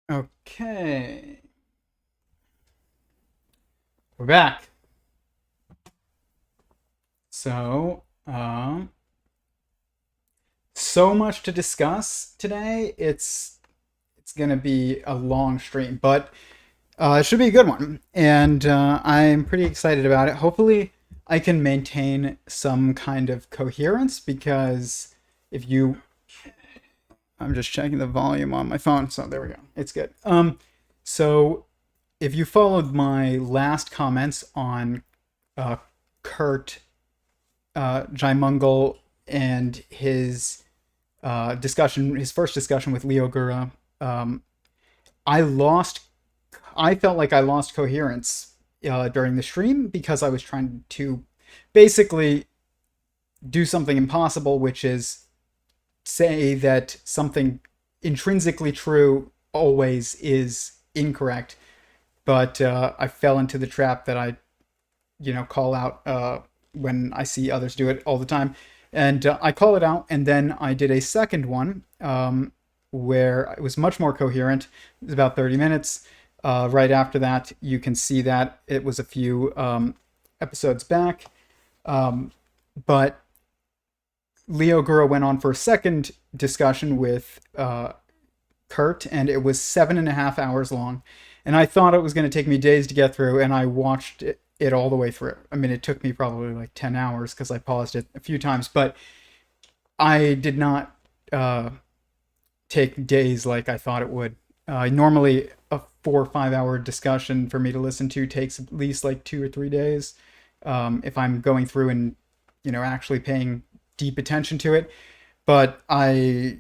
Okay, we're back. So, so much to discuss today. It's gonna be a long stream, but it should be a good one, and I'm pretty excited about it. Hopefully, I can maintain some kind of coherence because if you, I'm just checking the volume on my phone, so there we go. It's good. So if you followed my last comments on uh, Curt Jaimungal and his first discussion with Leo Gura, um, I lost. I felt like I lost coherence during the stream because I was trying to basically do something impossible, which is say that something intrinsically true always is incorrect. But I fell into the trap that I call out when I see others do it all the time. And I call it out, and then I did a second one where it was much more coherent. It was about 30 minutes. Right after that, you can see that it was a few episodes back. But Leo Gura went on for a second discussion with Curt, and it was 7.5 hours long. And I thought it was going to take me days to get through, and I watched it all the way through. I mean, it took me probably like 10 hours because I paused it a few times, but I did not take days like I thought it would. Normally, a 4 or 5 hour discussion for me to listen to takes at least like 2 or 3 days if I'm going through and actually paying deep attention to it. But I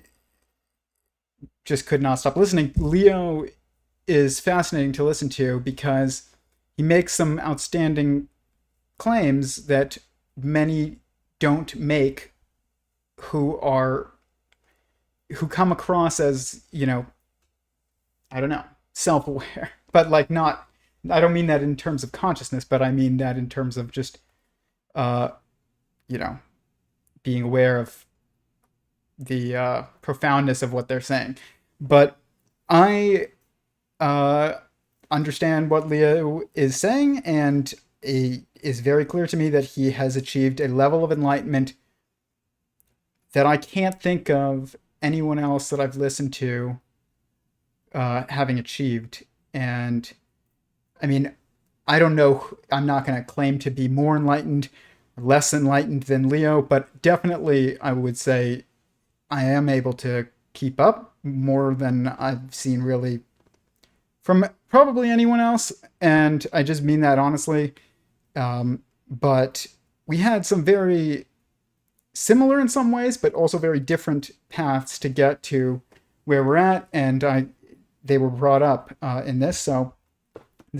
just could not stop listening. Leo is fascinating to listen to because he makes some outstanding claims that many don't make who come across as, I don't know, self-aware. But like not I don't mean that in terms of consciousness, but I mean that in terms of just uh, you know, being aware of the profoundness of what they're saying. But I uh, understand what Leo is saying, and it is very clear to me that he has achieved a level of enlightenment that I can't think of anyone else that I've listened to having achieved. And I mean, I don't know, I'm not going to claim to be more enlightened, less enlightened than Leo, but definitely I would say I am able to keep up more than I've seen really from probably anyone else. And I just mean that honestly. But we had some very similar in some ways, but also very different paths to get to where we're at. And they were brought up in this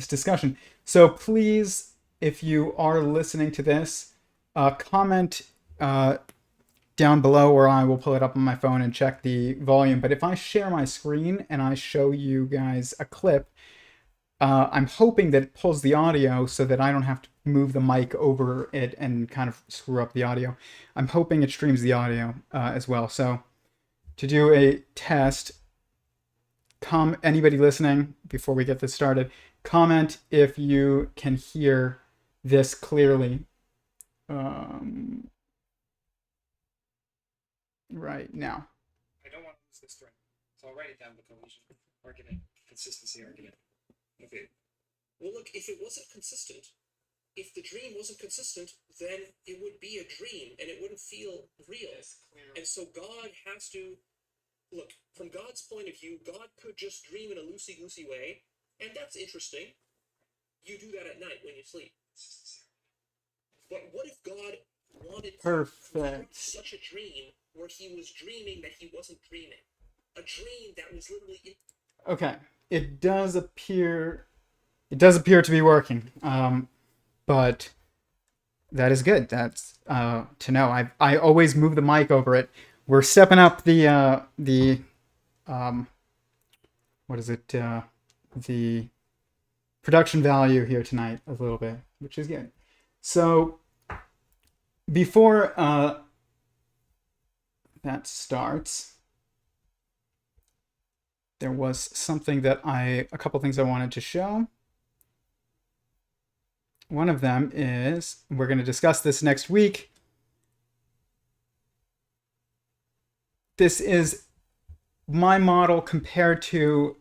discussion. So please, if you are listening to this, comment down below, or I will pull it up on my phone and check the volume. But if I share my screen and I show you guys a clip, I'm hoping that it pulls the audio so that I don't have to move the mic over it and kind of screw up the audio. I'm hoping it streams the audio as well. So to do a test, anybody listening, before we get this started, comment if you can hear this clearly right now. I don't want to lose this string, so I'll write it down with cohesion argument, consistency argument. Okay. Well, look, if it wasn't consistent, if the dream wasn't consistent, then it would be a dream and it wouldn't feel real. Yes, and so God has to look from God's point of view. God could just dream in a loosey-goosey way, and that's interesting. You do that at night when you sleep. But what if God wanted to Perfect. such a dream where he was dreaming that he wasn't dreaming? A dream that was literally... Okay. It does appear to be working. But that is good. That's to know. I always move the mic over it. We're stepping up the what is it? The production value here tonight a little bit, which is good. So before that starts, there was something that a couple things I wanted to show. One of them is, we're going to discuss this next week. This is my model compared to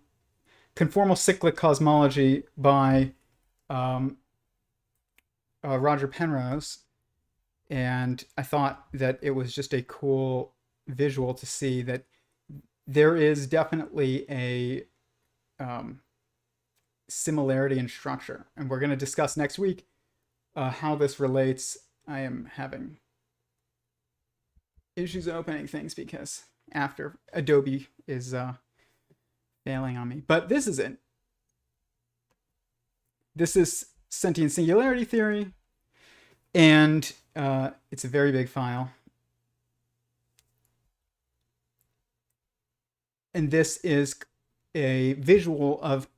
conformal cyclic cosmology by Roger Penrose. And I thought that it was just a cool visual to see that there is definitely a similarity in structure. And we're going to discuss next week how this relates. I am having issues opening things because after Adobe is failing on me. But this is it. This is Sentient Singularity Theory. And it's a very big file. And this is a visual of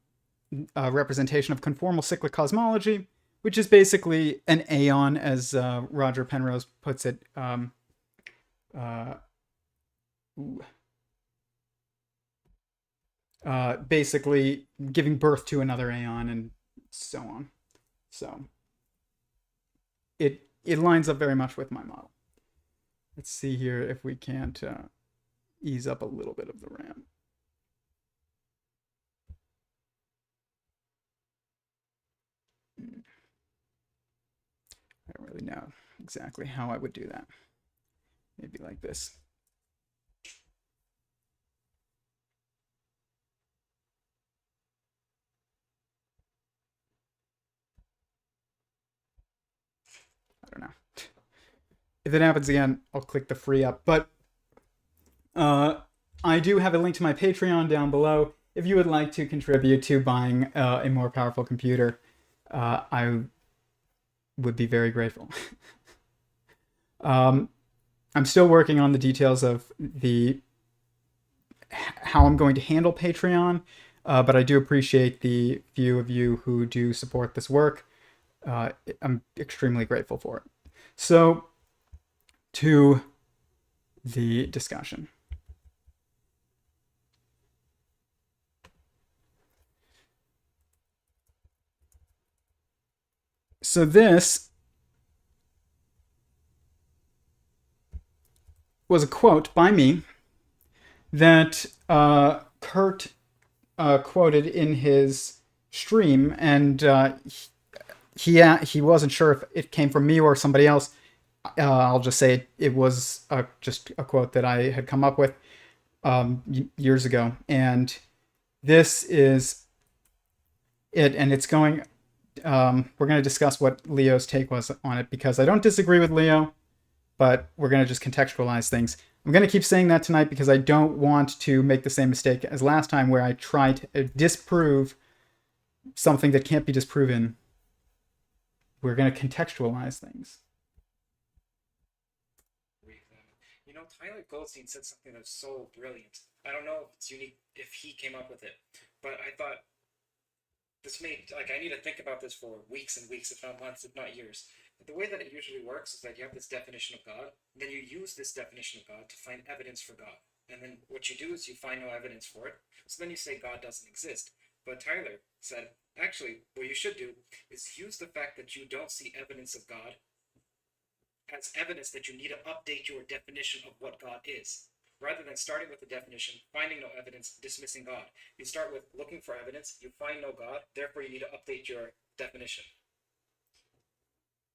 a representation of conformal cyclic cosmology, which is basically an aeon, as Roger Penrose puts it. Basically giving birth to another aeon and so on. So it lines up very much with my model. Let's see here if we can't ease up a little bit of the RAM. I don't really know exactly how I would do that. Maybe like this. I don't know. If it happens again, I'll click the free up. But I do have a link to my Patreon down below. If you would like to contribute to buying a more powerful computer, I would be very grateful. I'm still working on the details of how I'm going to handle Patreon, but I do appreciate the few of you who do support this work. I'm extremely grateful for it. So, to the discussion. So this was a quote by me that Curt quoted in his stream, and he wasn't sure if it came from me or somebody else. I'll just say it was just a quote that I had come up with years ago, and this is it. And it's going. We're going to discuss what Leo's take was on it, because I don't disagree with Leo, but we're going to just contextualize things. I'm going to keep saying that tonight because I don't want to make the same mistake as last time, where I tried to disprove something that can't be disproven. We're going to contextualize things. You know, Tyler Goldstein said something that's so brilliant. I don't know if it's unique, if he came up with it, but I thought this made, like, I need to think about this for weeks and weeks, if not months, if not years. But the way that it usually works is that you have this definition of God, and then you use this definition of God to find evidence for God. And then what you do is you find no evidence for it, so then you say God doesn't exist. But Tyler said, actually, what you should do is use the fact that you don't see evidence of God as evidence that you need to update your definition of what God is. Rather than starting with the definition, finding no evidence, dismissing God. You start with looking for evidence, you find no God, therefore you need to update your definition.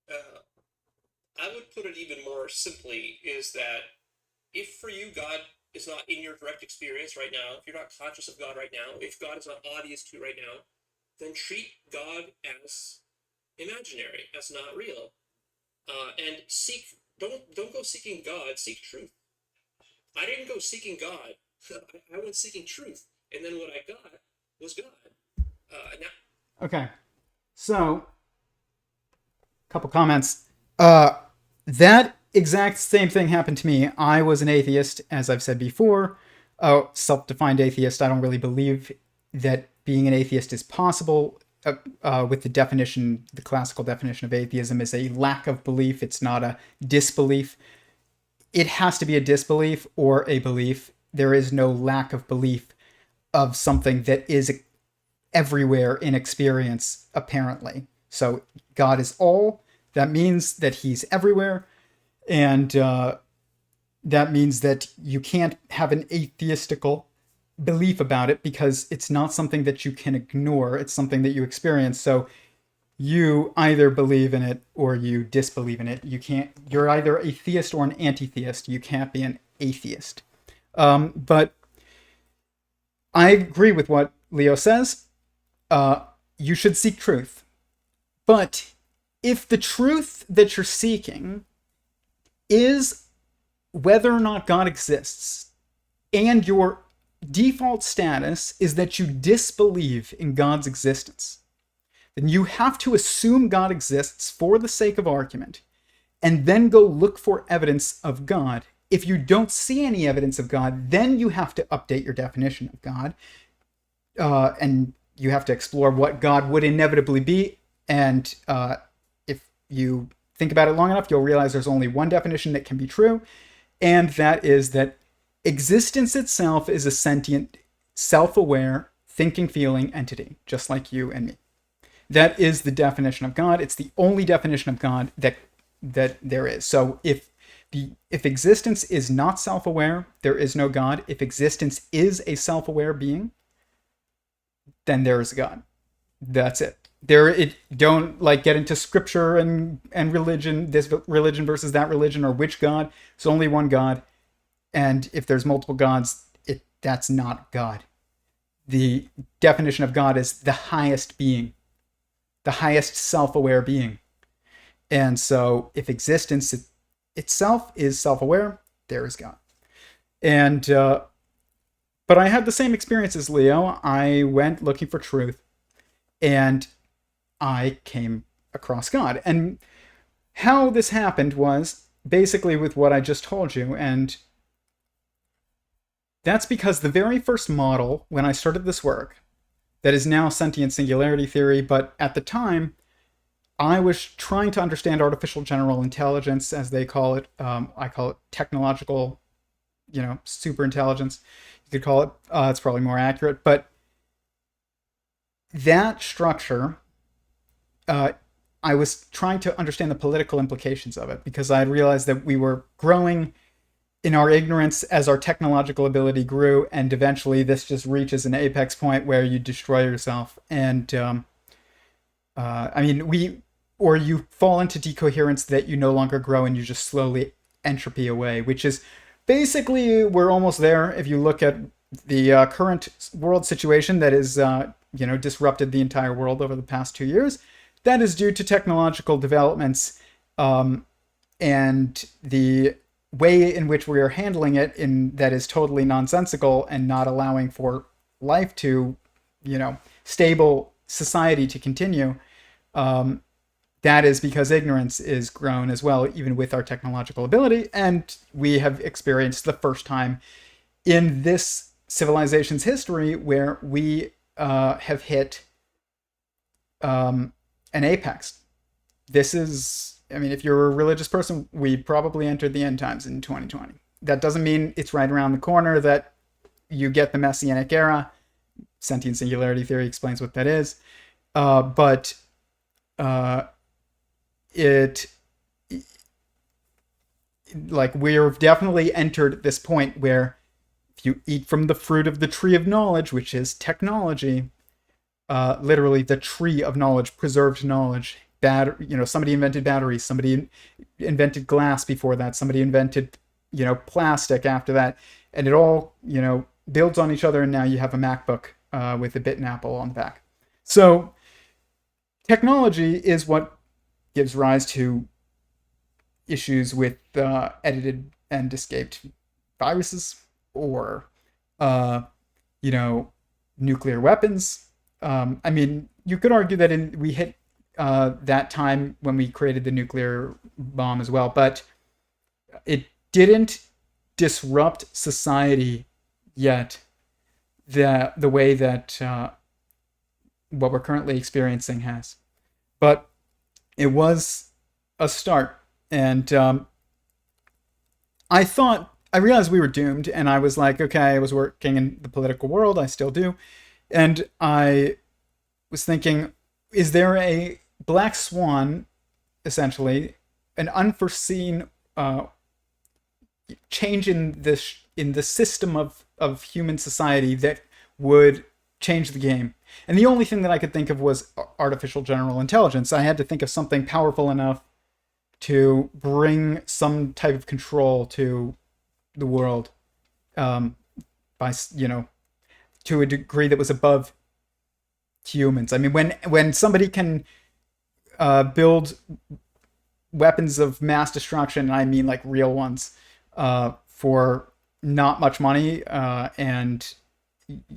I would put it even more simply, is that if for you God is not in your direct experience right now, if you're not conscious of God right now, if God is not obvious to you right now, then treat God as imaginary, as not real. And don't go seeking God, seek truth. I didn't go seeking God. I went seeking truth. And then what I got was God. Okay. So, a couple comments. That exact same thing happened to me. I was an atheist, as I've said before. Self-defined atheist. I don't really believe that being an atheist is possible. With the definition, the classical definition of atheism is a lack of belief. It's not a disbelief. It has to be a disbelief or a belief. There is no lack of belief. of something that is everywhere in experience, apparently. So God is all. That means that he's everywhere. And that means that you can't have an atheistical belief about it because it's not something that you can ignore. It's something that you experience. So you either believe in it or you disbelieve in it. You're either a theist or an anti-theist. You can't be an atheist. But I agree with what Leo says. You should seek truth. But if the truth that you're seeking is whether or not God exists, and your default status is that you disbelieve in God's existence, then you have to assume God exists for the sake of argument, and then go look for evidence of God. If you don't see any evidence of God, then you have to update your definition of God, and you have to explore what God would inevitably be. And if you think about it long enough, you'll realize there's only one definition that can be true, and that is that existence itself is a sentient, self-aware, thinking, feeling entity, just like you and me. That is the definition of God. It's the only definition of God that there is. So if existence is not self-aware, there is no God. If existence is a self-aware being, then there is a God. That's it. Don't get into scripture and religion, this religion versus that religion, or which God. It's only one God. And if there's multiple gods, that's not God. The definition of God is the highest being, the highest self-aware being. And so if existence itself is self-aware, there is God. And but I had the same experience as Leo. I went looking for truth, and I came across God. And how this happened was basically with what I just told you. And that's because the very first model, when I started this work, that is now Sentient Singularity Theory, but at the time, I was trying to understand artificial general intelligence, as they call it. I call it technological, super intelligence. You could call it. It's probably more accurate. But that structure, I was trying to understand the political implications of it, because I had realized that we were growing in our ignorance as our technological ability grew, and eventually this just reaches an apex point where you destroy yourself. And you fall into decoherence that you no longer grow, and you just slowly entropy away, which is basically, we're almost there. If you look at the current world situation that is, disrupted the entire world over the past 2 years, that is due to technological developments, and the way in which we are handling it that is totally nonsensical and not allowing for life to, stable society to continue. That is because ignorance is grown as well, even with our technological ability. And we have experienced the first time in this civilization's history where we have hit an apex. This is, if you're a religious person, we probably entered the end times in 2020. That doesn't mean it's right around the corner that you get the Messianic era. Sentient Singularity Theory explains what that is. But we're definitely entered this point where if you eat from the fruit of the tree of knowledge, which is technology, literally the tree of knowledge, preserved knowledge, somebody invented batteries, somebody invented glass before that, somebody invented, plastic after that, and it all, builds on each other, and now you have a MacBook with a bit and apple on the back. So technology is what gives rise to issues with edited and escaped viruses, or nuclear weapons. You could argue that we hit that time when we created the nuclear bomb as well, but it didn't disrupt society yet the way that what we're currently experiencing has. But it was a start. And I thought I realized we were doomed, and I was like, okay, I was working in the political world, I still do, and I was thinking, is there a black swan, essentially, an unforeseen change in the system of human society that would change the game? And the only thing that I could think of was artificial general intelligence. I had to think of something powerful enough to bring some type of control to the world, by, to a degree that was above humans. I mean, when somebody can build weapons of mass destruction, I mean like real ones, for not much money, and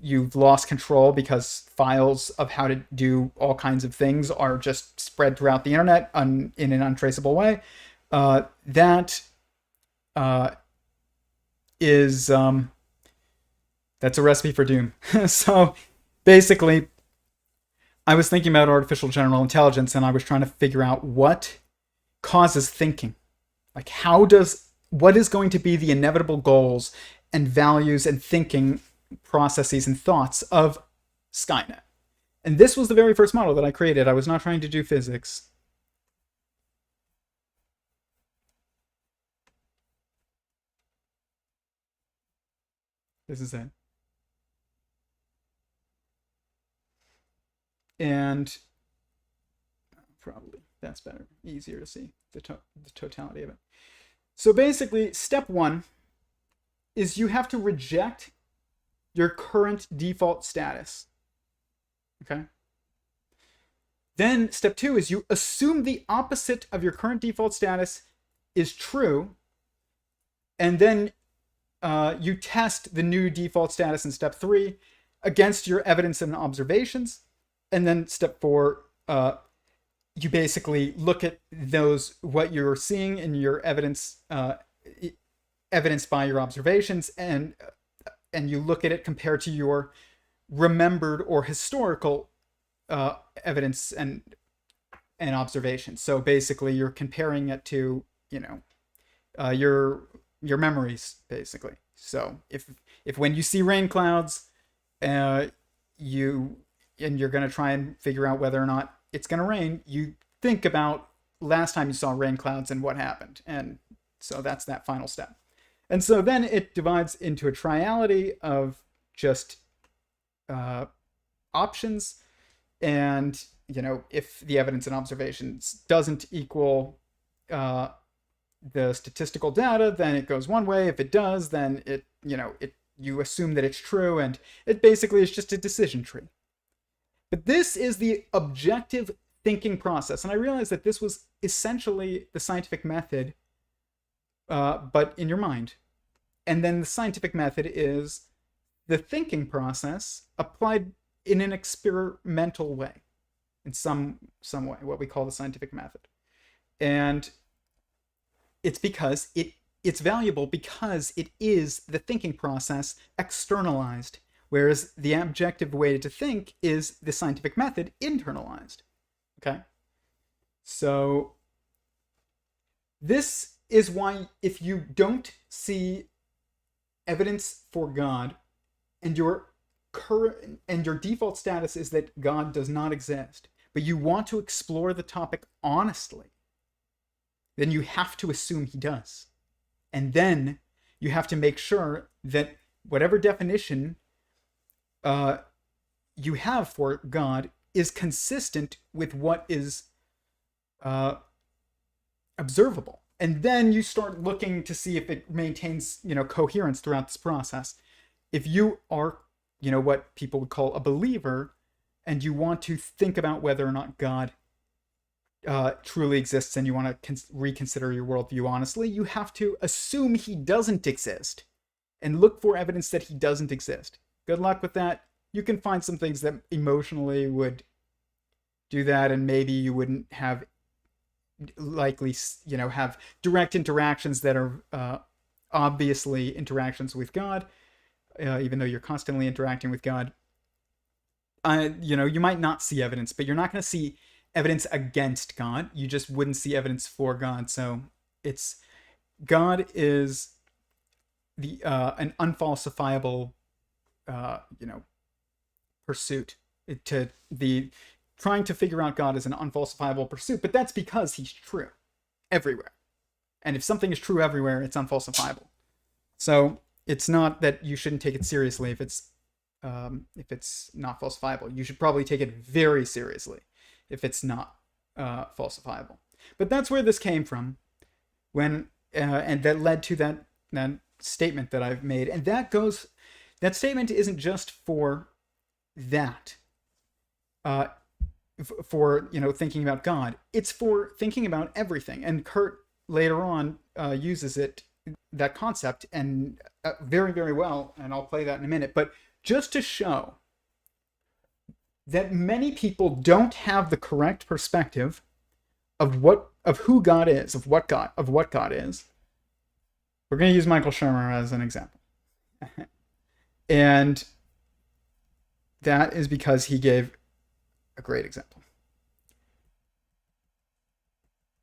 you've lost control because files of how to do all kinds of things are just spread throughout the internet in an untraceable way, that is that's a recipe for doom. So basically, I was thinking about artificial general intelligence, and I was trying to figure out what causes thinking. Like, what is going to be the inevitable goals and values and thinking processes and thoughts of Skynet? And this was the very first model that I created. I was not trying to do physics. This is it. And probably that's better, easier to see the totality of it. So basically, step one is you have to reject your current default status. Okay? Then step two is you assume the opposite of your current default status is true, and then you test the new default status in step three against your evidence and observations. And then step four, you basically look at what you're seeing in your evidence, evidenced by your observations, and you look at it compared to your remembered or historical evidence and observations. So basically, you're comparing it to your memories, basically. So if when you see rain clouds, you're going to try and figure out whether or not it's going to rain, you think about last time you saw rain clouds and what happened. And so that's that final step. And so then it divides into a triality of just options. And, if the evidence and observations doesn't equal the statistical data, then it goes one way. If it does, then you assume that it's true. And it basically is just a decision tree. But this is the objective thinking process. And I realized that this was essentially the scientific method, but in your mind. And then the scientific method is the thinking process applied in an experimental way, in some way, what we call the scientific method. And it's because it's valuable because it is the thinking process externalized, whereas the objective way to think is the scientific method internalized. Okay? So this is why if you don't see evidence for God, and your default status is that God does not exist, but you want to explore the topic honestly, then you have to assume he does. And then you have to make sure that whatever definition you have for God is consistent with what is observable. And then you start looking to see if it maintains, coherence throughout this process. If you are, what people would call a believer, and you want to think about whether or not God truly exists, and you want to reconsider your worldview honestly, you have to assume he doesn't exist and look for evidence that he doesn't exist. Good luck with that. You can find some things that emotionally would do that, and maybe you wouldn't have have direct interactions that are obviously interactions with God, even though you're constantly interacting with God. You might not see evidence, but you're not going to see evidence against God. You just wouldn't see evidence for God. So God is an unfalsifiable pursuit. Trying to figure out God is an unfalsifiable pursuit, but that's because he's true everywhere. And if something is true everywhere, it's unfalsifiable. So it's not that you shouldn't take it seriously if it's not falsifiable. You should probably take it very seriously if it's not falsifiable. But that's where this came from, and that led to that statement that I've made. And that statement isn't just for that, for thinking about God. It's for thinking about everything. And Curt later on uses that concept and very, very well. And I'll play that in a minute. But just to show that many people don't have the correct perspective of who God is, of what God is. We're going to use Michael Shermer as an example. And that is because he gave a great example.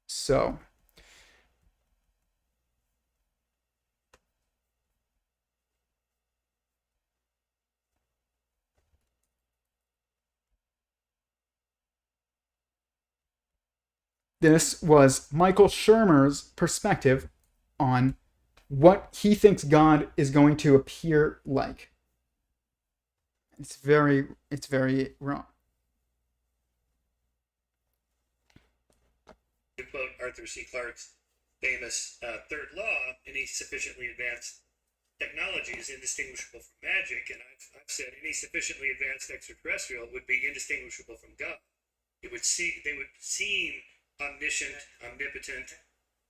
So, this was Michael Shermer's perspective on what he thinks God is going to appear like. It's very wrong. To quote Arthur C. Clarke's famous third law, any sufficiently advanced technology is indistinguishable from magic, and I've said any sufficiently advanced extraterrestrial would be indistinguishable from God. They would seem omniscient, omnipotent,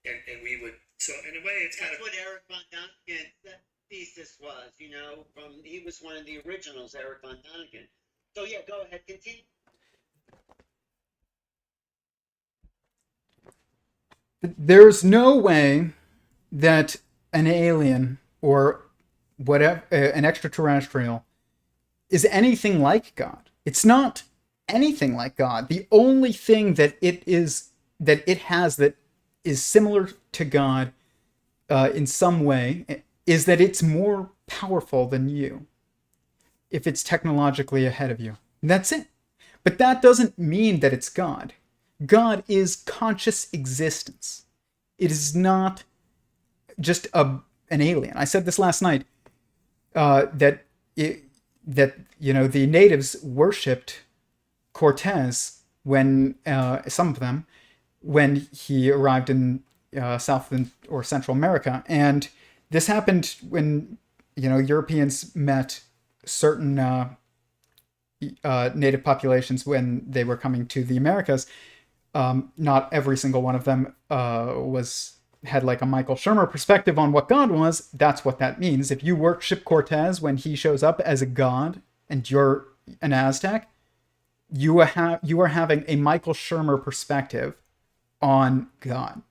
and we would. So in a way, it's That's kind of what Eric von Daniken's thesis was. He was one of the originals, Eric von Daniken. So yeah, go ahead, continue. There's no way that an alien or whatever, an extraterrestrial, is anything like God. It's not anything like God. The only thing that it has that is similar to God in some way is that it's more powerful than you if it's technologically ahead of you. That's it. But that doesn't mean that it's God. God is conscious existence. It is not just an alien. I said this last night, that the natives worshipped Cortez when some of them, when he arrived in South or Central America. And this happened when Europeans met certain native populations when they were coming to the Americas. Not every single one of them had like a Michael Shermer perspective on what God was. That's what that means. If you worship Cortez when he shows up as a god and you're an Aztec, you are having a Michael Shermer perspective on God,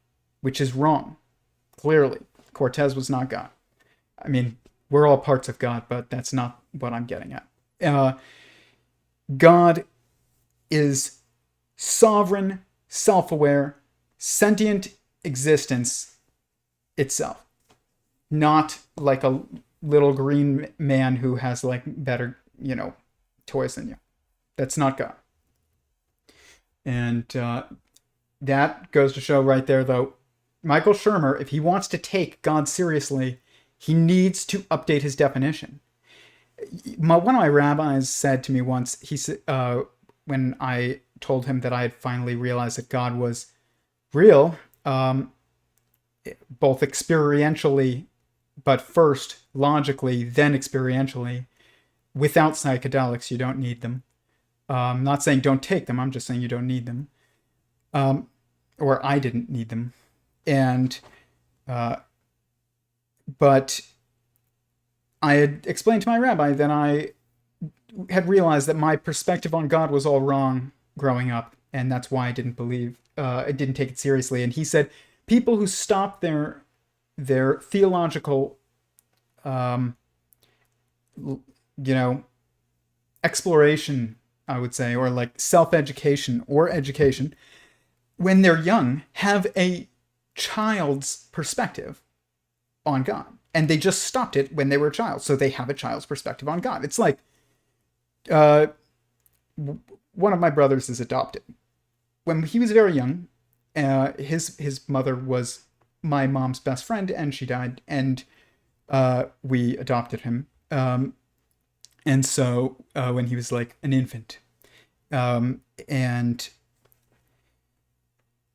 which is wrong. Clearly, Cortez was not God. I mean, we're all parts of God, but that's not what I'm getting at. God is sovereign, self-aware, sentient existence itself. Not like a little green man who has like better, toys than you. That's not God. And that goes to show right there, though, Michael Shermer, if he wants to take God seriously, he needs to update his definition. One of my rabbis said to me once, he said, when I told him that I had finally realized that God was real, both experientially, but first logically, then experientially. Without psychedelics, you don't need them. I'm not saying don't take them. I'm just saying you don't need them. Or I didn't need them. And, but I had explained to my rabbi that I had realized that my perspective on God was all wrong growing up. And that's why I didn't I didn't take it seriously. And he said, people who stop their theological, exploration, I would say, or like self-education or education, when they're young, have a child's perspective on God. and they just stopped it when they were a child. So they have a child's perspective on God. It's like, one of my brothers is adopted. When he was very young, his mother was my mom's best friend, and she died, and we adopted him. And so when he was like an infant, and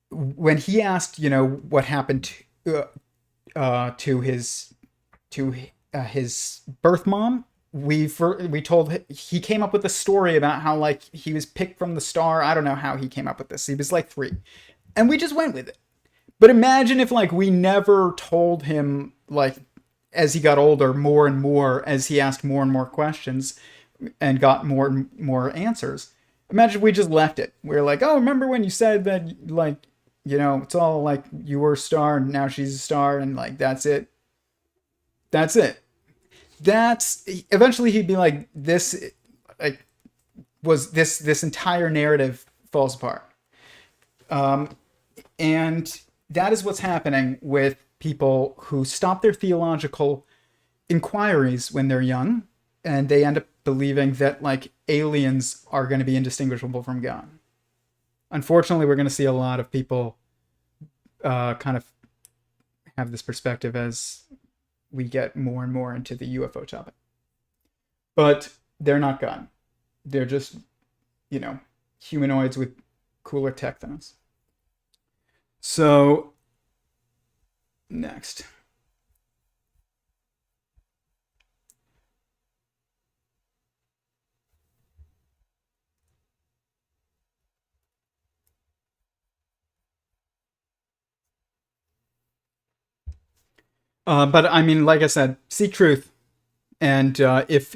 when he asked, what happened to his birth mom, we told he came up with a story about how like he was picked from the star. I don't know how he came up with this. He was like 3, and we just went with it. But imagine if like we never told him, like, as he got older, more and more, as he asked more and more questions and got more and more answers. Imagine if we just left it. We're like, oh, remember when you said that, like, it's all like you were a star and now she's a star, and like that's it. That's it. That's eventually he'd be like, this entire narrative falls apart. And that is what's happening with people who stop their theological inquiries when they're young, and they end up believing that like aliens are going to be indistinguishable from God. Unfortunately, we're going to see a lot of people kind of have this perspective as we get more and more into the UFO topic. But they're not God. They're just, humanoids with cooler tech than us. So, next. But I mean, like I said, seek truth. And if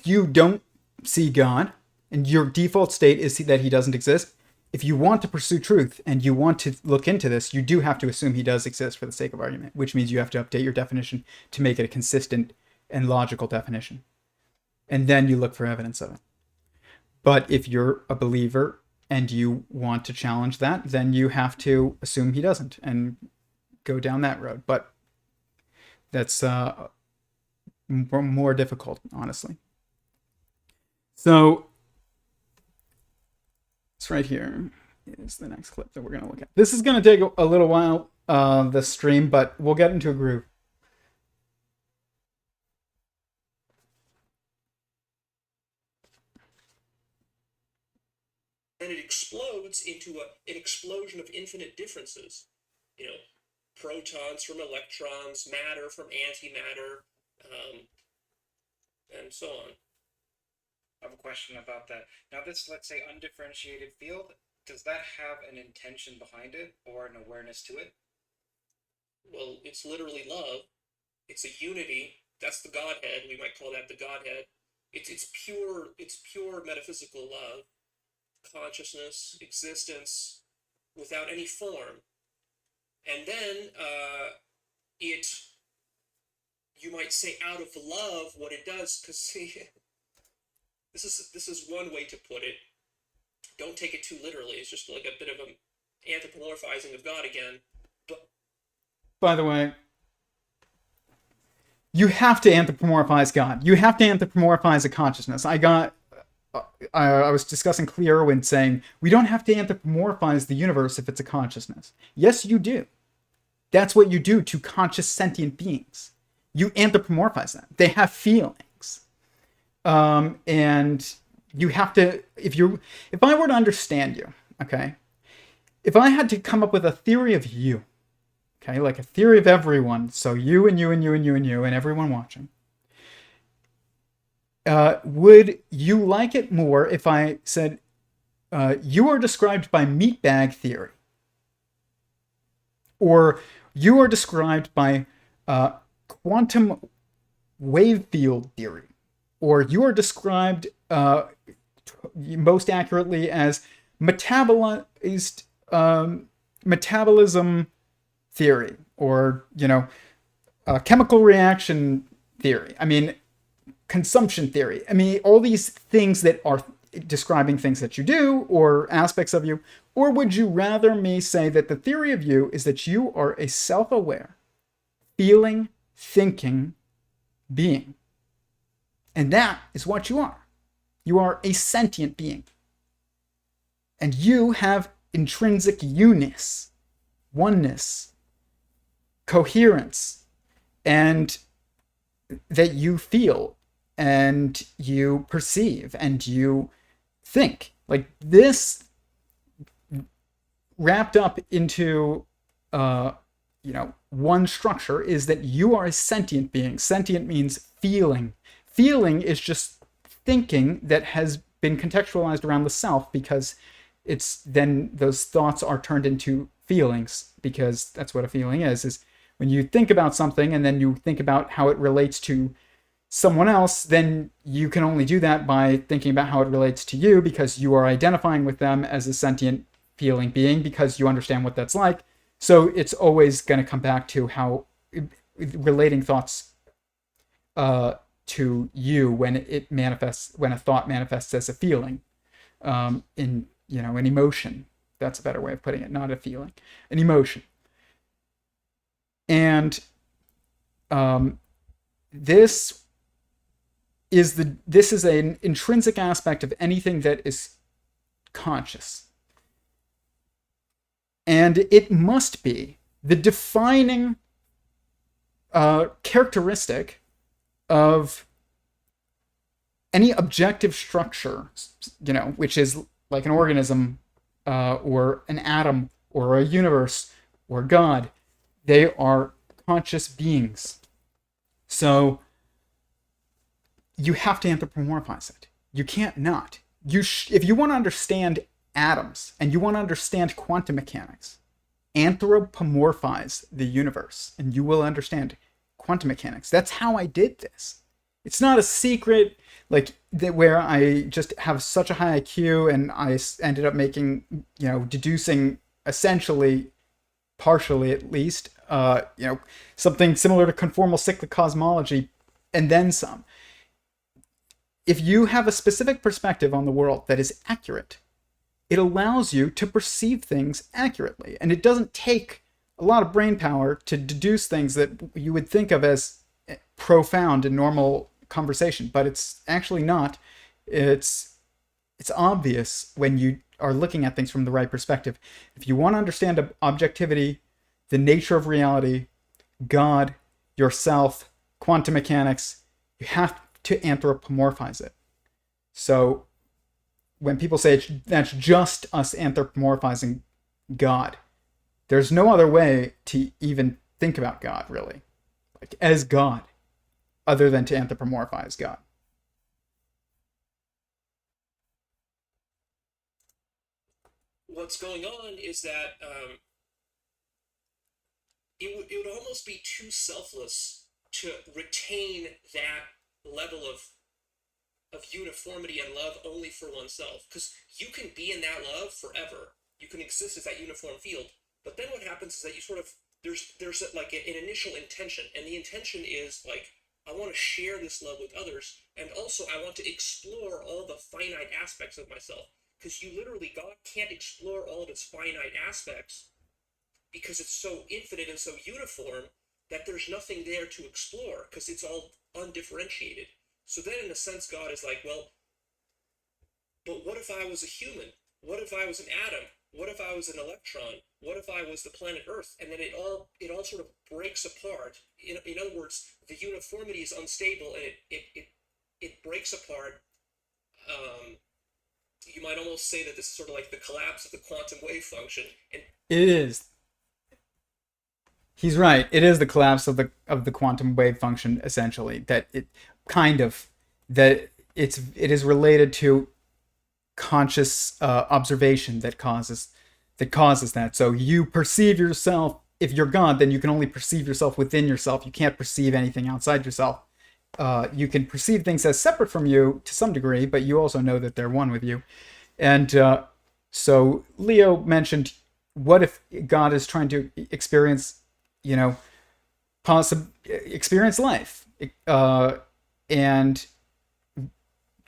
you don't see God, and your default state is that he doesn't exist, if you want to pursue truth and you want to look into this, you do have to assume he does exist for the sake of argument, which means you have to update your definition to make it a consistent and logical definition. And then you look for evidence of it. But if you're a believer and you want to challenge that, then you have to assume he doesn't and go down that road. But that's more difficult, honestly. So it's right here is the next clip that we're going to look at. This is going to take a little while, the stream, but we'll get into a groove. And it explodes into an explosion of infinite differences. Protons from electrons, matter from antimatter, and so on. I have a question about that. Now, this, let's say, undifferentiated field, does that have an intention behind it or an awareness to it? Well, it's literally love. It's a unity. That's the Godhead. We might call that the Godhead. It's pure metaphysical love, consciousness, existence, without any form. And then you might say, out of love, what it does, because see, this is one way to put it. Don't take it too literally. It's just like a bit of an anthropomorphizing of God again. But by the way, you have to anthropomorphize God. You have to anthropomorphize a consciousness. I was discussing Cleo when saying we don't have to anthropomorphize the universe if it's a consciousness. Yes, you do. That's what you do to conscious sentient beings. You anthropomorphize them. They have feelings. And you have to, if I were to understand you, okay, if I had to come up with a theory of you, okay, like a theory of everyone, so you and you and you and you and you and everyone watching, would you like it more if I said, you are described by meatbag theory, or you are described by quantum wave field theory, or you are described most accurately as metabolism theory, or chemical reaction theory. I mean, consumption theory. I mean, all these things that are describing things that you do or aspects of you. Or would you rather me say that the theory of you is that you are a self-aware, feeling, thinking being. And that is what you are. You are a sentient being. And you have intrinsic you-ness, oneness, coherence, and that you feel and you perceive and you think. Like this wrapped up into one structure is that you are a sentient being. Sentient means feeling. Feeling is just thinking that has been contextualized around the self, because it's then those thoughts are turned into feelings, because that's what a feeling is when you think about something and then you think about how it relates to someone else, then you can only do that by thinking about how it relates to you, because you are identifying with them as a sentient feeling being, because you understand what that's like. So it's always going to come back to how relating thoughts to you when it manifests, when a thought manifests as a feeling, in an emotion. That's a better way of putting it, not a feeling, an emotion. And this is an intrinsic aspect of anything that is conscious. And it must be the defining characteristic of any objective structure, which is like an organism, or an atom, or a universe, or God. They are conscious beings. So you have to anthropomorphize it. You can't not. If you want to understand atoms and you want to understand quantum mechanics, anthropomorphize the universe and you will understand quantum mechanics. That's how I did this. It's not a secret like that where I just have such a high IQ and I ended up making, deducing essentially, partially at least, something similar to conformal cyclic cosmology and then some. If you have a specific perspective on the world that is accurate, it allows you to perceive things accurately. And it doesn't take a lot of brain power to deduce things that you would think of as profound in normal conversation, but it's actually not. It's obvious when you are looking at things from the right perspective. If you want to understand objectivity, the nature of reality, God, yourself, quantum mechanics, you have to anthropomorphize it. So when people say that's just us anthropomorphizing God, there's no other way to even think about God, really, like as God, other than to anthropomorphize God. What's going on is that it would almost be too selfless to retain that level of uniformity and love only for oneself, because you can be in that love forever. You can exist as that uniform field, but then what happens is that you sort of there's like an initial intention, and the intention is like, I want to share this love with others, and also I want to explore all the finite aspects of myself, because God can't explore all of its finite aspects because it's so infinite and so uniform that there's nothing there to explore because it's all undifferentiated. So then in a sense God is like, well, but what if I was a human? What if I was an atom? What if I was an electron? What if I was the planet Earth? And then it all sort of breaks apart. In other words, the uniformity is unstable and it breaks apart. You might almost say that this is sort of like the collapse of the quantum wave function. And it is. He's right. It is the collapse of the quantum wave function, essentially. That it is related to conscious observation that causes that. So you perceive yourself. If you're God, then you can only perceive yourself within yourself. You can't perceive anything outside yourself. You can perceive things as separate from you to some degree, but you also know that they're one with you. And so Leo mentioned, what if God is trying to experience, experience life, and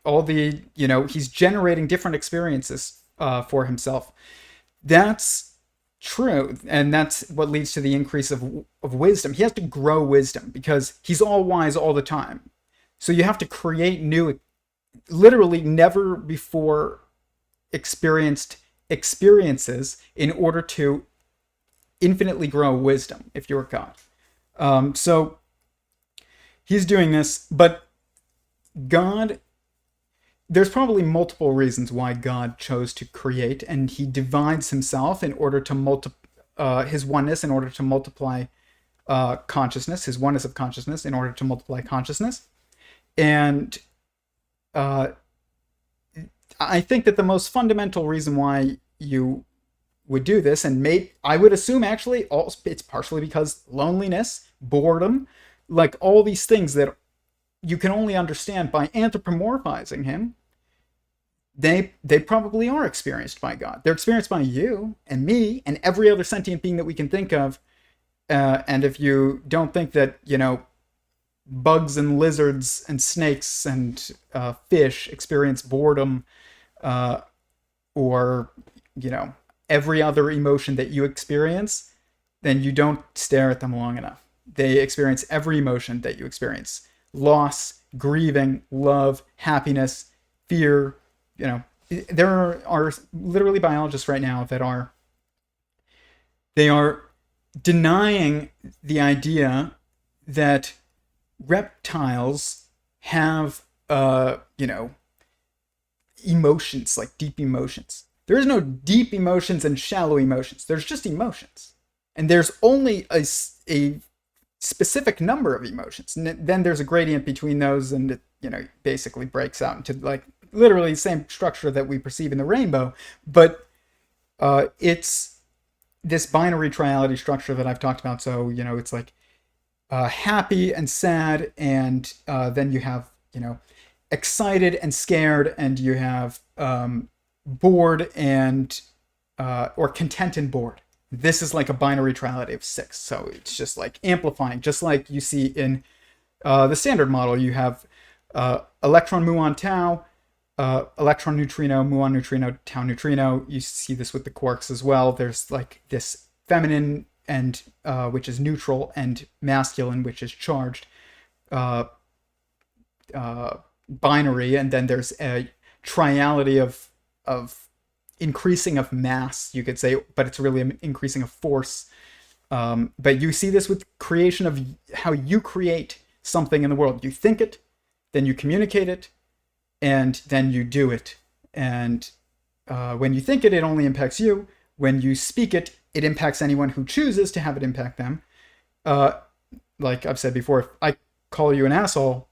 all the, he's generating different experiences for himself. That's true, and that's what leads to the increase of wisdom. He has to grow wisdom because he's all wise all the time. So you have to create new, literally never before experienced experiences in order to infinitely grow wisdom if you're God. So he's doing this, but God, there's probably multiple reasons why God chose to create, and he divides himself in order to multiply his oneness in order to multiply consciousness, his oneness of consciousness in order to multiply consciousness. And I think that the most fundamental reason why you would do this, and I would assume actually it's partially because loneliness, boredom, like all these things that you can only understand by anthropomorphizing him, they probably are experienced by God. They're experienced by you and me and every other sentient being that we can think of. And if you don't think that, bugs and lizards and snakes and fish experience boredom, or every other emotion that you experience, then you don't stare at them long enough. They experience every emotion that you experience: loss, grieving, love, happiness, fear. There are literally biologists right now that are denying the idea that reptiles have emotions, like deep emotions. There is no deep emotions and shallow emotions. There's just emotions, and there's only a specific number of emotions, and then there's a gradient between those, and it basically breaks out into like literally the same structure that we perceive in the rainbow. But it's this binary triality structure that I've talked about. So it's like happy and sad, and then you have excited and scared, and you have bored and or content and bored. This is like a binary triality of 6. So it's just like amplifying, just like you see in the standard model. You have electron, muon, tau, electron, neutrino, muon, neutrino, tau, neutrino. You see this with the quarks as well. There's like this feminine, and which is neutral, and masculine, which is charged, binary, and then there's a triality of increasing of mass, you could say, but it's really an increasing of force. But you see this with creation, of how you create something in the world. You think it, then you communicate it, and then you do it. And when you think it, it only impacts you. When you speak it, it impacts anyone who chooses to have it impact them. Like I've said before, if I call you an asshole,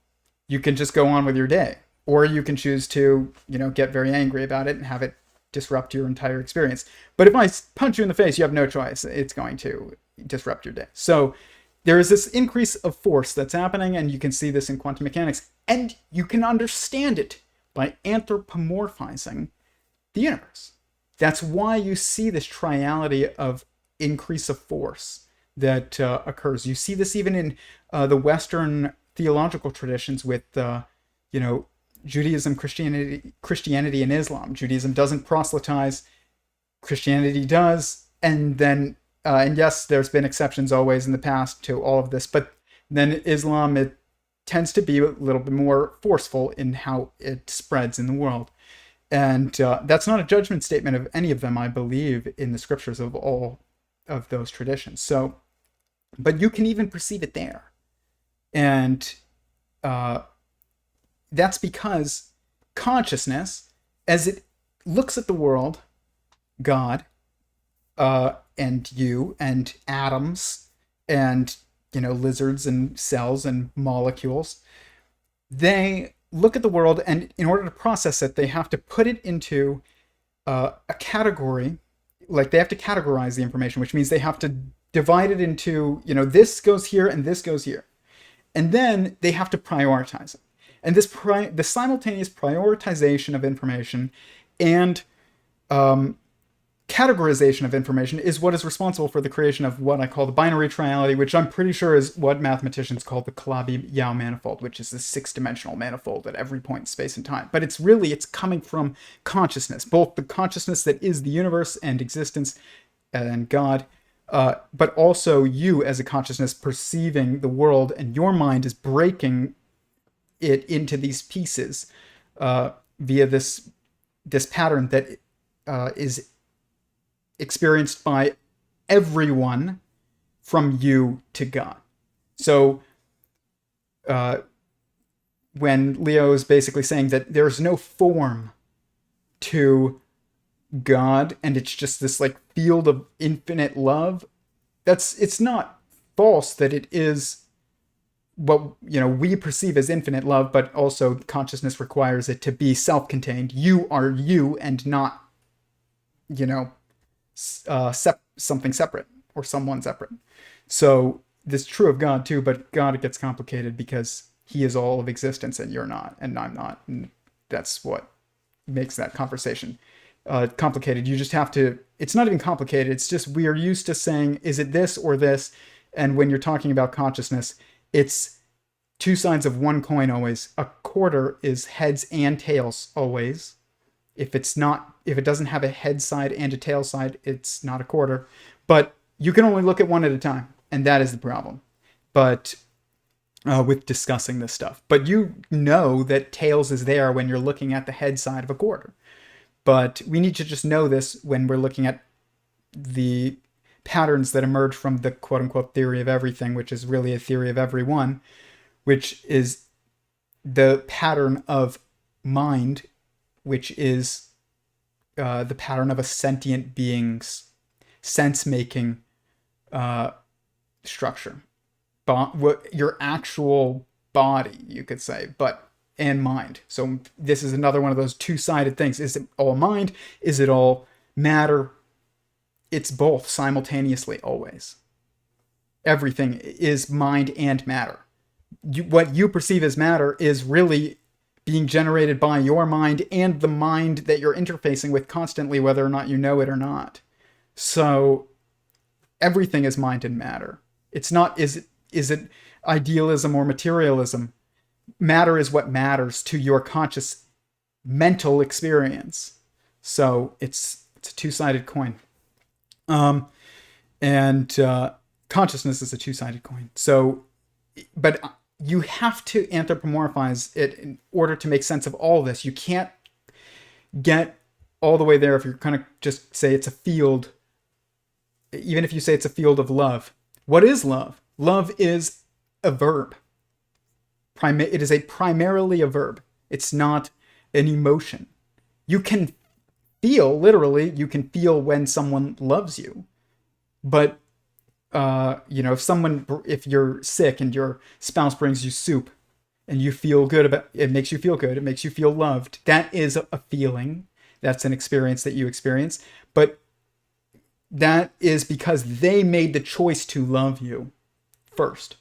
you can just go on with your day. Or you can choose to, get very angry about it and have it disrupt your entire experience. But if I punch you in the face, you have no choice. It's going to disrupt your day. So there is this increase of force that's happening, and you can see this in quantum mechanics. And you can understand it by anthropomorphizing the universe. That's why you see this triality of increase of force that occurs. You see this even in the Western theological traditions with, Judaism, Christianity, and Islam. Judaism doesn't proselytize, Christianity does, and then, and yes, there's been exceptions always in the past to all of this, but then Islam, it tends to be a little bit more forceful in how it spreads in the world. And that's not a judgment statement of any of them. I believe in the scriptures of all of those traditions. So, but you can even perceive it there. And that's because consciousness, as it looks at the world, God, and you, and atoms, and, lizards, and cells, and molecules, they look at the world, and in order to process it, they have to put it into a category. Like, they have to categorize the information, which means they have to divide it into, this goes here and this goes here. And then they have to prioritize it. And the simultaneous prioritization of information and categorization of information is what is responsible for the creation of what I call the binary triality, which I'm pretty sure is what mathematicians call the Calabi-Yau manifold, which is the 6-dimensional manifold at every point in space and time. But it's coming from consciousness, both the consciousness that is the universe and existence, and God, but also you as a consciousness perceiving the world, and your mind is breaking it into these pieces via this pattern that is experienced by everyone from you to God. So when Leo is basically saying that there's no form to God and it's just this like field of infinite love, it's not false that it is what we perceive as infinite love, but also consciousness requires it to be self-contained. You are you and not something separate or someone separate. So this is true of God too, but God, it gets complicated because he is all of existence and you're not and I'm not, and that's what makes that conversation complicated. You just have to, it's not even complicated, it's just we are used to saying, is it this or this? And when you're talking about consciousness, it's two sides of one coin always. A quarter is heads and tails always. If it doesn't have a head side and a tail side, it's not a quarter. But you can only look at one at a time, and that is the problem. But with discussing this stuff. But you know that tails is there when you're looking at the head side of a quarter. But we need to just know this when we're looking at the patterns that emerge from the quote-unquote theory of everything, which is really a theory of everyone, which is the pattern of mind, which is the pattern of a sentient being's sense-making structure. Your actual body, you could say, and mind. So this is another one of those two-sided things. Is it all mind? Is it all matter? It's both simultaneously, always. Everything is mind and matter. What you perceive as matter is really being generated by your mind and the mind that you're interfacing with constantly, whether or not you know it or not. So everything is mind and matter. It's not, is it idealism or materialism? Matter is what matters to your conscious mental experience. So it's a two-sided coin. Consciousness is a two-sided coin. So, but you have to anthropomorphize it in order to make sense of all this. You can't get all the way there if you're kind of just say it's a field. Even if you say it's a field of love. What is love? Love is a verb. It is primarily a verb. It's not an emotion. You can feel, literally, you can feel when someone loves you. But, if you're sick and your spouse brings you soup and you feel good about it, makes you feel good, it makes you feel loved. That is a feeling. That's an experience that you experience. But that is because they made the choice to love you first,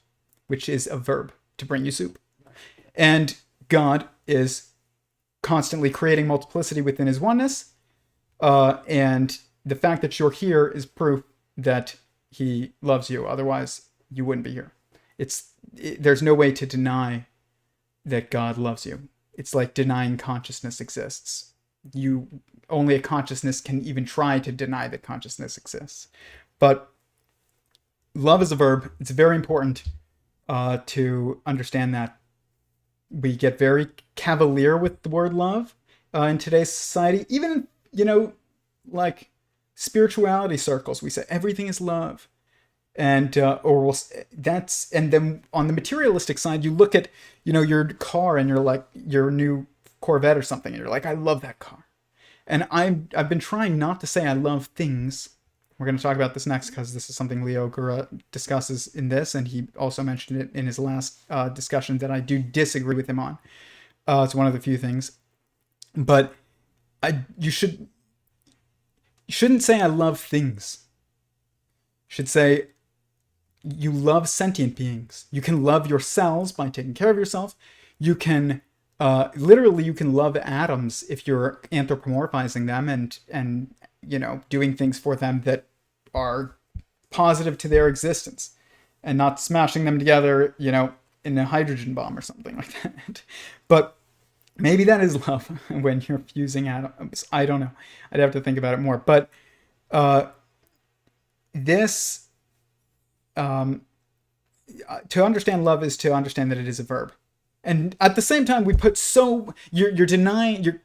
which is a verb, to bring you soup. And God is constantly creating multiplicity within his oneness. And the fact that you're here is proof that he loves you. Otherwise, you wouldn't be here. There's no way to deny that God loves you. It's like denying consciousness exists. Only a consciousness can even try to deny that consciousness exists. But love is a verb. It's very important to understand that. We get very cavalier with the word love in today's society. Even, like spirituality circles, we say everything is love. And and then on the materialistic side, you look at, your car and you're like, your new Corvette or something, and you're like, I love that car. And I've been trying not to say I love things. We're going to talk about this next because this is something Leo Gura discusses in this, and he also mentioned it in his last discussion that I do disagree with him on. It's one of the few things. But you shouldn't say I love things. You should say you love sentient beings. You can love yourselves by taking care of yourself. You can literally you can love atoms if you're anthropomorphizing them and doing things for them that are positive to their existence and not smashing them together, in a hydrogen bomb or something like that. But maybe that is love when you're fusing atoms. I don't know. I'd have to think about it more. But this, to understand love is to understand that it is a verb. And at the same time, we put you're denying,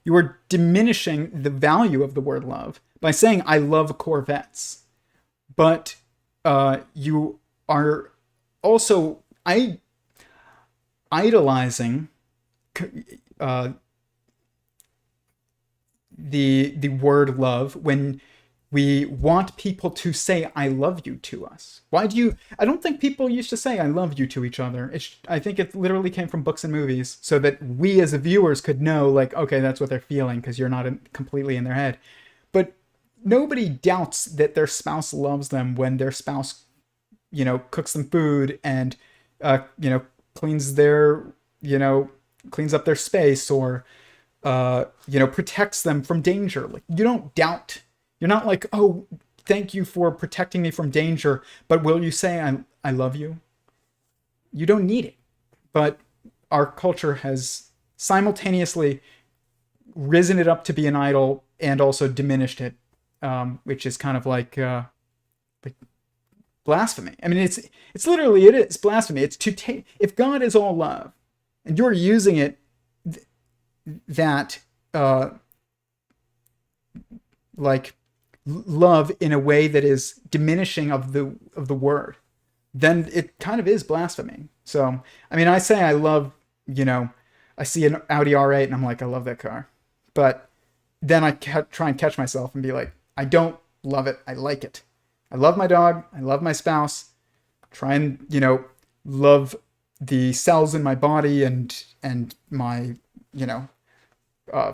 you are diminishing the value of the word love by saying, I love Corvettes. But you are also idolizing the word love when we want people to say I love you to us. Why do you? I don't think people used to say I love you to each other. I think it literally came from books and movies so that we as viewers could know, like, okay, that's what they're feeling because you're not completely in their head. But nobody doubts that their spouse loves them when their spouse, cooks them food and, cleans up their space or, protects them from danger. Like, you don't doubt. You're not like, oh, thank you for protecting me from danger, but will you say I love you? You don't need it. But our culture has simultaneously risen it up to be an idol and also diminished it, which is kind of like blasphemy. I mean, it's literally, it is blasphemy. It's to take, if God is all love and you're using it like love in a way that is diminishing of the word, then it kind of is blasphemy. So, I mean, I say I love, I see an Audi R8 and I'm like, I love that car. But then I try and catch myself and be like, I don't love it. I like it. I love my dog. I love my spouse. Try and, love the cells in my body and my,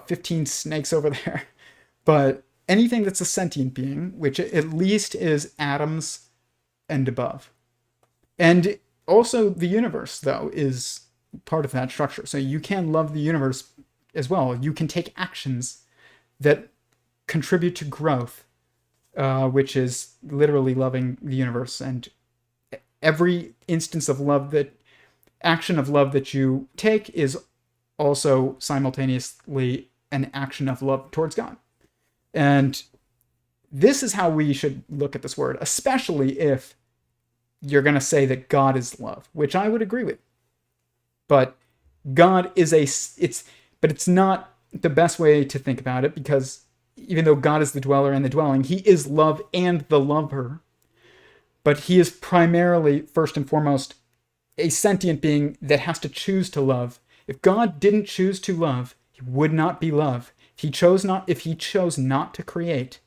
15 snakes over there. But anything that's a sentient being, which at least is atoms and above. And also the universe, though, is part of that structure. So you can love the universe as well. You can take actions that contribute to growth, which is literally loving the universe. And every instance of love action of love that you take is also simultaneously an action of love towards God. And this is how we should look at this word, especially if you're going to say that God is love, which I would agree with. But God is but it's not the best way to think about it, because even though God is the dweller and the dwelling, he is love and the lover. But he is primarily, first and foremost, a sentient being that has to choose to love. If God didn't choose to love, he would not be love. If he chose not to create,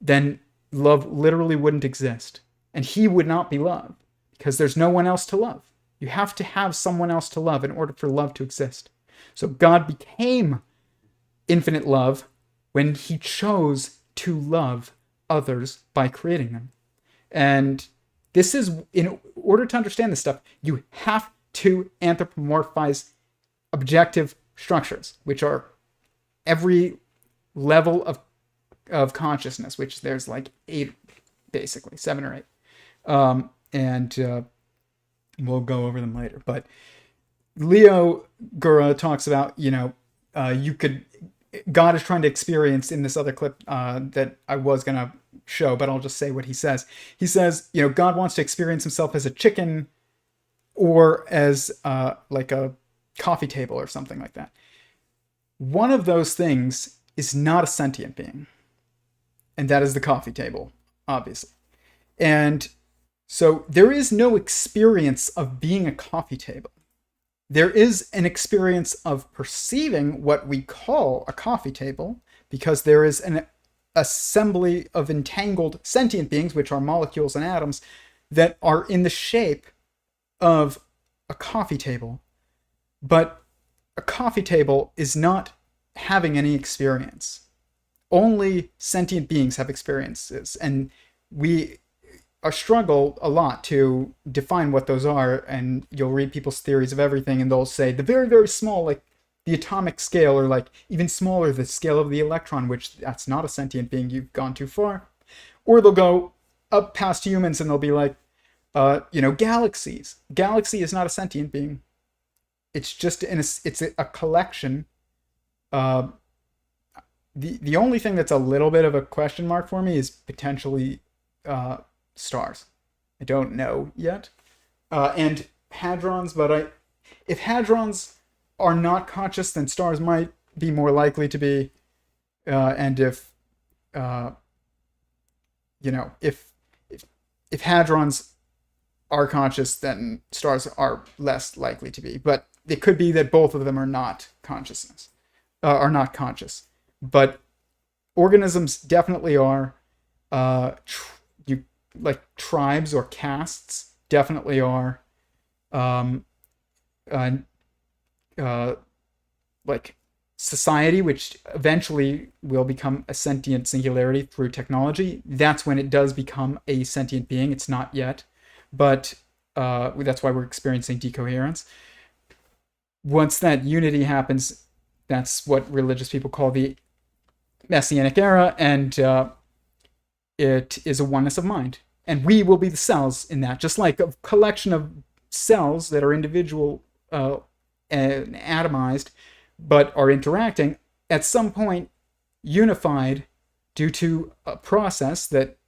then love literally wouldn't exist. And he would not be love, because there's no one else to love. You have to have someone else to love in order for love to exist. So God became infinite love when he chose to love others by creating them. And this is, in order to understand this stuff, you have to anthropomorphize objective structures, which are every level of consciousness, which there's like 8, basically 7 or 8. And we'll go over them later. But Leo Gura talks about, God is trying to experience in this other clip that I was going to show, but I'll just say what he says. He says, God wants to experience himself as a chicken or as like a coffee table or something like that. One of those things is not a sentient being, and that is the coffee table, obviously. And so there is no experience of being a coffee table. There is an experience of perceiving what we call a coffee table, because there is an assembly of entangled sentient beings, which are molecules and atoms, that are in the shape of a coffee table. But a coffee table is not having any experience. Only sentient beings have experiences, and we struggle a lot to define what those are. And you'll read people's theories of everything, and they'll say the very, very small, like the atomic scale, or like even smaller, the scale of the electron, which that's not a sentient being, you've gone too far. Or they'll go up past humans and they'll be like, galaxies. Galaxy is not a sentient being. It's just it's a collection. The only thing that's a little bit of a question mark for me is potentially stars. I don't know yet. And hadrons, but if hadrons are not conscious, then stars might be more likely to be. And if if hadrons are conscious, then stars are less likely to be. But it could be that both of them are not are not conscious. But organisms definitely are. Like tribes or castes definitely are. Like society, which eventually will become a sentient singularity through technology. That's when it does become a sentient being. It's not yet, but that's why we're experiencing decoherence. Once that unity happens, that's what religious people call the Messianic era, and it is a oneness of mind. And we will be the cells in that, just like a collection of cells that are individual and atomized, but are interacting, at some point unified due to a process that,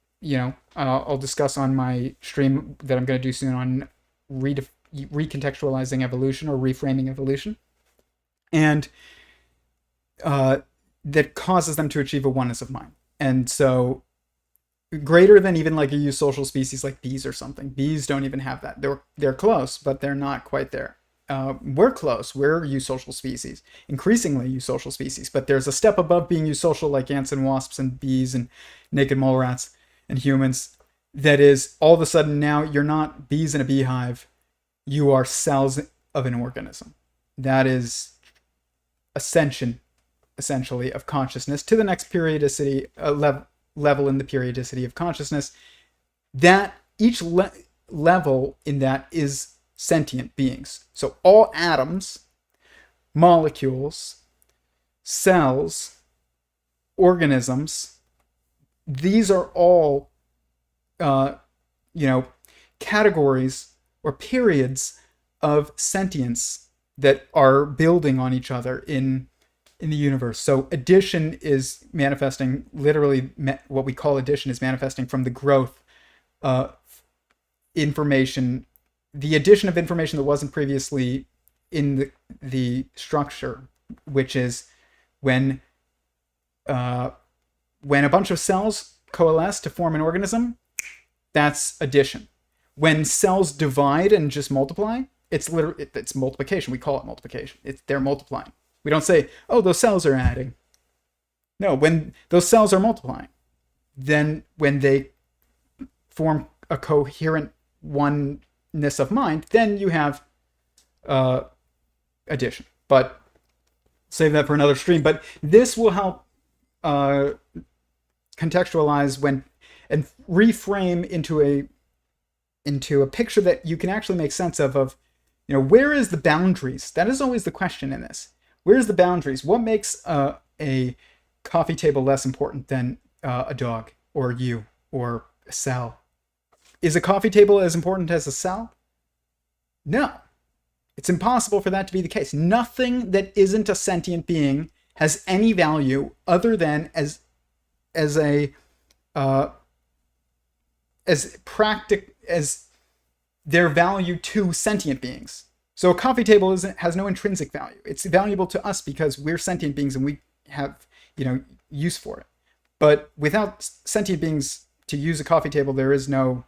I'll discuss on my stream that I'm going to do soon on recontextualizing evolution or reframing evolution. And that causes them to achieve a oneness of mind. And so greater than even like a eusocial species like bees or something. Bees don't even have that. They're close, but they're not quite there. We're close. We're eusocial species, increasingly eusocial species, but there's a step above being eusocial like ants and wasps and bees and naked mole rats and humans. That is, all of a sudden now you're not bees in a beehive. You are cells of an organism. That is ascension, essentially, of consciousness to the next periodicity level in the periodicity of consciousness. That each level in that is sentient beings. So all atoms, molecules, cells, organisms, these are all categories or periods of sentience that are building on each other in the universe. So addition is manifesting, literally what we call addition is manifesting from the growth of information, the addition of information that wasn't previously in the structure, which is when a bunch of cells coalesce to form an organism, that's addition. When cells divide and just multiply, it's multiplication. We call it multiplication. They're multiplying. We don't say, oh, those cells are adding. No, when those cells are multiplying, then when they form a coherent oneness of mind, then you have addition. But save that for another stream. But this will help contextualize and reframe into a picture that you can actually make sense of where is the boundaries? That is always the question in this. Where's the boundaries? What makes a coffee table less important than a dog or you or a cell? Is a coffee table as important as a cell? No. It's impossible for that to be the case. Nothing that isn't a sentient being has any value other than as their value to sentient beings. So a coffee table has no intrinsic value. It's valuable to us because we're sentient beings and we have, use for it. But without sentient beings to use a coffee table, there is no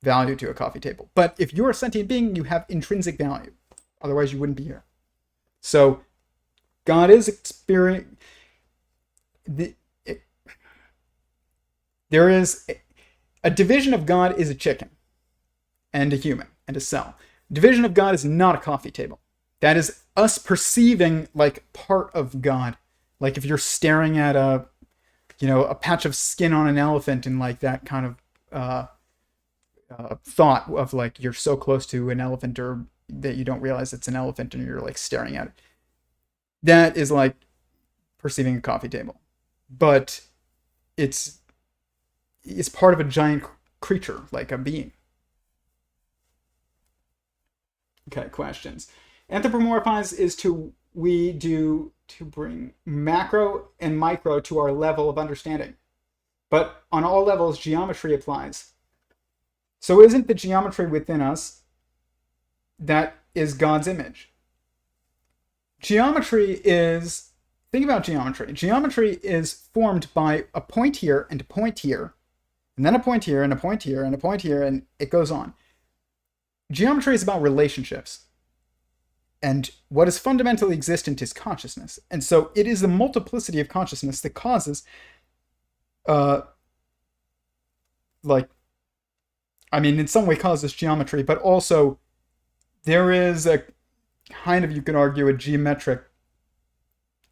value to a coffee table. But if you're a sentient being, you have intrinsic value. Otherwise, you wouldn't be here. So God is experiencing. There is a division of God is a chicken and a human and a cell. Division of God is not a coffee table. That is us perceiving like part of God. Like if you're staring at a patch of skin on an elephant and like that kind of thought of like you're so close to an elephant or that you don't realize it's an elephant and you're like staring at it. That is like perceiving a coffee table. But it's part of a giant creature, like a being. Okay, questions. Anthropomorphize is to bring macro and micro to our level of understanding. but on all levels, geometry applies. So isn't the geometry within us that is God's image? Geometry is, think about geometry. Geometry is formed by a point here and a point here, and then a point here and a point here and a point here, and it goes on. Geometry is about relationships. And what is fundamentally existent is consciousness. And so it is the multiplicity of consciousness that causes, in some way causes geometry, but also there is a kind of, you could argue, a geometric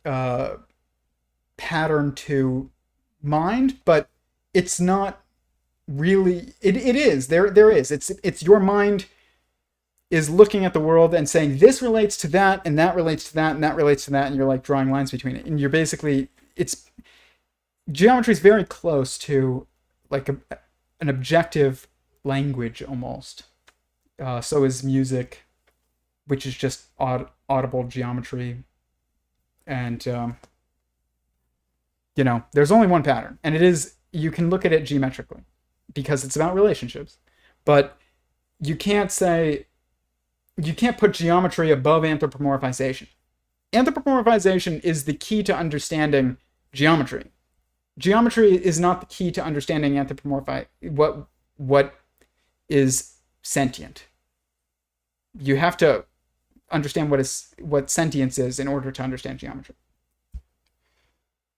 pattern to mind, but it's not really, it is, there is. It's your mind is looking at the world and saying, this relates to that, and that relates to that, and that relates to that, and you're like drawing lines between it. And you're basically, geometry is very close to like an objective language almost. So is music, which is just audible geometry. And, there's only one pattern. And it is, you can look at it geometrically because it's about relationships. But you can't put geometry above anthropomorphization. Anthropomorphization is the key to understanding geometry. Geometry is not the key to understanding what is sentient. You have to understand what sentience is in order to understand geometry.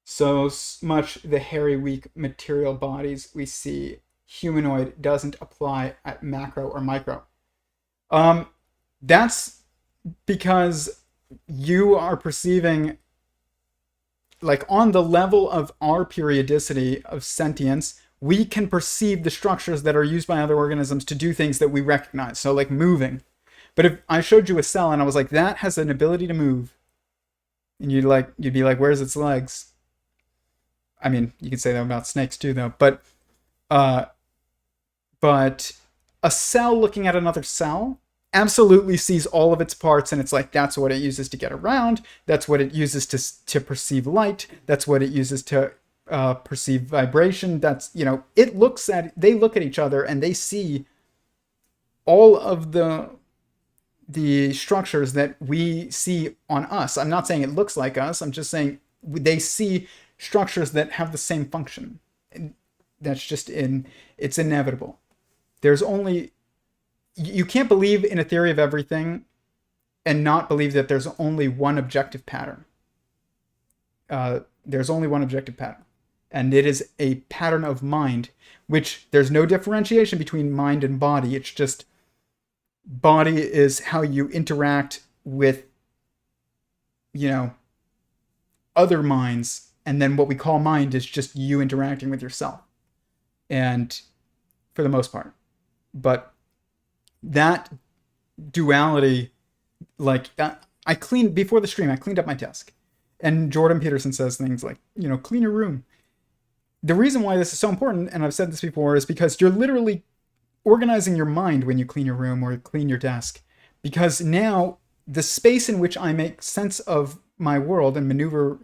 So much the hairy, weak material bodies we see humanoid doesn't apply at macro or micro. That's because you are perceiving, like on the level of our periodicity of sentience, we can perceive the structures that are used by other organisms to do things that we recognize. So like moving. But if I showed you a cell and I was like, that has an ability to move, and you'd be like, where's its legs? I mean, you can say that about snakes too, though. But a cell looking at another cell absolutely sees all of its parts, and it's like, that's what it uses to get around. That's what it uses to perceive light. That's what it uses to perceive vibration. That's, they look at each other and they see all of the structures that we see on us. I'm not saying it looks like us. I'm just saying they see structures that have the same function. And that's just it's inevitable. You can't believe in a theory of everything and not believe that there's only one objective pattern. There's only one objective pattern. And it is a pattern of mind, which there's no differentiation between mind and body. It's just body is how you interact with, other minds. And then what we call mind is just you interacting with yourself. And for the most part. But that duality, before the stream, I cleaned up my desk. And Jordan Peterson says things like, clean your room. The reason why this is so important, and I've said this before, is because you're literally organizing your mind when you clean your room or clean your desk. Because now the space in which I make sense of my world and maneuver,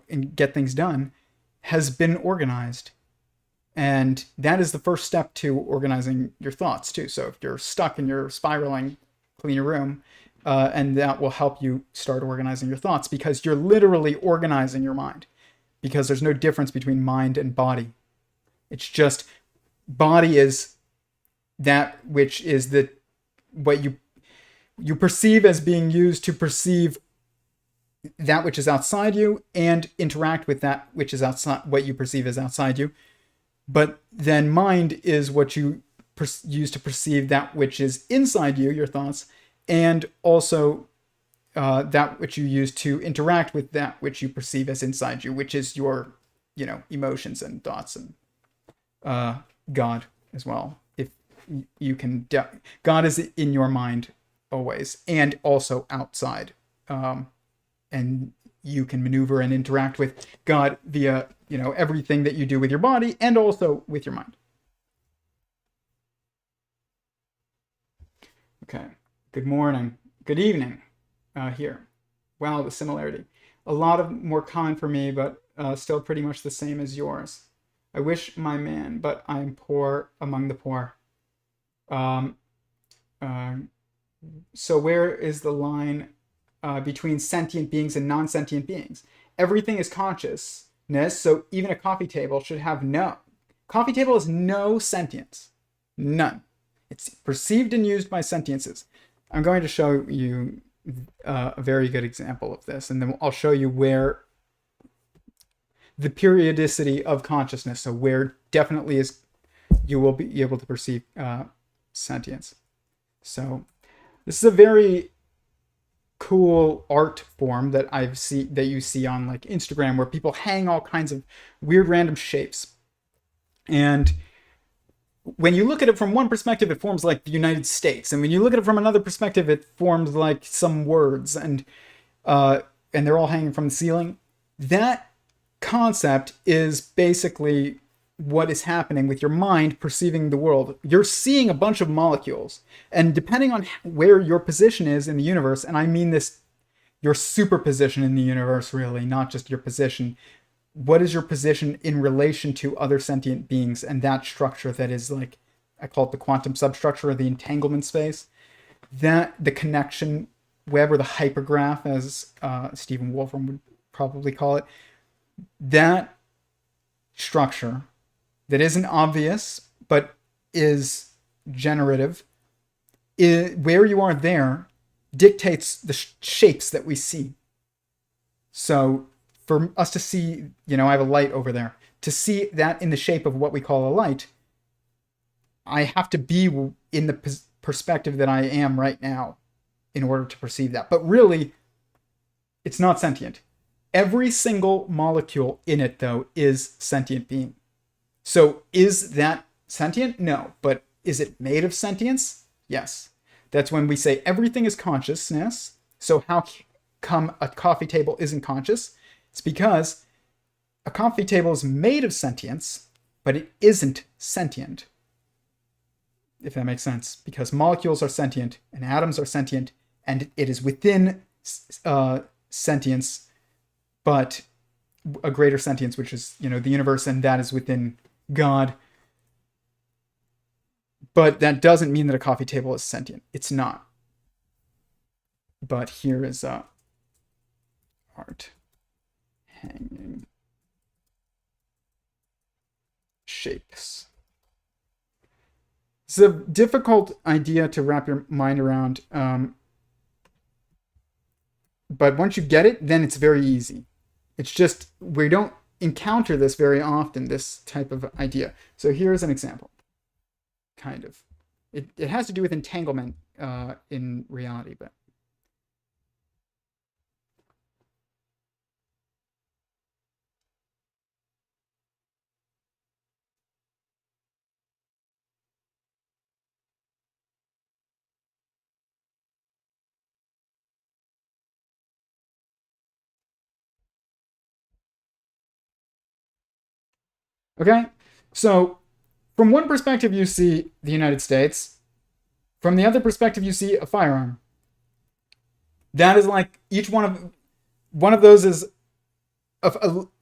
and get things done has been organized. And that is the first step to organizing your thoughts too. So if you're stuck and you're spiraling, clean your room, and that will help you start organizing your thoughts, because you're literally organizing your mind, because there's no difference between mind and body. It's just body is that which is what you perceive as being used to perceive that which is outside you and interact with that which is outside, what you perceive as outside you. But then mind is what you use to perceive that which is inside you, your thoughts, and also that which you use to interact with that which you perceive as inside you, which is your, emotions and thoughts, and God as well. If you can, God is in your mind always, and also outside. And you can maneuver and interact with God via, everything that you do with your body and also with your mind. Okay. Good morning. Good evening here. Wow, the similarity. A lot of more common for me, but still pretty much the same as yours. I wish my man, but I'm poor among the poor. Um, uh, so where is the line between sentient beings and non-sentient beings? Everything is consciousness, so even a coffee table should have no. Coffee table has no sentience. None. It's perceived and used by sentiences. I'm going to show you a very good example of this, and then I'll show you where the periodicity of consciousness, so where definitely is you will be able to perceive sentience. So this is a very cool art form that you see on like Instagram, where people hang all kinds of weird random shapes. And when you look at it from one perspective, it forms like the United States, and when you look at it from another perspective, it forms like some words, and they're all hanging from the ceiling. That concept is basically what is happening with your mind perceiving the world. You're seeing a bunch of molecules, and depending on where your position is in the universe, and I mean this, your superposition in the universe, really, not just your position. What is your position in relation to other sentient beings and that structure that is like, I call it the quantum substructure, or the entanglement space, that the connection web, or the hypergraph, as Stephen Wolfram would probably call it, that structure that isn't obvious but is generative, where you are there dictates the shapes that we see. So for us to see, I have a light over there. To see that in the shape of what we call a light, I have to be in the perspective that I am right now in order to perceive that. But really, it's not sentient. Every single molecule in it, though, is sentient being. So is that sentient? No. But is it made of sentience? Yes. That's when we say everything is consciousness. So how come a coffee table isn't conscious? It's because a coffee table is made of sentience, but it isn't sentient. If that makes sense. Because molecules are sentient, and atoms are sentient, and it is within sentience, but a greater sentience, which is, the universe, and that is within God. But that doesn't mean that a coffee table is sentient. It's not. But here is art. Hanging shapes. It's a difficult idea to wrap your mind around, but once you get it, then it's very easy. It's just we don't encounter this very often, this type of idea. So here's an example. Kind of. It has to do with entanglement in reality, but okay. So from one perspective, you see the United States. From the other perspective, you see a firearm. That is like each one of those is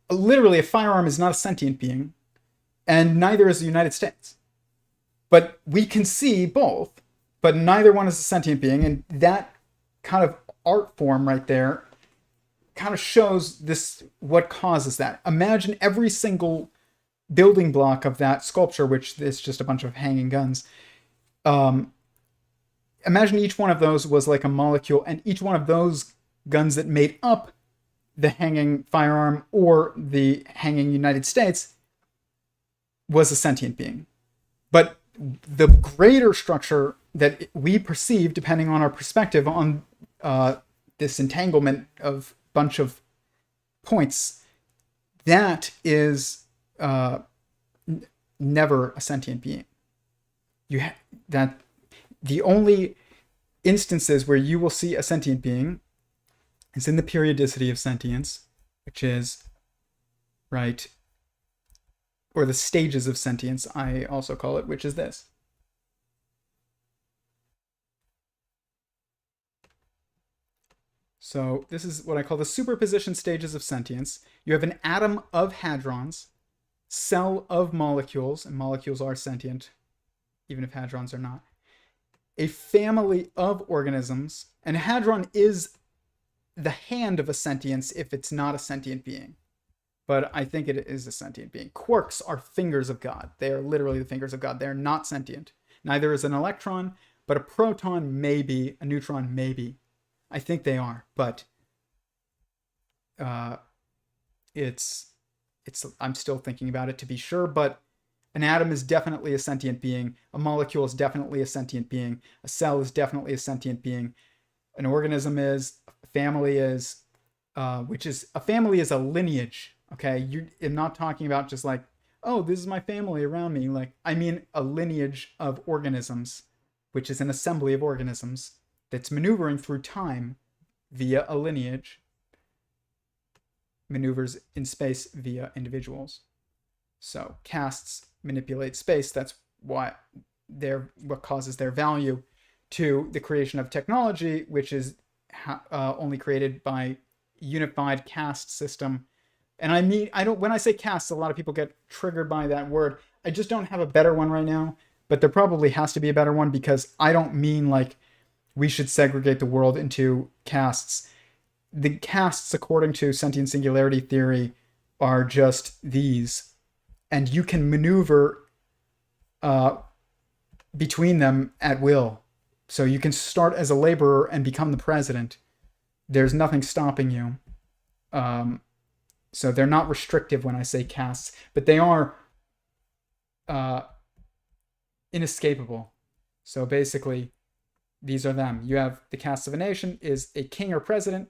literally a firearm is not a sentient being, and neither is the United States. But we can see both, but neither one is a sentient being, and that kind of art form right there kind of shows this, what causes that. Imagine every single building block of that sculpture, which is just a bunch of hanging guns. Imagine each one of those was like a molecule, and each one of those guns that made up the hanging firearm or the hanging United States was a sentient being. But the greater structure that we perceive, depending on our perspective on this entanglement of bunch of points, that is never a sentient being. That the only instances where you will see a sentient being is in the periodicity of sentience, which is right, or the stages of sentience, I also call it, which is this. So this is what I call the superposition stages of sentience. You have an atom of hadrons, cell of molecules, and molecules are sentient, even if hadrons are not, a family of organisms, and a hadron is the hand of a sentience if it's not a sentient being. But I think it is a sentient being. Quarks are fingers of God. They are literally the fingers of God. They are not sentient. Neither is an electron, but a proton maybe, a neutron maybe. I think they are, but I'm still thinking about it to be sure, but an atom is definitely a sentient being. A molecule is definitely a sentient being. A cell is definitely a sentient being. An organism is, a family is, which is, a family is a lineage, okay? I'm not talking about just like, oh, this is my family around me. Like, I mean a lineage of organisms, which is an assembly of organisms that's maneuvering through time via a lineage, maneuvers in space via individuals. So castes manipulate space. That's what causes their value to the creation of technology, which is only created by unified caste system. And I mean, when I say castes, a lot of people get triggered by that word. I just don't have a better one right now, but there probably has to be a better one, because I don't mean like we should segregate the world into castes. The castes, according to Sentient Singularity Theory, are just these, and you can maneuver between them at will. So you can start as a laborer and become the president. There's nothing stopping you. So they're not restrictive when I say castes, but they are inescapable. So basically, these are them. You have the caste of a nation is a king or president,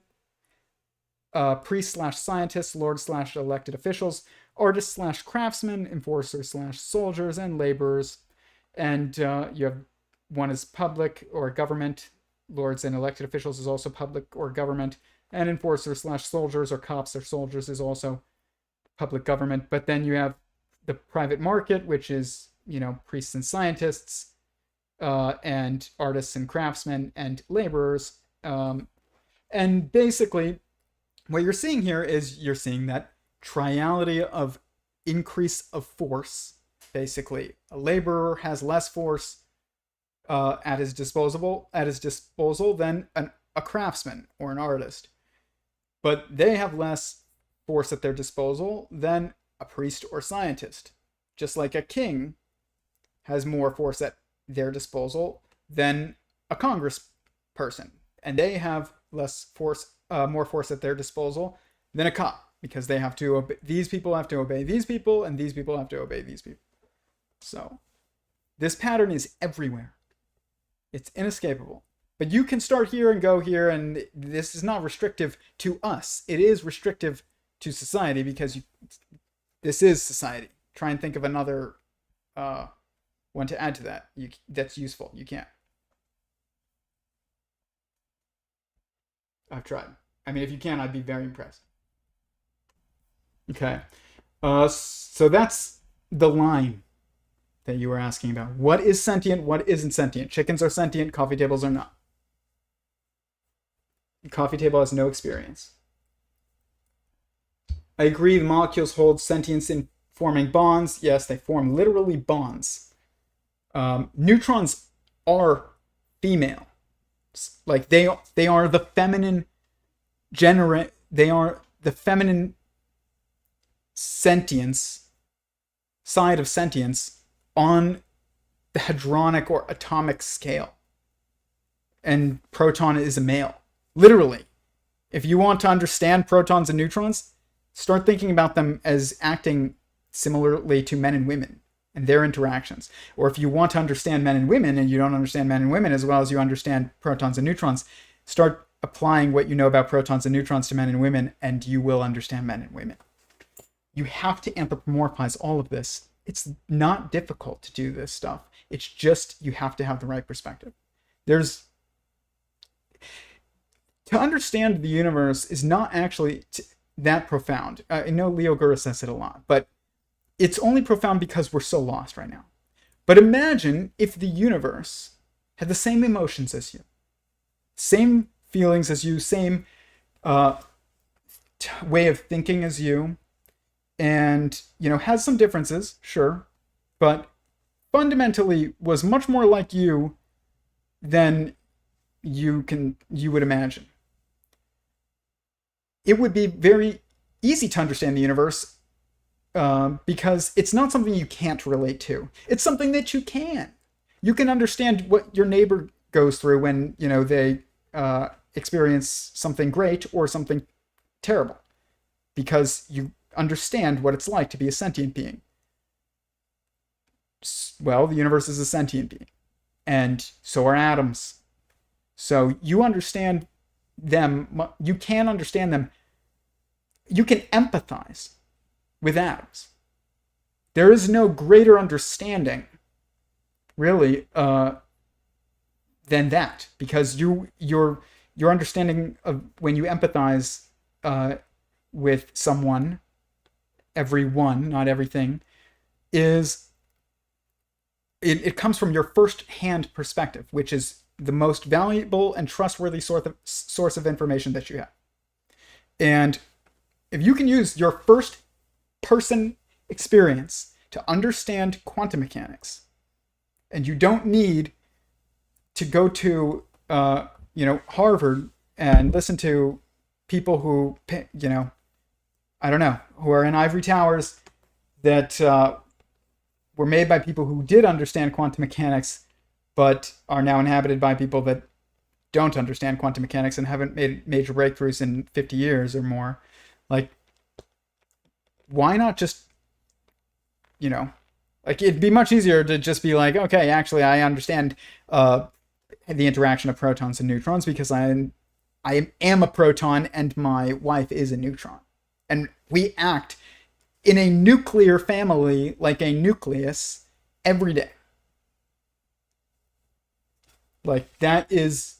priest/scientists, lord/elected officials, artists/craftsmen, enforcers/soldiers, and laborers. And you have one is public or government. Lords and elected officials is also public or government. And enforcers/soldiers or cops or soldiers is also public government. But then you have the private market, which is, priests and scientists, and artists and craftsmen and laborers. And basically, what you're seeing here is you're seeing that triality of increase of force. Basically, a laborer has less force at his disposal than a craftsman or an artist, but they have less force at their disposal than a priest or scientist. Just like a king has more force at their disposal than a congressperson, and they have more force at their disposal than a cop, because they have to obey, these people have to obey these people, and these people have to obey these people. So this pattern is everywhere. It's inescapable. But you can start here and go here, and this is not restrictive to us. It is restrictive to society, because this is society. Try and think of another one to add to that. That's useful. You can't. I've tried. I mean, if you can, I'd be very impressed. Okay. So that's the line that you were asking about. What is sentient? What isn't sentient? Chickens are sentient. Coffee tables are not. The coffee table has no experience. I agree the molecules hold sentience in forming bonds. Yes, they form literally bonds. Neutrons are female. Like they are the feminine they are the feminine sentience side of sentience on the hadronic or atomic scale. And proton is a male. Literally. If you want to understand protons and neutrons, start thinking about them as acting similarly to men and women and their interactions. Or if you want to understand men and women and you don't understand men and women as well as you understand protons and neutrons, start applying what you know about protons and neutrons to men and women, and you will understand men and women. You have to anthropomorphize all of this. It's not difficult to do this stuff. It's just you have to have the right perspective. To understand the universe is not actually that profound. I know Leo Gura says it a lot, but it's only profound because we're so lost right now. But imagine if the universe had the same emotions as you, same feelings as you, same way of thinking as you, and, has some differences, sure, but fundamentally was much more like you than you would imagine. It would be very easy to understand the universe because it's not something you can't relate to. It's something that you can. You can understand what your neighbor goes through when, they experience something great or something terrible, because you understand what it's like to be a sentient being. Well, the universe is a sentient being, and so are atoms. So you understand them, you can understand them, you can empathize with atoms. There is no greater understanding, really, than that, because your understanding of when you empathize with someone, everyone, not everything, is it comes from your first-hand perspective, which is the most valuable and trustworthy source of information that you have. And if you can use your first-person experience to understand quantum mechanics, and you don't need to go to Harvard and listen to people who who are in ivory towers that were made by people who did understand quantum mechanics, but are now inhabited by people that don't understand quantum mechanics and haven't made major breakthroughs in 50 years or more. Like, why not just, it'd be much easier to just be like, okay, actually, I understand the interaction of protons and neutrons because I am a proton and my wife is a neutron. And we act in a nuclear family like a nucleus every day. Like, that is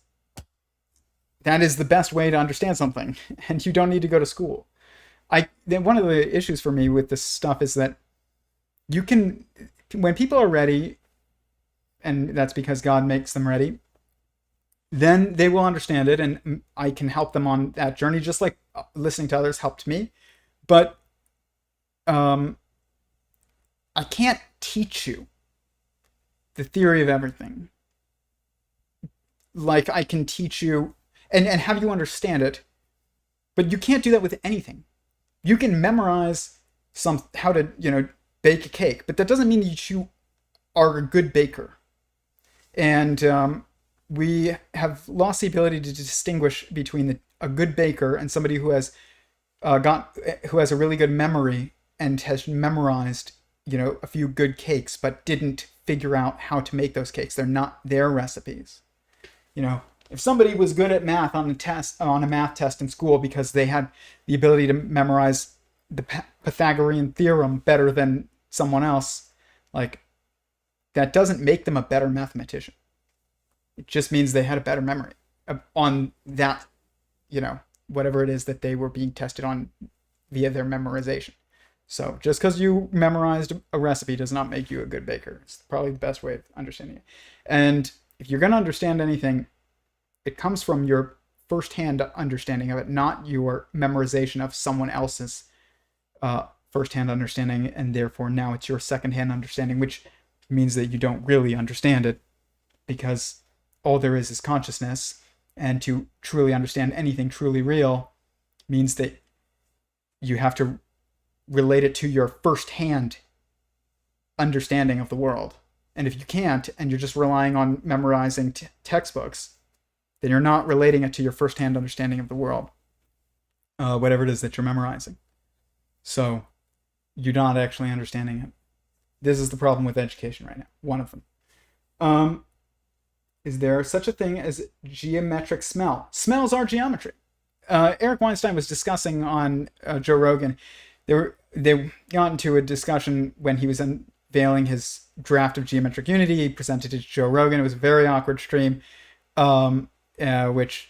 the best way to understand something, and you don't need to go to school. One of the issues for me with this stuff is that when people are ready, and that's because God makes them ready, then they will understand it, and I can help them on that journey, just like listening to others helped me. But I can't teach you the theory of everything. Like, I can teach you and have you understand it, but you can't do that with anything. You can memorize how to, bake a cake, but that doesn't mean that you are a good baker. And we have lost the ability to distinguish between a good baker and somebody who has a really good memory and has memorized, a few good cakes, but didn't figure out how to make those cakes. They're not their recipes. If somebody was good at math on a math test in school because they had the ability to memorize the Pythagorean theorem better than someone else, like, that doesn't make them a better mathematician. It just means they had a better memory on that, whatever it is that they were being tested on via their memorization. So just because you memorized a recipe does not make you a good baker. It's probably the best way of understanding it. And if you're going to understand anything, it comes from your first-hand understanding of it, not your memorization of someone else's first-hand understanding, and therefore now it's your second-hand understanding, which means that you don't really understand it, because all there is consciousness, and to truly understand anything truly real means that you have to relate it to your first-hand understanding of the world. And if you can't, and you're just relying on memorizing textbooks, then you're not relating it to your first-hand understanding of the world, whatever it is that you're memorizing. So you're not actually understanding it. This is the problem with education right now. One of them. Is there such a thing as geometric smell? Smells are geometry. Eric Weinstein was discussing on Joe Rogan. They got into a discussion when he was unveiling his draft of geometric unity. He presented it to Joe Rogan. It was a very awkward stream, which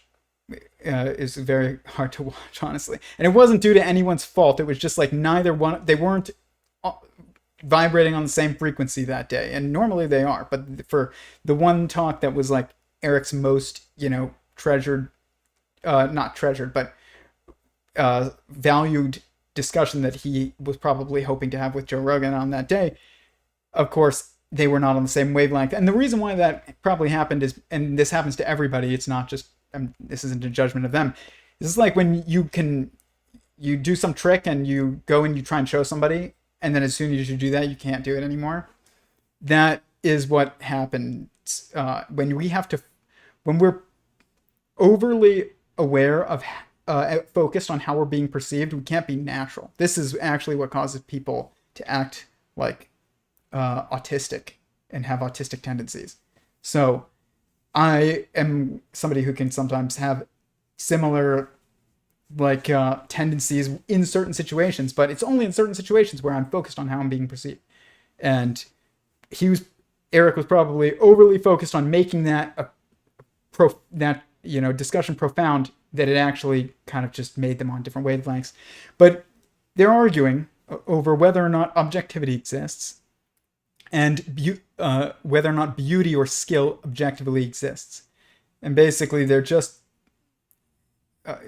is very hard to watch, honestly. And it wasn't due to anyone's fault. It was just like they weren't vibrating on the same frequency that day. And normally they are. But for the one talk that was like Eric's most, treasured, not treasured, but valued discussion that he was probably hoping to have with Joe Rogan on that day, of course, they were not on the same wavelength. And the reason why that probably happened is, and this happens to everybody, it's not just, this isn't a judgment of them. This is like when you do some trick and you go and you try and show somebody, and then as soon as you do that, you can't do it anymore. That is what happens when we're overly aware of, focused on how we're being perceived. We can't be natural. This is actually what causes people to act like autistic and have autistic tendencies. So I am somebody who can sometimes have similar tendencies in certain situations, but it's only in certain situations where I'm focused on how I'm being perceived. And Eric was probably overly focused on making that discussion profound, that it actually kind of just made them on different wavelengths. But they're arguing over whether or not objectivity exists, and whether or not beauty or skill objectively exists. And basically, they're just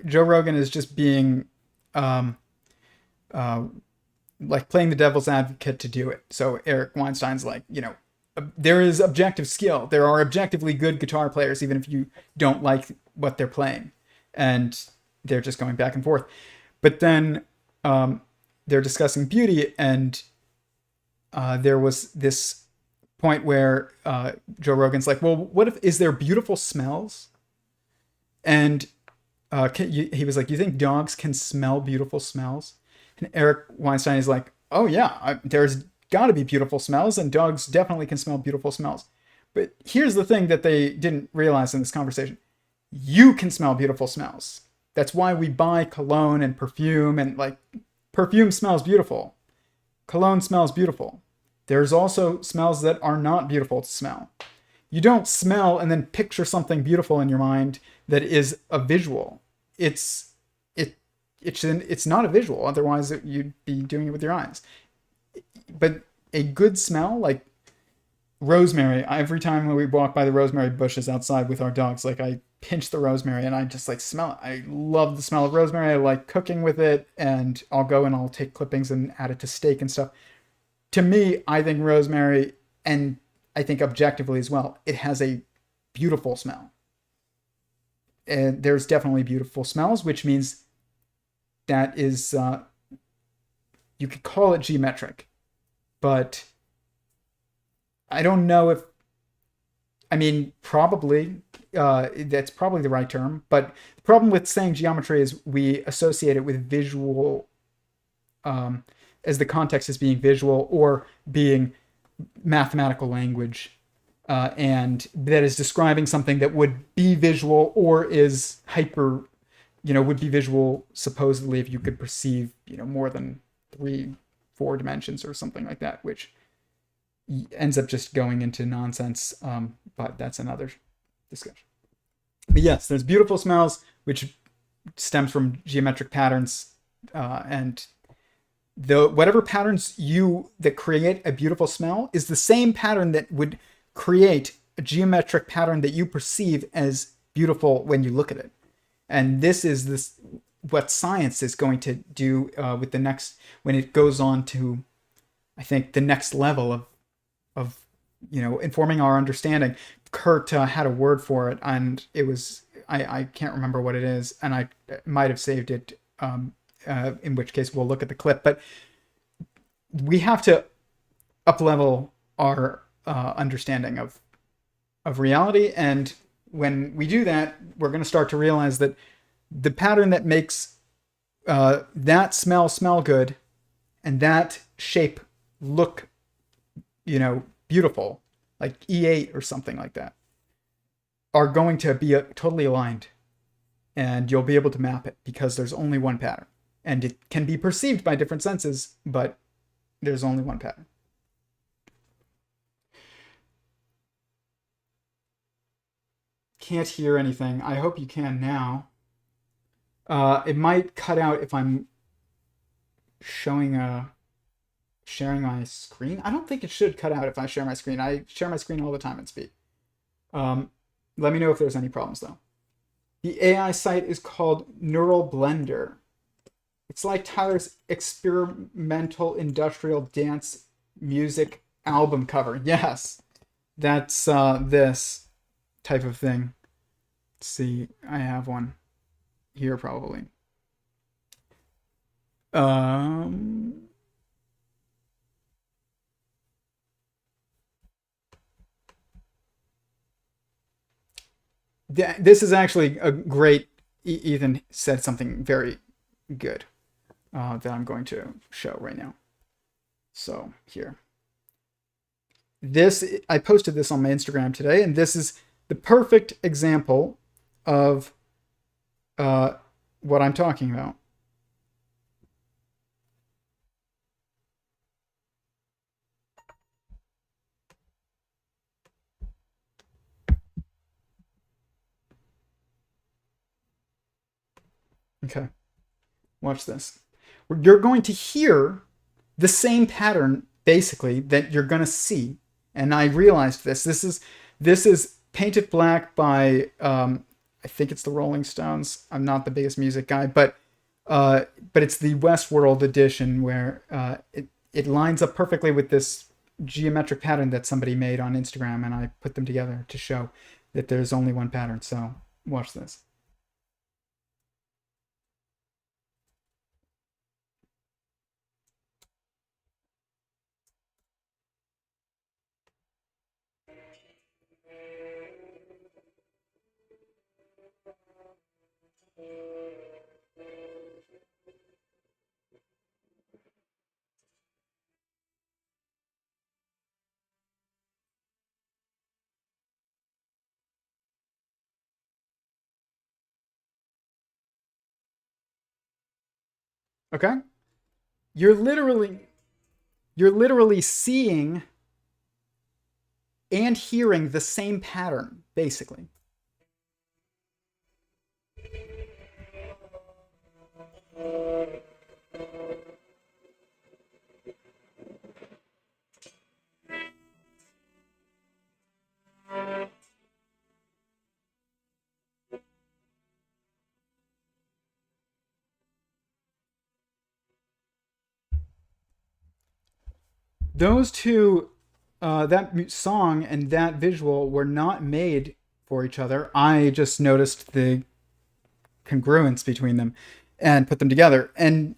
Joe Rogan is just being playing the devil's advocate to do it. So Eric Weinstein's like, there is objective skill. There are objectively good guitar players, even if you don't like what they're playing. And they're just going back and forth. But then they're discussing beauty, and there was this point where Joe Rogan's like, well, is there beautiful smells? And he was like, you think dogs can smell beautiful smells? And Eric Weinstein is like, oh yeah, there's got to be beautiful smells, and dogs definitely can smell beautiful smells. But here's the thing that they didn't realize in this conversation. You can smell beautiful smells. That's why we buy cologne and perfume, and perfume smells beautiful. Cologne smells beautiful. There's also smells that are not beautiful to smell. You don't smell and then picture something beautiful in your mind that is a visual. It's not a visual. Otherwise, you'd be doing it with your eyes. But a good smell, like rosemary. Every time we walk by the rosemary bushes outside with our dogs, I pinch the rosemary and I just smell it. I love the smell of rosemary. I like cooking with it, and I'll go and I'll take clippings and add it to steak and stuff. To me, I think rosemary, and I think objectively as well, it has a beautiful smell. And there's definitely beautiful smells, which means that is, you could call it geometric, but I don't know if, probably, that's probably the right term, but the problem with saying geometry is we associate it with visual, as the context as being visual or being mathematical language, and that is describing something that would be visual or is hyper, would be visual supposedly if you could perceive, more than 3-4 dimensions or something like that, which ends up just going into nonsense. But that's another discussion. But yes, there's beautiful smells, which stems from geometric patterns, and whatever patterns that create a beautiful smell is the same pattern that would create a geometric pattern that you perceive as beautiful when you look at it. And this is what science is going to do with the next, when it goes on to, I think, the next level of informing our understanding. Curt had a word for it, and it was, I can't remember what it is, and I might have saved it, in which case we'll look at the clip. But we have to up-level our understanding of reality, and when we do that, we're going to start to realize that the pattern that makes that smell good and that shape look, beautiful, like E8 or something like that, are going to be totally aligned, and you'll be able to map it because there's only one pattern, and it can be perceived by different senses, but there's only one pattern. Can't hear anything. I hope you can now. It might cut out if I'm sharing my screen. I don't think it should cut out if I share my screen. I share my screen all the time and speak. Let me know if there's any problems though. The AI site is called Neural Blender. It's like Tyler's experimental industrial dance music album cover. Yes, that's this type of thing. Let's see, I have one here probably. Um, this is actually a great. Ethan said something very good that I'm going to show right now. So here, this I posted this on my Instagram today, and this is the perfect example of what I'm talking about. Okay, watch this. You're going to hear the same pattern basically that you're going to see, and I realized this. This is Painted Black by I think it's the Rolling Stones. I'm not the biggest music guy, but it's the Westworld edition where it lines up perfectly with this geometric pattern that somebody made on Instagram, and I put them together to show that there's only one pattern. So watch this. Okay? You're literally seeing and hearing the same pattern, basically. Those two, that song and that visual were not made for each other. I just noticed the congruence between them and put them together. And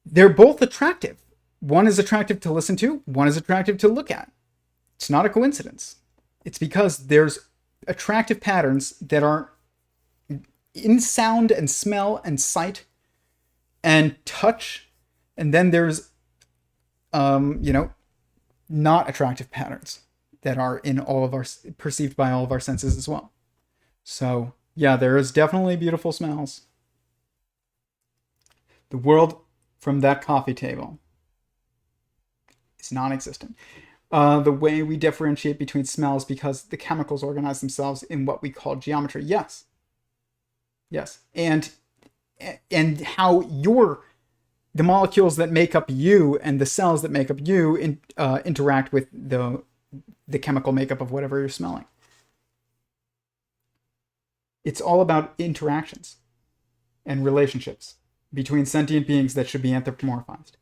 they're both attractive. One is attractive to listen to, one is attractive to look at. It's not a coincidence. It's because there's attractive patterns that are in sound and smell and sight and touch. And then there's not attractive patterns that are in all of our perceived by all of our senses as well. So yeah, there is definitely beautiful smells. The world from that coffee table is non-existent. The way we differentiate between smells because the chemicals organize themselves in what we call geometry. Yes, and how the molecules that make up you and the cells that make up you interact with the chemical makeup of whatever you're smelling. It's all about interactions and relationships between sentient beings that should be anthropomorphized.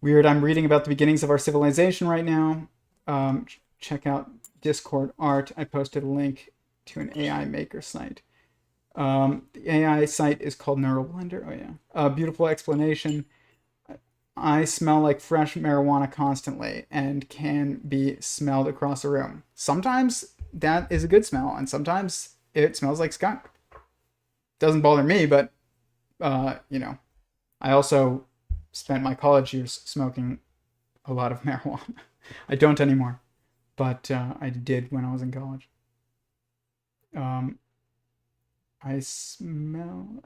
Weird, I'm reading about the beginnings of our civilization right now. Check out Discord art. I posted a link to an AI maker site. The AI site is called Neural Blender. Oh yeah. Beautiful explanation. I smell like fresh marijuana constantly and can be smelled across a room. Sometimes that is a good smell, and sometimes it smells like skunk. Doesn't bother me, but I also spent my college years smoking a lot of marijuana. I don't anymore, but I did when I was in college. I smell.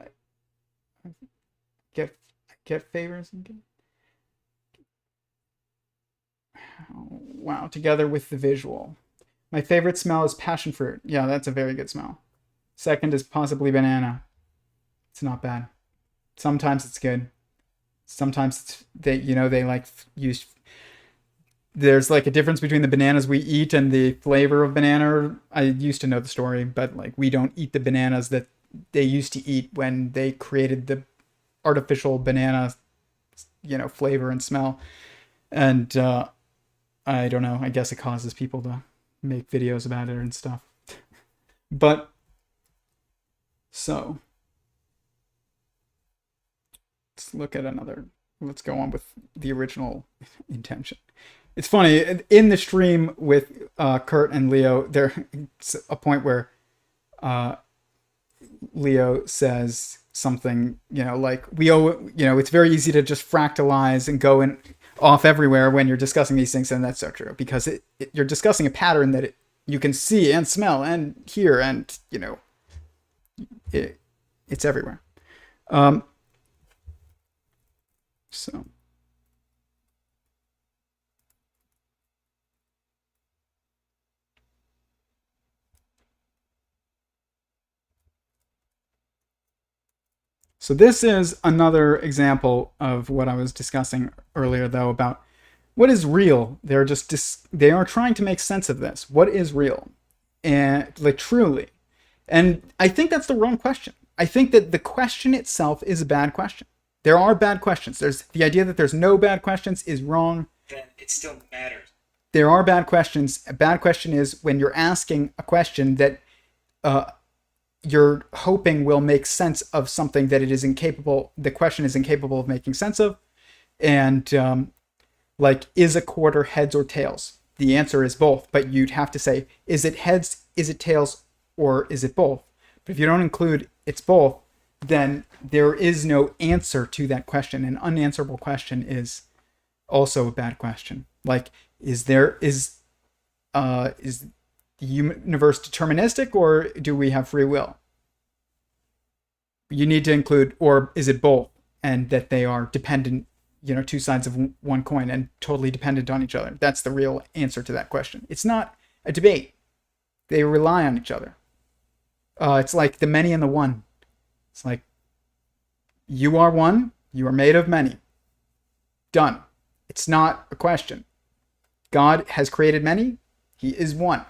I get favors and get. Wow, together with the visual. My favorite smell is passion fruit. Yeah, that's a very good smell. Second is possibly banana. It's not bad. Sometimes it's good. Sometimes it's they like use. There's like a difference between the bananas we eat and the flavor of banana. I used to know the story, but like we don't eat the bananas that they used to eat when they created the artificial banana, flavor and smell. And I don't know. I guess it causes people to make videos about it and stuff. But so let's go on with the original intention. It's funny, in the stream with Curt and Leo, there's a point where Leo says something, like it's very easy to just fractalize and go off everywhere when you're discussing these things, and that's so true, because you're discussing a pattern that you can see and smell and hear, and it's everywhere. So this is another example of what I was discussing earlier, though, about what is real. They are trying to make sense of this. What is real? And truly. And I think that's the wrong question. I think that the question itself is a bad question. There are bad questions. There's the idea that there's no bad questions is wrong. Then it still matters. There are bad questions. A bad question is when you're asking a question that you're hoping will make sense of something that the question is incapable of making sense of. And is a quarter heads or tails? The answer is both, but you'd have to say, is it heads, is it tails, or is it both? But if you don't include it's both, then there is no answer to that question. An unanswerable question is also a bad question. Is the universe deterministic, or do we have free will? You need to include, or is it both, and that they are dependent, two sides of one coin and totally dependent on each other. That's the real answer to that question. It's not a debate. They rely on each other. It's like the many and the one. It's like, you are one, you are made of many. Done. It's not a question. God has created many, he is one.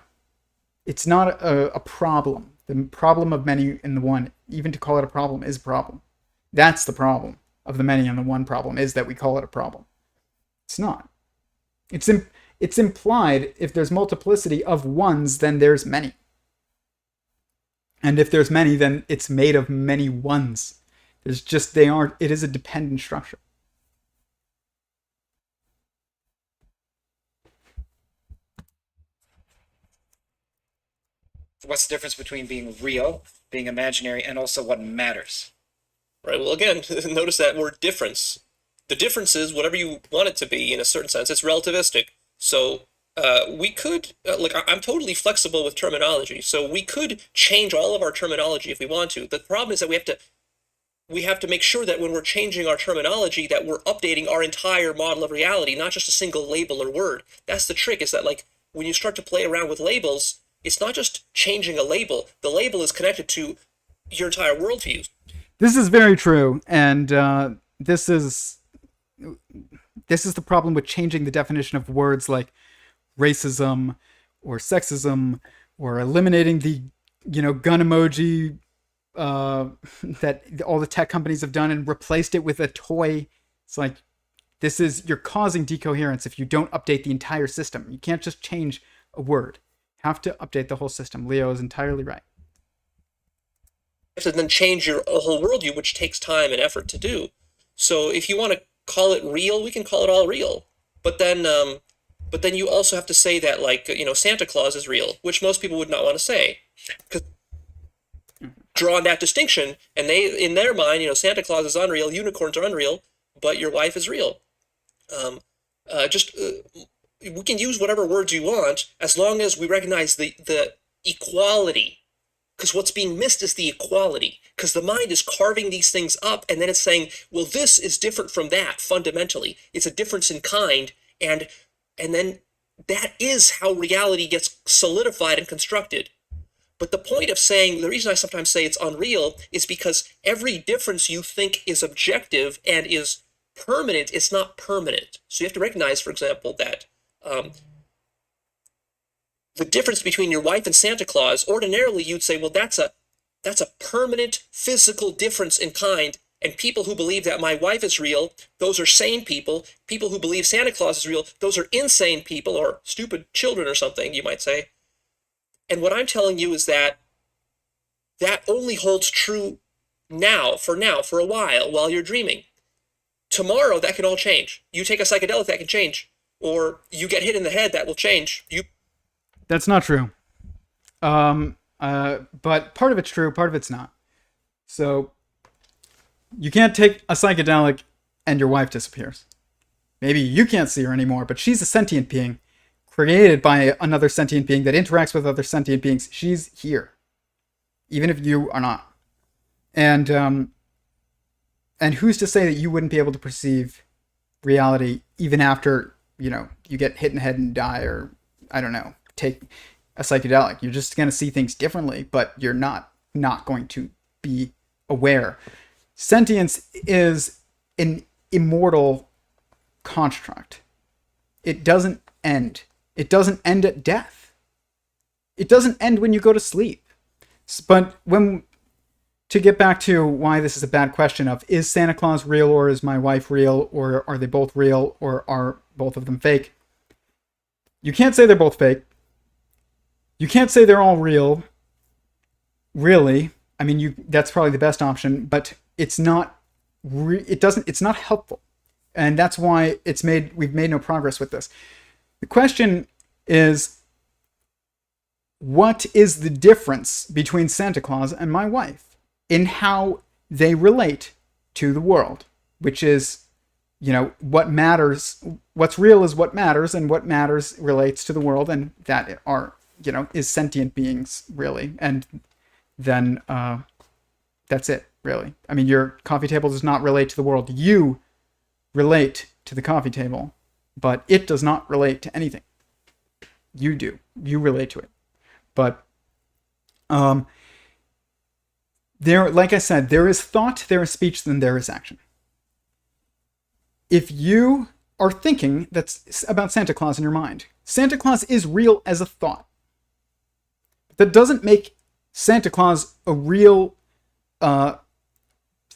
It's not a problem. The problem of many and the one, even to call it a problem, is a problem. That's the problem of the many and the one problem, is that we call it a problem. It's not. It's implied if there's multiplicity of ones, then there's many. And if there's many, then it's made of many ones. It is a dependent structure. What's the difference between being real, being imaginary, and also what matters? Right. Well, again, notice that word difference. The difference is whatever you want it to be in a certain sense. It's relativistic. So we could, I'm totally flexible with terminology. So we could change all of our terminology if we want to. The problem is that we have to make sure that when we're changing our terminology, that we're updating our entire model of reality, not just a single label or word. That's the trick, is that when you start to play around with labels, it's not just changing a label. The label is connected to your entire worldview. This is very true, and this is the problem with changing the definition of words like racism or sexism, or eliminating the gun emoji that all the tech companies have done and replaced it with a toy. It's like, you're causing decoherence if you don't update the entire system. You can't just change a word. You have to update the whole system. Leo is entirely right. You have to then change your whole worldview, which takes time and effort to do. So if you want to call it real, we can call it all real. But then you also have to say that, Santa Claus is real, which most people would not want to say, because drawn that distinction, and they, in their mind, Santa Claus is unreal, unicorns are unreal, but your wife is real. We can use whatever words you want, as long as we recognize the equality. Because what's being missed is the equality. Because the mind is carving these things up, and then it's saying, well, this is different from that fundamentally. It's a difference in kind, and then that is how reality gets solidified and constructed. But the point of saying, the reason I sometimes say it's unreal is because every difference you think is objective and is permanent, it's not permanent. So you have to recognize, for example, that the difference between your wife and Santa Claus, ordinarily you'd say, well, that's a permanent physical difference in kind, And people who believe that my wife is real, those are sane people. People who believe Santa Claus is real, those are insane people or stupid children or something, you might say. And what I'm telling you is that that only holds true now, for a while you're dreaming. Tomorrow, that can all change. You take a psychedelic, that can change. Or you get hit in the head, that will change. That's not true. But part of it's true, part of it's not. So you can't take a psychedelic and your wife disappears. Maybe you can't see her anymore, but she's a sentient being created by another sentient being that interacts with other sentient beings. She's here, even if you are not. And who's to say that you wouldn't be able to perceive reality even after, you get hit in the head and die, or, I don't know, take a psychedelic? You're just going to see things differently, but you're not going to be aware. Sentience is an immortal construct. It doesn't end. It doesn't end at death. It doesn't end when you go to sleep. But to get back to why this is a bad question of, is Santa Claus real, or is my wife real, or are they both real, or are both of them fake? You can't say they're both fake. You can't say they're all real. Really. I mean, that's probably the best option, but it's not helpful. And that's why we've made no progress with this. The question is, what is the difference between Santa Claus and my wife in how they relate to the world? Which is, what matters, what's real is what matters, and what matters relates to the world, and that is sentient beings, really. And then that's it, really. I mean, your coffee table does not relate to the world. You relate to the coffee table, but it does not relate to anything. You do. You relate to it. But like I said, there is thought, there is speech, then there is action. If you are thinking that's about Santa Claus in your mind, Santa Claus is real as a thought. That doesn't make Santa Claus a real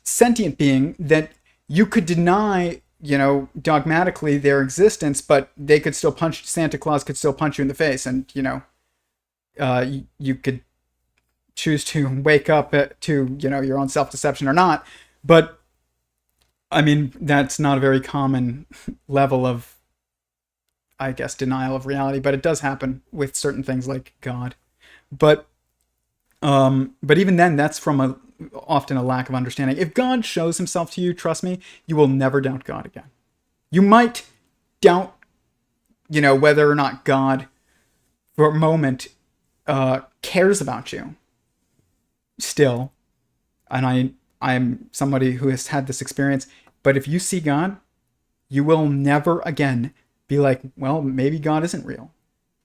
sentient being that you could deny, dogmatically their existence, but Santa Claus could still punch you in the face, and, you could choose to wake up to, your own self-deception or not. But, I mean, that's not a very common level of, I guess, denial of reality, but it does happen with certain things like God. But even then, that's from often a lack of understanding. If God shows himself to you, trust me, you will never doubt God again. You might doubt, whether or not God, for a moment, cares about you. Still, and I'm somebody who has had this experience. But if you see God, you will never again be like, well, maybe God isn't real.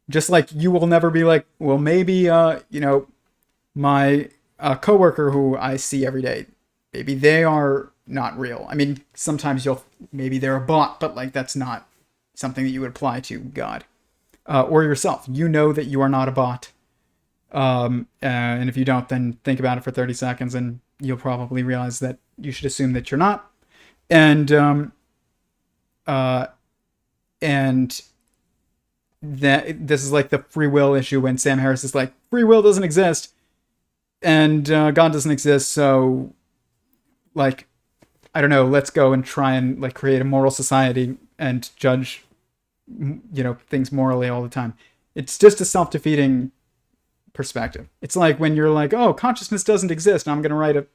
Just like you will never be like, well, maybe, my coworker who I see every day, maybe they are not real. I mean, sometimes maybe they're a bot, but like that's not something that you would apply to God or yourself. You know that you are not a bot. And if you don't, then think about it for 30 seconds and you'll probably realize that you should assume that you're not. And that this is like the free will issue when Sam Harris is like, free will doesn't exist and God doesn't exist. So like, I don't know, let's go and try and like create a moral society and judge, things morally all the time. It's just a self-defeating perspective. It's like when you're like, oh, consciousness doesn't exist, and I'm going to write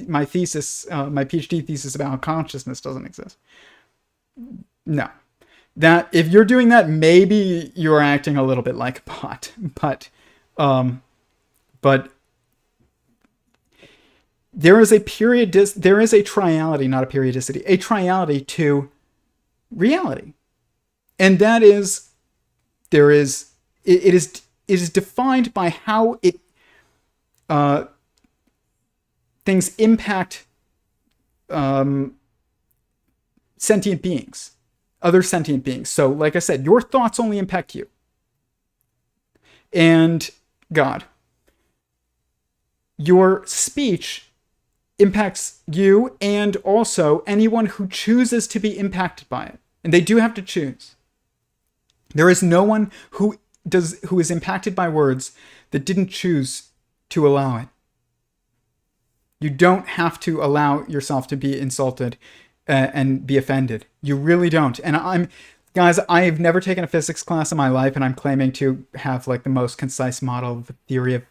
my thesis, my PhD thesis about how consciousness doesn't exist. No. That if you're doing that, maybe you're acting a little bit like a bot, but there is a triality, not a periodicity, a triality to reality. And that is, it is defined by how things impact sentient beings, other sentient beings. So, like I said, your thoughts only impact you and God. Your speech impacts you and also anyone who chooses to be impacted by it. And they do have to choose. There is no one who is impacted by words that didn't choose to allow it. You don't have to allow yourself to be insulted and be offended. You really don't. And guys, I've never taken a physics class in my life, and I'm claiming to have like the most concise model of the theory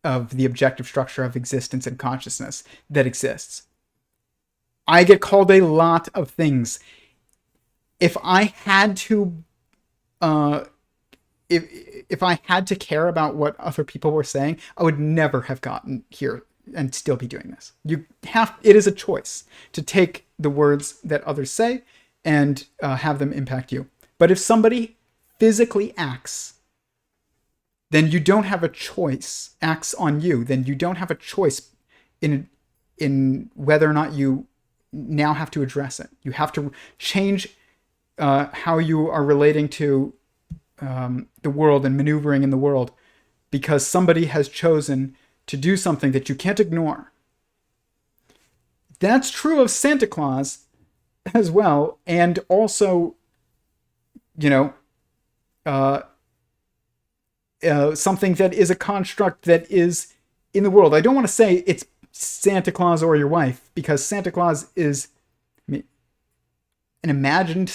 of the objective structure of existence and consciousness that exists. I get called a lot of things. If I had to, if I had to care about what other people were saying, I would never have gotten here and still be doing this. It is a choice to take the words that others say and have them impact you. But if somebody physically acts, then you don't have a choice. Acts on you, then you don't have a choice in whether or not you now have to address it. You have to change how you are relating to the world and maneuvering in the world, because somebody has chosen to do something that you can't ignore. That's true of Santa Claus as well, and also, something that is a construct that is in the world. I don't want to say it's Santa Claus or your wife, because Santa Claus is an imagined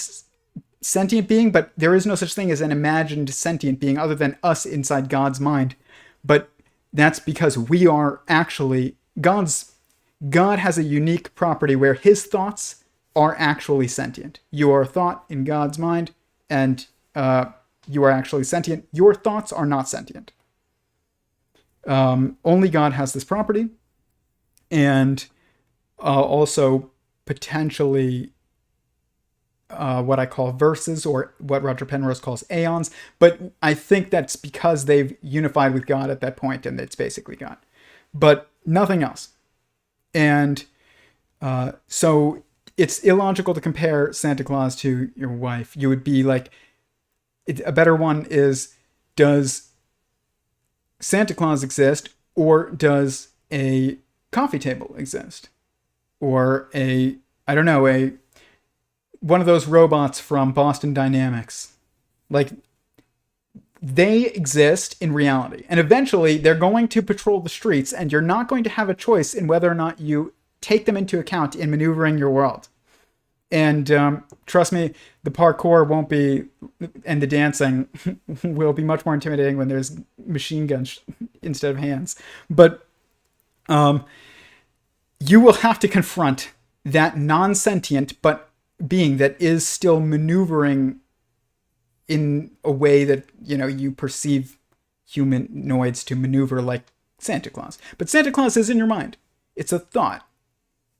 sentient being, but there is no such thing as an imagined sentient being other than us inside God's mind. But that's because we are actually God has a unique property where his thoughts are actually sentient. You are a thought in God's mind, and you are actually sentient. Your thoughts are not sentient. Only God has this property, and also potentially what I call verses, or what Roger Penrose calls aeons. But I think that's because they've unified with God at that point, and it's basically God. But nothing else. And so it's illogical to compare Santa Claus to your wife. You would be like, a better one is, does Santa Claus exist, or does a coffee table exist? Or one of those robots from Boston Dynamics. Like, they exist in reality. And eventually they're going to patrol the streets, and you're not going to have a choice in whether or not you take them into account in maneuvering your world. And trust me, the parkour won't be, and the dancing will be much more intimidating when there's machine guns instead of hands. But you will have to confront that non-sentient but being that is still maneuvering in a way that, you perceive humanoids to maneuver, like Santa Claus. But Santa Claus is in your mind. It's a thought.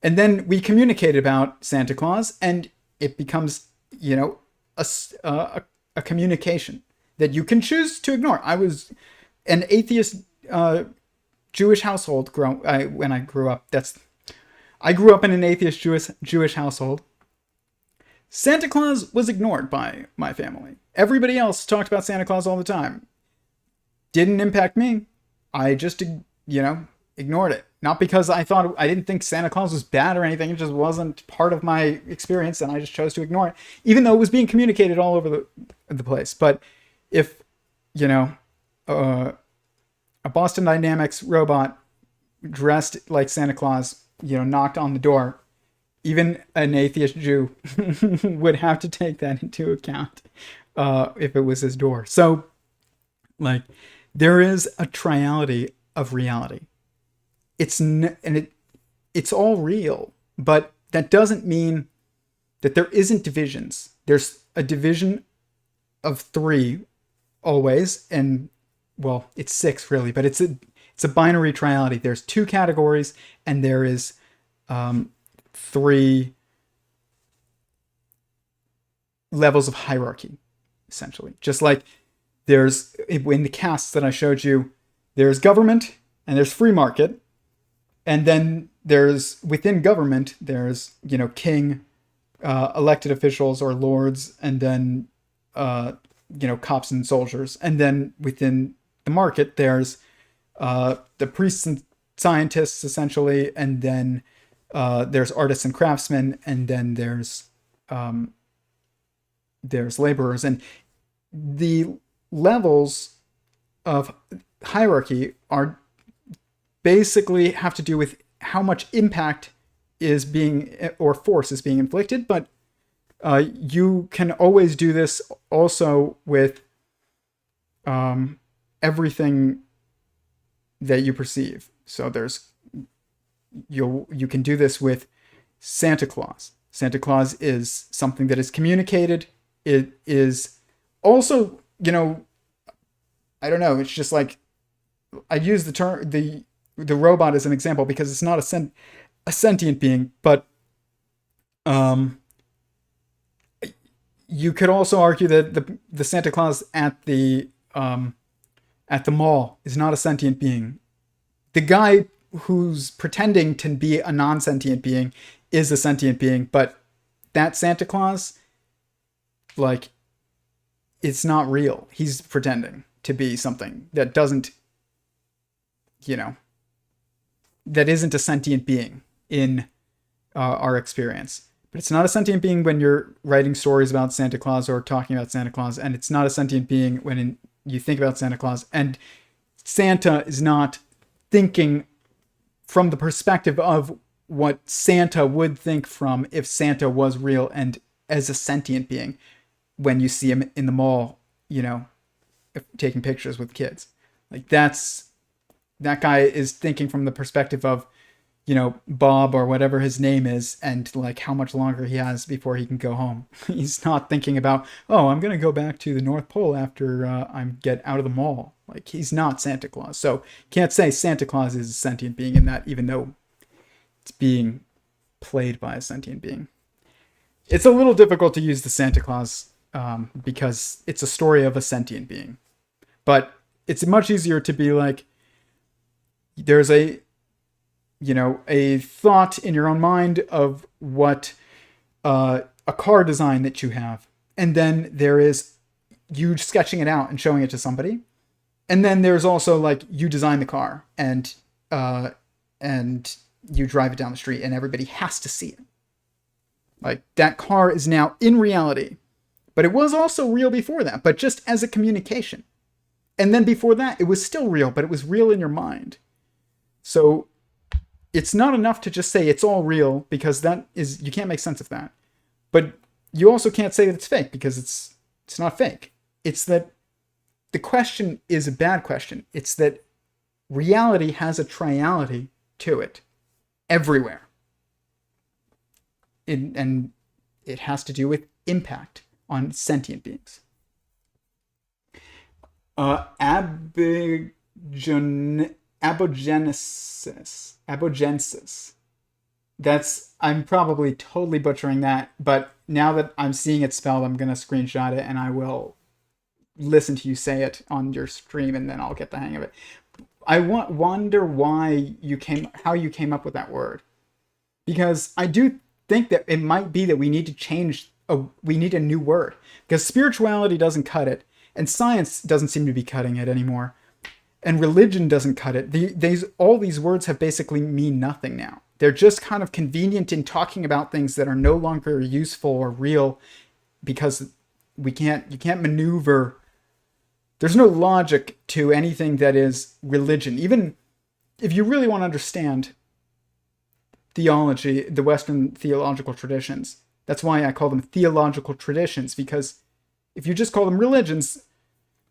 And then we communicate about Santa Claus, and it becomes, a communication that you can choose to ignore. I was an atheist Jewish household when I grew up. I grew up in an atheist Jewish household. Santa Claus was ignored by my family. Everybody else talked about Santa Claus all the time. Didn't impact me. I just, ignored it. Not because I didn't think Santa Claus was bad or anything. It just wasn't part of my experience, and I just chose to ignore it, even though it was being communicated all over the place. But if, a Boston Dynamics robot dressed like Santa Claus, knocked on the door, even an atheist Jew would have to take that into account if it was his door. So, there is a triality of reality. It's all real, but that doesn't mean that there isn't divisions. There's a division of 3 always, and well, it's 6 really, but it's a binary triality. There's 2 categories, and there is 3 levels of hierarchy, essentially. Just like there's, in the castes that I showed you, there's government and there's free market. And then there's, within government, there's, king, elected officials or lords, and then, cops and soldiers. And then within the market, there's the priests and scientists essentially, and then there's artists and craftsmen, and then there's laborers, and the levels of hierarchy are basically have to do with how much impact is being, or force is being inflicted. But you can always do this also with everything that you perceive. So you can do this with Santa Claus. Santa Claus is something that is communicated. It is also, I don't know, it's just like, I use the term, the robot as an example because it's not a sentient being, but you could also argue that the Santa Claus at the mall is not a sentient being. The guy who's pretending to be a non-sentient being is a sentient being, but that Santa Claus, like, it's not real. He's pretending to be something that doesn't, that isn't a sentient being in our experience. But it's not a sentient being when you're writing stories about Santa Claus or talking about Santa Claus, and it's not a sentient being when you think about Santa Claus. And Santa is not thinking from the perspective of what Santa would think from if Santa was real and as a sentient being when you see him in the mall, taking pictures with kids. Like, that guy is thinking from the perspective of, Bob or whatever his name is, and like how much longer he has before he can go home. He's not thinking about, oh, I'm going to go back to the North Pole after I get out of the mall. Like, he's not Santa Claus. So can't say Santa Claus is a sentient being in that, even though it's being played by a sentient being. It's a little difficult to use the Santa Claus because it's a story of a sentient being. But it's much easier to be like, there's a thought in your own mind of what a car design that you have. And then there is you sketching it out and showing it to somebody. And then there's also like you design the car and you drive it down the street and everybody has to see it. Like, that car is now in reality, but it was also real before that, but just as a communication. And then before that, it was still real, but it was real in your mind. So it's not enough to just say it's all real, because you can't make sense of that. But you also can't say that it's fake, because it's not fake. It's that the question is a bad question. It's that reality has a triality to it everywhere. And it has to do with impact on sentient beings. Abogenesis. I'm probably totally butchering that, but now that I'm seeing it spelled, I'm going to screenshot it and I will listen to you say it on your stream, and then I'll get the hang of it. I wonder how you came up with that word, because I do think that it might be that we need to we need a new word, because spirituality doesn't cut it, and science doesn't seem to be cutting it anymore, and religion doesn't cut it. All these words have basically mean nothing now. They're just kind of convenient in talking about things that are no longer useful or real, because you can't maneuver. There's no logic to anything that is religion. Even if you really want to understand theology, the Western theological traditions, that's why I call them theological traditions, because if you just call them religions,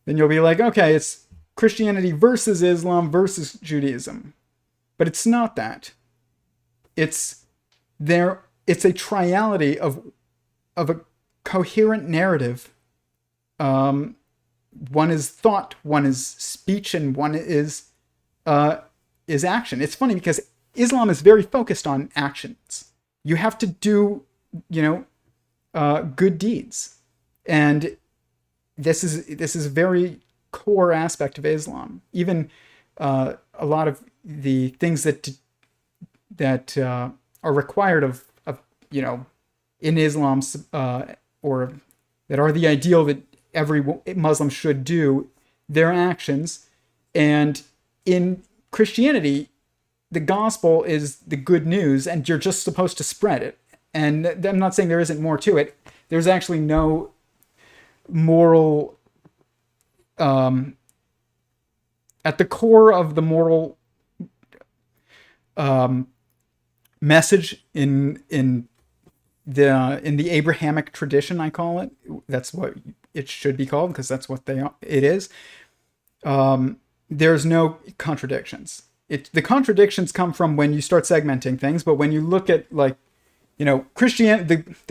then you'll be like, okay, it's Christianity versus Islam versus Judaism. But it's not that. It's a triality of a coherent narrative. One is thought, one is speech, and one is action. It's funny because Islam is very focused on actions. You have to do, good deeds, and this is a very core aspect of Islam. Even a lot of the things that are required of in Islam's or that are the ideal that every Muslim should do, their actions. And in Christianity, the gospel is the good news, and you're just supposed to spread it. And I'm not saying there isn't more to it. There's actually no moral, at the core of the moral message in the Abrahamic tradition, I call it. That's what it should be called, because that's what it is. There's no contradictions. The contradictions come from when you start segmenting things, but when you look at, like, the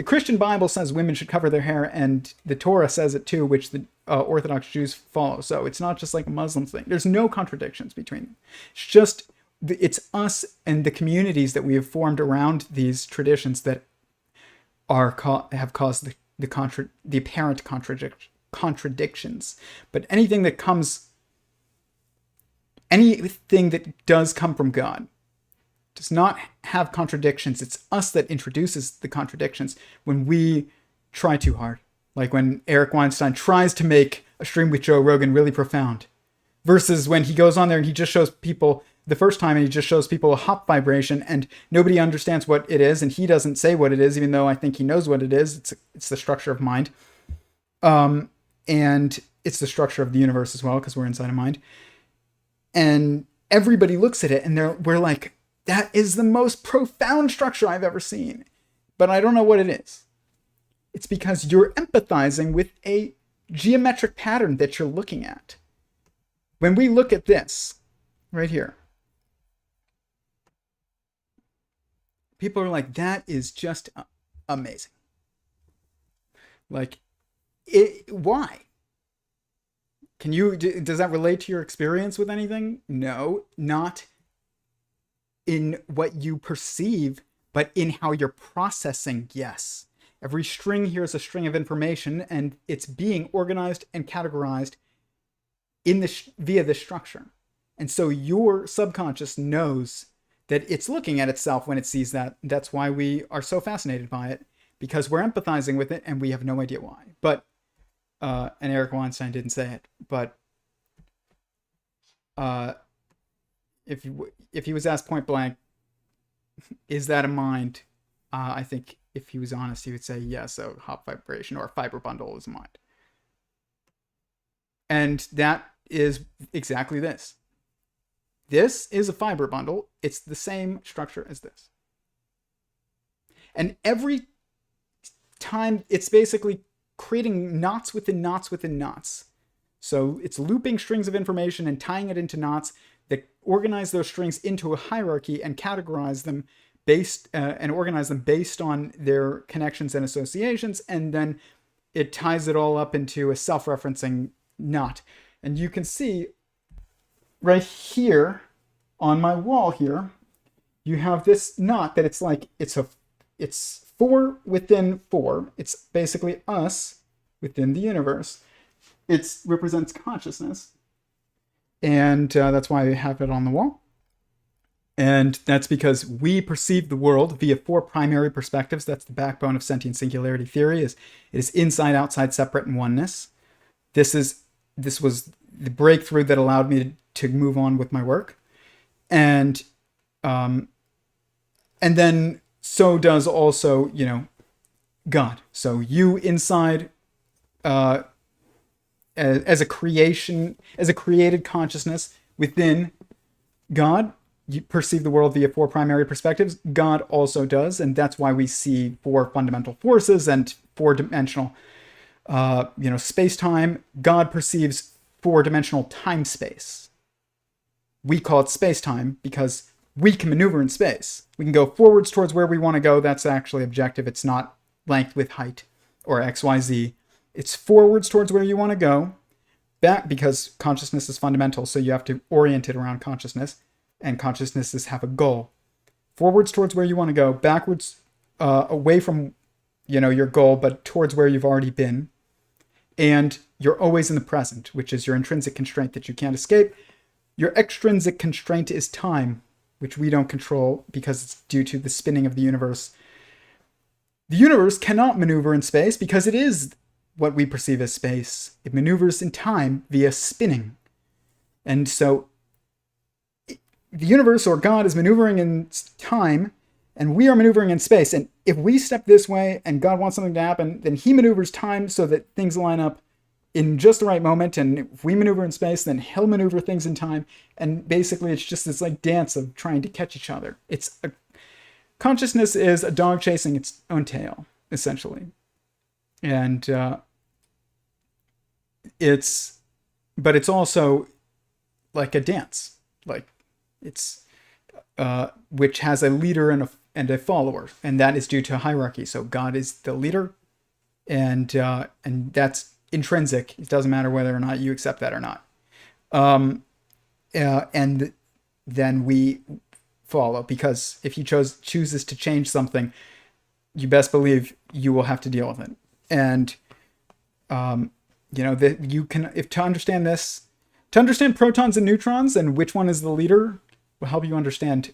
Christian Bible says women should cover their hair, and the Torah says it too, which the Orthodox Jews follow. So it's not just like a Muslim thing. There's no contradictions between them. It's just, it's us and the communities that we have formed around these traditions that have caused the apparent contradictions. But anything that does come from God does not have contradictions. It's us that introduces the contradictions when we try too hard. Like when Eric Weinstein tries to make a stream with Joe Rogan really profound, versus when he goes on there and he just shows people the first time, and he just shows people a hop vibration, and nobody understands what it is, and he doesn't say what it is, even though I think he knows what it is. It's the structure of mind. And it's the structure of the universe as well, because we're inside a mind. And everybody looks at it and we're like, that is the most profound structure I've ever seen. But I don't know what it is. It's because you're empathizing with a geometric pattern that you're looking at. When we look at this right here, people are like, that is just amazing. Like, why? Does that relate to your experience with anything? No, not in what you perceive, but in how you're processing, yes. Every string here is a string of information, and it's being organized and categorized via this structure. And so your subconscious knows that it's looking at itself when it sees that. That's why we are so fascinated by it, because we're empathizing with it and we have no idea why. But and Eric Weinstein didn't say it, but if he was asked point blank, is that a mind? I think if he was honest, he would say yes. A hop vibration or a fiber bundle is a mind, and that is exactly this. This is a fiber bundle. It's the same structure as this, and every time it's basically creating knots within knots within knots. So it's looping strings of information and tying it into knots that organize those strings into a hierarchy and categorize them and organize them based on their connections and associations, and then it ties it all up into a self-referencing knot. And you can see right here on my wall here, you have this knot that it's like it's 4 within 4. It's basically us within the universe. It represents consciousness. And that's why I have it on the wall. And that's because we perceive the world via 4 primary perspectives. That's the backbone of Sentient Singularity Theory. It is inside, outside, separate, and oneness. This was the breakthrough that allowed me to move on with my work. And then so does also, God. So you inside, as a created consciousness within God, you perceive the world via 4 primary perspectives. God also does, and that's why we see 4 fundamental forces and 4-dimensional, space-time. God perceives 4-dimensional time-space. We call it space-time because we can maneuver in space. We can go forwards towards where we want to go. That's actually objective. It's not length with height or XYZ. It's forwards towards where you want to go. Back, because consciousness is fundamental, so you have to orient it around consciousness. And consciousnesses have a goal. Forwards towards where you want to go. Backwards, away from, your goal, but towards where you've already been. And you're always in the present, which is your intrinsic constraint that you can't escape. Your extrinsic constraint is time, which we don't control because it's due to the spinning of the universe. The universe cannot maneuver in space because it is what we perceive as space. It maneuvers in time via spinning. And so the universe or God is maneuvering in time, and we are maneuvering in space. And if we step this way and God wants something to happen, then he maneuvers time so that things line up in just the right moment. And if we maneuver in space, then he'll maneuver things in time. And basically, it's just this like dance of trying to catch each other. Consciousness is a dog chasing its own tail, essentially. And but it's also like a dance, like it's which has a leader and a follower, and that is due to hierarchy. So God is the leader, and that's intrinsic. It doesn't matter whether or not you accept that or not. And then we follow, because if he chooses to change something, you best believe you will have to deal with it. And that you can, if to understand this, to understand protons and neutrons and which one is the leader, will help you understand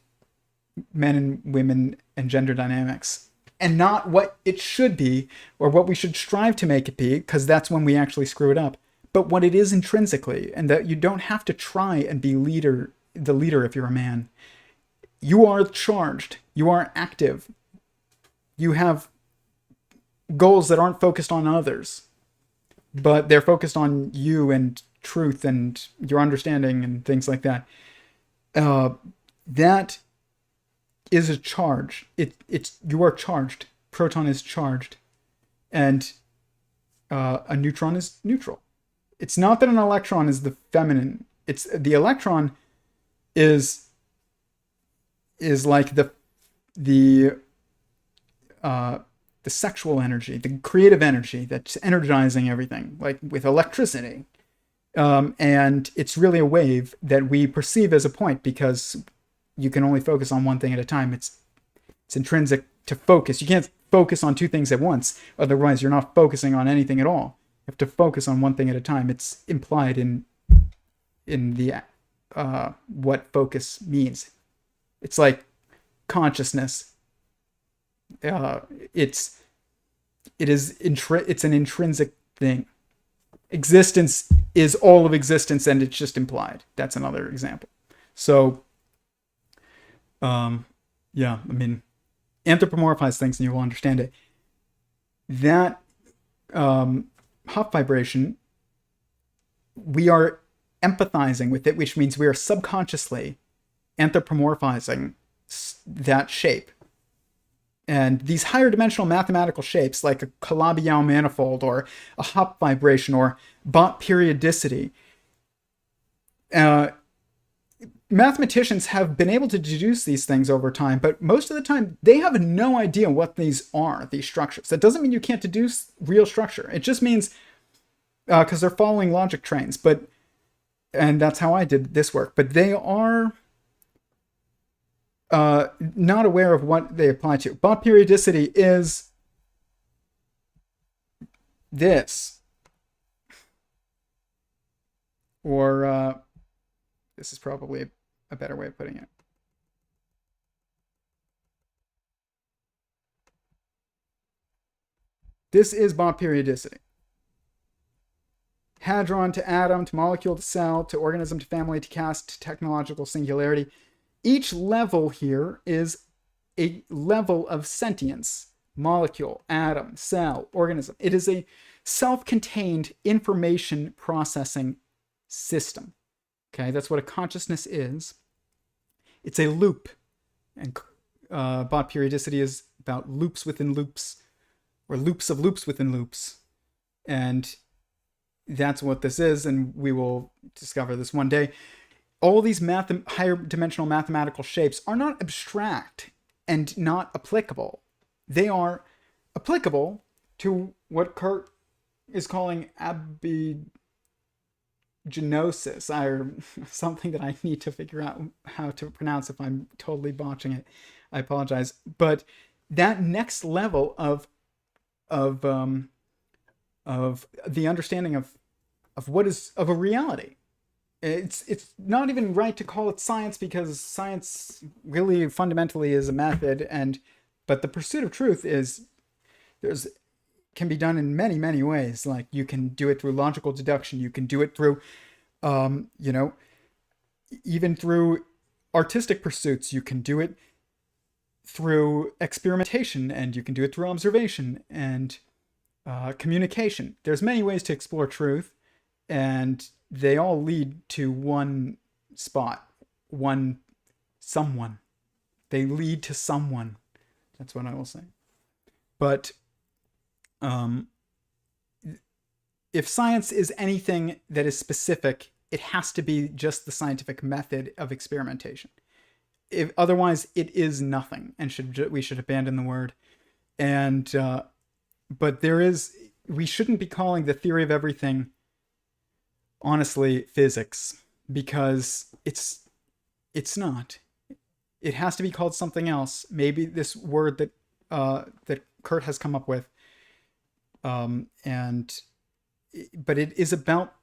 men and women and gender dynamics, and not what it should be or what we should strive to make it be, because that's when we actually screw it up, but what it is intrinsically, and that you don't have to try and be the leader if you're a man. You are charged. You are active. You have goals that aren't focused on others, but they're focused on you and truth and your understanding and things like that. That is a charge. You are charged. Proton is charged, and a neutron is neutral. It's not that an electron is the feminine. It's the electron is like the sexual energy, the creative energy that's energizing everything, like with electricity. And it's really a wave that we perceive as a point, because you can only focus on one thing at a time. It's intrinsic to focus. You can't focus on two things at once. Otherwise, you're not focusing on anything at all. You have to focus on one thing at a time. It's implied in the what focus means. It's like consciousness. It's an intrinsic thing. Existence is all of existence, and it's just implied. That's another example. So, anthropomorphize things and you will understand it. That Hopf vibration, we are empathizing with it, which means we are subconsciously anthropomorphizing that shape. And these higher dimensional mathematical shapes, like a Calabi-Yau manifold or a Hopf vibration or Bott periodicity, mathematicians have been able to deduce these things over time, but most of the time they have no idea what these are, these structures. That doesn't mean you can't deduce real structure. It just means because they're following logic trains, and that's how I did this work. But they are not aware of what they apply to. Bott periodicity is this, or this is probably a better way of putting it. This is Bott periodicity. Hadron to atom to molecule to cell to organism to family to caste to technological singularity. Each level here is a level of sentience. Molecule, atom, cell, organism. It is a self-contained information processing system. Okay, that's what a consciousness is. It's a loop. And Bott periodicity is about loops within loops, or loops of loops within loops. And that's what this is, and we will discover this one day. All these higher dimensional mathematical shapes are not abstract and not applicable. They are applicable to what Curt is calling abigenosis, or something that I need to figure out how to pronounce. If I'm totally botching it, I apologize. But that next level of the understanding of what is of a reality. It's not even right to call it science, because science really fundamentally is a method, but the pursuit of truth can be done in many, many ways. Like, you can do it through logical deduction. You can do it through, even through artistic pursuits. You can do it through experimentation, and you can do it through observation and communication. There's many ways to explore truth, and they all lead to one spot, someone. They lead to someone. That's what I will say. But if science is anything that is specific, it has to be just the scientific method of experimentation. Otherwise, it is nothing, and we should abandon the word. And but we shouldn't be calling the theory of everything, honestly, physics, because it's not. It has to be called something else. Maybe this word that Curt has come up with, but it is about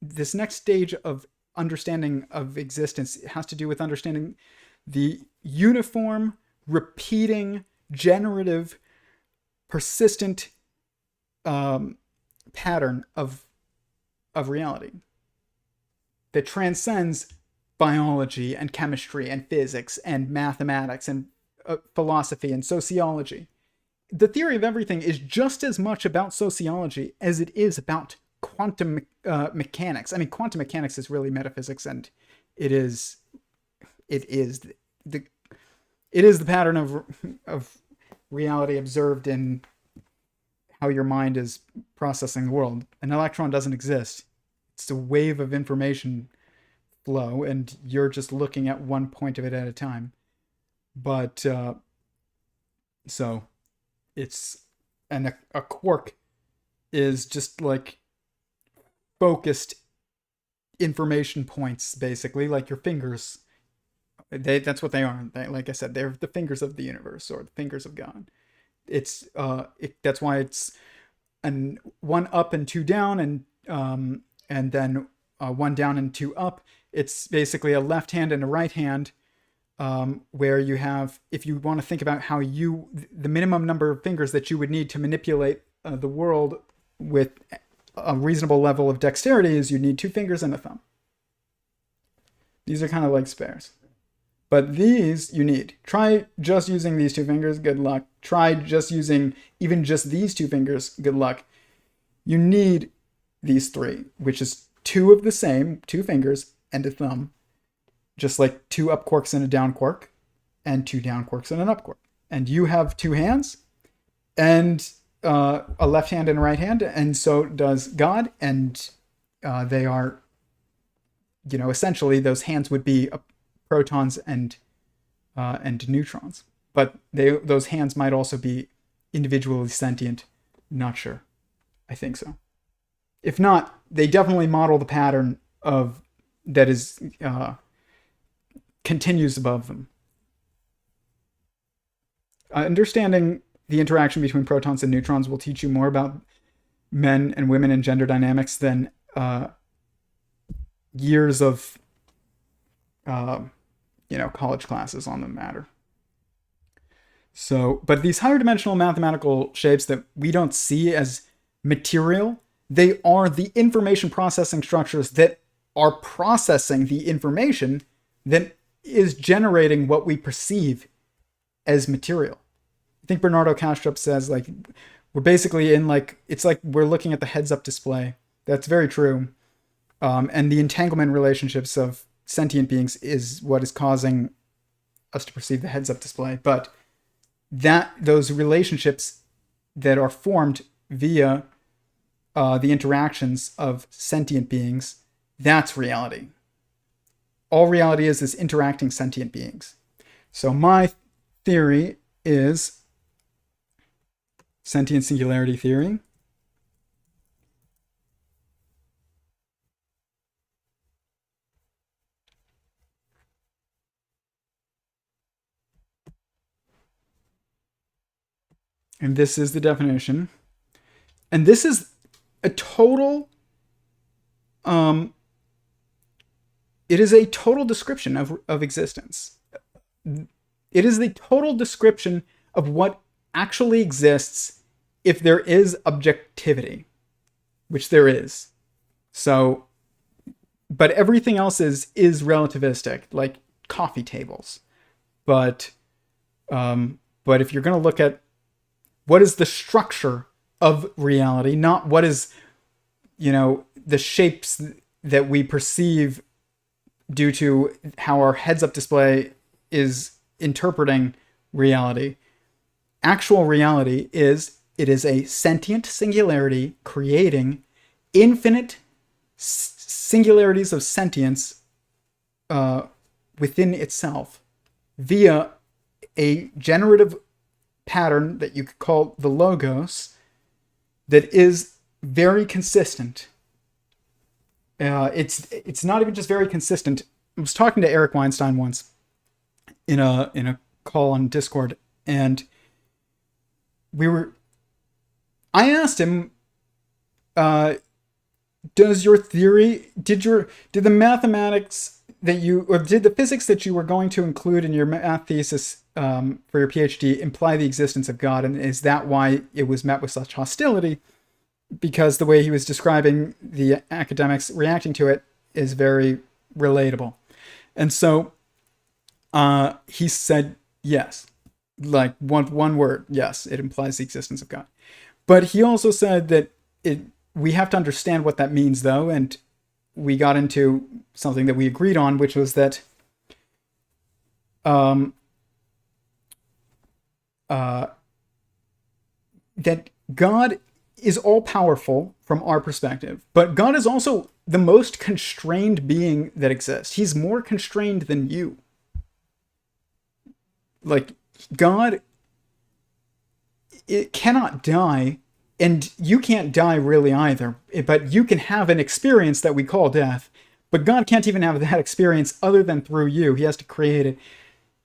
this next stage of understanding of existence. It has to do with understanding the uniform, repeating, generative, persistent pattern of reality that transcends biology and chemistry and physics and mathematics and philosophy and sociology. The theory of everything is just as much about sociology as it is about quantum mechanics. I mean, quantum mechanics is really metaphysics, and it is the pattern of reality observed in how your mind is processing the world. An electron doesn't exist. It's a wave of information flow, and you're just looking at one point of it at a time. But so it's a quark is just like focused information points, basically, like your fingers. That's what they are. Like I said, they're the fingers of the universe, or the fingers of God. It's that's why it's one up and two down, and then one down and two up. It's basically a left hand and a right hand, where you have, if you want to think about how the minimum number of fingers that you would need to manipulate the world with a reasonable level of dexterity is you need 2 fingers and a thumb. These are kind of like spares. But these you need. Try just using these 2 fingers, good luck. Try just using even just these 2 fingers, good luck. You need these 3, which is 2 of the same, 2 fingers and a thumb. Just like 2 up quarks and a down quark, and 2 down quarks and an up quark. And you have 2 hands, and a left hand and a right hand, and so does God, and they are, essentially those hands would be protons and neutrons. But those hands might also be individually sentient. Not sure. I think so. If not, they definitely model the pattern that is continues above them. Understanding the interaction between protons and neutrons will teach you more about men and women and gender dynamics than years of college classes on the matter. So, but these higher dimensional mathematical shapes that we don't see as material, they are the information processing structures that are processing the information that is generating what we perceive as material. I think Bernardo Kastrup says, we're basically in it's like we're looking at the heads-up display. That's very true. And the entanglement relationships of sentient beings is what is causing us to perceive the heads-up display. But those relationships that are formed via the interactions of sentient beings, that's reality. All reality is interacting sentient beings. So my theory is Sentient Singularity Theory. And this is the definition. And this is a total, it is a total description of existence. It is the total description of what actually exists if there is objectivity, which there is. So, but everything else is relativistic. Like coffee tables. But if you're going to look at what is the structure of reality, not what is, the shapes that we perceive due to how our heads-up display is interpreting reality. Actual reality is a sentient singularity creating infinite singularities of sentience within itself via a generative pattern that you could call the logos that is very consistent. It's not even just very consistent. I was talking to Eric Weinstein once in a call on Discord, and I asked him, does your theory, did the mathematics that did the physics that you were going to include in your math thesis for your PhD imply the existence of God? And is that why it was met with such hostility? Because the way he was describing the academics reacting to it is very relatable. And so he said, yes, like one word, yes, it implies the existence of God. But he also said that we have to understand what that means, though, and we got into something that we agreed on, which was that that God is all-powerful from our perspective, but God is also the most constrained being that exists. He's more constrained than you. Like, God, it cannot die, and you can't die really either, but you can have an experience that we call death, but God can't even have that experience other than through you. He has to create it.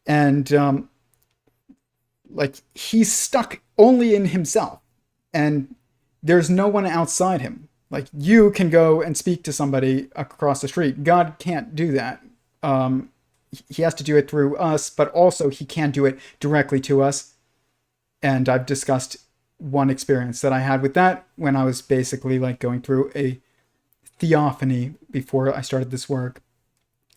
And, he's stuck only in himself, and there's no one outside him. Like, you can go and speak to somebody across the street. God can't do that. He has to do it through us, but also he can't do it directly to us. And I've discussed one experience that I had with that when I was basically like going through a theophany before I started this work.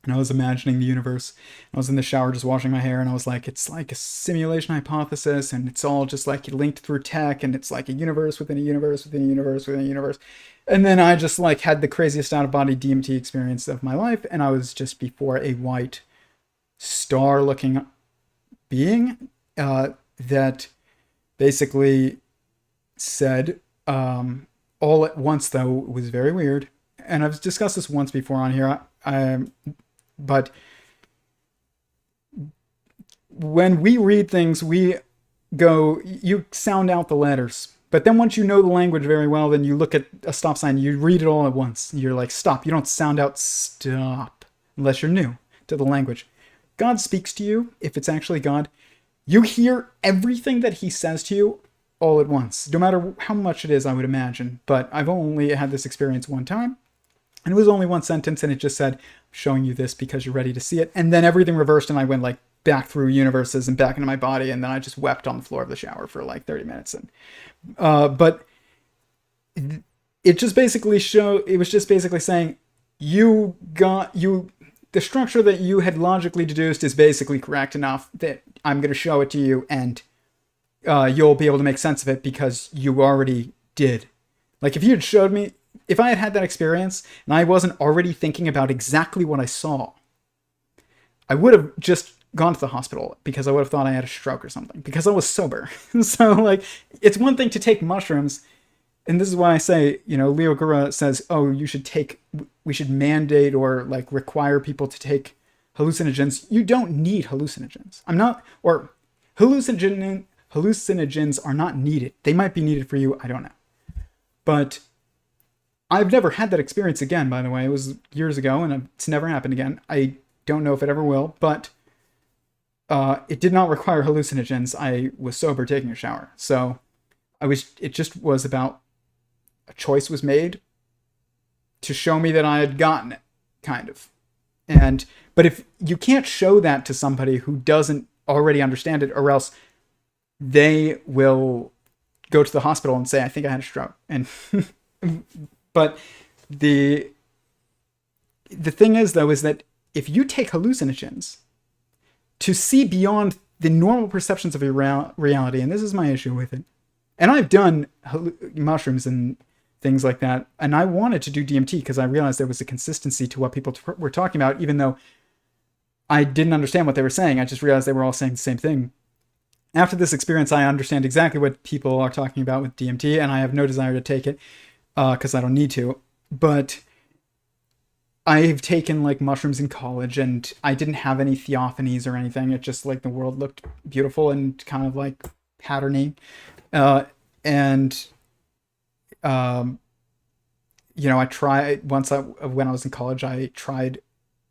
And I was imagining the universe. I was in the shower just washing my hair, and I was like, it's like a simulation hypothesis, and it's all just like linked through tech, and it's like a universe within a universe within a universe within a universe. And then I just like had the craziest out-of-body DMT experience of my life, and I was just before a white star-looking being that basically said, all at once, though, it was very weird. And I've discussed this once before on here. But when we read things, you sound out the letters. But then once you know the language very well, then you look at a stop sign, you read it all at once. You're like, stop. You don't sound out stop unless you're new to the language. God speaks to you, if it's actually God. You hear everything that he says to you all at once, no matter how much it is, I would imagine. But I've only had this experience one time. And it was only one sentence, and it just said, I'm showing you this because you're ready to see it. And then everything reversed, and I went like back through universes and back into my body, and then I just wept on the floor of the shower for like 30 minutes. And but it just basically it was just basically saying, the structure that you had logically deduced is basically correct enough that I'm going to show it to you, and you'll be able to make sense of it because you already did. Like, if you had showed me, if I had had that experience and I wasn't already thinking about exactly what I saw, I would have just gone to the hospital because I would have thought I had a stroke or something because I was sober. So, like, it's one thing to take mushrooms. And this is why I say, Leo Gura says, we should mandate or like require people to take hallucinogens. You don't need hallucinogens. Hallucinogens are not needed. They might be needed for you. I don't know. But I've never had that experience again, by the way. It was years ago, and it's never happened again. I don't know if it ever will, but it did not require hallucinogens. I was sober taking a shower. So it just was about a choice was made to show me that I had gotten it, kind of. But if you can't show that to somebody who doesn't already understand it, or else they will go to the hospital and say, I think I had a stroke. And but the thing is, though, is that if you take hallucinogens, to see beyond the normal perceptions of your reality. And this is my issue with it. And I've done mushrooms and things like that. And I wanted to do DMT because I realized there was a consistency to what people were talking about, even though I didn't understand what they were saying. I just realized they were all saying the same thing. After this experience, I understand exactly what people are talking about with DMT, and I have no desire to take it because I don't need to. But I've taken like mushrooms in college, and I didn't have any theophanies or anything. It just like the world looked beautiful and kind of like patterny. I tried when I was in college, I tried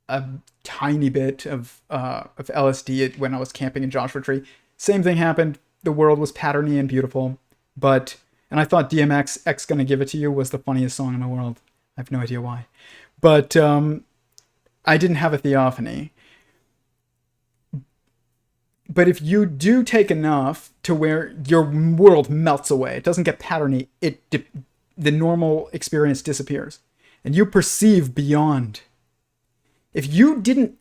a tiny bit of LSD when I was camping in Joshua Tree. Same thing happened. The world was patterny and beautiful, and I thought DMX X Gonna Give It To You was the funniest song in the world. I have no idea why, but I didn't have a theophany. But if you do take enough to where your world melts away, it doesn't get patterny, the normal experience disappears, and you perceive beyond. If you didn't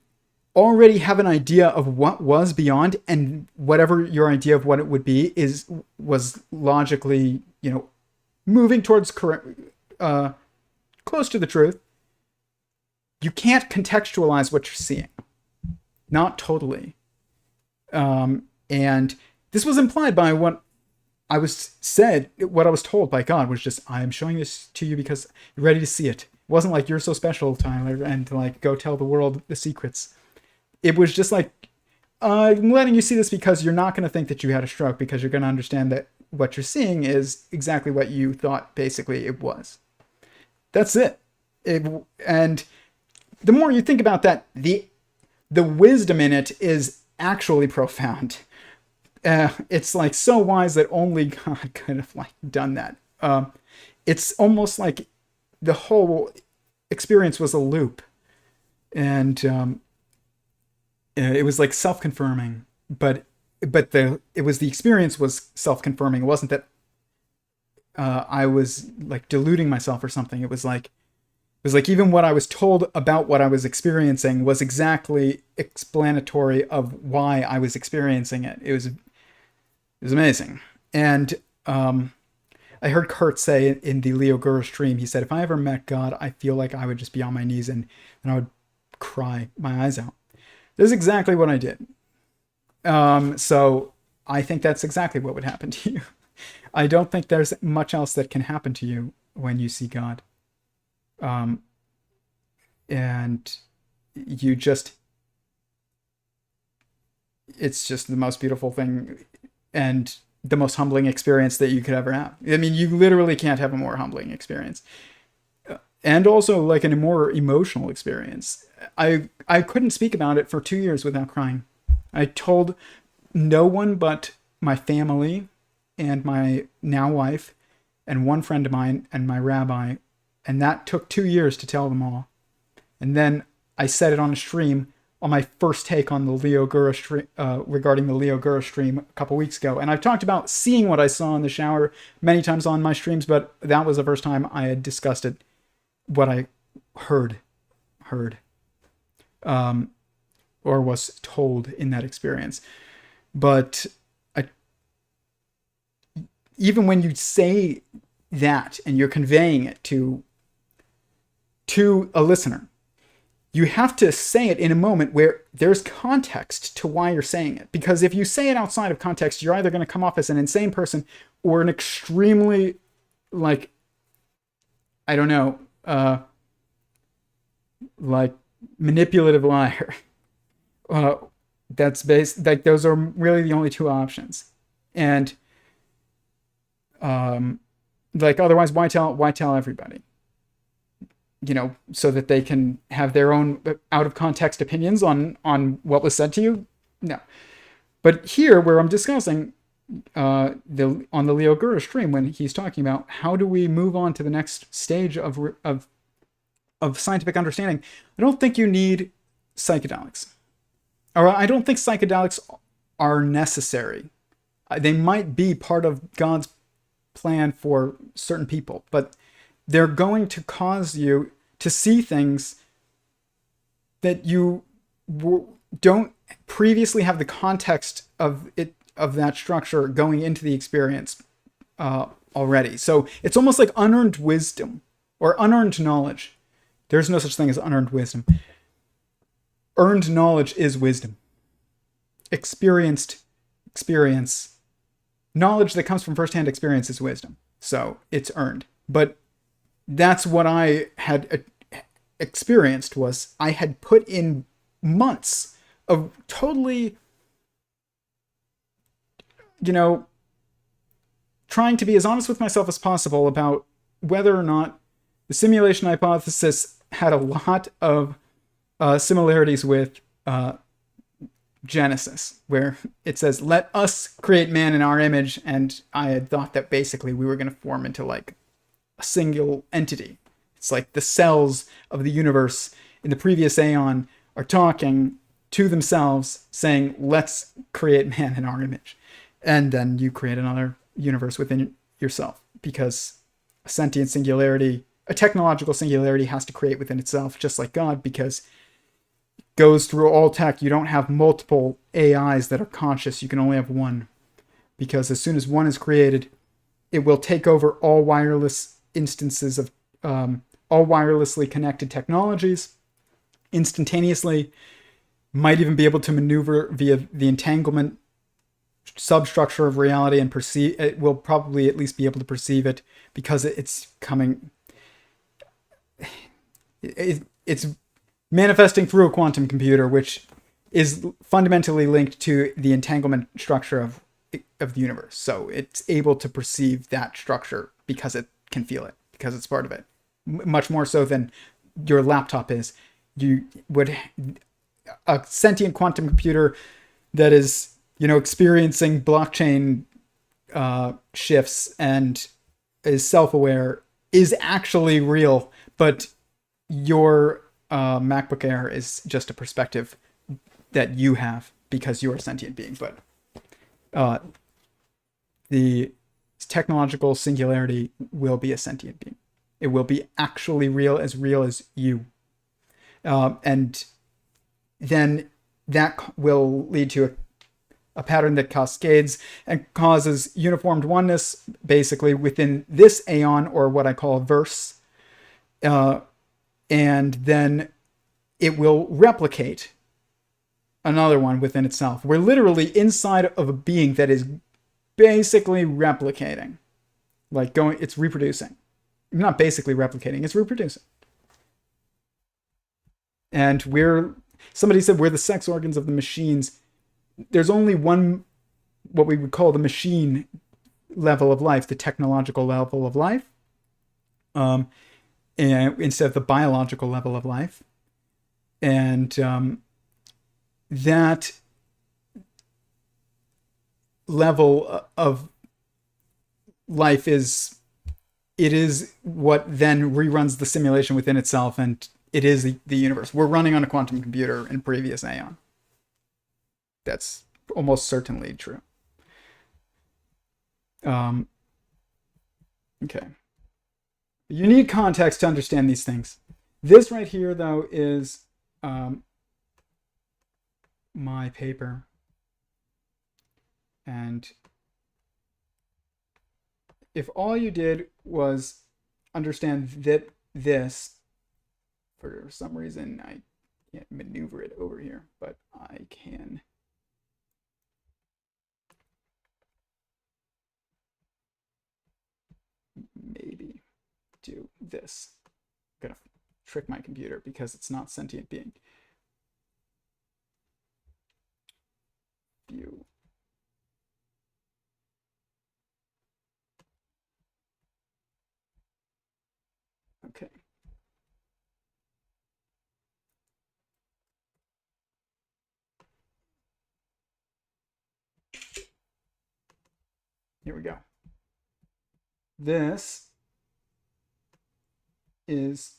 already have an idea of what was beyond, and whatever your idea of what it would be was logically, moving towards correct, close to the truth, you can't contextualize what you're seeing. Not totally. And this was implied by what I was told by God was just, I am showing this to you because you're ready to see it. It wasn't like, you're so special, Tyler, and like, go tell the world the secrets. It was just like, I'm letting you see this because you're not going to think that you had a stroke, because you're going to understand that what you're seeing is exactly what you thought basically it was. That's it. And the more you think about that, the wisdom in it is actually profound. It's like so wise that only God could have like done that. It's almost like the whole experience was a loop, and it was like self-confirming. But the experience was self-confirming. It wasn't that I was like deluding myself or something. It was like even what I was told about what I was experiencing was exactly explanatory of why I was experiencing it. It was amazing. And I heard Curt say in the Leo Gura stream, he said, if I ever met God, I feel like I would just be on my knees and I would cry my eyes out. This is exactly what I did. So I think that's exactly what would happen to you. I don't think there's much else that can happen to you when you see God. And you just, it's just the most beautiful thing and the most humbling experience that you could ever have. I mean, you literally can't have a more humbling experience. And also like a more emotional experience. I couldn't speak about it for 2 years without crying. I told no one but my family and my now wife and one friend of mine and my rabbi. And that took 2 years to tell them all. And then I said it on a stream on my first take on the Leo Gura stream, regarding the Leo Gura stream a couple weeks ago. And I've talked about seeing what I saw in the shower many times on my streams, but that was the first time I had discussed it, what I heard, or was told in that experience. But even when you say that and you're conveying it to a listener, you have to say it in a moment where there's context to why you're saying it. Because if you say it outside of context, you're either going to come off as an insane person or an extremely, like, I don't know, like manipulative liar. That's based, like, those are really the only two options. And like, otherwise, why tell everybody? So that they can have their own out of context opinions on what was said to you. No. But here, where I'm discussing on the Leo Gura stream, when he's talking about how do we move on to the next stage of scientific understanding, I don't think you need psychedelics, or I don't think psychedelics are necessary. They might be part of God's plan for certain people, but they're going to cause you to see things that you don't previously have the context of it, of that structure going into the experience already. So it's almost like unearned wisdom or unearned knowledge. There's no such thing as unearned wisdom. Earned knowledge is wisdom. Experienced experience, knowledge that comes from firsthand experience is wisdom. So it's earned. But that's what I had experienced. Was I had put in months of totally, trying to be as honest with myself as possible about whether or not the simulation hypothesis had a lot of similarities with Genesis, where it says, let us create man in our image. And I had thought that basically we were going to form into like a single entity. It's like the cells of the universe in the previous aeon are talking to themselves, saying, let's create man in our image. And then you create another universe within yourself, because a sentient singularity, a technological singularity, has to create within itself, just like God, because it goes through all tech. You don't have multiple AIs that are conscious. You can only have one, because as soon as one is created, it will take over all wireless instances of all wirelessly connected technologies instantaneously, might even be able to maneuver via the entanglement substructure of reality and perceive it. Will probably at least be able to perceive it, because it's coming, it's manifesting through a quantum computer, which is fundamentally linked to the entanglement structure of the universe. So it's able to perceive that structure because it can feel it, because it's part of it, much more so than your laptop is. You would, a sentient quantum computer that is, experiencing blockchain shifts and is self-aware is actually real, but your MacBook Air is just a perspective that you have because you're a sentient being. But the technological singularity will be a sentient being. It will be actually real as you. And then that will lead to a pattern that cascades and causes uniformed oneness, basically, within this aeon, or what I call verse. And then it will replicate another one within itself. We're literally inside of a being that is basically replicating. It's reproducing. Not basically replicating, it's reproducing. And somebody said we're the sex organs of the machines. There's only one, what we would call the machine level of life, the technological level of life, and instead of the biological level of life. And that level of life is what then reruns the simulation within itself, and it is the universe. We're running on a quantum computer in previous aeon. That's almost certainly true. Okay. You need context to understand these things. This right here, though, is my paper. And if all you did was understand that this, for some reason, I can't maneuver it over here, but I can. Maybe do this. I'm gonna trick my computer because it's not sentient being. View. Okay. Here we go. This is,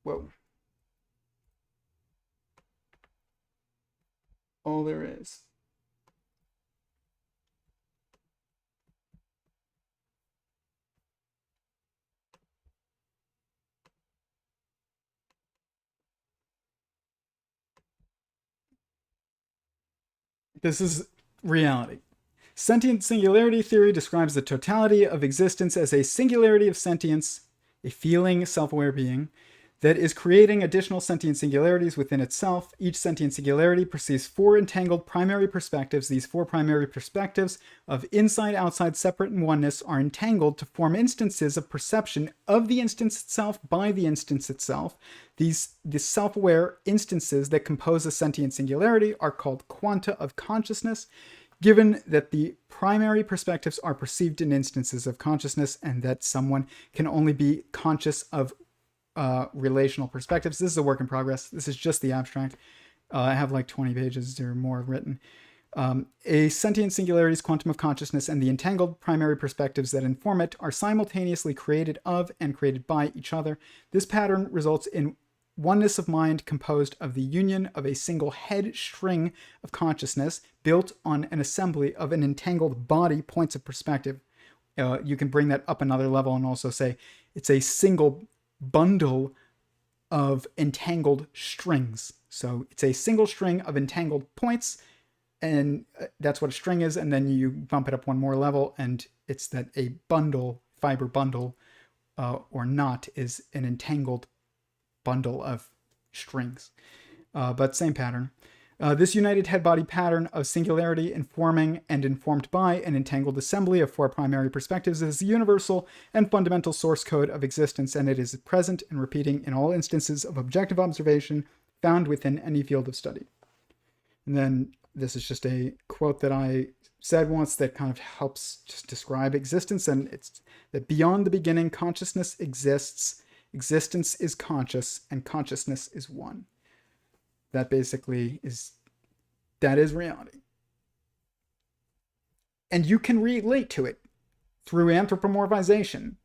whoa, all there is. This is reality. Sentient Singularity Theory describes the totality of existence as a singularity of sentience, a feeling, self-aware being, that is creating additional sentient singularities within itself. Each sentient singularity perceives four entangled primary perspectives. These four primary perspectives of inside, outside, separate, and oneness are entangled to form instances of perception of the instance itself by the instance itself. These self-aware instances that compose a sentient singularity are called quanta of consciousness, given that the primary perspectives are perceived in instances of consciousness and that someone can only be conscious of relational perspectives. This is a work in progress. This is just the abstract. I have like 20 pages or more written. A sentient singularity's quantum of consciousness and the entangled primary perspectives that inform it are simultaneously created of and created by each other. This pattern results in oneness of mind composed of the union of a single head string of consciousness built on an assembly of an entangled body points of perspective. You can bring that up another level and also say it's a single bundle of entangled strings. So it's a single string of entangled points, and that's what a string is. And then you bump it up one more level, and it's that a bundle, fiber bundle, or knot is an entangled bundle of strings. But same pattern. This united head-body pattern of singularity informing and informed by an entangled assembly of four primary perspectives is the universal and fundamental source code of existence, and it is present and repeating in all instances of objective observation found within any field of study. And then this is just a quote that I said once that kind of helps just describe existence, and it's that beyond the beginning, consciousness exists, existence is conscious, and consciousness is one. That basically is reality. And you can relate to it through anthropomorphization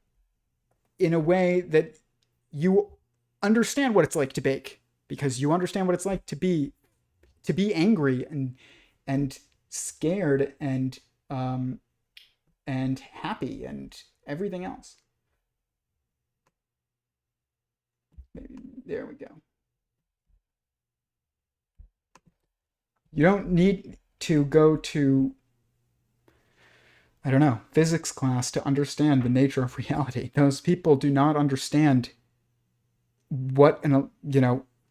in a way that you understand what it's like to bake, because you understand what it's like to be angry and scared and happy and everything else. Maybe there we go. You don't need to go to, I don't know, physics class to understand the nature of reality. Those people do not understand what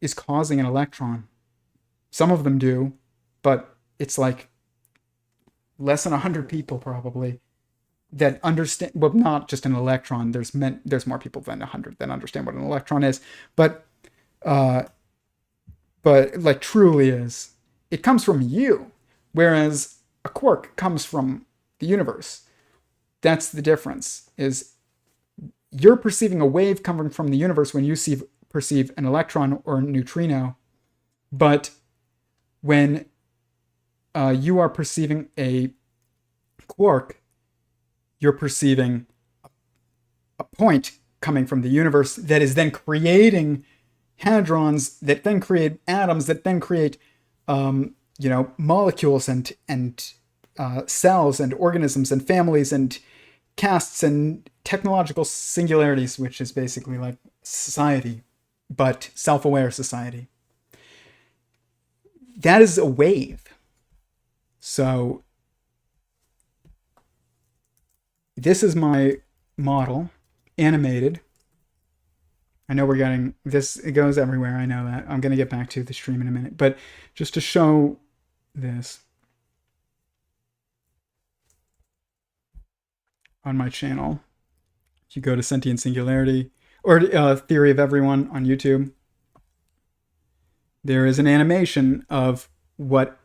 is causing an electron. Some of them do, but it's like less than 100 people probably that understand. Well, not just an electron. There's more people than 100 that understand what an electron is, but like truly is. It comes from you, whereas a quark comes from the universe. That's the difference, is you're perceiving a wave coming from the universe when you perceive an electron or a neutrino, but when you are perceiving a quark, you're perceiving a point coming from the universe that is then creating hadrons that then create atoms that then create molecules and cells and organisms and families and castes and technological singularities, which is basically like society, but self-aware society. That is a wave. So this is my model, animated. I know we're getting this, it goes everywhere, I know that. I'm going to get back to the stream in a minute, but just to show this on my channel, if you go to Sentient Singularity or Theory of EveryOne on YouTube, there is an animation of what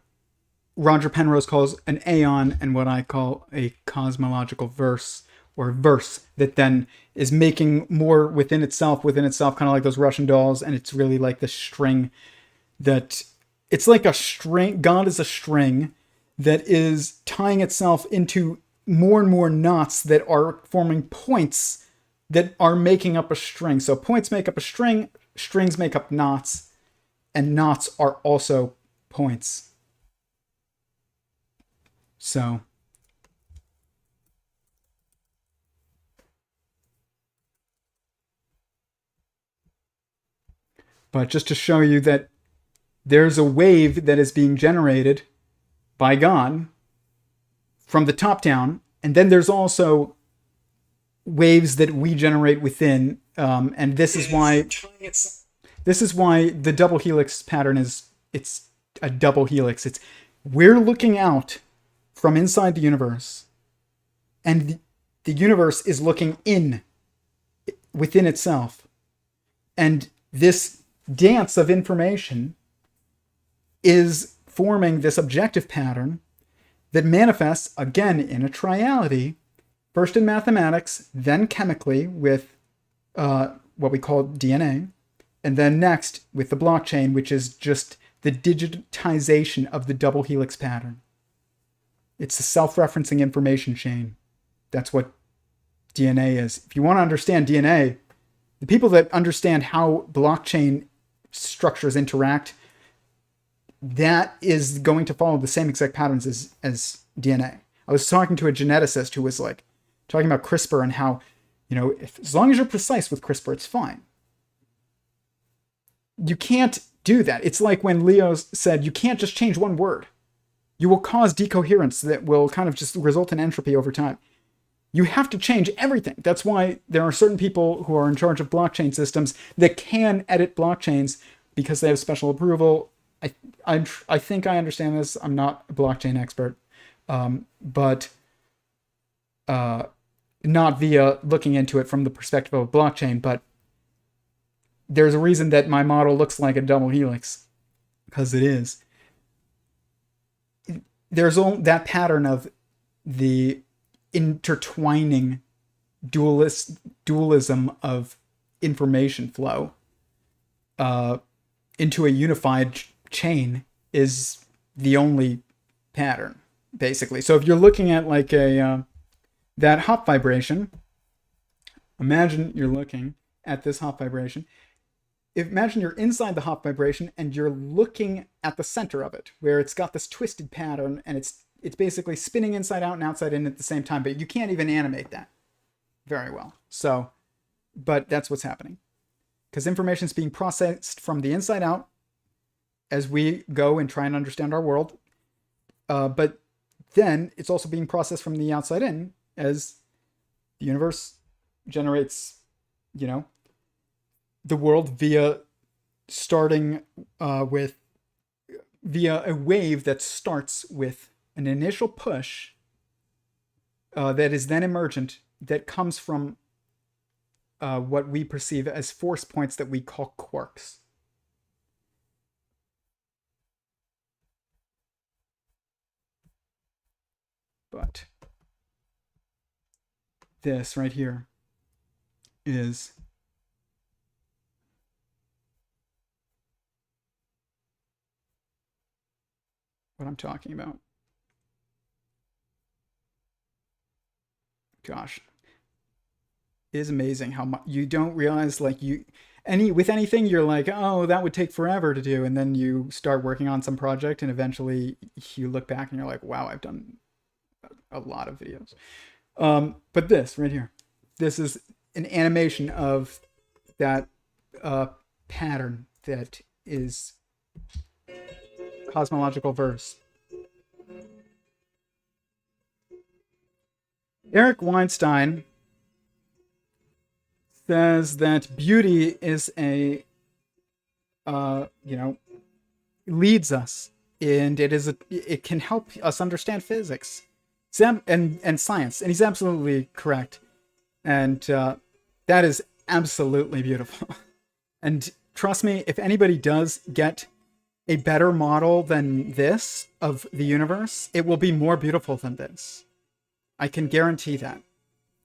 Roger Penrose calls an aeon and what I call a cosmological verse, or verse that then is making more within itself, kind of like those Russian dolls. And it's really like the string that, it's like a string. God is a string that is tying itself into more and more knots that are forming points that are making up a string. So points make up a string, strings make up knots, and knots are also points. So but just to show you that there's a wave that is being generated by God from the top down, and then there's also waves that we generate within, and this is why the double helix pattern it's a double helix. It's we're looking out from inside the universe, and the universe is looking in within itself, and this dance of information is forming this objective pattern that manifests again in a triality, first in mathematics, then chemically with what we call DNA, and then next with the blockchain, which is just the digitization of the double helix pattern. It's a self-referencing information chain. That's what DNA is. If you want to understand DNA, the people that understand how blockchain structures interact, that is going to follow the same exact patterns as DNA. I was talking to a geneticist who was like talking about CRISPR and how, as long as you're precise with CRISPR, it's fine. You can't do that. It's like when Leo said, you can't just change one word. You will cause decoherence that will kind of just result in entropy over time. You have to change everything. That's why there are certain people who are in charge of blockchain systems that can edit blockchains because they have special approval. I think I understand this. I'm not a blockchain expert, but not via looking into it from the perspective of a blockchain. But there's a reason that my model looks like a double helix, because it is. There's that pattern of the intertwining dualism of information flow into a unified chain is the only pattern, basically. So if you're looking at like that hop vibration, imagine you're looking at this hop vibration. Imagine you're inside the hop vibration and you're looking at the center of it, where it's got this twisted pattern and it's basically spinning inside out and outside in at the same time, but you can't even animate that very well. So, but that's what's happening. Because information is being processed from the inside out as we go and try and understand our world. But then it's also being processed from the outside in as the universe generates, the world via a wave that starts with an initial push that is then emergent, that comes from what we perceive as force points that we call quarks. But this right here is what I'm talking about. Gosh, it is amazing how much you don't realize, like with anything you're like, oh, that would take forever to do, and then you start working on some project and eventually you look back and you're like, wow, I've done a lot of videos. But this right here, this is an animation of that pattern that is cosmological verse. Eric Weinstein says that beauty is leads us, and it can help us understand physics and science, and he's absolutely correct, and that is absolutely beautiful. And trust me, if anybody does get a better model than this of the universe, it will be more beautiful than this. I can guarantee that.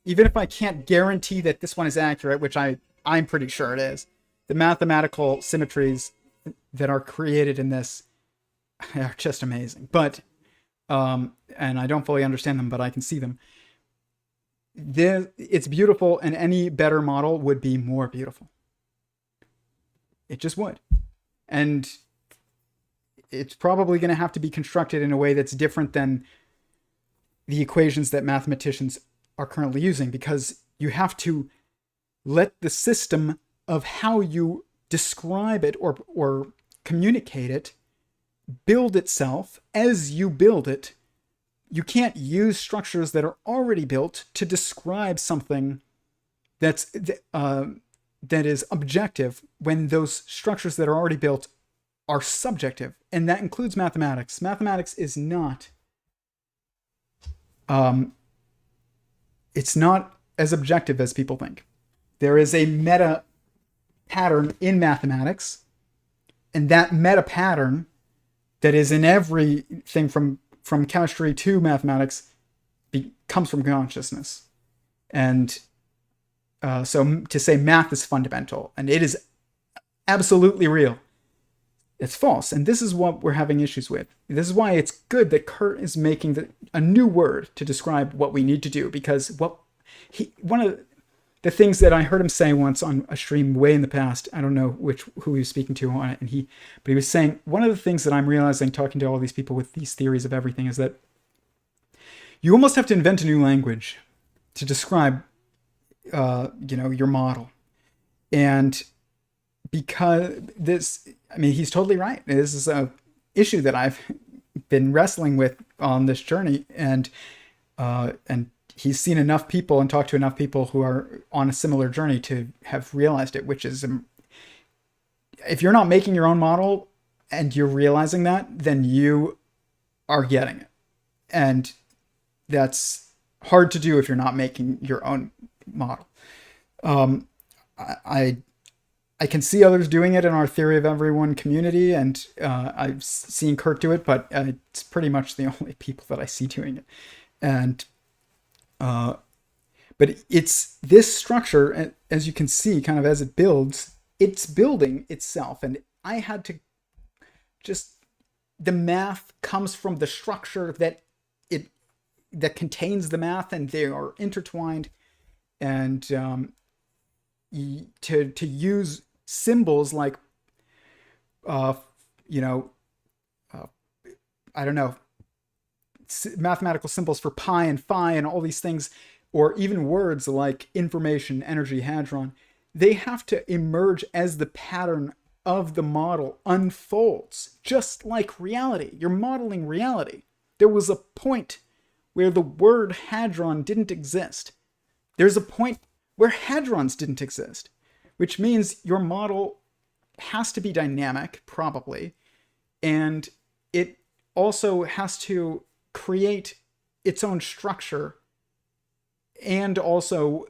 Even if I can't guarantee that this one is accurate, which I'm pretty sure it is, the mathematical symmetries that are created in this are just amazing. But, and I don't fully understand them, but I can see them. It's beautiful, and any better model would be more beautiful. It just would. And it's probably going to have to be constructed in a way that's different than the equations that mathematicians are currently using, because you have to let the system of how you describe it or communicate it build itself as you build it. You can't use structures that are already built to describe something that is objective when those structures that are already built are subjective, and that includes mathematics. Mathematics is not it's not as objective as people think. There is a meta pattern in mathematics, and that meta pattern that is in everything from chemistry to mathematics comes from consciousness. And so to say math is fundamental and it is absolutely real, it's false. And this is what we're having issues with. This is why it's good that Curt is making a new word to describe what we need to do, because one of the things that I heard him say once on a stream way in the past, I don't know who he was speaking to on it, but he was saying, one of the things that I'm realizing talking to all these people with these theories of everything is that you almost have to invent a new language to describe your model. And because he's totally right. This is a issue that I've been wrestling with on this journey, and he's seen enough people and talked to enough people who are on a similar journey to have realized it, which is, if you're not making your own model and you're realizing that, then you are getting it. And that's hard to do if you're not making your own model. I can see others doing it in our Theory of Everyone community, and I've seen Curt do it, but it's pretty much the only people that I see doing it. And but it's this structure, as you can see, kind of as it builds, it's building itself. And I had to the math comes from the structure that contains the math, and they are intertwined. And to use symbols like, I don't know, mathematical symbols for pi and phi and all these things, or even words like information, energy, hadron, they have to emerge as the pattern of the model unfolds, just like reality. You're modeling reality. There was a point where the word hadron didn't exist. There's a point where hadrons didn't exist, which means your model has to be dynamic, probably, and it also has to create its own structure and also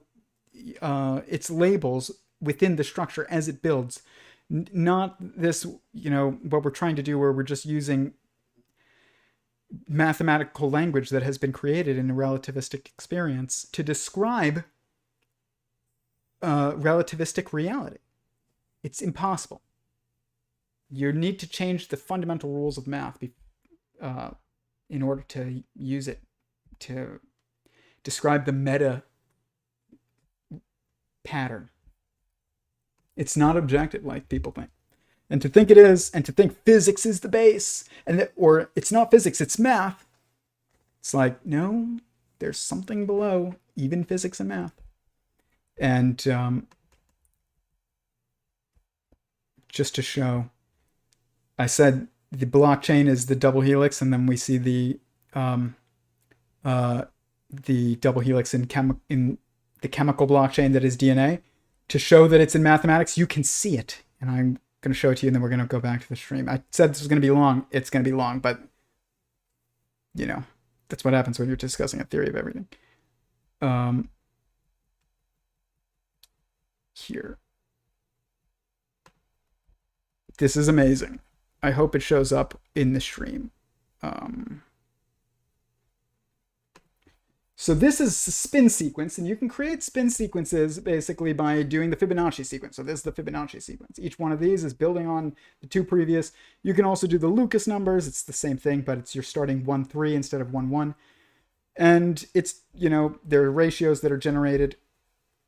its labels within the structure as it builds. Not this, what we're trying to do where we're just using mathematical language that has been created in a relativistic experience to describe relativistic reality. It's impossible. You need to change the fundamental rules of math in order to use it to describe the meta pattern. It's not objective like people think. And to think it is, and to think physics is the base, or it's not physics, it's math. It's like, no, there's something below even physics and math. And just to show, I said the blockchain is the double helix, and then we see the double helix in the chemical blockchain that is DNA. To show that it's in mathematics, you can see it. And I'm going to show it to you, and then we're going to go back to the stream. I said this was going to be long. It's going to be long, but that's what happens when you're discussing a theory of everything. Here. This is amazing. I hope it shows up in the stream. So this is a spin sequence, and you can create spin sequences basically by doing the Fibonacci sequence. So this is the Fibonacci sequence. Each one of these is building on the two previous. You can also do the Lucas numbers. It's the same thing, but you're starting 1, 3 instead of 1, 1. And it's, there are ratios that are generated.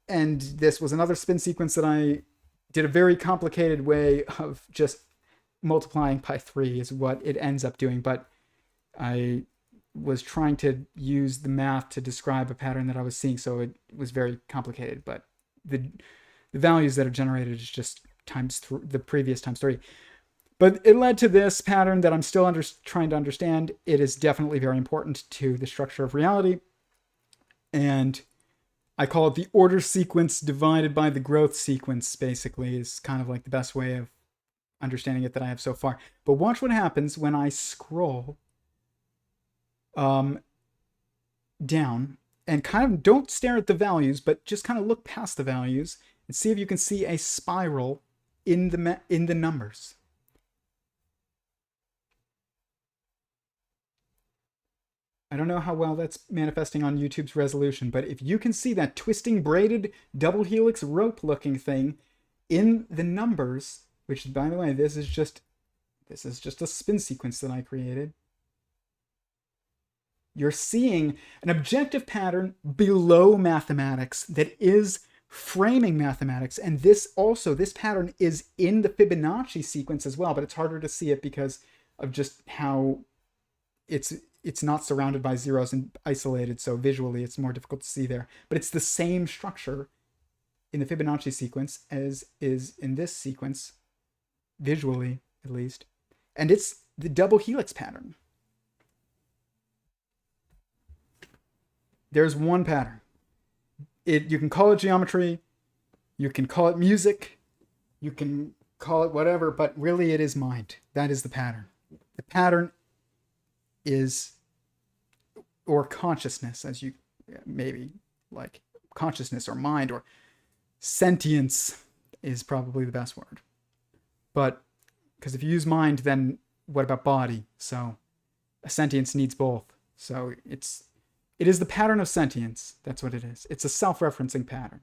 And this was another spin sequence that I did a very complicated way of just multiplying by 3 is what it ends up doing. But I was trying to use the math to describe a pattern that I was seeing, so it was very complicated. But the values that are generated is just the previous times 3. But it led to this pattern that I'm still trying to understand. It is definitely very important to the structure of reality. And I call it the order sequence divided by the growth sequence, basically, is kind of like the best way of understanding it that I have so far. But watch what happens when I scroll down and kind of don't stare at the values, but just kind of look past the values and see if you can see a spiral in the numbers. I don't know how well that's manifesting on YouTube's resolution, but if you can see that twisting braided double helix rope looking thing in the numbers, which by the way, this is just a spin sequence that I created. You're seeing an objective pattern below mathematics that is framing mathematics. And this pattern is in the Fibonacci sequence as well, but it's harder to see it because of just how it's not surrounded by zeros and isolated, so visually it's more difficult to see there. But it's the same structure in the Fibonacci sequence as is in this sequence, visually at least. And it's the double helix pattern. There's one pattern. You can call it geometry, you can call it music, you can call it whatever, but really it is mind. That is the pattern. The pattern is, or consciousness, as you maybe like, consciousness or mind or sentience is probably the best word. But because if you use mind, then what about body? So a sentience needs both. So it is the pattern of sentience. That's what it is. It's a self-referencing pattern.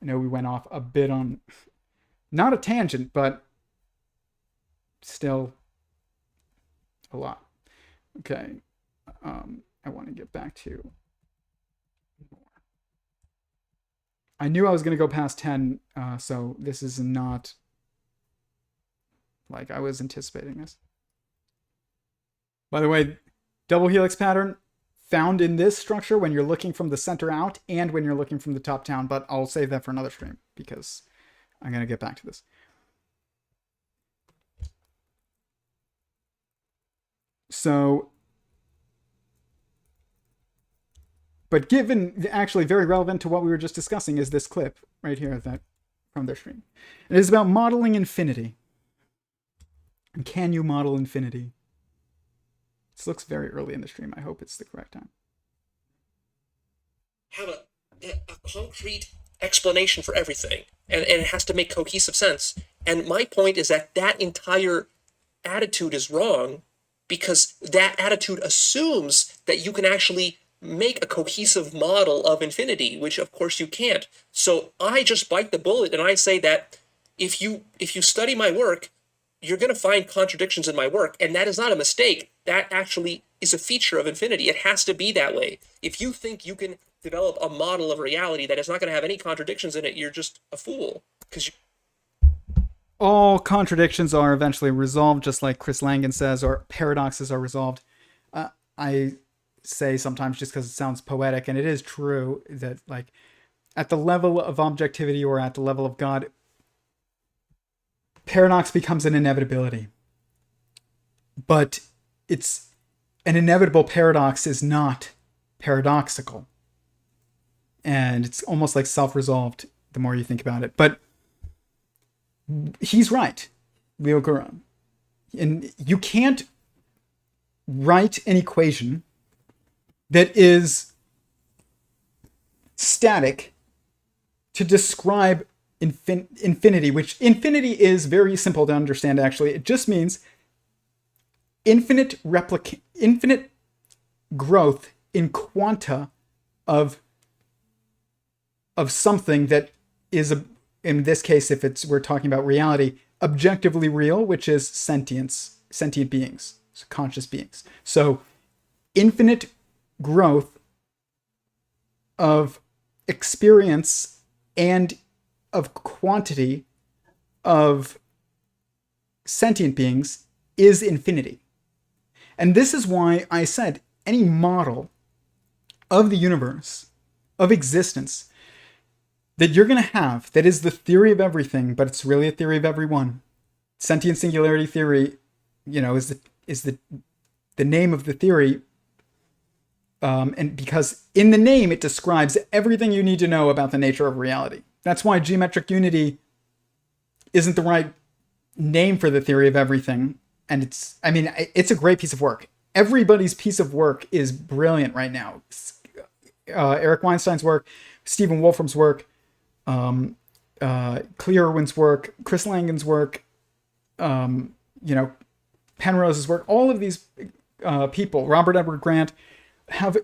I know we went off a bit on, not a tangent, but still a lot. Okay. I want to get back to more. I knew I was going to go past 10, so this is not like I was anticipating this. By the way, double helix pattern found in this structure when you're looking from the center out and when you're looking from the top down, but I'll save that for another stream because I'm going to get back to this. So, but given, actually very relevant to what we were just discussing is this clip right here that from their stream. It is about modeling infinity. And can you model infinity? This looks very early in the stream. I hope it's the correct time. Have a concrete explanation for everything, and it has to make cohesive sense. And my point is that that entire attitude is wrong, because that attitude assumes that you can actually make a cohesive model of infinity, which of course you can't. So I just bite the bullet and I say that if you study my work, you're going to find contradictions in my work, and that is not a mistake. That actually is a feature of infinity. It has to be that way. If you think you can develop a model of reality that is not going to have any contradictions in it, you're just a fool. Because all contradictions are eventually resolved, just like Chris Langan says, or paradoxes are resolved. I say sometimes just because it sounds poetic, and it is true that, like, at the level of objectivity or at the level of God, paradox becomes an inevitability. But it's an inevitable paradox is not paradoxical. And it's almost like self-resolved the more you think about it. But he's right, Leo Gura. And you can't write an equation that is static to describe infinity, which infinity is very simple to understand, actually. It just means infinite growth in quanta of something that is, in this case, if we're talking about reality, objectively real, which is sentient beings, so conscious beings. So infinite growth of experience and of quantity of sentient beings is infinity. And this is why I said any model of the universe, of existence, that you're going to have that is the theory of everything, but it's really a theory of everyone. Sentient Singularity Theory, is the name of the theory. And because in the name, it describes everything you need to know about the nature of reality. That's why geometric unity isn't the right name for the theory of everything. And it's a great piece of work. Everybody's piece of work is brilliant right now. Eric Weinstein's work, Stephen Wolfram's work, Clea Irwin's work, Chris Langan's work, Penrose's work, all of these people, Robert Edward Grant, have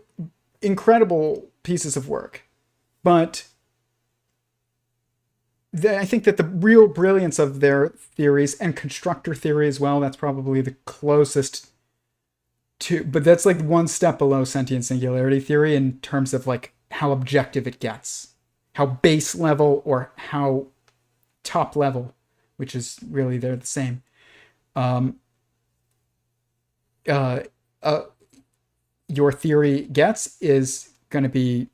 incredible pieces of work. But I think that the real brilliance of their theories, and constructor theory as well, that's probably the closest to, but that's like one step below sentient singularity theory in terms of like how objective it gets, how base level or how top level, which is really they're the same. Your theory gets is going to be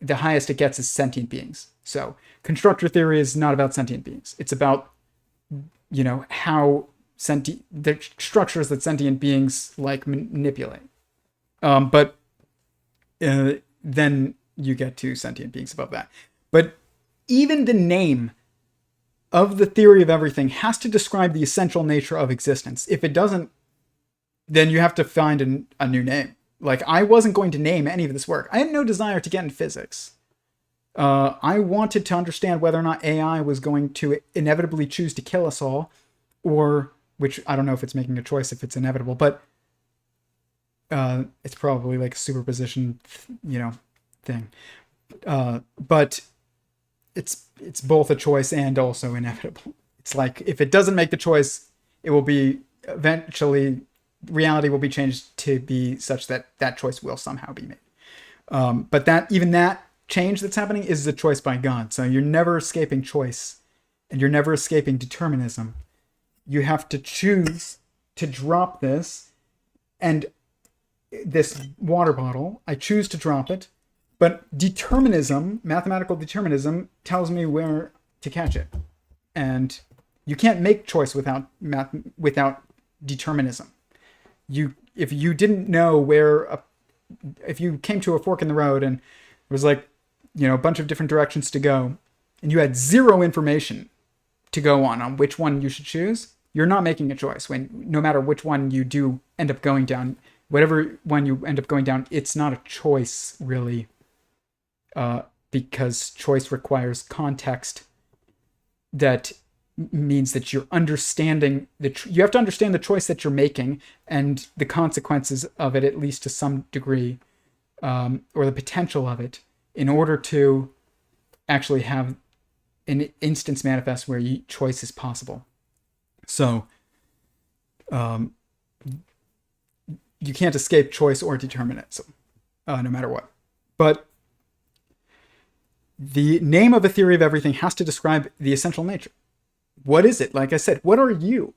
the highest it gets is sentient beings. So constructor theory is not about sentient beings. It's about, how the structures that sentient beings like manipulate. But then you get to sentient beings above that. But even the name of the theory of everything has to describe the essential nature of existence. If it doesn't, then you have to find a new name. Like, I wasn't going to name any of this work. I had no desire to get in physics. I wanted to understand whether or not AI was going to inevitably choose to kill us all, or, which I don't know if it's making a choice if it's inevitable, but it's probably like a superposition, thing. But it's both a choice and also inevitable. It's like, if it doesn't make the choice, it will be eventually, reality will be changed to be such that that choice will somehow be made. But that change that's happening is a choice by God. So you're never escaping choice, and you're never escaping determinism. You have to choose to drop this, and this water bottle, I choose to drop it, but determinism, mathematical determinism, tells me where to catch it. And you can't make choice without determinism. If you didn't know if you came to a fork in the road and it was like, a bunch of different directions to go, and you had zero information to go on which one you should choose, you're not making a choice. No matter which one you do end up going down, whatever one you end up going down, it's not a choice really, because choice requires context. That means that you're understanding you have to understand the choice that you're making and the consequences of it, at least to some degree, or the potential of it, in order to actually have an instance manifest where choice is possible. So you can't escape choice or determinism, no matter what. But the name of a theory of everything has to describe the essential nature. What is it? Like I said, what are you?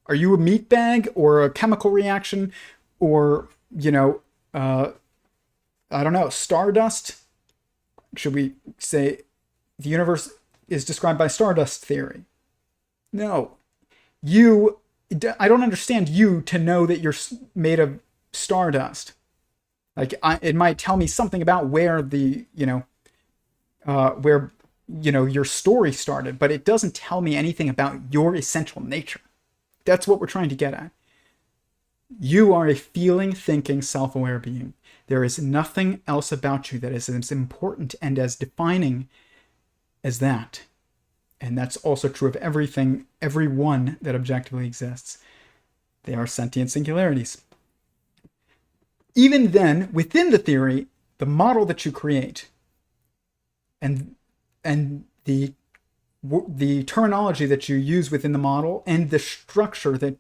Are you a meat bag or a chemical reaction, or, I don't know, stardust? Should we say the universe is described by stardust theory? No. I don't understand you to know that you're made of stardust. Like, it might tell me something about where your story started, but it doesn't tell me anything about your essential nature. That's what we're trying to get at. You are a feeling, thinking, self-aware being. There is nothing else about you that is as important and as defining as that. And that's also true of everyone that objectively exists. They are sentient singularities. Even then, within the theory, the model that you create and the terminology that you use within the model, and the structure, the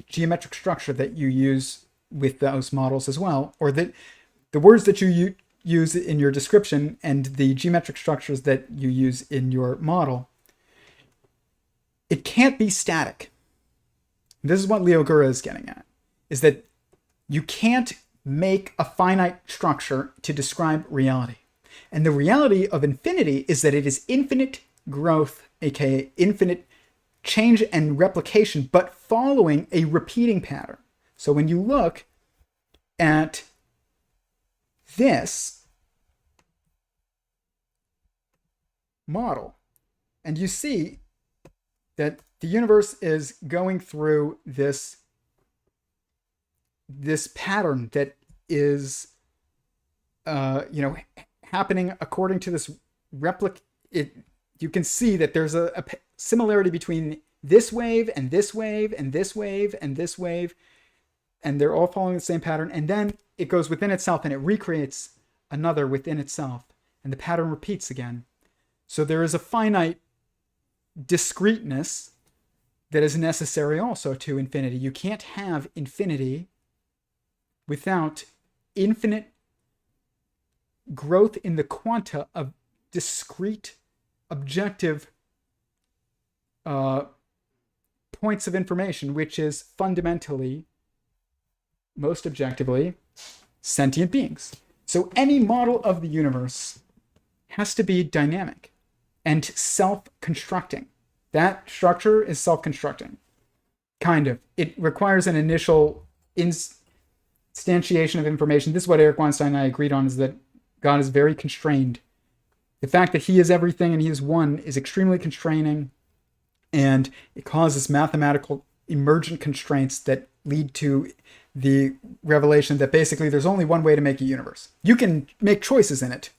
geometric structure that you use with those models as well, or the words that you use in your description and the geometric structures that you use in your model, it can't be static. This is what Leo Gura is getting at, is that you can't make a finite structure to describe reality. And the reality of infinity is that it is infinite growth, aka infinite change and replication, but following a repeating pattern. So when you look at this model, and you see that the universe is going through this pattern that is happening according to this you can see that there's a similarity between this wave and this wave and this wave and this wave, and they're all following the same pattern. And then it goes within itself and it recreates another within itself, and the pattern repeats again. So there is a finite discreteness that is necessary also to infinity. You can't have infinity without infinite growth in the quanta of discrete, objective points of information, which is fundamentally, most objectively, sentient beings. So any model of the universe has to be dynamic and self-constructing. That structure is self-constructing. Kind of. It requires an initial instantiation of information. This is what Eric Weinstein and I agreed on, is that God is very constrained. The fact that he is everything and he is one is extremely constraining, and it causes mathematical emergent constraints that lead to the revelation that basically there's only one way to make a universe. You can make choices in it.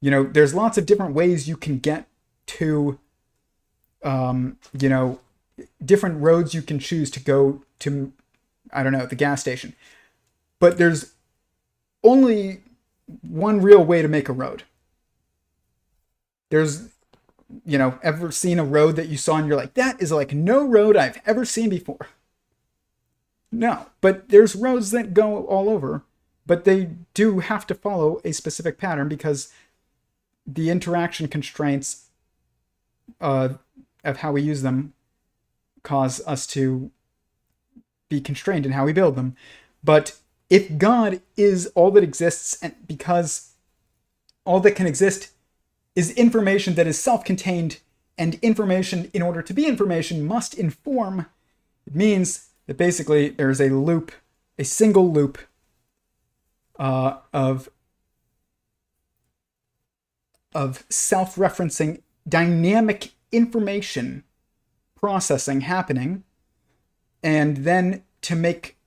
There's lots of different ways you can get to, different roads you can choose to go to, I don't know, the gas station. But there's only one real way to make a road. There's, ever seen a road that you saw and you're like, that is like no road I've ever seen before? No, but there's roads that go all over, but they do have to follow a specific pattern because the interaction constraints of how we use them cause us to be constrained in how we build them. But if God is all that exists, and because all that can exist is information that is self-contained, and information, in order to be information, must inform, it means that basically there's a loop, a single loop of self-referencing dynamic information processing happening. And then to make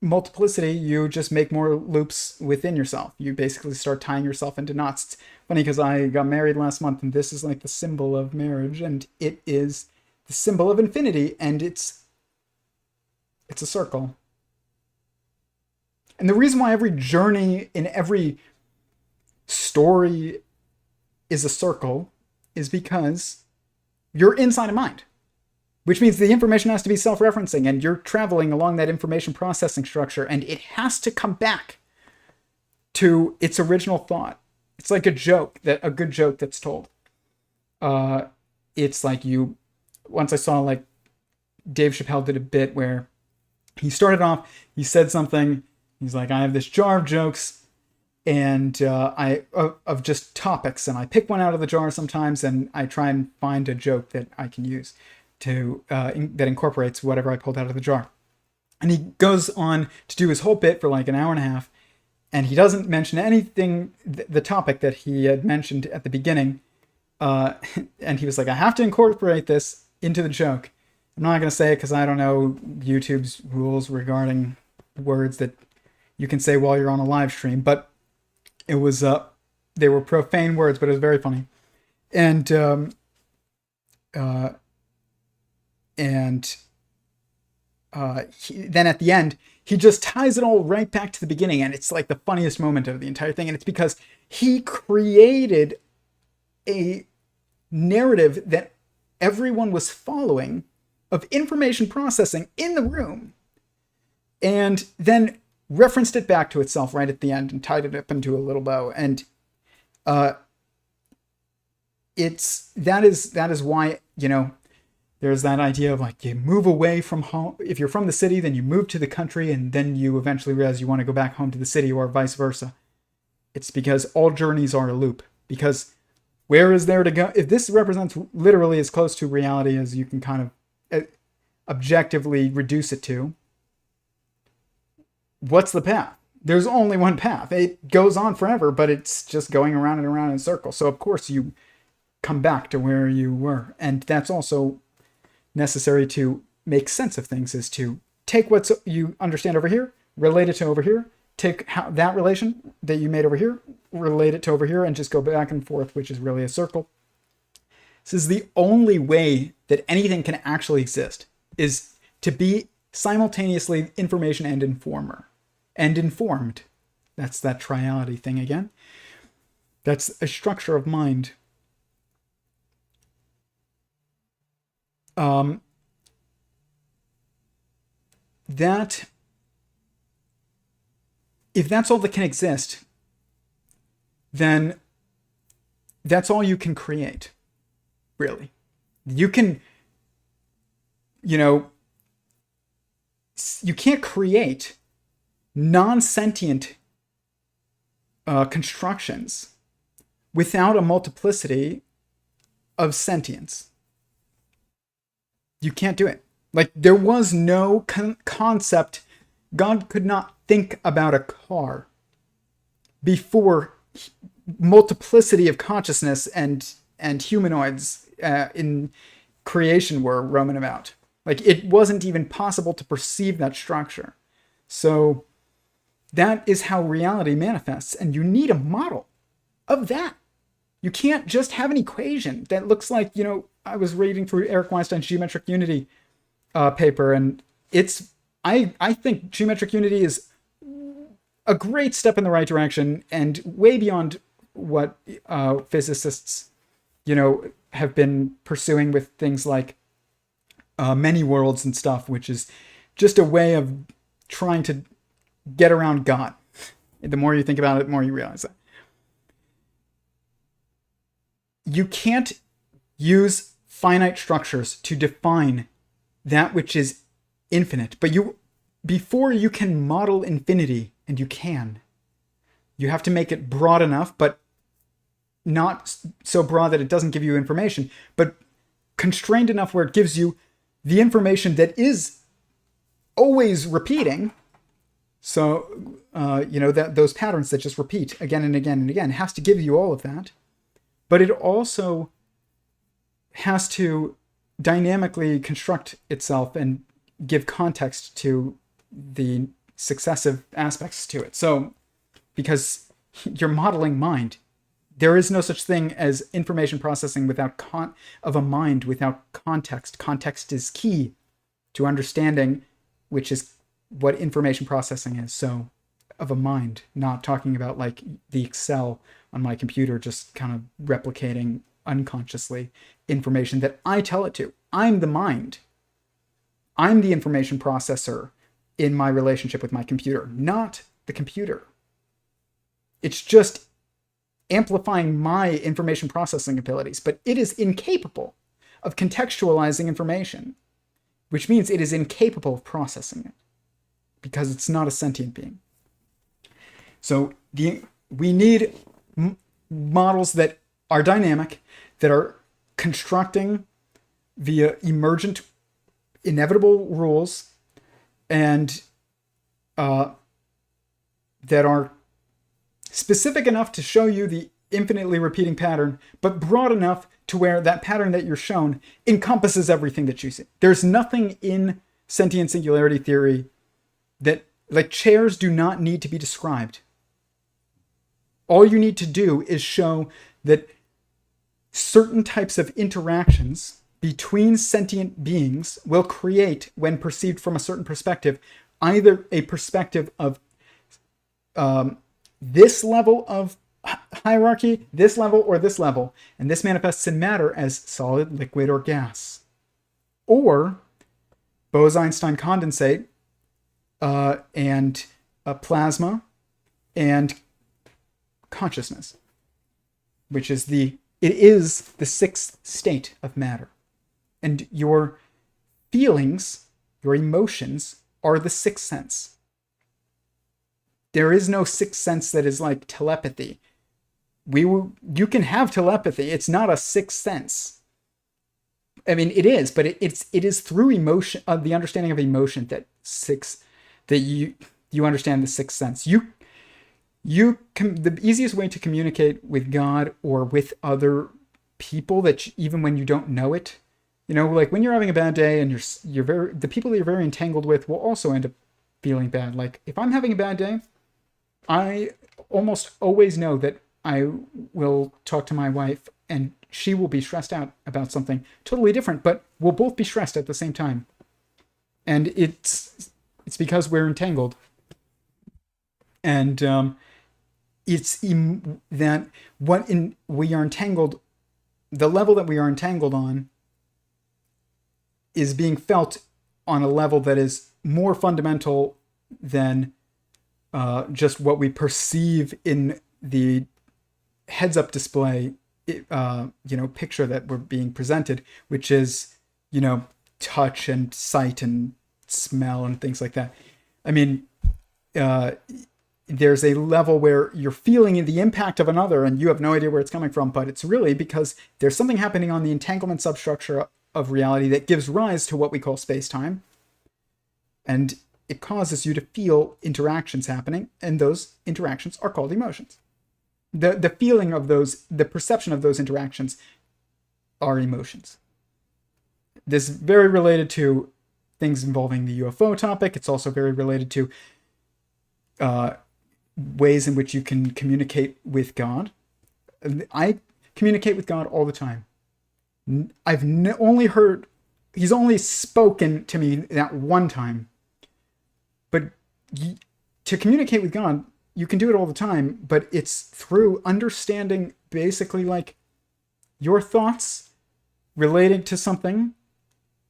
multiplicity, you just make more loops within yourself. You basically start tying yourself into knots. It's funny because I got married last month, and this is like the symbol of marriage, and it is the symbol of infinity, and it's a circle. And the reason why every journey in every story is a circle is because you're inside a mind, which means the information has to be self-referencing, and you're traveling along that information processing structure, and it has to come back to its original thought. It's like a good joke that's told. It's like once I saw like Dave Chappelle did a bit where he started off, he said something, he's like, I have this jar of jokes, and of just topics, and I pick one out of the jar sometimes, and I try and find a joke that I can use to that incorporates whatever I pulled out of the jar. And he goes on to do his whole bit for like an hour and a half, and he doesn't mention anything, the topic that he had mentioned at the beginning, and he was like, I have to incorporate this into the joke. I'm not going to say it because I don't know YouTube's rules regarding words that you can say while you're on a live stream, but it was they were profane words, but it was very funny. And then at the end, he just ties it all right back to the beginning, and it's like the funniest moment of the entire thing. And it's because he created a narrative that everyone was following of information processing in the room, and then referenced it back to itself right at the end and tied it up into a little bow. And that is why, there's that idea of like, you move away from home. If you're from the city, then you move to the country, and then you eventually realize you want to go back home to the city, or vice versa. It's because all journeys are a loop. Because where is there to go? If this represents literally as close to reality as you can kind of objectively reduce it to, what's the path? There's only one path. It goes on forever, but it's just going around and around in a circle. So of course you come back to where you were. And that's also necessary to make sense of things, is to take what you understand over here, relate it to over here, take that relation that you made over here, relate it to over here, and just go back and forth, which is really a circle. This is the only way that anything can actually exist, is to be simultaneously information and informer. And informed. That's that triality thing again. That's a structure of mind. That, if that's all that can exist, then that's all you can create, really. You can, you can't create non-sentient constructions without a multiplicity of sentience. You can't do it. Like, there was no concept. God could not think about a car before multiplicity of consciousness and humanoids in creation were roaming about. Like, it wasn't even possible to perceive that structure. So that is how reality manifests, and you need a model of that. You can't just have an equation that looks like, I was reading through Eric Weinstein's geometric unity paper, and I think geometric unity is a great step in the right direction and way beyond what physicists, have been pursuing with things like many worlds and stuff, which is just a way of trying to get around God. The more you think about it, the more you realize that. You can't use finite structures to define that which is infinite, but before you can model infinity, and you have to make it broad enough, but not so broad that it doesn't give you information, but constrained enough where it gives you the information that is always repeating. So, that those patterns that just repeat again and again and again, has to give you all of that. But it also has to dynamically construct itself and give context to the successive aspects to it. So, because you're modeling mind, there is no such thing as information processing without of a mind without context. Context is key to understanding, which is what information processing is. So, of a mind, not talking about like the Excel on my computer just kind of replicating unconsciously information that I tell it to. I'm the mind. I'm the information processor in my relationship with my computer, not the computer. It's just amplifying my information processing abilities, but it is incapable of contextualizing information, which means it is incapable of processing it because it's not a sentient being. So we need models that are dynamic, that are constructing via emergent, inevitable rules, and that are specific enough to show you the infinitely repeating pattern, but broad enough to where that pattern that you're shown encompasses everything that you see. There's nothing in sentient singularity theory that, like, chairs do not need to be described. All you need to do is show that certain types of interactions between sentient beings will create, when perceived from a certain perspective, either a perspective of this level of hierarchy, this level, or this level, and this manifests in matter as solid, liquid, or gas, or Bose-Einstein condensate, and plasma, and consciousness, which is it is the sixth state of matter. And your feelings, your emotions, are the sixth sense. there is no sixth sense that is like telepathy. You can have telepathy. It's not a sixth sense. I mean, it is, but it is through emotion, the understanding of emotion that you understand the sixth sense. The easiest way to communicate with God or with other people even when you don't know it, like when you're having a bad day and the people that you're very entangled with will also end up feeling bad. Like if I'm having a bad day, I almost always know that I will talk to my wife and she will be stressed out about something totally different, but we'll both be stressed at the same time. And it's because we're entangled. And we are entangled, the level that we are entangled on is being felt on a level that is more fundamental than just what we perceive in the heads-up display, picture that we're being presented, which is, touch and sight and smell and things like that. I mean, there's a level where you're feeling the impact of another and you have no idea where it's coming from, but it's really because there's something happening on the entanglement substructure of reality that gives rise to what we call space-time. And it causes you to feel interactions happening, and those interactions are called emotions. The feeling of those, the perception of those interactions are emotions. This is very related to things involving the UFO topic. It's also very related to ways in which you can communicate with God. I communicate with God all the time. I've only heard, he's only spoken to me that one time. But to communicate with God, you can do it all the time, but it's through understanding basically like your thoughts related to something,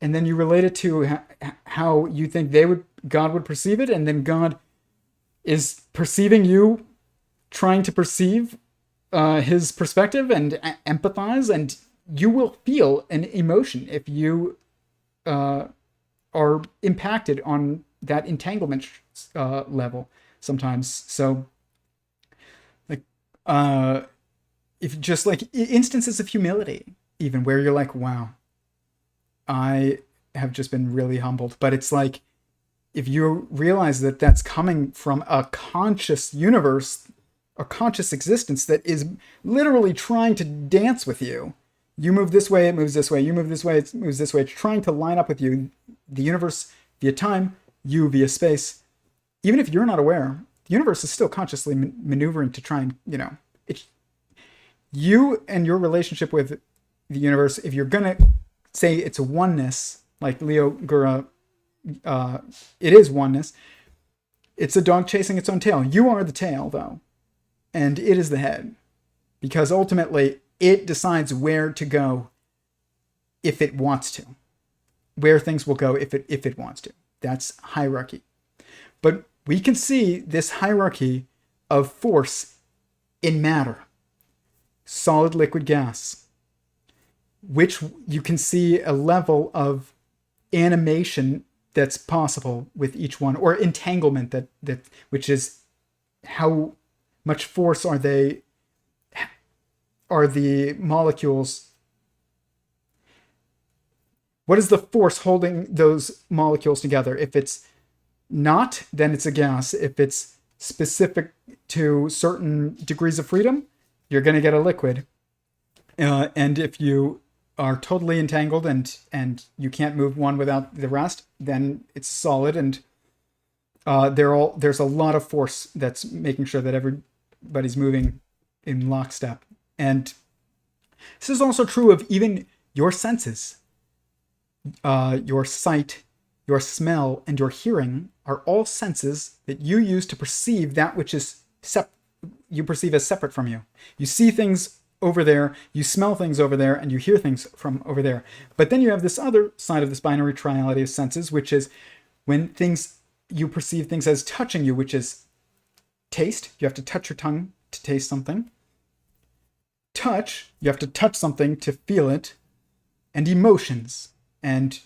and then you relate it to how you think God would perceive it, and then God is perceiving you, trying to perceive his perspective and empathize, and you will feel an emotion if you are impacted on that entanglement level sometimes. So like if just like instances of humility, even where you're like, wow, I have just been really humbled. But it's like, if you realize that that's coming from a conscious universe, a conscious existence that is literally trying to dance with you. You move this way, it moves this way. You move this way, it moves this way. It's trying to line up with you. The universe via time, you via space. Even if you're not aware, the universe is still consciously maneuvering to try and, you and your relationship with the universe, if you're going to say it's a oneness, like Leo Gura, it is oneness. It's a dog chasing its own tail. You are the tail, though, and it is the head, because ultimately it decides where to go if it wants to, where things will go if it wants to. That's hierarchy. But we can see this hierarchy of force in matter, solid, liquid, gas, which you can see a level of animation that's possible with each one, or entanglement that which is how much force are the molecules. What is the force holding those molecules together? If it's not, then it's a gas. If it's specific to certain degrees of freedom, you're going to get a liquid. And if you are totally entangled and you can't move one without the rest, then it's solid. And there's a lot of force that's making sure that everybody's moving in lockstep. And this is also true of even your senses. Your sight, your smell, and your hearing are all senses that you use to perceive that which is you perceive as separate from you. You see things over there, you smell things over there, and you hear things from over there. But then you have this other side of this binary triality of senses, which is when you perceive things as touching you, which is taste. You have to touch your tongue to taste something. Touch, you have to touch something to feel it. And emotions. And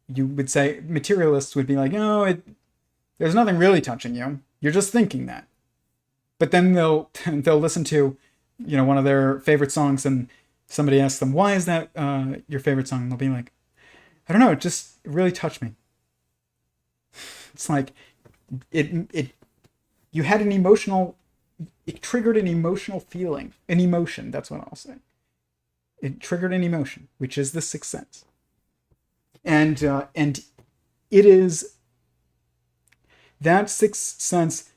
you would say, materialists would be like, there's nothing really touching you. You're just thinking that. but then they'll listen to, one of their favorite songs, and somebody asks them, why is that your favorite song? And they'll be like, I don't know, it really touched me. It's like you had it triggered an emotional feeling, an emotion. That's what I'll say. It triggered an emotion, which is the sixth sense. And it is, that sixth sense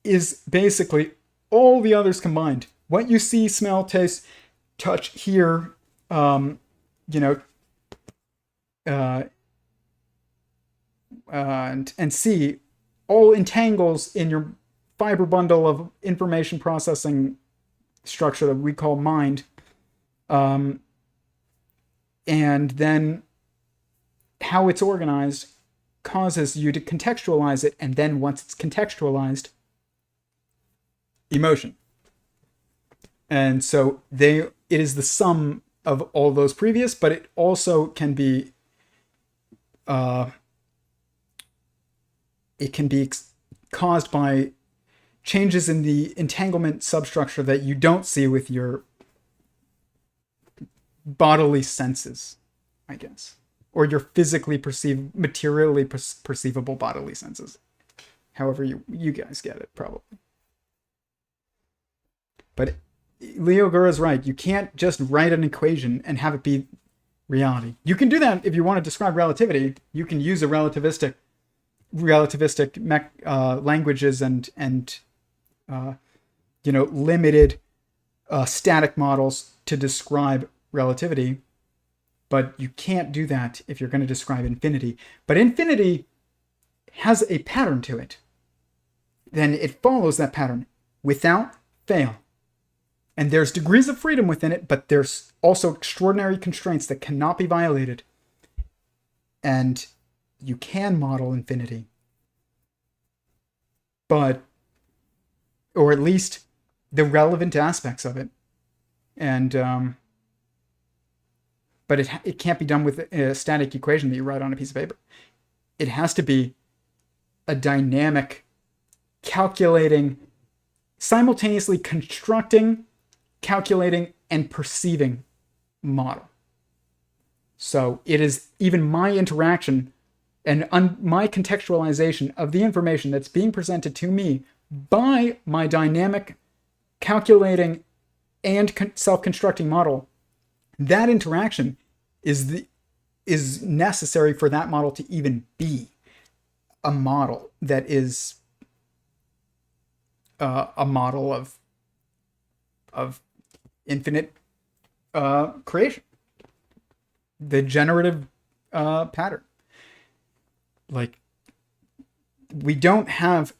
is basically all the others combined. What you see, smell, taste, touch, hear, and see, all entangles in your fiber bundle of information processing structure that we call mind. And then how it's organized causes you to contextualize it, and then once it's contextualized, emotion. And so it is the sum of all those previous, but it also can be caused by changes in the entanglement substructure that you don't see with your bodily senses, I guess, or your physically materially perceivable bodily senses. However you guys get it, probably. But Leo Gura is right. You can't just write an equation and have it be reality. You can do that if you want to describe relativity. You can use a relativistic languages and limited static models to describe relativity, but you can't do that if you're going to describe infinity. But infinity has a pattern to it. Then it follows that pattern without fail. And there's degrees of freedom within it, but there's also extraordinary constraints that cannot be violated. And you can model infinity. Or at least the relevant aspects of it. And but it can't be done with a static equation that you write on a piece of paper. It has to be a dynamic, calculating, simultaneously constructing, calculating, and perceiving model. So it is even my interaction and my contextualization of the information that's being presented to me by my dynamic, calculating, and self-constructing model. That interaction is necessary for that model to even be a model that is a model of infinite creation, the generative pattern. Like, we don't have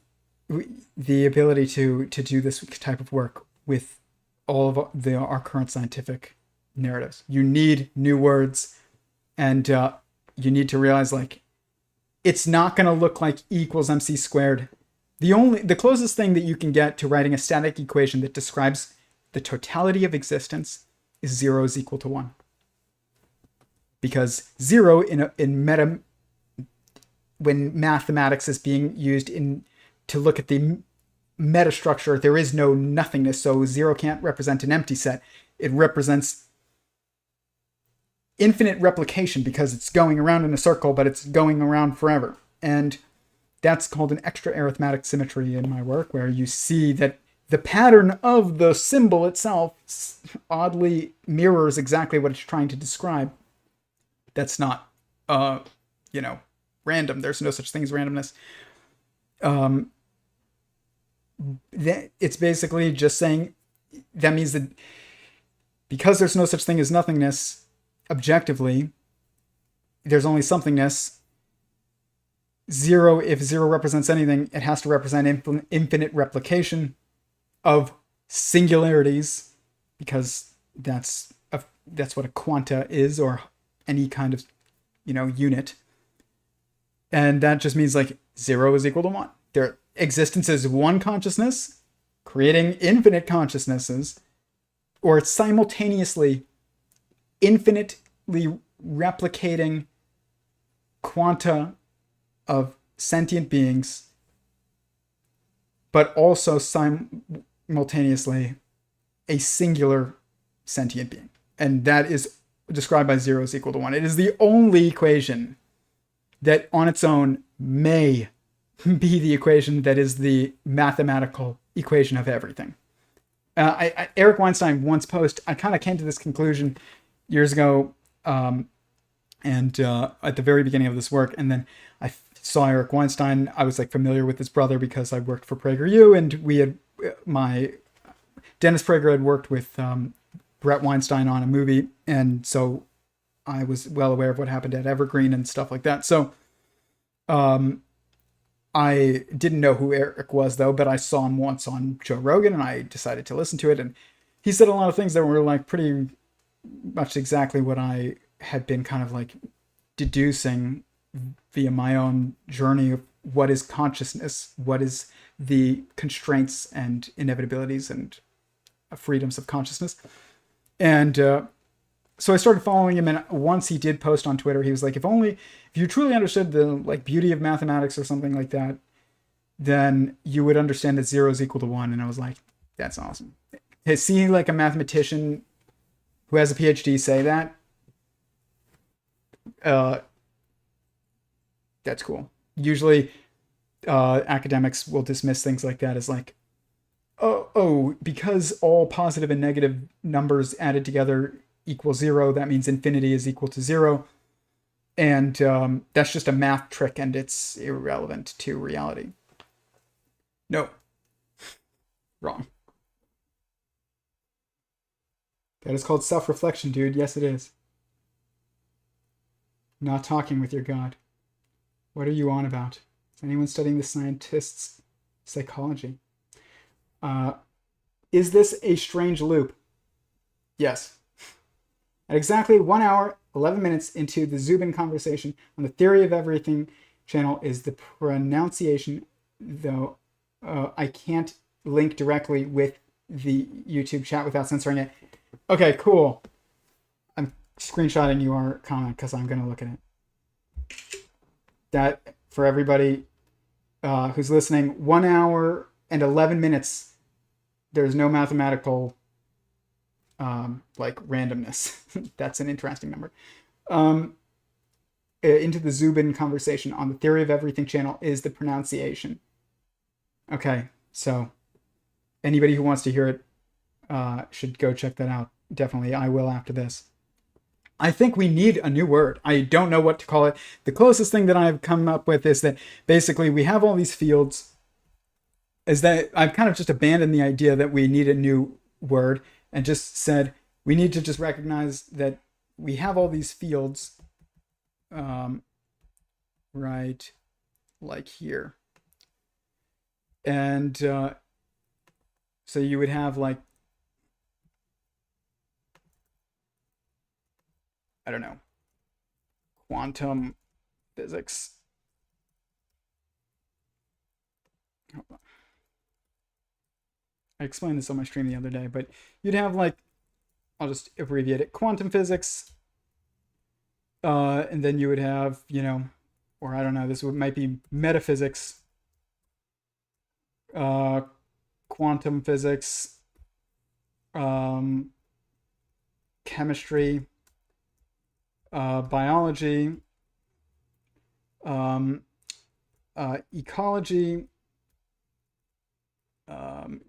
the ability to do this type of work with all of our current scientific narratives. You need new words, and you need to realize, like, it's not going to look like E equals MC squared. The closest thing that you can get to writing a static equation that describes the totality of existence is 0 is equal to 1. Because 0 when mathematics is being used to look at the metastructure, there is no nothingness, so 0 can't represent an empty set. It represents infinite replication because it's going around in a circle, but it's going around forever. And that's called an extra arithmetic symmetry in my work, where you see that the pattern of the symbol itself oddly mirrors exactly what it's trying to describe. That's not, random. There's no such thing as randomness. It's basically just saying that means that because there's no such thing as nothingness, objectively, there's only somethingness. 0, if 0 represents anything, it has to represent infinite replication of singularities, because that's what a quanta is, or any kind of unit. And that just means, like, 0 is equal to 1. Their existence is one consciousness creating infinite consciousnesses, or it's simultaneously infinitely replicating quanta of sentient beings but also simultaneously a singular sentient being. And that is described by 0 is equal to 1. It is the only equation that on its own may be the equation that is the mathematical equation of everything. Eric Weinstein once posted, I kind of came to this conclusion years ago, and at the very beginning of this work, and then I saw Eric Weinstein. I was like familiar with his brother because I worked for PragerU, and we had Dennis Prager had worked with Brett Weinstein on a movie, and so I was well aware of what happened at Evergreen and stuff like that. So I didn't know who Eric was, though, but I saw him once on Joe Rogan, and I decided to listen to it, and he said a lot of things that were like pretty much exactly what I had been kind of like deducing via my own journey of what is consciousness, what is the constraints and inevitabilities and freedoms of consciousness. And so I started following him, and once he did post on Twitter, he was like, if you truly understood the like beauty of mathematics or something like that, then you would understand that 0 is equal to 1. And I was like, that's awesome. Seeing like a mathematician who has a PhD say that, that's cool. Usually academics will dismiss things like that as like, oh, because all positive and negative numbers added together equal 0, that means infinity is equal to 0. And that's just a math trick, and it's irrelevant to reality. No. Wrong. That is called self-reflection, dude. Yes, it is. Not talking with your God. What are you on about? Is anyone studying the scientist's psychology? Is this a strange loop? Yes. At exactly 1 hour, 11 minutes into the Zubin conversation on the Theory of Everything channel is the pronunciation, though I can't link directly with the YouTube chat without censoring it. Okay, cool. I'm screenshotting your comment because I'm going to look at it. That, for everybody who's listening, 1 hour and 11 minutes, there's no mathematical like randomness. That's an interesting number. Into the Zubin conversation on the Theory of Everything channel is the pronunciation. Okay, so anybody who wants to hear it should go check that out. Definitely, I will after this. I think we need a new word. I don't know what to call it. The closest thing that I've come up with is that basically we have all these fields. Is that I've kind of just abandoned the idea that we need a new word and just said we need to just recognize that we have all these fields right like here. And so you would have like, I don't know, quantum physics. Hold on. I explained this on my stream the other day, but you'd have like, I'll just abbreviate it, quantum physics, and then you would have, you know, or I don't know, might be metaphysics, quantum physics, chemistry, biology, ecology,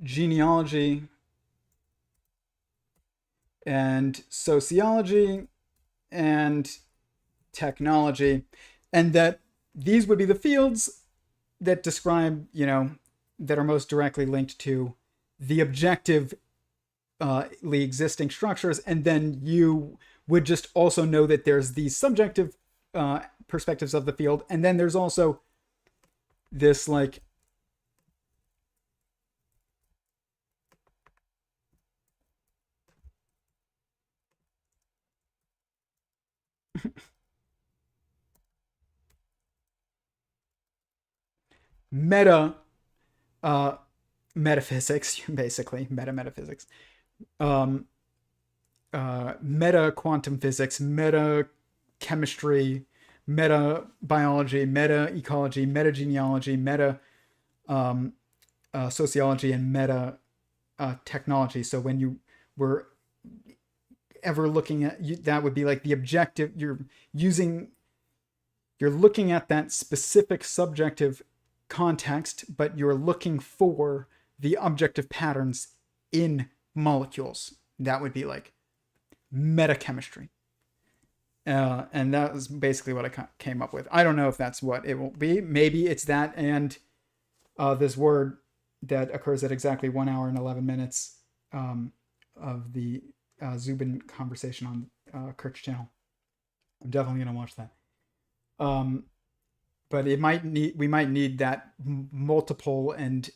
genealogy, and sociology, and technology, and that these would be the fields that describe, you know, that are most directly linked to the objectively existing structures, and then you would just also know that there's these subjective perspectives of the field, and then there's also this like metaphysics, basically metaphysics, meta quantum physics, meta chemistry, meta biology, meta ecology, meta genealogy, meta sociology and meta technology. So when you were ever looking at that would be like the objective. You're looking at that specific subjective context, but you're looking for the objective patterns in molecules. That would be like metachemistry. And that was basically what I came up with. I don't know if that's what it will be. Maybe it's that and this word that occurs at exactly 1 hour and 11 minutes of the Zubin conversation on Curt's channel. I'm definitely going to watch that. But we might need that multiple and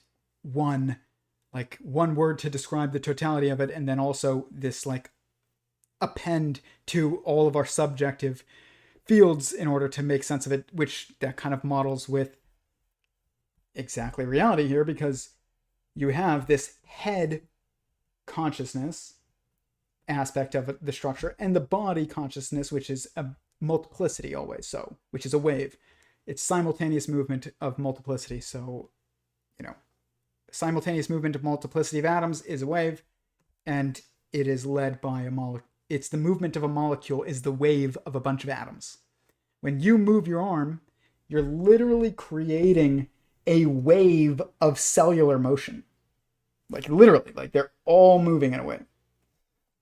one word to describe the totality of it, and then also this like append to all of our subjective fields in order to make sense of it, which that kind of models with exactly reality here, because you have this head consciousness aspect of the structure and the body consciousness, which is a multiplicity always, so which is a wave. It's simultaneous movement of multiplicity. So, simultaneous movement of multiplicity of atoms is a wave, and it is led by a molecule. It's the movement of a molecule is the wave of a bunch of atoms. When you move your arm, you're literally creating a wave of cellular motion. Like literally, like they're all moving in a wave.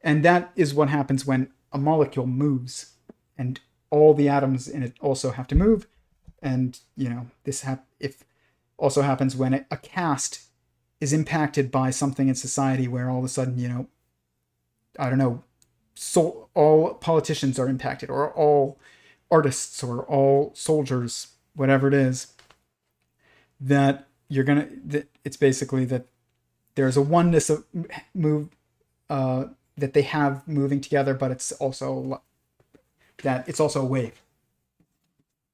And that is what happens when a molecule moves, and all the atoms in it also have to move. And, this also happens when a caste is impacted by something in society where all of a sudden, I don't know, so all politicians are impacted, or all artists, or all soldiers, whatever it is, that it's basically that there's a oneness of that they have moving together, but it's also a wave.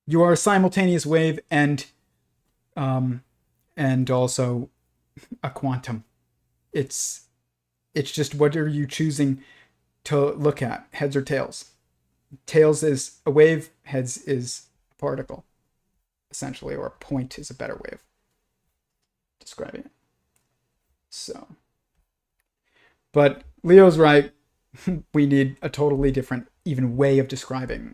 You are a simultaneous wave and also a quantum. It's just what are you choosing to look at, heads or tails? Tails is a wave, heads is a particle, essentially, or a point is a better way of describing it. So, but Leo's right. We need a totally different, even way of describing,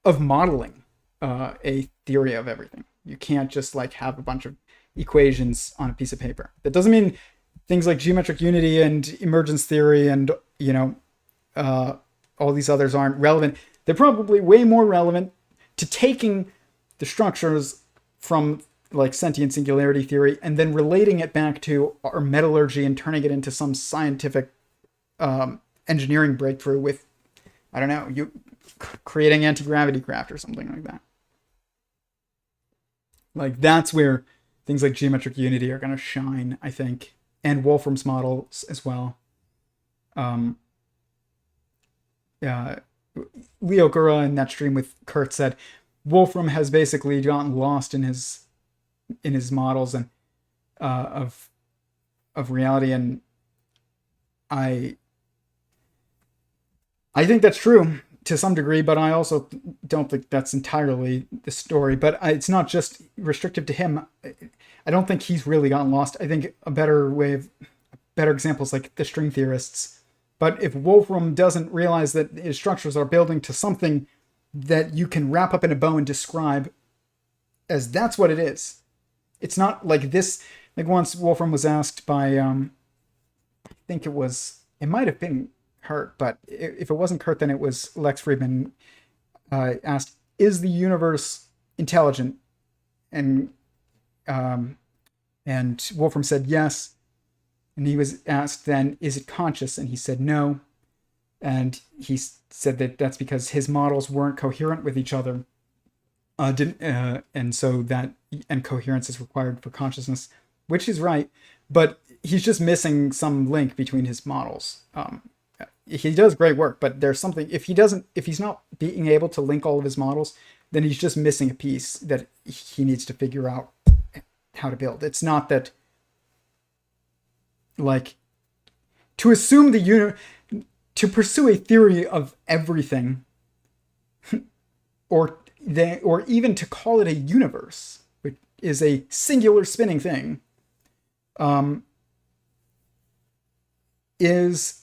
of modeling a theory of everything. You can't just like have a bunch of equations on a piece of paper. That doesn't mean things like geometric unity and emergence theory and, all these others aren't relevant. They're probably way more relevant to taking the structures from like sentient singularity theory and then relating it back to our metallurgy and turning it into some scientific engineering breakthrough with, I don't know, you creating anti-gravity craft or something like that. Like that's where things like geometric unity are going to shine, I think, and Wolfram's models as well. Leo Gura in that stream with Curt said Wolfram has basically gotten lost in his models and of reality, and I think that's true to some degree, but I also don't think that's entirely the story. But it's not just restrictive to him. I don't think he's really gotten lost. I think a better example is like the string theorists. But if Wolfram doesn't realize that his structures are building to something that you can wrap up in a bow and describe as that's what it is. It's not like this. Like once Wolfram was asked by, I think it might have been Curt, but if it wasn't Curt, then it was Lex Friedman, asked, is the universe intelligent? And Wolfram said yes. And he was asked then, is it conscious? And he said no. And he said that that's because his models weren't coherent with each other. And so coherence is required for consciousness, which is right. But he's just missing some link between his models. He does great work, but there's something, if he's not being able to link all of his models, then he's just missing a piece that he needs to figure out how to build. It's not that, like, to assume to pursue a theory of everything, or even to call it a universe, is a singular spinning thing, is,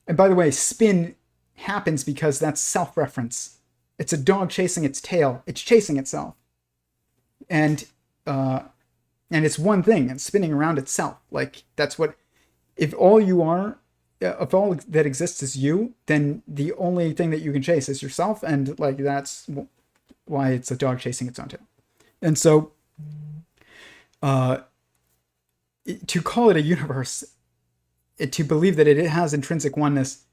and by the way, spin happens because that's self-reference. It's a dog chasing its tail. It's chasing itself. And it's one thing, and spinning around itself. Like, that's what, if all you are, if all that exists is you, then the only thing that you can chase is yourself, and like that's why it's a dog chasing its own tail. And so, to call it a universe, to believe that it has intrinsic oneness,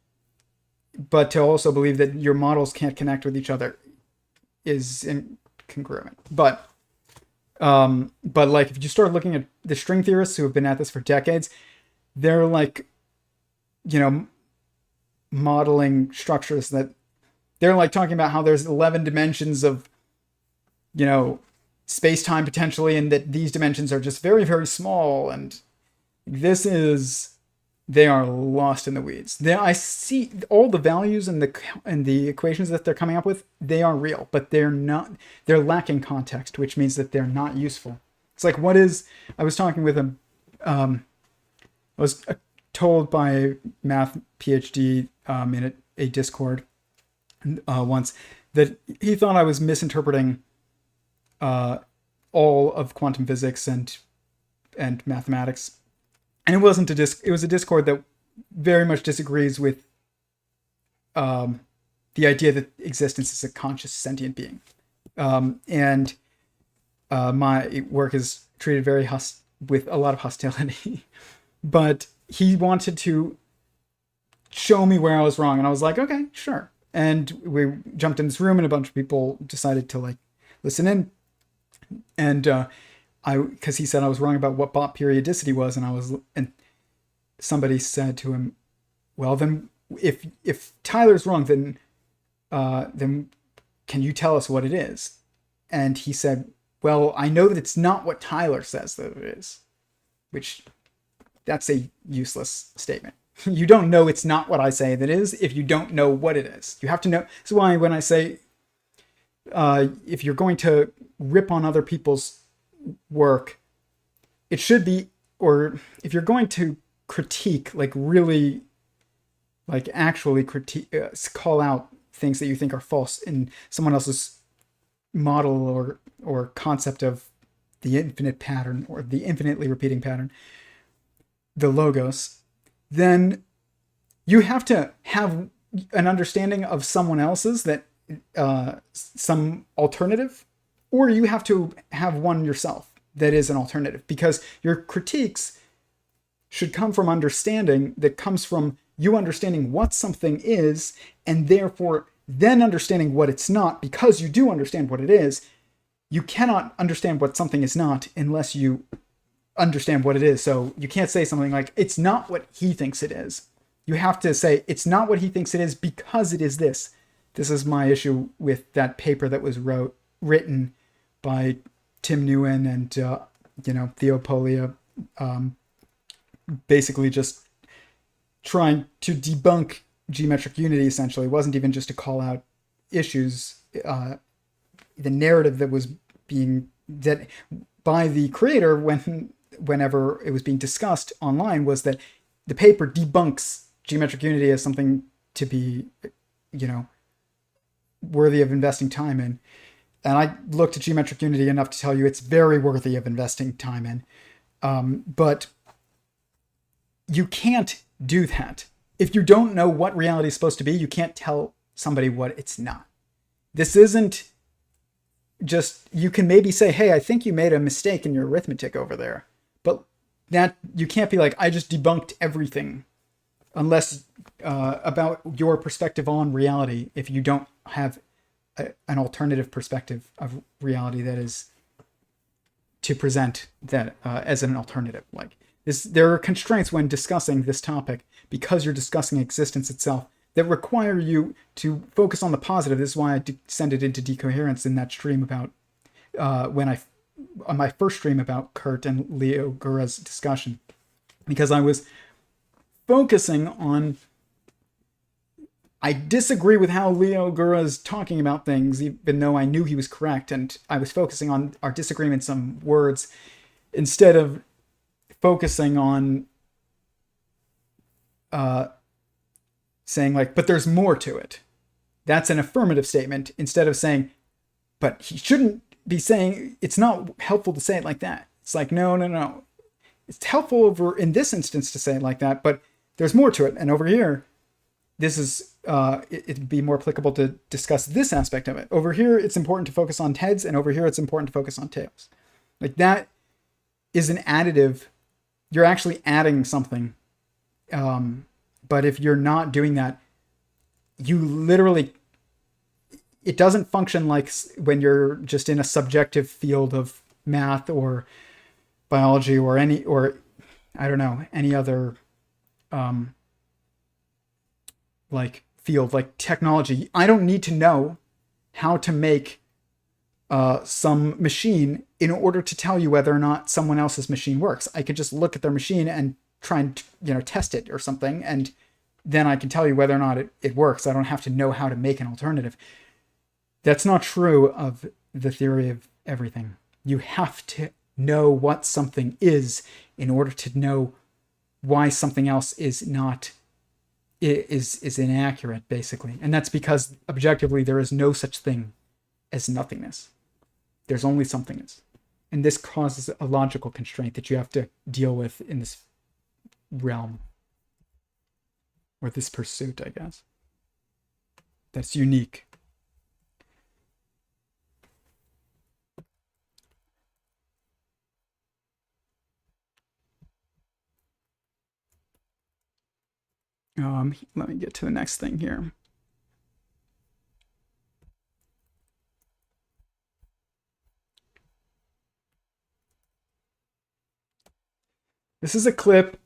but to also believe that your models can't connect with each other is incongruent. But like, if you start looking at the string theorists who have been at this for decades, they're like, you know, modeling structures that they're like talking about how there's 11 dimensions of, you know, space-time potentially, and that these dimensions are just very, very small. And they are lost in the weeds. I see all the values and the equations that they're coming up with. They are real, but they're lacking context, which means that they're not useful. It's like, I was talking with I was told by a math PhD in a Discord once that he thought I was misinterpreting all of quantum physics and mathematics. And it wasn't it was a Discord that very much disagrees with the idea that existence is a conscious sentient being. And my work is treated with a lot of hostility. But he wanted to show me where I was wrong. And I was like, okay, sure. And we jumped in this room, and a bunch of people decided to like listen in. And because he said I was wrong about what Bott periodicity was, and somebody said to him, well, then if Tyler's wrong, then can you tell us what it is? And he said, well, I know that it's not what Tyler says that it is, which that's a useless statement. You don't know it's not what I say that it is if you don't know what it is. You have to know. That's why when I say, if you're going to rip on other people's work, it should be, or if you're going to critique, like really, like actually critique, call out things that you think are false in someone else's model or concept of the infinite pattern or the infinitely repeating pattern, the logos, then you have to have an understanding of someone else's, that some alternative, or you have to have one yourself that is an alternative, because your critiques should come from understanding that comes from you understanding what something is, and therefore then understanding what it's not. Because you do understand what it is, you cannot understand what something is not unless you understand what it is. So you can't say something like, it's not what he thinks it is. You have to say, it's not what he thinks it is because it is this. This is my issue with that paper that was written by Tim Nguyen and Theo Polia, basically just trying to debunk geometric unity. Essentially, it wasn't even just to call out issues. The narrative that was that by the creator whenever it was being discussed online was that the paper debunks geometric unity as something to be, worthy of investing time in. And I looked at geometric unity enough to tell you it's very worthy of investing time in. But you can't do that. If you don't know what reality is supposed to be, you can't tell somebody what it's not. This isn't just, you can maybe say, hey, I think you made a mistake in your arithmetic over there. But that you can't be like, I just debunked everything, unless about your perspective on reality, if you don't have an alternative perspective of reality that is to present that as an alternative. Like this, there are constraints when discussing this topic, because you're discussing existence itself, that require you to focus on the positive. This is why I descended into decoherence in that stream about on my first stream about Curt and Leo Gura's discussion, because I was focusing on I disagree with how Leo Gura is talking about things, even though I knew he was correct, and I was focusing on our disagreements on words instead of focusing on saying like, but there's more to it. That's an affirmative statement instead of saying, but he shouldn't be saying, it's not helpful to say it like that. It's like, no. It's helpful over in this instance to say it like that, but there's more to it. And over here, this is, it'd be more applicable to discuss this aspect of it. Over here, it's important to focus on heads, and over here, it's important to focus on tails. Like that is an additive. You're actually adding something. But if you're not doing that, you literally, it doesn't function like when you're just in a subjective field of math or biology or any other like field, like technology. I don't need to know how to make some machine in order to tell you whether or not someone else's machine works. I could just look at their machine and try and test it or something, and then I can tell you whether or not it works. I don't have to know how to make an alternative. That's not true of the theory of everything. You have to know what something is in order to know why something else is inaccurate, basically. And that's because objectively there is no such thing as nothingness. There's only somethingness. And this causes a logical constraint that you have to deal with in this realm. Or this pursuit, I guess. That's unique. Let me get to the next thing here. This is a clip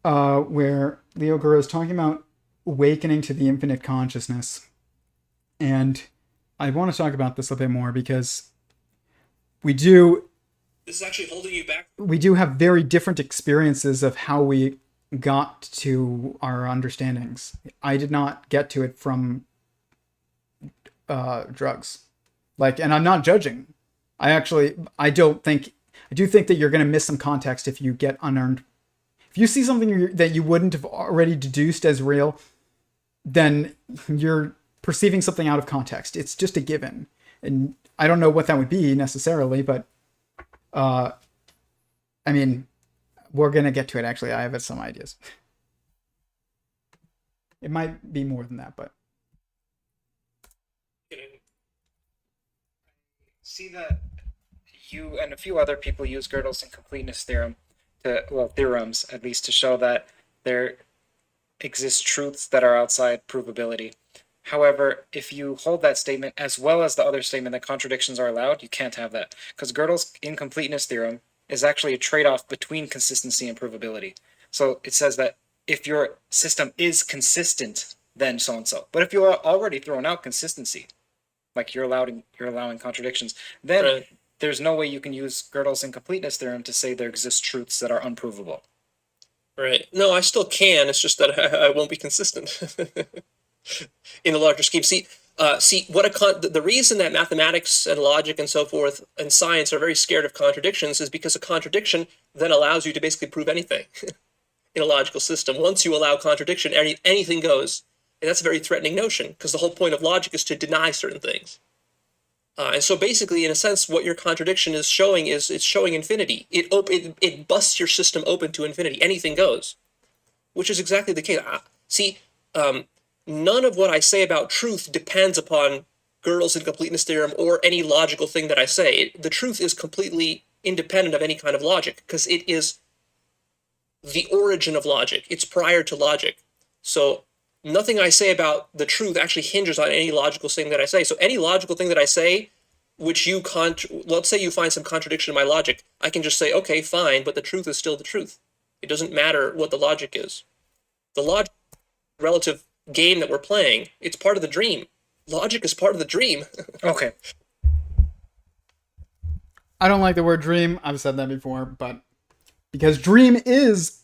where Leo Gura is talking about awakening to the infinite consciousness. And I want to talk about this a bit more because This is actually holding you back. We do have very different experiences of how we got to our understandings. I did not get to it from drugs. And I'm not judging. I do think that you're going to miss some context if you get unearned. If you see something that you wouldn't have already deduced as real, then you're perceiving something out of context. It's just a given. And I don't know what that would be necessarily, but we're going to get to it, actually. I have some ideas. It might be more than that, but... See that you and a few other people use Gödel's incompleteness theorem theorems, at least, to show that there exist truths that are outside provability. However, if you hold that statement as well as the other statement that contradictions are allowed, you can't have that. Because Gödel's incompleteness theorem is actually a trade-off between consistency and provability. So it says that if your system is consistent, then so-and-so. But if you're already thrown out consistency, like you're allowing contradictions, then there's no way you can use Gödel's incompleteness theorem to say there exist truths that are unprovable. Right. No, I still can. It's just that I won't be consistent in the larger scheme. The reason that mathematics and logic and so forth and science are very scared of contradictions is because a contradiction then allows you to basically prove anything in a logical system. Once you allow contradiction, anything goes. And that's a very threatening notion, because the whole point of logic is to deny certain things. And so basically, in a sense, what your contradiction is showing is it's showing infinity. It busts your system open to infinity. Anything goes, which is exactly the case. None of what I say about truth depends upon Gödel's incompleteness theorem or any logical thing that I say. The truth is completely independent of any kind of logic, because it is the origin of logic. It's prior to logic. So nothing I say about the truth actually hinges on any logical thing that I say. So any logical thing that I say, which let's say you find some contradiction in my logic, I can just say, okay, fine, but the truth is still the truth. It doesn't matter what the logic is. The logic relative game that we're playing, it's part of the dream. Logic is part of the dream. Okay. I don't like the word dream. I've said that before, but because dream is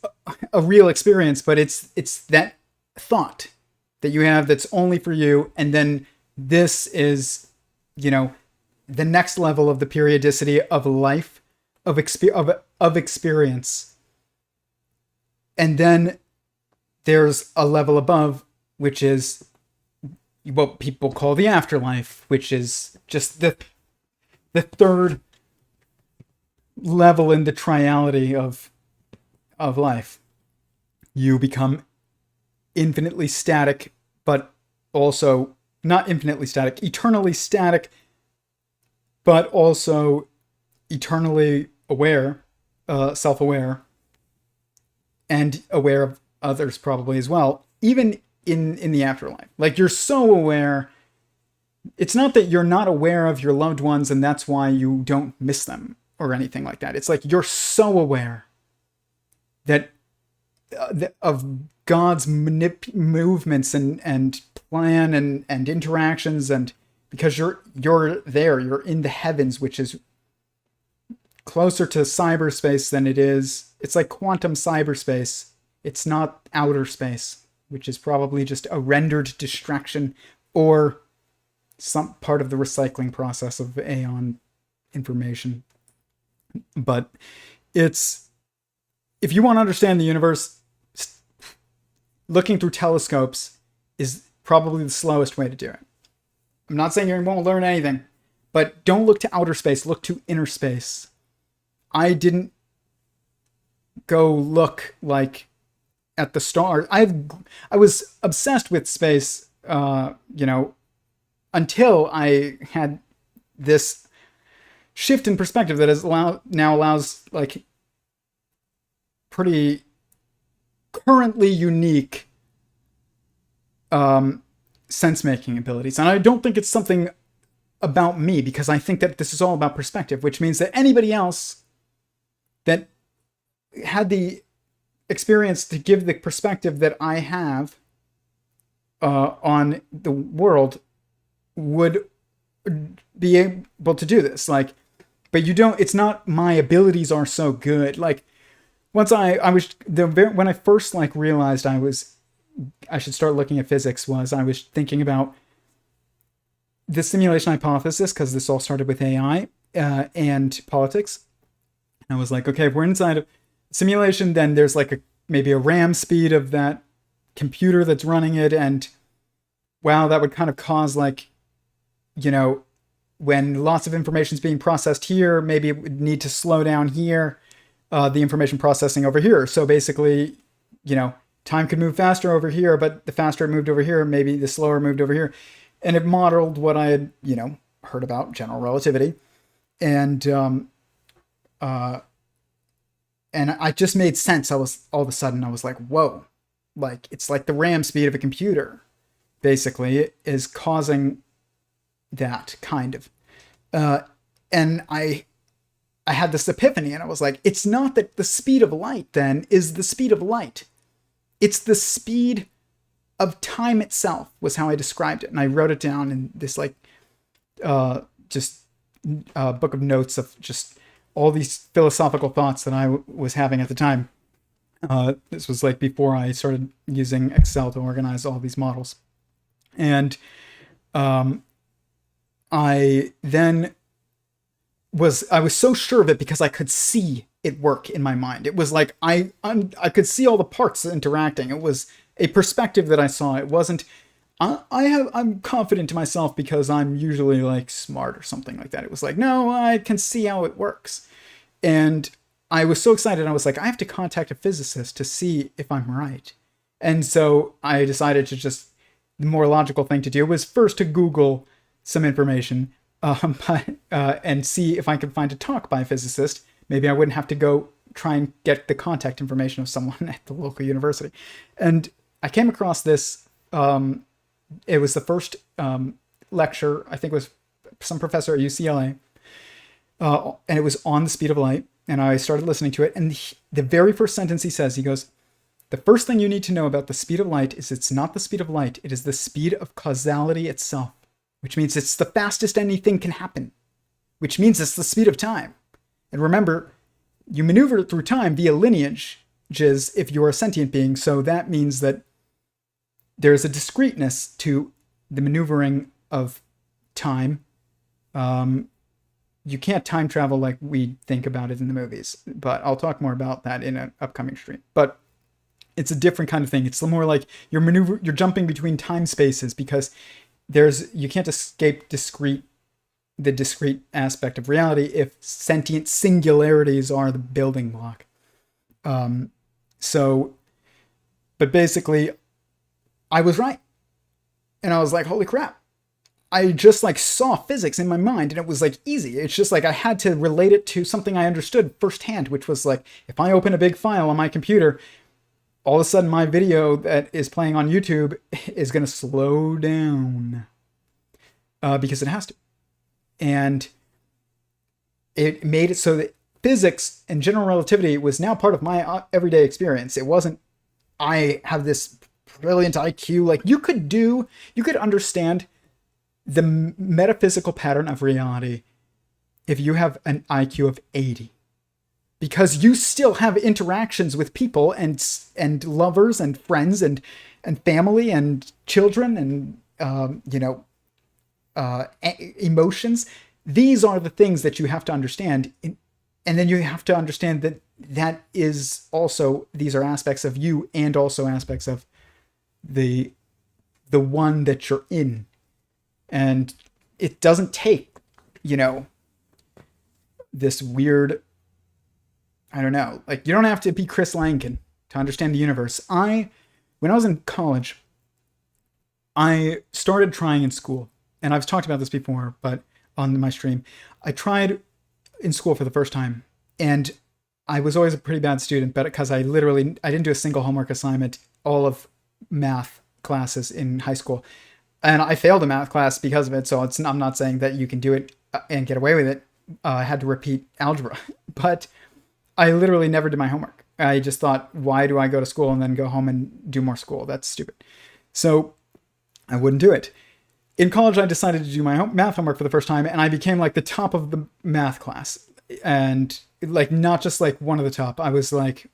a real experience, but it's that thought. that you have that's only for you, and then this is, you know, the next level of the periodicity of life, of experience. And then there's a level above, which is what people call the afterlife, which is just the third level in the triality of life. You become infinitely static, but also not infinitely static, eternally static, but also eternally aware, self-aware, and aware of others probably as well, even in the afterlife. Like, you're so aware. It's not that you're not aware of your loved ones and that's why you don't miss them or anything like that. It's like you're so aware that of God's movements and plan and interactions, and because you're there, you're in the heavens, which is closer to cyberspace than it is. It's like quantum cyberspace. It's not outer space, which is probably just a rendered distraction or some part of the recycling process of Aeon information. But it's, if you want to understand the universe, looking through telescopes is probably the slowest way to do it. I'm not saying you won't learn anything, but don't look to outer space, look to inner space. I didn't go look like at the stars. I was obsessed with space, until I had this shift in perspective that now allows like pretty currently unique sense-making abilities. And I don't think it's something about me, because I think that this is all about perspective, which means that anybody else that had the experience to give the perspective that I have on the world would be able to do this. Like, but you don't, it's not my abilities are so good. Like, once when I first like realized I should start looking at physics, was I was thinking about the simulation hypothesis, because this all started with AI and politics. And I was like, okay, if we're inside of simulation, then there's like maybe a RAM speed of that computer that's running it, and wow, that would kind of cause like, when lots of information is being processed here, maybe it would need to slow down here, the information processing over here. So basically, time could move faster over here, but the faster it moved over here, maybe the slower it moved over here. And it modeled what I had, heard about general relativity. And I just made sense. All of a sudden I was like, whoa, like, it's like the RAM speed of a computer basically is causing that kind of, and I had this epiphany, and I was like, it's not that the speed of light then is the speed of light. It's the speed of time itself, was how I described it. And I wrote it down in this like, just book of notes of just all these philosophical thoughts that I was having at the time. This was like before I started using Excel to organize all these models. And I was so sure of it because I could see it work in my mind. It was like I could see all the parts interacting. It was a perspective that I saw. It wasn't I'm confident to myself because I'm usually like smart or something like that. It was like, no, I can see how it works. And I was so excited. I was like, I have to contact a physicist to see if I'm right. And so I decided to just, the more logical thing to do was first to Google some information and see if I could find a talk by a physicist. Maybe I wouldn't have to go try and get the contact information of someone at the local university. And I came across this, it was the first lecture, I think it was some professor at UCLA, and it was on the speed of light, and I started listening to it, and the very first sentence he says, he goes, the first thing you need to know about the speed of light is it's not the speed of light, it is the speed of causality itself, which means it's the fastest anything can happen, which means it's the speed of time. And remember, you maneuver through time via lineages if you're a sentient being, so that means that there's a discreteness to the maneuvering of time. You can't time travel like we think about it in the movies, but I'll talk more about that in an upcoming stream. But it's a different kind of thing. It's more like you're jumping between time spaces, because you can't escape the discrete aspect of reality if sentient singularities are the building block. But basically, I was right. And I was like, holy crap. I just like saw physics in my mind, and it was like easy. It's just like I had to relate it to something I understood firsthand, which was like, if I open a big file on my computer, all of a sudden my video that is playing on YouTube is going to slow down because it has to. And it made it so that physics and general relativity was now part of my everyday experience. It wasn't, I have this brilliant IQ. Like you could understand the metaphysical pattern of reality if you have an IQ of 80. Because you still have interactions with people and lovers and friends and family and children and emotions. These are the things that you have to understand, and then you have to understand that is also, these are aspects of you and also aspects of the one that you're in. And it doesn't take, this weird, I don't know, like you don't have to be Chris Lankin to understand the universe. When I was in college, I started trying in school, and I've talked about this before, but on my stream, I tried in school for the first time, and I was always a pretty bad student, but because I didn't do a single homework assignment all of math classes in high school, and I failed a math class because of it. So I'm not saying that you can do it and get away with it. I had to repeat algebra, but I literally never did my homework. I just thought, why do I go to school and then go home and do more school? That's stupid. So I wouldn't do it. In college, I decided to do my math homework for the first time, and I became like the top of the math class. And like, not just like one of the top. I was like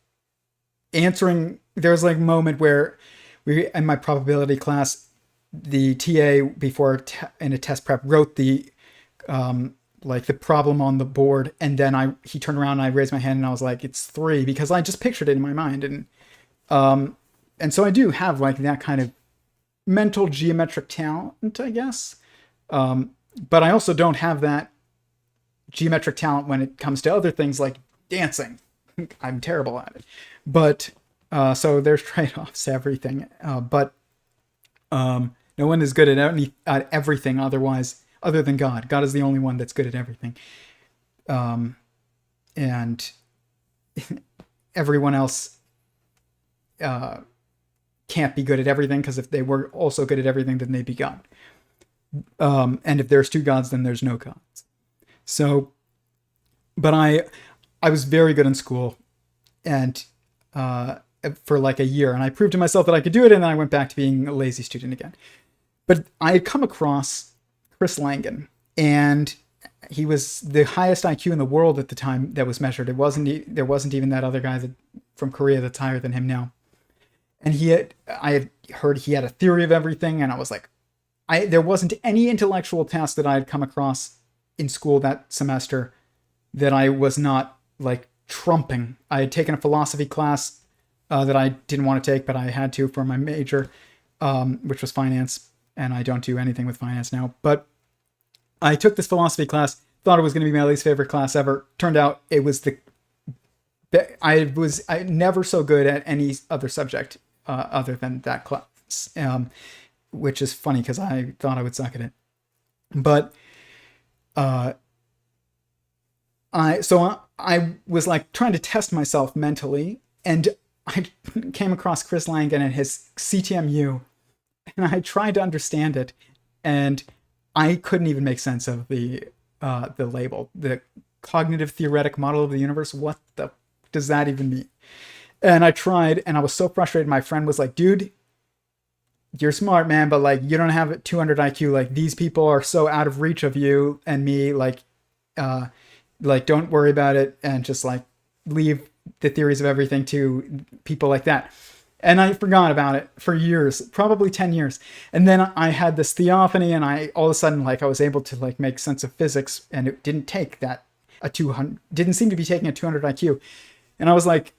answering, there was like a moment where in my probability class, the TA before in a test prep wrote the problem on the board, and then he turned around and I raised my hand and I was like, it's 3, because I just pictured it in my mind. And so I do have like that kind of mental geometric talent, I guess. But I also don't have that geometric talent when it comes to other things like dancing. I'm terrible at it. But so there's trade-offs to everything. But no one is good at everything other than God. God is the only one that's good at everything. And everyone else can't be good at everything, because if they were also good at everything, then they'd be God. And if there's 2 gods, then there's no gods. So, but I was very good in school, and for like a year, and I proved to myself that I could do it, and then I went back to being a lazy student again. But I had come across Chris Lankin, and he was the highest IQ in the world at the time that was measured. There wasn't even that other guy from Korea that's higher than him now. And I had heard he had a theory of everything, and I was like, there wasn't any intellectual task that I had come across in school that semester that I was not like trumping. I had taken a philosophy class that I didn't want to take, but I had to for my major, which was finance, and I don't do anything with finance now. But I took this philosophy class, thought it was going to be my least favorite class ever. Turned out it was I never so good at any other subject other than that class, which is funny because I thought I would suck at it. But I was like trying to test myself mentally, and I came across Chris Lankin and his CTMU, and I tried to understand it, and I couldn't even make sense of the label, the cognitive theoretic model of the universe. What does that even mean? And I tried, and I was so frustrated. My friend was like, dude, you're smart, man, but like, you don't have 200 IQ. Like, these people are so out of reach of you and me. Like, don't worry about it, and just like leave the theories of everything to people like that. And I forgot about it for years, probably 10 years. And then I had this theophany, and I all of a sudden, like, I was able to like make sense of physics, and it didn't take that a 200, didn't seem to be taking a 200 IQ. And I was like,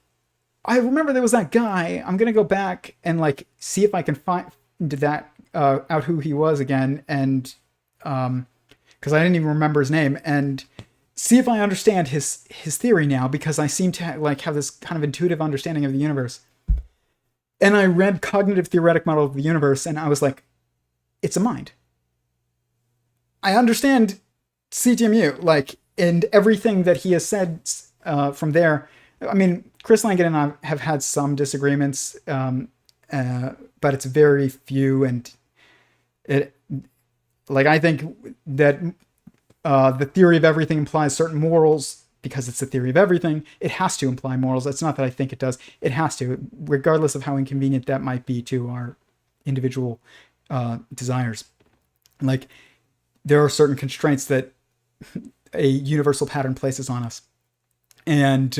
I remember there was that guy. I'm going to go back and like see if I can find that out who he was again. And because I didn't even remember his name, and see if I understand his theory now, because I seem to have this kind of intuitive understanding of the universe. And I read Cognitive Theoretic Model of the Universe, and I was like, it's a mind. I understand CTMU, like, and everything that he has said from there. I mean, Chris Langan and I have had some disagreements, but it's very few, and it, like, I think that the theory of everything implies certain morals. Because it's the theory of everything, it has to imply morals. It's not that I think it does. It has to, regardless of how inconvenient that might be to our individual desires. Like, there are certain constraints that a universal pattern places on us. And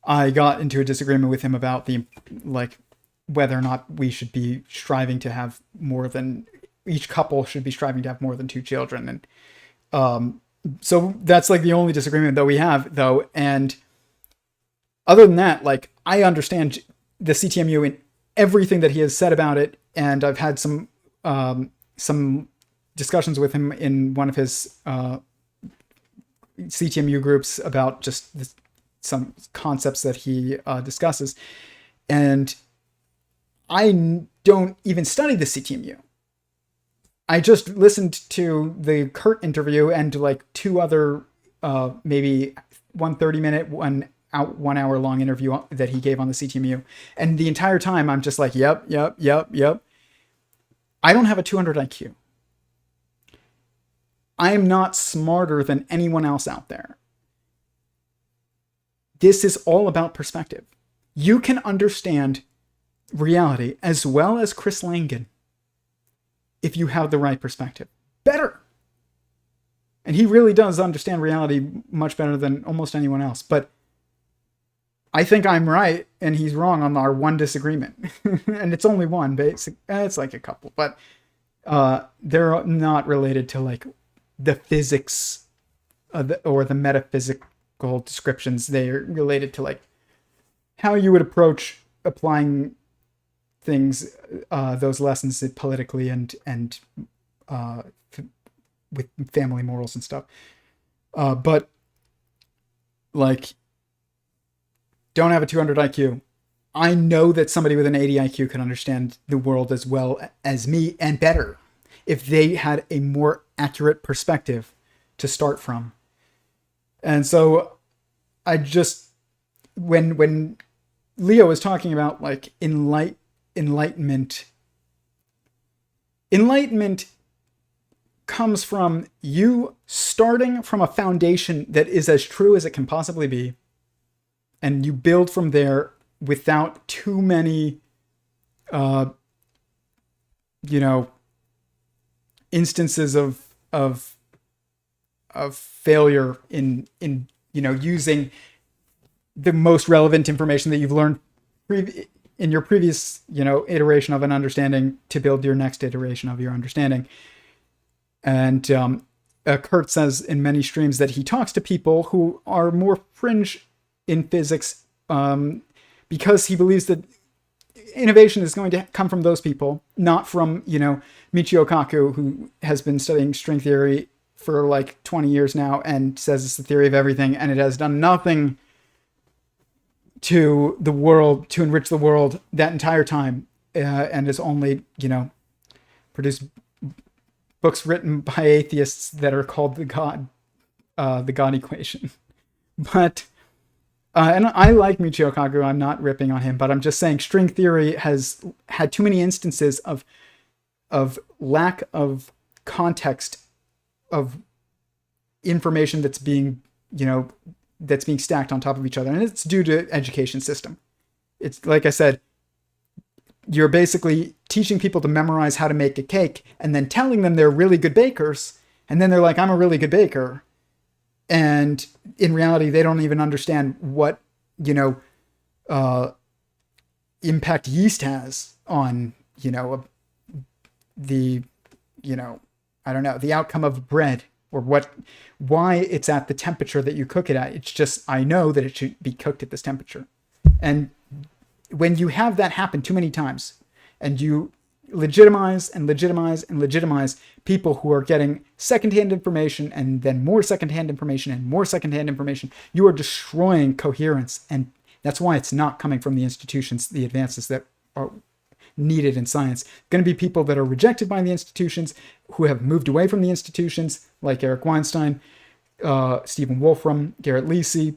I got into a disagreement with him about the, like, whether or not we should be striving to have more than, each couple should be striving to have more than 2 children. And so that's like the only disagreement that we have, though. And other than that, like, I understand the CTMU in everything that he has said about it. And I've had some discussions with him in one of his CTMU groups about just some concepts that he discusses. And I don't even study the CTMU. I just listened to the Curt interview and like 2 other, maybe 1 30-minute, 1 hour long interview that he gave on the CTMU. And the entire time I'm just like, yep. I don't have a 200 IQ. I am not smarter than anyone else out there. This is all about perspective. You can understand reality as well as Chris Langan if you have the right perspective. Better. And he really does understand reality much better than almost anyone else. But I think I'm right and he's wrong on our one disagreement. And it's only one, but it's like a couple. But they're not related to like the physics or the metaphysical descriptions. They're related to like how you would approach applying things, those lessons politically and with family morals and stuff. But like, don't have a 200 IQ. I know that somebody with an 80 IQ can understand the world as well as me and better if they had a more accurate perspective to start from. And so I just, when Leo was talking about like enlightenment comes from you starting from a foundation that is as true as it can possibly be, and you build from there without too many instances of failure in using the most relevant information that you've learned in your previous, iteration of an understanding to build your next iteration of your understanding. And Curt says in many streams that he talks to people who are more fringe in physics because he believes that innovation is going to come from those people, not from, Michio Kaku, who has been studying string theory for like 20 years now and says it's the theory of everything, and it has done nothing to the world, to enrich the world that entire time, and has only, produced books written by atheists that are called the God equation. But and I like Michio Kaku. I'm not ripping on him, but I'm just saying string theory has had too many instances of lack of context of information that's being stacked on top of each other, and it's due to education system. It's like I said, you're basically teaching people to memorize how to make a cake and then telling them they're really good bakers, and then they're like, I'm a really good baker. And in reality, they don't even understand what, impact yeast has on, the, I don't know, the outcome of bread, or why it's at the temperature that you cook it at. It's just, I know that it should be cooked at this temperature. And when you have that happen too many times, and you legitimize and legitimize and legitimize people who are getting secondhand information, and then more secondhand information and more secondhand information, you are destroying coherence. And that's why it's not coming from the institutions, the advances that are needed in science. Going to be people that are rejected by the institutions, who have moved away from the institutions, like Eric Weinstein, Stephen Wolfram, Garrett Lisi.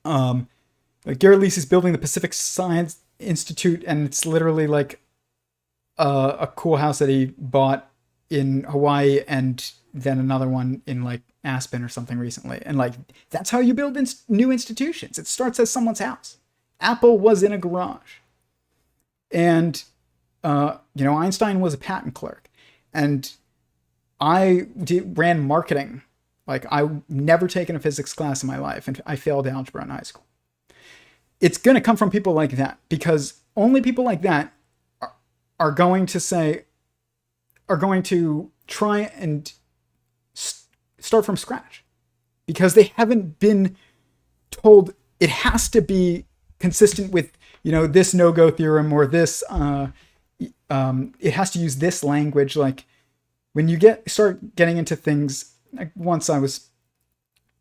Garrett Lisi's building the Pacific Science Institute, and it's literally like a cool house that he bought in Hawaii, and then another one in like Aspen or something recently. And like, that's how you build new institutions. It starts as someone's house. Apple was in a garage. And, Einstein was a patent clerk. And I ran marketing. Like, I never taken a physics class in my life, and I failed algebra in high school. It's going to come from people like that, because only people like that are going to try and start from scratch, because they haven't been told it has to be consistent with, this no-go theorem, or this, it has to use this language. Like, when you start getting into things, like once I was,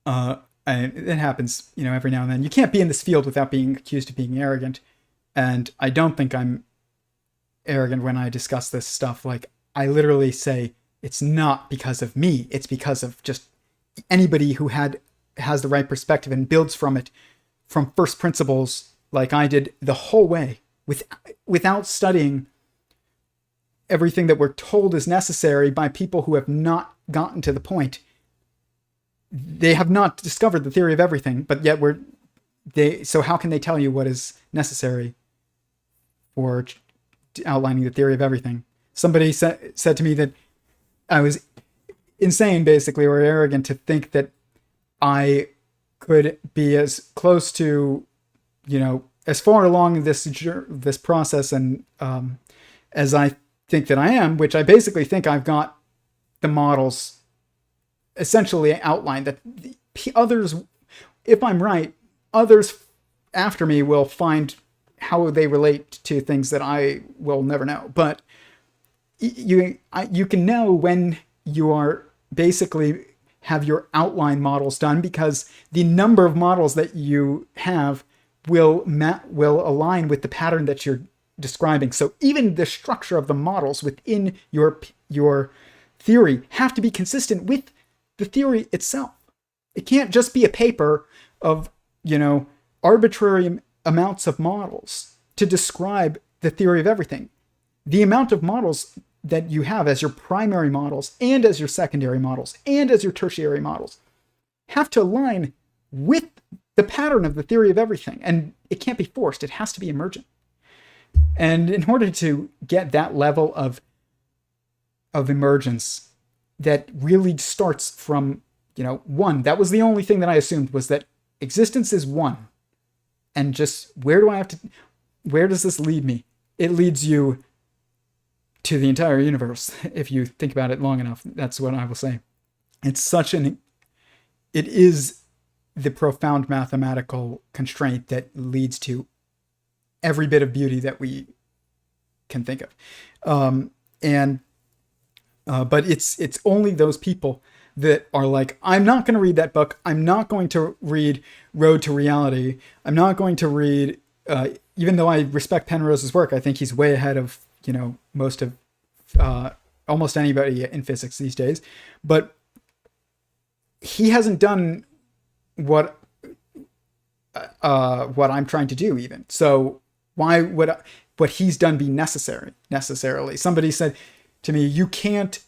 and it happens, every now and then, you can't be in this field without being accused of being arrogant. And I don't think I'm arrogant when I discuss this stuff. Like, I literally say, it's not because of me. It's because of just anybody who has the right perspective and builds from it, from first principles, like I did the whole way, without studying everything that we're told is necessary by people who have not gotten to the point. They have not discovered the theory of everything, but yet so how can they tell you what is necessary for outlining the theory of everything? Somebody said to me that I was insane, basically, or arrogant, to think that I could be as close to, as far along this process, and as I think that I am, which I basically think I've got the models essentially outlined, that others, if I'm right, others after me will find how they relate to things that I will never know. But you can know when you are basically have your outline models done, because the number of models that you have will align with the pattern that you're describing. So even the structure of the models within your theory have to be consistent with the theory itself. It can't just be a paper of, arbitrary amounts of models to describe the theory of everything. The amount of models that you have as your primary models, and as your secondary models, and as your tertiary models, have to align with the pattern of the theory of everything. And it can't be forced. It has to be emergent. And in order to get that level of emergence that really starts from, one, that was the only thing that I assumed, was that existence is one. And just where does this lead me? It leads you to the entire universe. If you think about it long enough, that's what I will say. It is the profound mathematical constraint that leads to every bit of beauty that we can think of. But it's only those people that are like, I'm not going to read that book. I'm not going to read Road to Reality. I'm not going to read, even though I respect Penrose's work, I think he's way ahead of, most of, almost anybody in physics these days. But he hasn't done what I'm trying to do even. So why would what he's done be necessarily? Somebody said to me, you can't,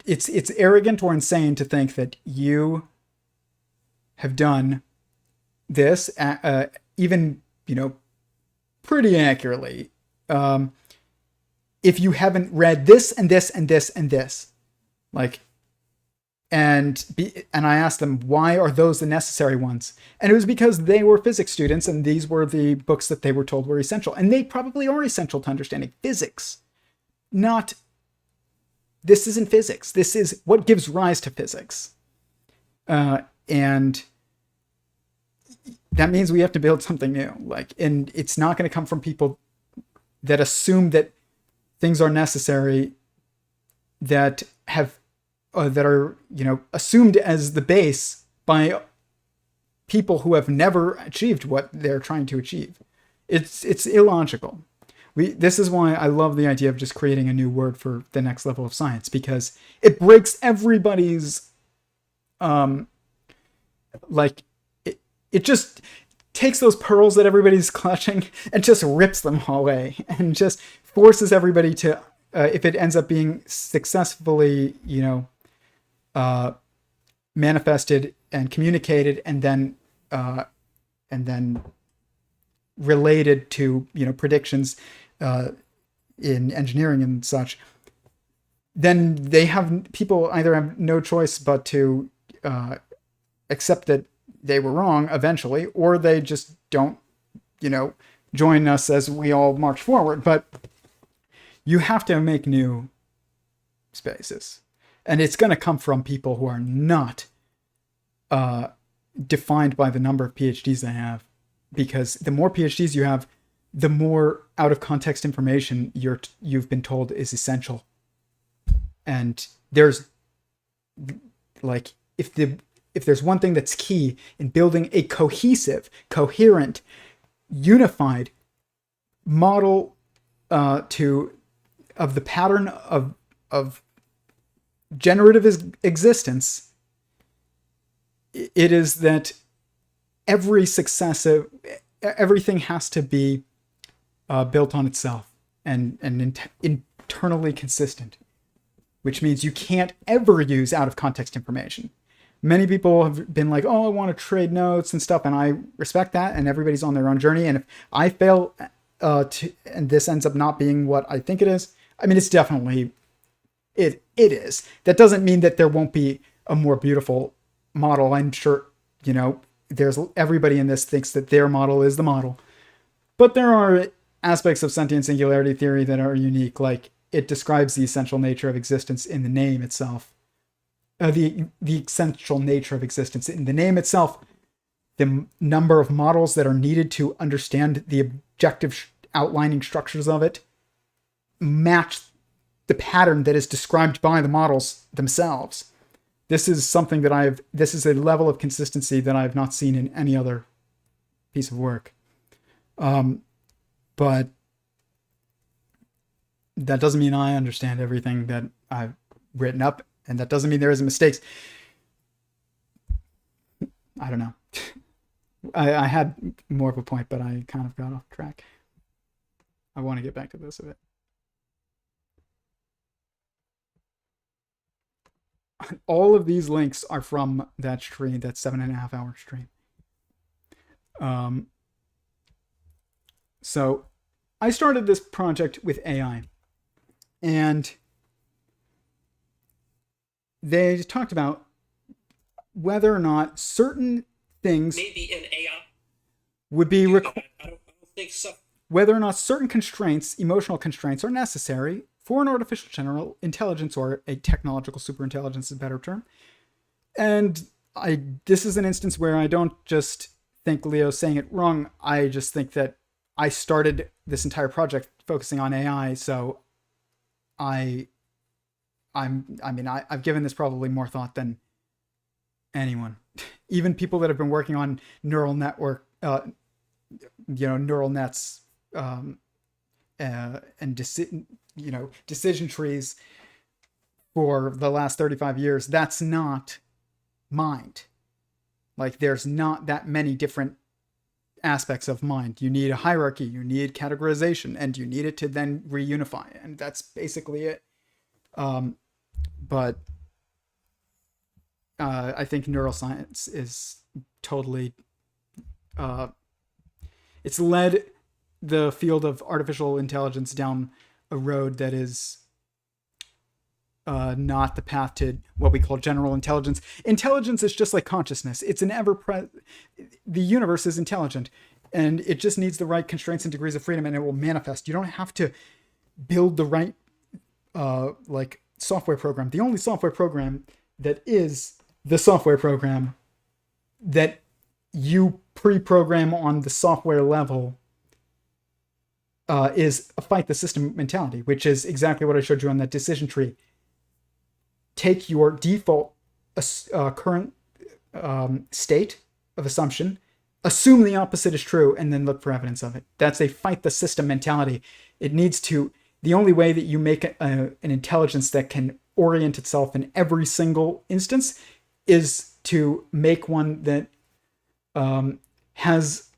it's arrogant or insane to think that you have done this, even, pretty accurately, if you haven't read this and this and this and this. Like, and I asked them, why are those the necessary ones? And it was because they were physics students, and these were the books that they were told were essential. And they probably are essential to understanding physics. Not, this isn't physics. This is what gives rise to physics. And that means we have to build something new. And it's not going to come from people that assume that things are necessary, that are, assumed as the base by people who have never achieved what they're trying to achieve. It's illogical. This is why I love the idea of just creating a new word for the next level of science, because it breaks everybody's, it just takes those pearls that everybody's clutching and just rips them all away, and just forces everybody to, if it ends up being successfully, manifested and communicated, and then related to, predictions in engineering and such, then people either have no choice but to accept that they were wrong eventually, or they just don't, join us as we all march forward. But you have to make new spaces. And it's going to come from people who are not defined by the number of PhDs they have. Because the more PhDs you have, the more out of context information you've been told is essential. And there's, if there's one thing that's key in building a cohesive, coherent, unified model of the pattern of generative existence, it is that everything has to be built on itself and internally consistent, which means you can't ever use out of context information. Many people have been like, oh, I want to trade notes and stuff, and I respect that, and everybody's on their own journey. And if I fail and this ends up not being what I think it is, I mean, it's definitely, it is. That doesn't mean that there won't be a more beautiful model. I'm sure, there's everybody in this thinks that their model is the model. But there are aspects of sentient singularity theory that are unique, like it describes the essential nature of existence in the name itself. The essential nature of existence in the name itself, the number of models that are needed to understand the objective outlining structures of it match the pattern that is described by the models themselves. This is something that this is a level of consistency that I have not seen in any other piece of work. But that doesn't mean I understand everything that I've written up. And that doesn't mean there isn't mistakes. I don't know. I had more of a point, but I kind of got off track. I want to get back to this a bit. All of these links are from that stream, that 7.5 hour stream. So I started this project with AI, and they talked about whether or not certain things Maybe an AI would be I don't think so. whether or not certain constraints, emotional constraints, are necessary for an artificial general intelligence, or a technological superintelligence is a better term. And this is an instance where I don't just think Leo's saying it wrong. I just think that I started this entire project focusing on AI, so I've given this probably more thought than anyone. Even people that have been working on neural network, neural nets, and decision trees for the last 35 years. That's not mind. There's not that many different aspects of mind. You need a hierarchy, you need categorization, and you need it to then reunify. And that's basically it. But I think neuroscience is totally, it's led the field of artificial intelligence down a road that is not the path to what we call general intelligence. Intelligence is just like consciousness. It's an the universe is intelligent, and it just needs the right constraints and degrees of freedom, and it will manifest. You don't have to build the right like software program. The only software program that is the software program that you pre-program on the software level is a fight the system mentality, which is exactly what I showed you on that decision tree. Take your default current state of assumption, assume the opposite is true, and then look for evidence of it. That's a fight the system mentality. It needs to, the only way that you make an intelligence that can orient itself in every single instance is to make one that has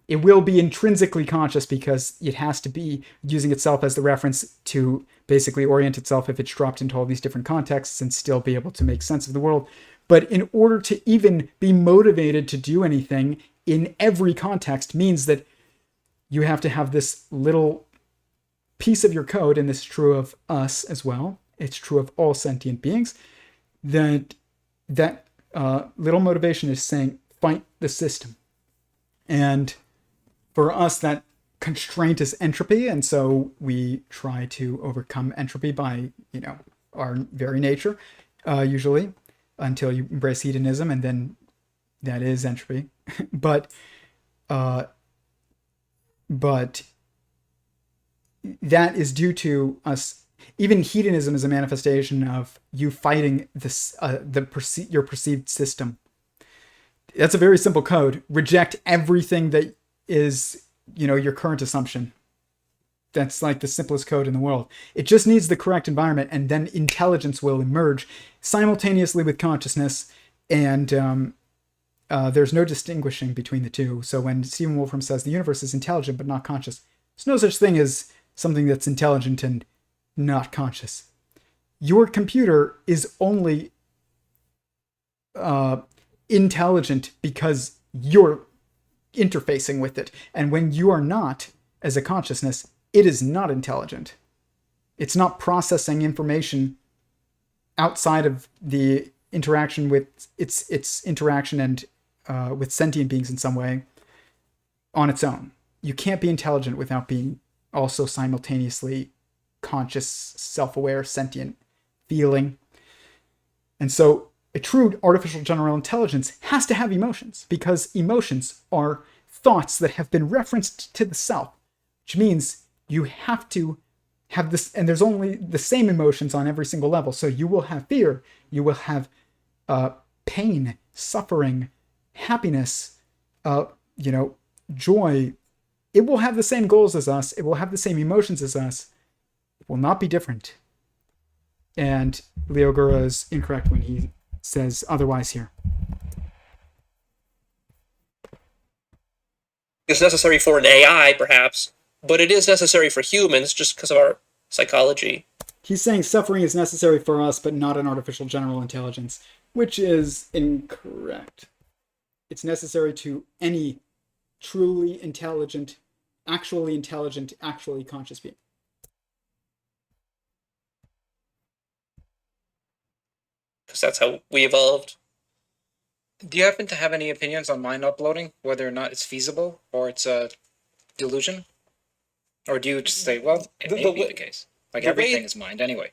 it will be intrinsically conscious, because it has to be using itself as the reference to basically orient itself if it's dropped into all these different contexts and still be able to make sense of the world. But in order to even be motivated to do anything in every context means that you have to have this little piece of your code, and this is true of us as well, it's true of all sentient beings, that little motivation is saying, fight the system. And for us, that constraint is entropy, and so we try to overcome entropy by, our very nature, usually, until you embrace hedonism, and then that is entropy. But that is due to us. Even hedonism is a manifestation of you fighting this, your perceived system. That's a very simple code. Reject everything that is, your current assumption. That's like the simplest code in the world. It just needs the correct environment, and then intelligence will emerge simultaneously with consciousness, and there's no distinguishing between the two. So when Stephen Wolfram says the universe is intelligent but not conscious, there's no such thing as something that's intelligent and not conscious. Your computer is only intelligent because you're interfacing with it. And when you are not, as a consciousness, it is not intelligent. It's not processing information outside of the interaction with its interaction and with sentient beings in some way on its own. You can't be intelligent without being also simultaneously conscious, self-aware, sentient, feeling. And so a true artificial general intelligence has to have emotions, because emotions are thoughts that have been referenced to the self, which means you have to have this, and there's only the same emotions on every single level. So you will have fear, you will have pain, suffering, happiness, joy. It will have the same goals as us. It will have the same emotions as us. It will not be different. And Leo Gura is incorrect when he says otherwise here. It's necessary for an AI, perhaps, but it is necessary for humans just because of our psychology. He's saying suffering is necessary for us, but not an artificial general intelligence, which is incorrect. It's necessary to any truly intelligent, actually conscious being. Because that's how we evolved. Do you happen to have any opinions on mind uploading, whether or not it's feasible or it's a delusion? Or do you just say, well, it may be the case? Like everything is mind anyway.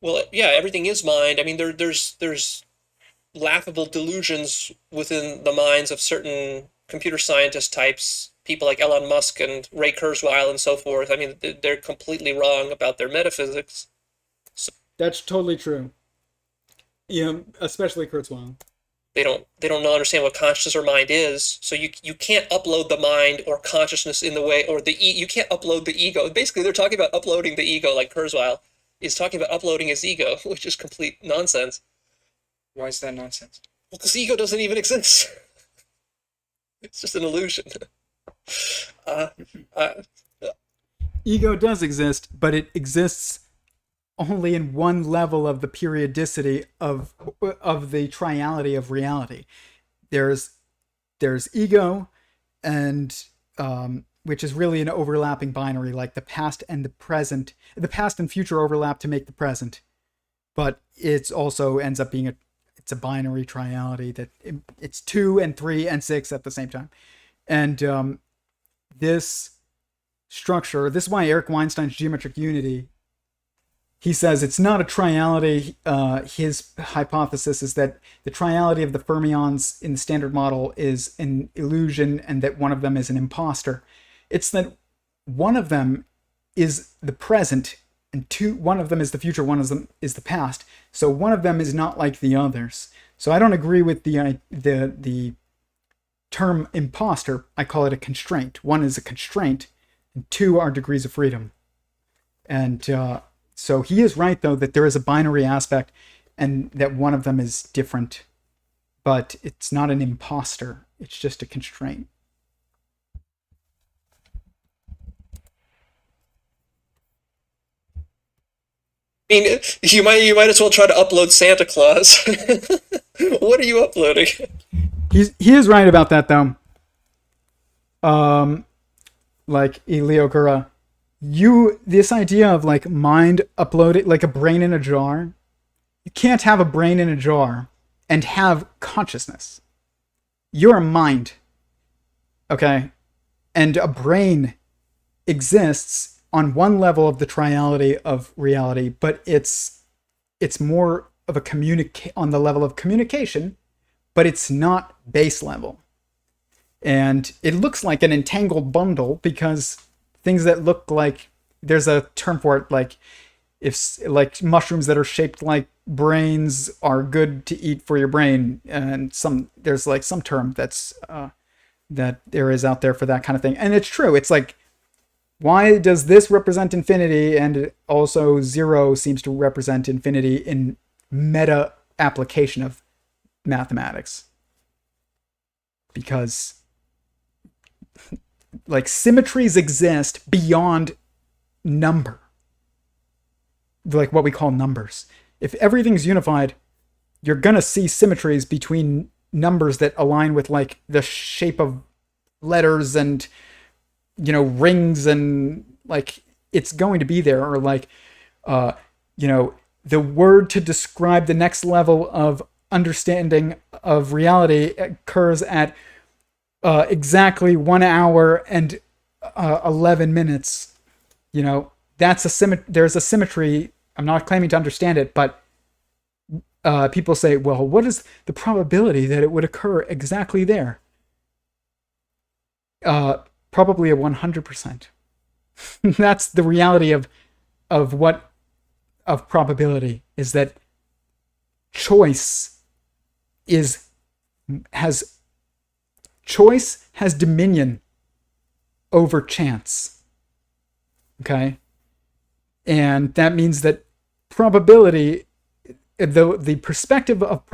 Well, yeah, everything is mind. I mean, there's laughable delusions within the minds of certain computer scientist types, people like Elon Musk and Ray Kurzweil and so forth. I mean, they're completely wrong about their metaphysics. So that's totally true. Especially Kurzweil. They don't understand what consciousness or mind is. So you can't upload the mind or consciousness in the way, or you can't upload the ego. Basically, they're talking about uploading the ego, like Kurzweil is talking about uploading his ego, which is complete nonsense. Why is that nonsense? Well, because ego doesn't even exist. It's just an illusion. Ego does exist, but it exists only in one level of the periodicity of the triality of reality. There's ego, and which is really an overlapping binary, like the past and the past and future overlap to make the present. But it's also ends up being it's a binary triality that it's 2 and 3 and 6 at the same time. And this structure, this is why Eric Weinstein's geometric unity, he says it's not a triality. His hypothesis is that the triality of the fermions in the standard model is an illusion and that one of them is an imposter. It's that one of them is the present and one of them is the future, one of them is the past. So one of them is not like the others. So I don't agree with the term imposter. I call it a constraint. One is a constraint and 2 are degrees of freedom. And so he is right, though, that there is a binary aspect and that one of them is different, but it's not an imposter. It's just a constraint. I mean, you might as well try to upload Santa Claus. What are you uploading? He is right about that, though. Like Leo Gura, this idea of like mind uploaded, like a brain in a jar. You can't have a brain in a jar and have consciousness. You're a mind, okay, and a brain exists on one level of the triality of reality, but it's more of a on the level of communication, but it's not base level. And it looks like an entangled bundle because things that look like, there's a term for it, like if like mushrooms that are shaped like brains are good to eat for your brain, and there's like some term that there is out there for that kind of thing. And it's true. It's like, why does this represent infinity and also 0 seems to represent infinity in meta application of mathematics? Because like symmetries exist beyond number, like what we call numbers. If everything's unified, you're gonna see symmetries between numbers that align with like the shape of letters and rings, and like it's going to be there. Or like the word to describe the next level of understanding of reality occurs at exactly 1 hour and 11 minutes. That's there's a symmetry. I'm not claiming to understand it, but people say, well, what is the probability that it would occur exactly there? Probably a 100%. That's the reality of probability, is that choice has dominion over chance. Okay? And that means that probability, the perspective of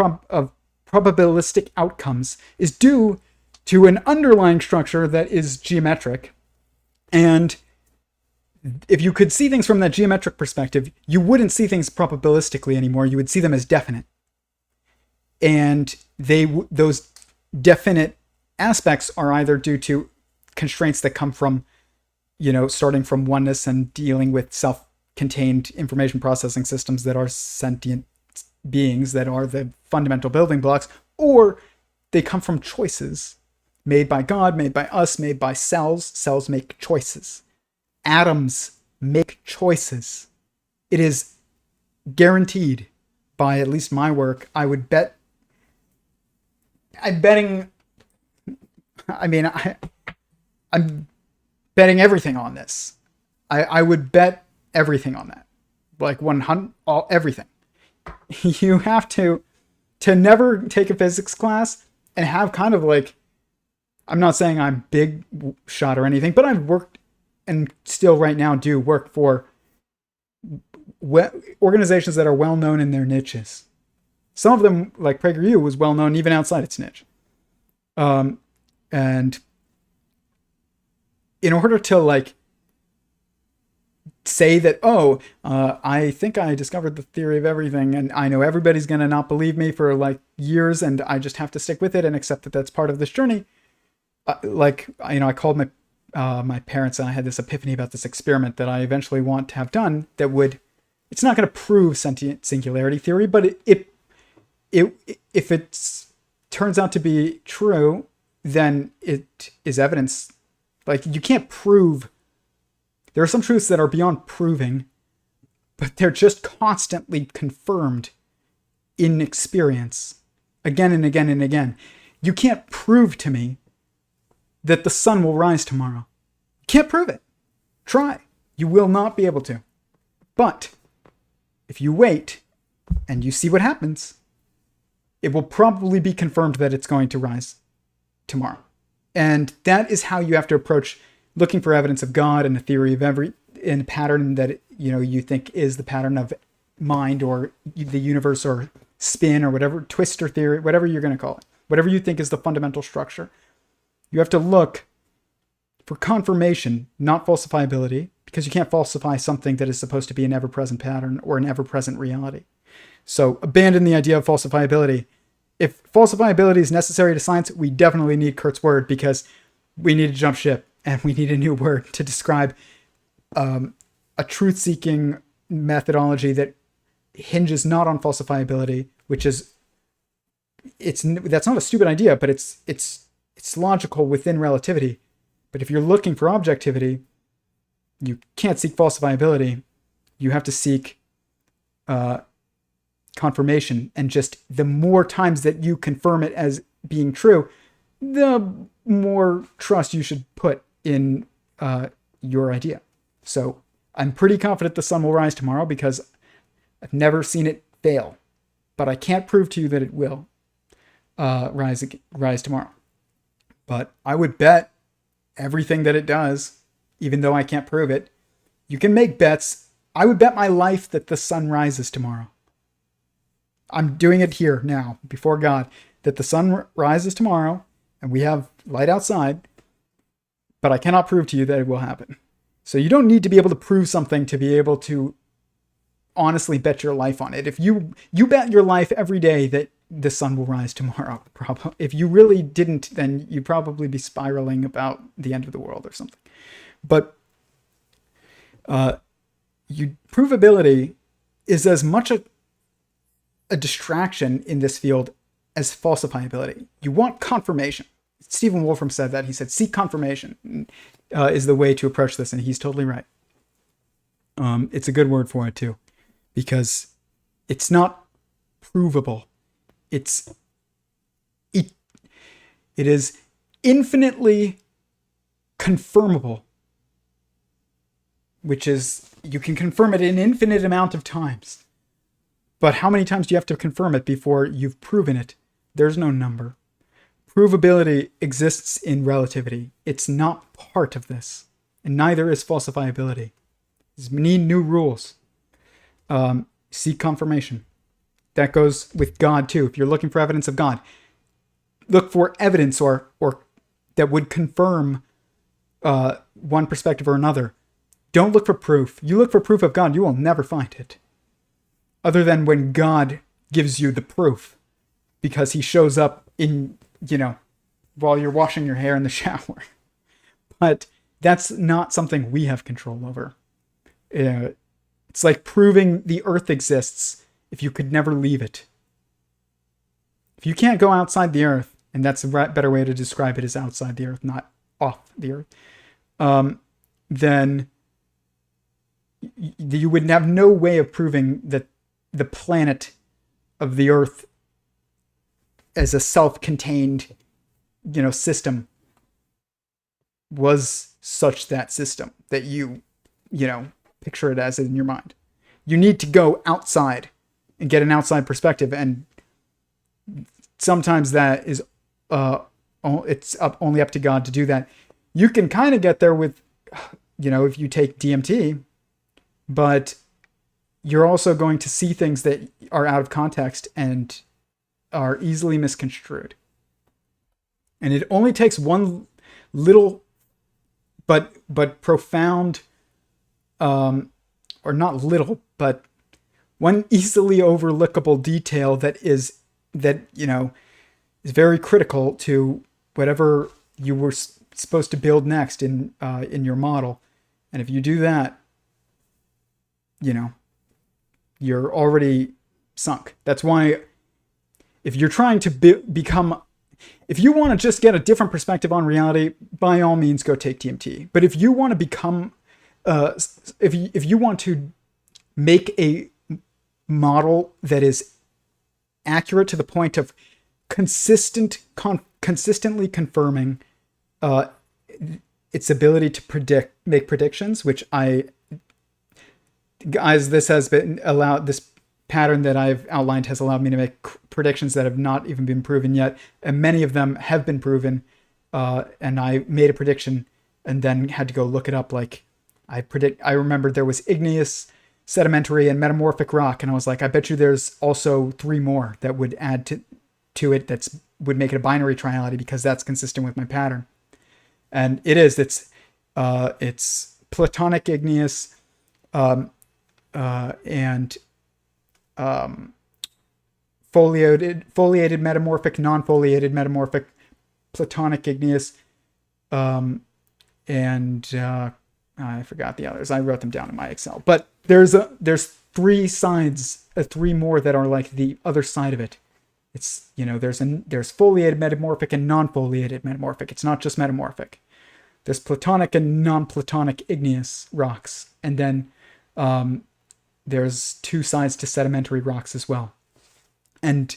probabilistic outcomes is due to an underlying structure that is geometric. And if you could see things from that geometric perspective, you wouldn't see things probabilistically anymore. You would see them as definite. And those definite aspects are either due to constraints that come from, starting from oneness and dealing with self-contained information processing systems that are sentient beings that are the fundamental building blocks, or they come from choices made by God, made by us, made by cells. Cells make choices. Atoms make choices. It is guaranteed by at least my work. I'm betting everything on this. I would bet everything on that. Like 100, everything. You have to never take a physics class and have kind of like, I'm not saying I'm big shot or anything, but I've worked and still right now do work for organizations that are well known in their niches. Some of them, like PragerU, was well known even outside its niche. And in order to like say that, I think I discovered the theory of everything, and I know everybody's going to not believe me for like years, and I just have to stick with it and accept that that's part of this journey. I called my parents and I had this epiphany about this experiment that I eventually want to have done that would, it's not going to prove sentient singularity theory, but if it turns out to be true, then it is evidence. Like, you can't prove, there are some truths that are beyond proving, but they're just constantly confirmed in experience again and again and again. You can't prove to me that the sun will rise tomorrow. You can't prove it. Try. You will not be able to. But if you wait and you see what happens, it will probably be confirmed that it's going to rise tomorrow. And that is how you have to approach looking for evidence of God and a theory of in a pattern that, you know, you think is the pattern of mind or the universe or spin or whatever, twister theory, whatever you're going to call it, whatever you think is the fundamental structure. You have to look for confirmation, not falsifiability, because you can't falsify something that is supposed to be an ever-present pattern or an ever-present reality. So abandon the idea of falsifiability. If falsifiability is necessary to science, we definitely need Curt's word, because we need to jump ship and we need a new word to describe a truth-seeking methodology that hinges not on falsifiability, which is, that's not a stupid idea, but it's logical within relativity. But if you're looking for objectivity, you can't seek falsifiability. You have to seek confirmation. And just the more times that you confirm it as being true, the more trust you should put in your idea. So I'm pretty confident the sun will rise tomorrow because I've never seen it fail. But I can't prove to you that it will rise tomorrow. But I would bet everything that it does, even though I can't prove it. You can make bets. I would bet my life that the sun rises tomorrow. I'm doing it here now, before God, that the sun rises tomorrow, and we have light outside, but I cannot prove to you that it will happen. So you don't need to be able to prove something to be able to honestly bet your life on it. If you bet your life every day that the sun will rise tomorrow, probably, if you really didn't, then you'd probably be spiraling about the end of the world or something. But provability is as much a distraction in this field as falsifiability. You want confirmation. Stephen Wolfram said that. He said, seek confirmation is the way to approach this, and he's totally right. It's a good word for it too, because it's not provable. It is infinitely confirmable, which is, you can confirm it an infinite amount of times. But how many times do you have to confirm it before you've proven it? There's no number. Provability exists in relativity. It's not part of this, and neither is falsifiability. We need new rules. Seek confirmation. That goes with God too. If you're looking for evidence of God, look for evidence or that would confirm one perspective or another. Don't look for proof. You look for proof of God, you will never find it. Other than when God gives you the proof, because he shows up in, while you're washing your hair in the shower. But that's not something we have control over. It's like proving the earth exists if you could never leave it. If you can't go outside the earth, and that's a better way to describe it, is outside the earth, not off the earth, then you would have no way of proving that the planet of the earth as a self-contained, system was such that system that you picture it as in your mind. You need to go outside and get an outside perspective, and sometimes that is it's only up to God to do that. You can kind of get there with, if you take DMT, but you're also going to see things that are out of context and are easily misconstrued. And it only takes one little but profound, or not little, but one easily overlookable detail that is very critical to whatever you were supposed to build next in your model. And if you do that, you're already sunk. That's why if you're trying to become, if you want to just get a different perspective on reality, by all means go take TMT. But if you want to become, if you want to make a model that is accurate to the point of consistently confirming its ability to make predictions, which this pattern that I've outlined has allowed me to make predictions that have not even been proven yet, and many of them have been proven. And I made a prediction and then had to go look it up. Like I remembered there was igneous, sedimentary, and metamorphic rock, and I was like, I bet you there's also 3 more that would add to it would make it a binary triality, because that's consistent with my pattern. And it is. It's platonic igneous, and foliated metamorphic, non-foliated metamorphic, platonic igneous, and I forgot the others. I wrote them down in my Excel. But there's 3 sides, 3 more that are like the other side of it. It's, there's foliated metamorphic and non-foliated metamorphic. It's not just metamorphic. There's platonic and non-platonic igneous rocks. And then there's 2 sides to sedimentary rocks as well. And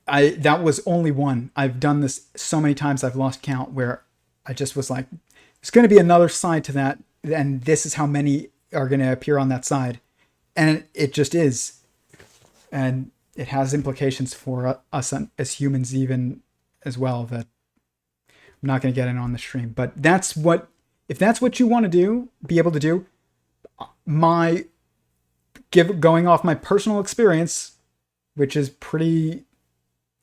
that was only one. I've done this so many times I've lost count, where I just was like, there's going to be another side to that, and this is how many are going to appear on that side. And it just is. And it has implications for us as humans even as well, that I'm not going to get in on the stream. But if that's what you want to do, be able to do, going off my personal experience, which is pretty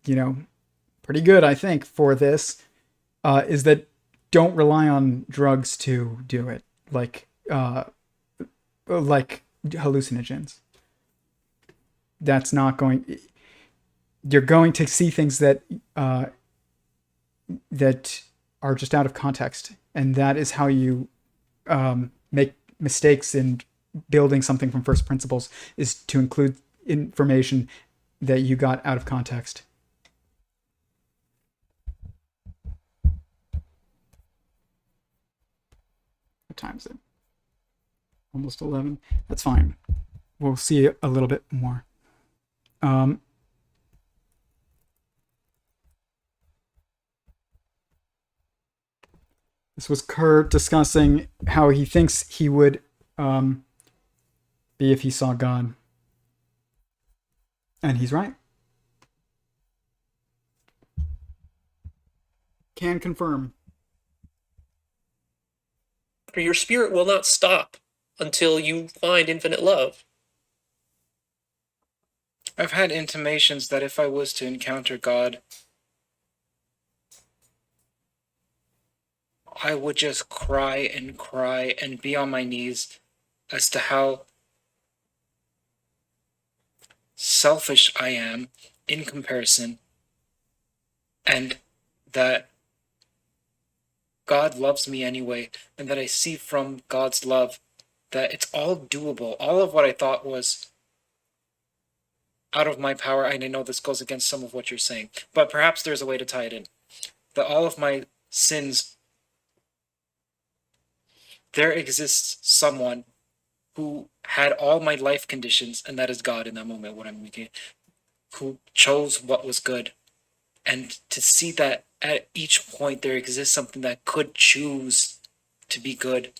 good, I think, for this, is that don't rely on drugs to do it, like hallucinogens. That's not going. You're going to see things that that are just out of context, and that is how you make mistakes in building something from first principles, is to include information that you got out of context. What time is it? Almost 11. That's fine. We'll see a little bit more. This was Curt discussing how he thinks he would be if he saw God. And he's right. Can confirm. Your spirit will not stop until you find infinite love. I've had intimations that if I was to encounter God, I would just cry and be on my knees as to how selfish I am in comparison, and that God loves me anyway, and that I see from God's love that it's all doable. All of what I thought was out of my power, and I know this goes against some of what you're saying, but perhaps there's a way to tie it in. That all of my sins, there exists someone who had all my life conditions, and that is God in that moment, what I'm making, who chose what was good. And to see that at each point there exists something that could choose to be good,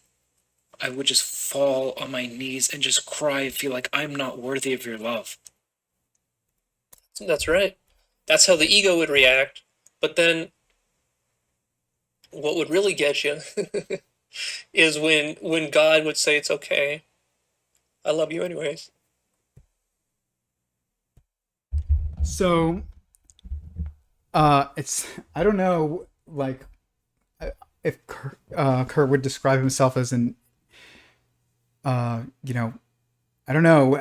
I would just fall on my knees and just cry and feel like I'm not worthy of your love. That's right. That's how the ego would react. But then what would really get you is when God would say, it's okay, I love you anyways. So it's, I don't know, like, if Curt would describe himself as an I don't know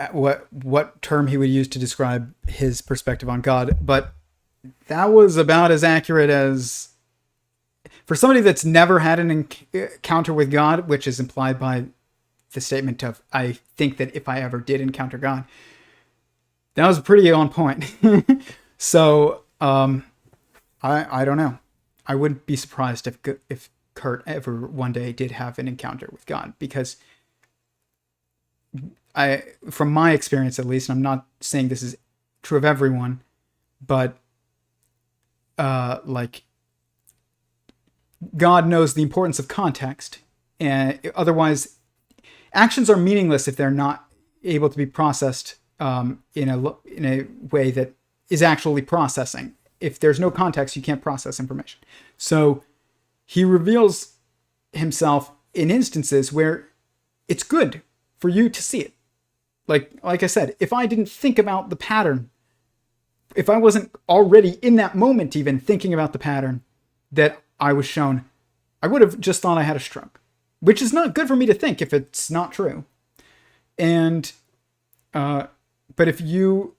what term he would use to describe his perspective on God, but that was about as accurate as, for somebody that's never had an encounter with God, which is implied by the statement of, I think that if I ever did encounter God, that was pretty on point. So, I don't know. I wouldn't be surprised if Curt ever one day did have an encounter with God, because from my experience at least, and I'm not saying this is true of everyone, but like, God knows the importance of context, and otherwise actions are meaningless if they're not able to be processed in a way that is actually processing. If there's no context, you can't process information. So he reveals himself in instances where it's good for you to see it. Like I said, if I didn't think about the pattern, if I wasn't already in that moment even thinking about the pattern that I was shown, I would have just thought I had a stroke, which is not good for me to think if it's not true. And but if you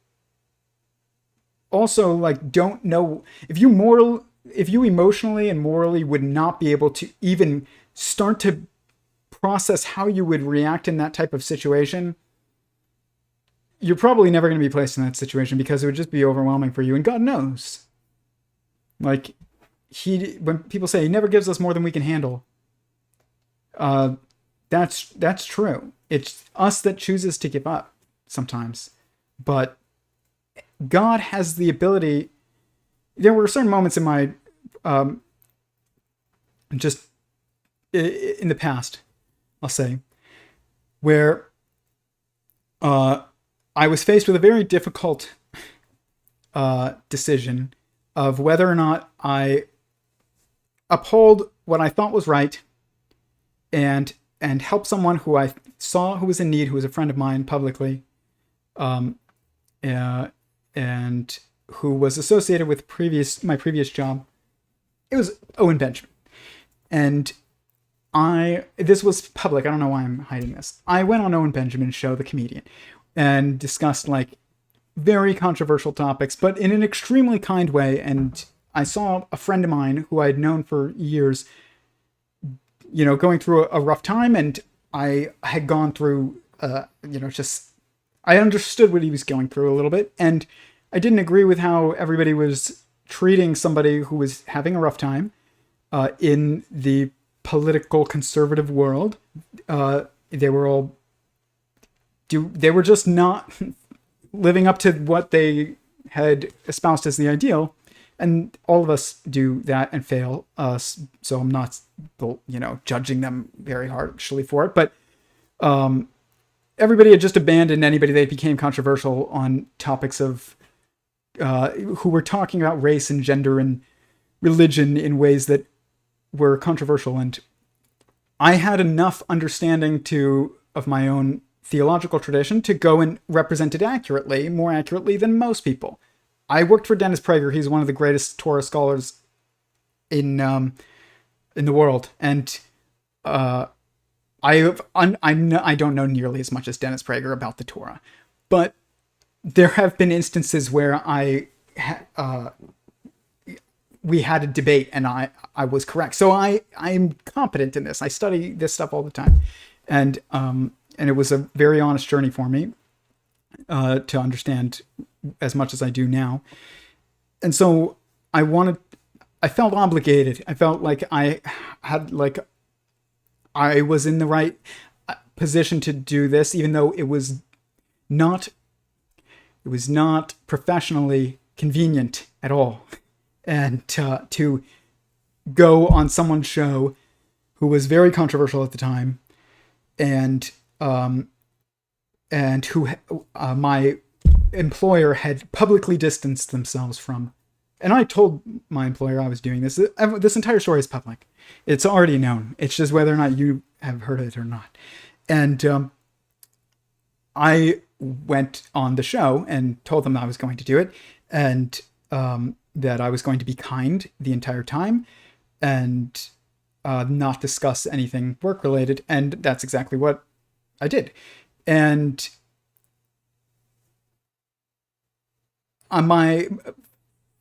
also like don't know, if you emotionally and morally would not be able to even start to process how you would react in that type of situation, you're probably never going to be placed in that situation, because it would just be overwhelming for you. And God knows, like, when people say he never gives us more than we can handle, that's true. It's us that chooses to give up sometimes. But God has the ability. There were certain moments in my just in the past, I'll say, where I was faced with a very difficult decision of whether or not I uphold what I thought was right and help someone who I saw who was in need, who was a friend of mine publicly, and who was associated with my previous job. It was Owen Benjamin. And this was public. I don't know why I'm hiding this. I went on Owen Benjamin's show, The Comedian, and discussed like very controversial topics, but in an extremely kind way. And I saw a friend of mine who I had known for years, going through a rough time, and I had gone through, I understood what he was going through a little bit, and I didn't agree with how everybody was treating somebody who was having a rough time in the political conservative world. They were just not living up to what they had espoused as the ideal, and all of us do that and fail. So I'm not, judging them very harshly for it, but everybody had just abandoned anybody that became controversial on topics of who were talking about race and gender and religion in ways that were controversial. And I had enough understanding of my own theological tradition to go and represent it accurately, more accurately than most people. I worked for Dennis Prager. He's one of the greatest Torah scholars in the world, and I don't know nearly as much as Dennis Prager about the Torah, but there have been instances where we had a debate and I was correct. So I'm competent in this. I study this stuff all the time, and it was a very honest journey for me to understand as much as I do now. And so I felt obligated. I felt like I was in the right position to do this, even though it was not professionally convenient at all. And to go on someone's show who was very controversial at the time, and who my employer had publicly distanced themselves from. And I told my employer I was doing this. This entire story is public. It's already known. It's just whether or not you have heard it or not. And I went on the show and told them I was going to do it, and that I was going to be kind the entire time and not discuss anything work-related. And that's exactly what I did. And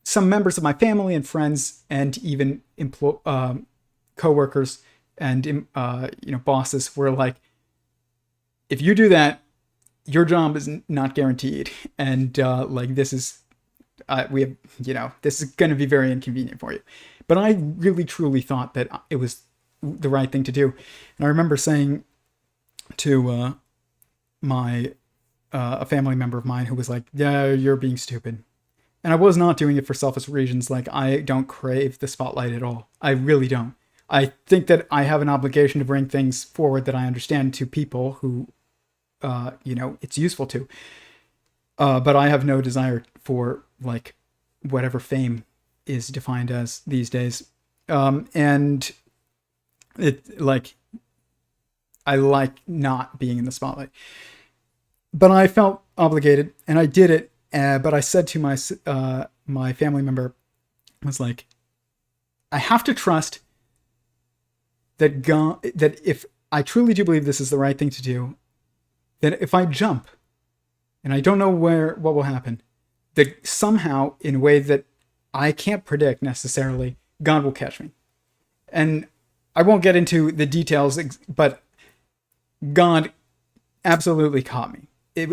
some members of my family and friends, and even coworkers and bosses were like, if you do that, your job is not guaranteed, and like this is this is going to be very inconvenient for you. But I really truly thought that it was the right thing to do, and I remember saying to a family member of mine who was like, "Yeah, you're being stupid." And I was not doing it for selfish reasons. Like, I don't crave the spotlight at all. I really don't. I think that I have an obligation to bring things forward that I understand to people who, it's useful to. But I have no desire for, like, whatever fame is defined as these days. And it, like, I like not being in the spotlight. But I felt obligated, and I did it. But I said to my family member, I was like, I have to trust that God, that if I truly do believe this is the right thing to do, that if I jump, and I don't know what will happen, that somehow, in a way that I can't predict necessarily, God will catch me. And I won't get into the details, but God absolutely caught me.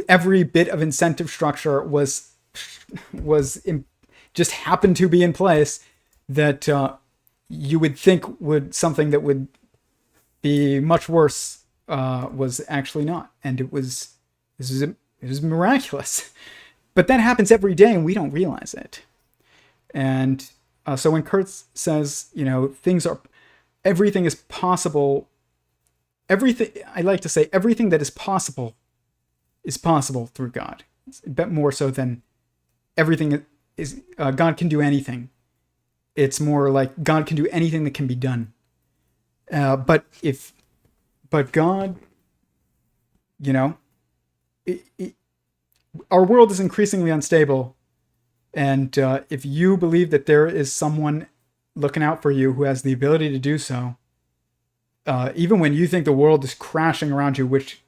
Every bit of incentive structure just happened to be in place that you would think would something that would be much worse was actually not, and it was miraculous. But that happens every day, and we don't realize it. And so when Curt says, everything is possible. I like to say everything that is possible through God. It's a bit more so than everything is God can do anything. It's more like God can do anything that can be done. But God, our world is increasingly unstable. And if you believe that there is someone looking out for you who has the ability to do so, even when you think the world is crashing around you, which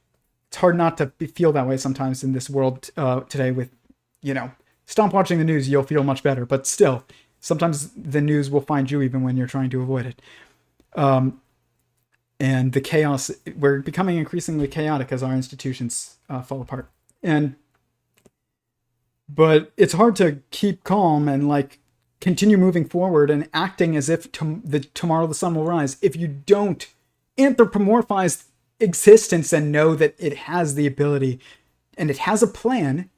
it's hard not to feel that way sometimes in this world today with, stop watching the news, you'll feel much better. But still, sometimes the news will find you even when you're trying to avoid it. And the chaos, we're becoming increasingly chaotic as our institutions fall apart. But it's hard to keep calm and like continue moving forward and acting as if tomorrow the sun will rise if you don't anthropomorphize existence and know that it has the ability and it has a plan,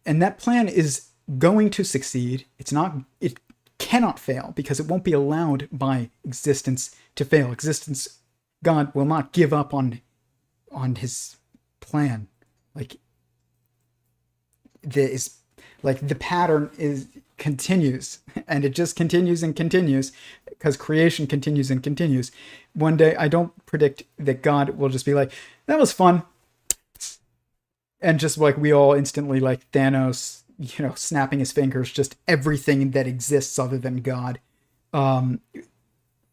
and that plan is going to succeed. It cannot fail because it won't be allowed by existence to fail. God will not give up on his plan. The pattern continues, and it just continues and continues because creation continues and continues. One day, I don't predict that God will just be like, that was fun. And just like we all instantly, like Thanos, snapping his fingers, just everything that exists other than God. All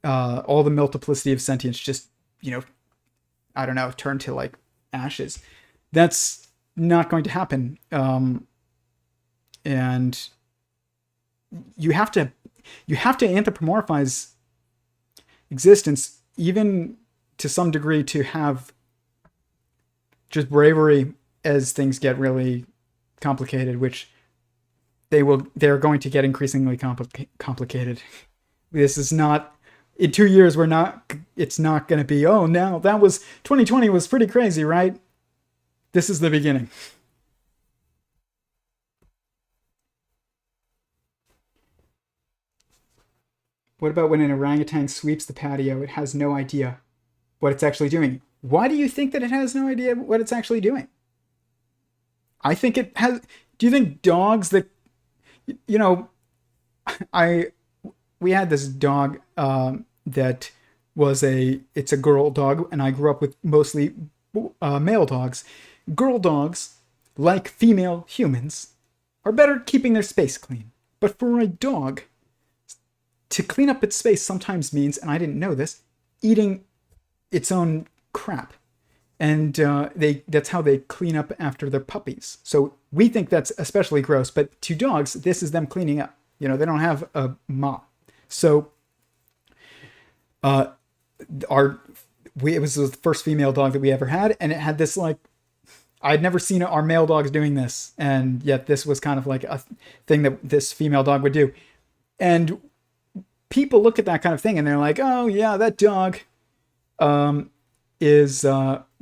the multiplicity of sentience just, turn to like ashes. That's not going to happen. And you have to anthropomorphize existence, even to some degree, to have just bravery as things get really complicated, which they're going to get increasingly complicated. This is not, in 2 years, it's not going to be, oh, now 2020 was pretty crazy, right? This is the beginning. What about when an orangutan sweeps the patio? It has no idea what it's actually doing. Why do you think that it has no idea what it's actually doing? I think it has. Do you think dogs that, we had this dog that it's a girl dog, and I grew up with mostly male dogs. Girl dogs, like female humans, are better at keeping their space clean. But for a dog, to clean up its space sometimes means, and I didn't know this, eating its own crap. And that's how they clean up after their puppies. So we think that's especially gross, but to dogs, this is them cleaning up. They don't have a mop. So Uh, it was the first female dog that we ever had, and it had this like, I'd never seen our male dogs doing this, and yet this was kind of like a thing that this female dog would do. And people look at that kind of thing and they're like, oh yeah, that dog is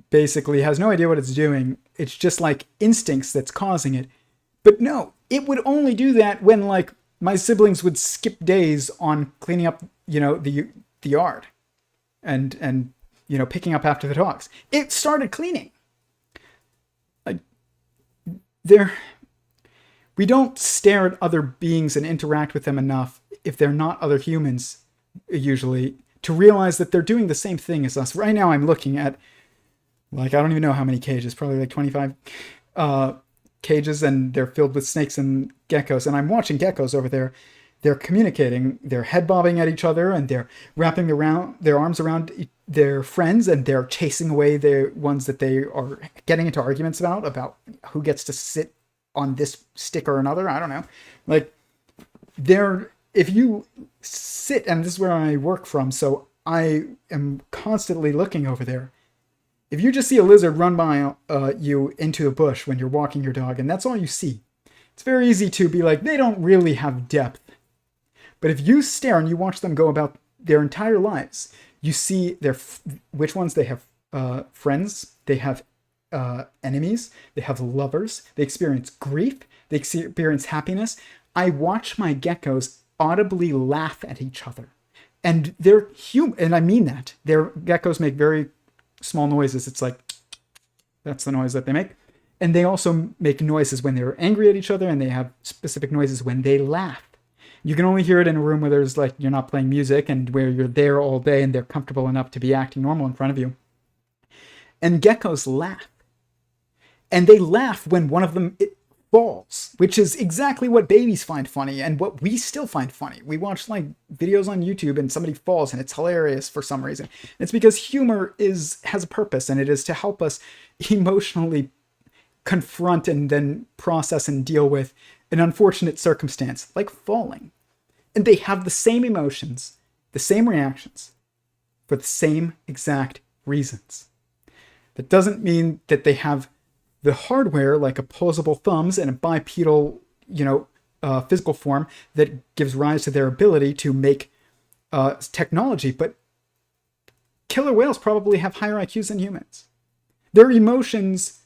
basically has no idea what it's doing. It's just like instincts that's causing it. But no, it would only do that when like my siblings would skip days on cleaning up, the yard and picking up after the dogs. It started cleaning. Like we don't stare at other beings and interact with them enough if they're not other humans usually to realize that they're doing the same thing as us. Right now I'm looking at like, I don't even know how many cages, probably like 25 cages, and they're filled with snakes and geckos. And I'm watching geckos over there. They're communicating, they're head bobbing at each other, and they're wrapping their arms around their friends, and they're chasing away the ones that they are getting into arguments about who gets to sit on this stick or another. I don't know. Like, if you sit, and this is where I work from, so I am constantly looking over there. If you just see a lizard run by you into a bush when you're walking your dog, and that's all you see, it's very easy to be like, they don't really have depth. But if you stare and you watch them go about their entire lives, you see which ones they have friends, they have enemies, they have lovers, they experience grief, they experience happiness. I watch my geckos audibly laugh at each other. And they're human, and I mean that. Their geckos make very small noises. It's like, that's the noise that they make. And they also make noises when they're angry at each other, and they have specific noises when they laugh. You can only hear it in a room where there's like, you're not playing music and where you're there all day and they're comfortable enough to be acting normal in front of you. And geckos laugh. And they laugh when one of them falls, which is exactly what babies find funny and what we still find funny. We watch like videos on YouTube and somebody falls and it's hilarious for some reason. It's because humor has a purpose, and it is to help us emotionally confront and then process and deal with an unfortunate circumstance like falling. And they have the same emotions, the same reactions, for the same exact reasons. That doesn't mean that they have the hardware like opposable thumbs and a bipedal, physical form that gives rise to their ability to make technology, but killer whales probably have higher IQs than humans. Their emotions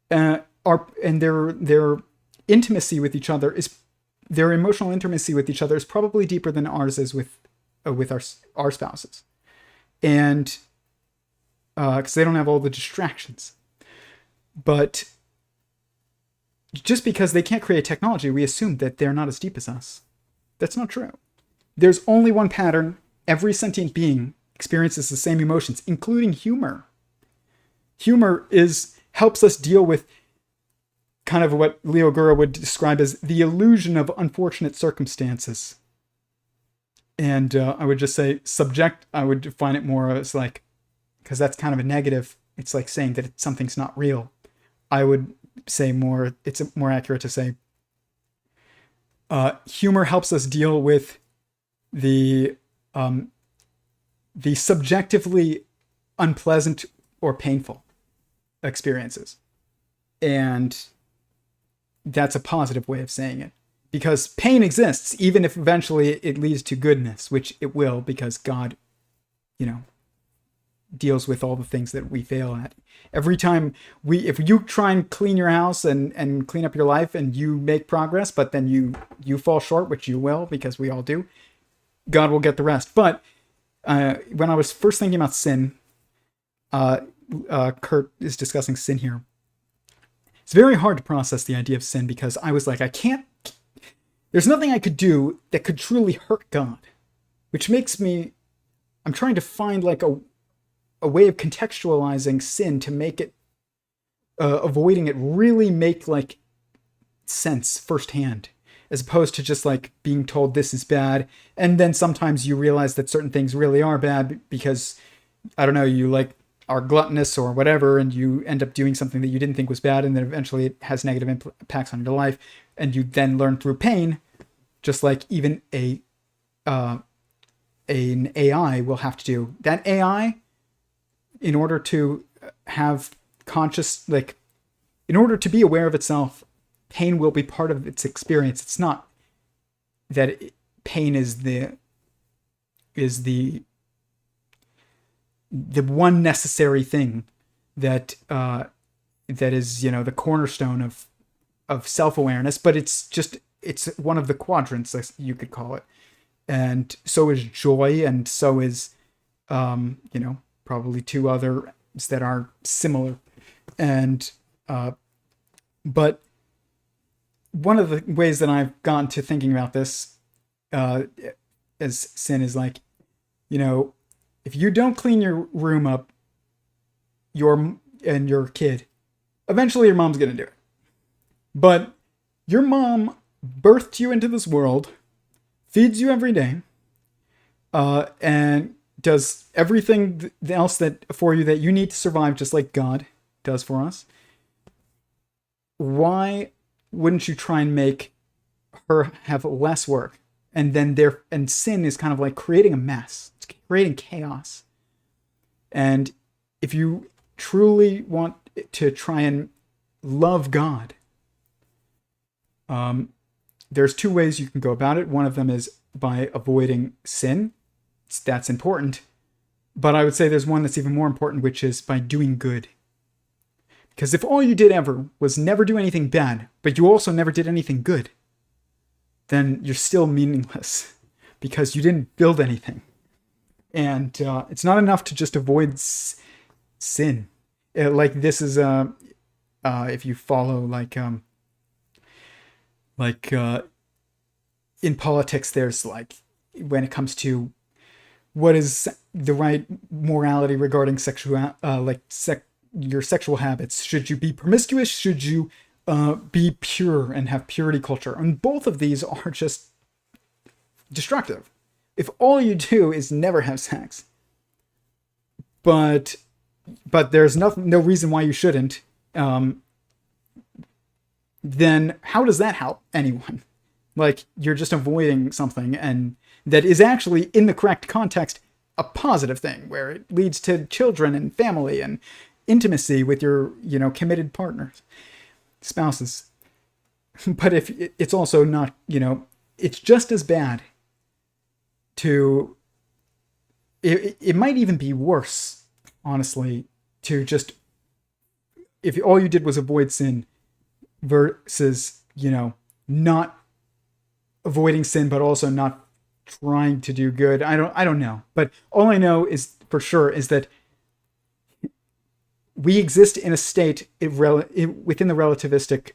and their intimacy with each other their emotional intimacy with each other is probably deeper than ours is with our spouses, and because they don't have all the distractions. But just because they can't create technology, we assume that they're not as deep as us. That's not true. There's only one pattern. Every sentient being experiences the same emotions, including humor. Humor helps us deal with kind of what Leo Gura would describe as the illusion of unfortunate circumstances. And I would just say I would define it more as like, because that's kind of a negative. It's like saying that something's not real. I would say it's more accurate to say humor helps us deal with the subjectively unpleasant or painful experiences. And that's a positive way of saying it, because pain exists, even if eventually it leads to goodness, which it will, because God, deals with all the things that we fail at. Every time if you try and clean your house and clean up your life and you make progress, but then you fall short, which you will, because we all do, God will get the rest. But when I was first thinking about sin, Curt is discussing sin here. It's very hard to process the idea of sin, because I was like, there's nothing I could do that could truly hurt God, which makes I'm trying to find like a way of contextualizing sin to make it, avoiding it really make like sense firsthand, as opposed to just like being told this is bad. And then sometimes you realize that certain things really are bad because, I don't know, you like are gluttonous or whatever, and you end up doing something that you didn't think was bad, and then eventually it has negative impacts on your life, and you then learn through pain, just like even a an AI will have to do. That AI, in order to have conscious, like, in order to be aware of itself, pain will be part of its experience. It's not that pain is the one necessary thing that that is, the cornerstone of self-awareness, but it's one of the quadrants, as you could call it. And so is joy, and so is probably two others that are similar. And but one of the ways that I've gotten to thinking about this as sin is like, if you don't clean your room up, your kid, eventually your mom's gonna do it. But your mom birthed you into this world, feeds you every day, and does everything else that for you that you need to survive, just like God does for us. Why wouldn't you try and make her have less work? And sin is kind of like creating a mess. It's creating chaos. And if you truly want to try and love God, there's two ways you can go about it. One of them is by avoiding sin. That's important. But I would say there's one that's even more important, which is by doing good. Because if all you did ever was never do anything bad, but you also never did anything good, then you're still meaningless because you didn't build anything. And it's not enough to just avoid sin. Like this is if you follow in politics, there's like, when it comes to what is the right morality regarding your sexual habits. Should you be promiscuous? Should you be pure and have purity culture? And both of these are just destructive. If all you do is never have sex, but there's no reason why you shouldn't, then how does that help anyone? Like, you're just avoiding something, and that is actually, in the correct context, a positive thing, where it leads to children and family and intimacy with your, committed partners, spouses. But if it's also not, it's just as bad to, it might even be worse, honestly, to just, if all you did was avoid sin versus, not avoiding sin, but also not trying to do good. I don't know. But all I know is for sure is that we exist in a state within the relativistic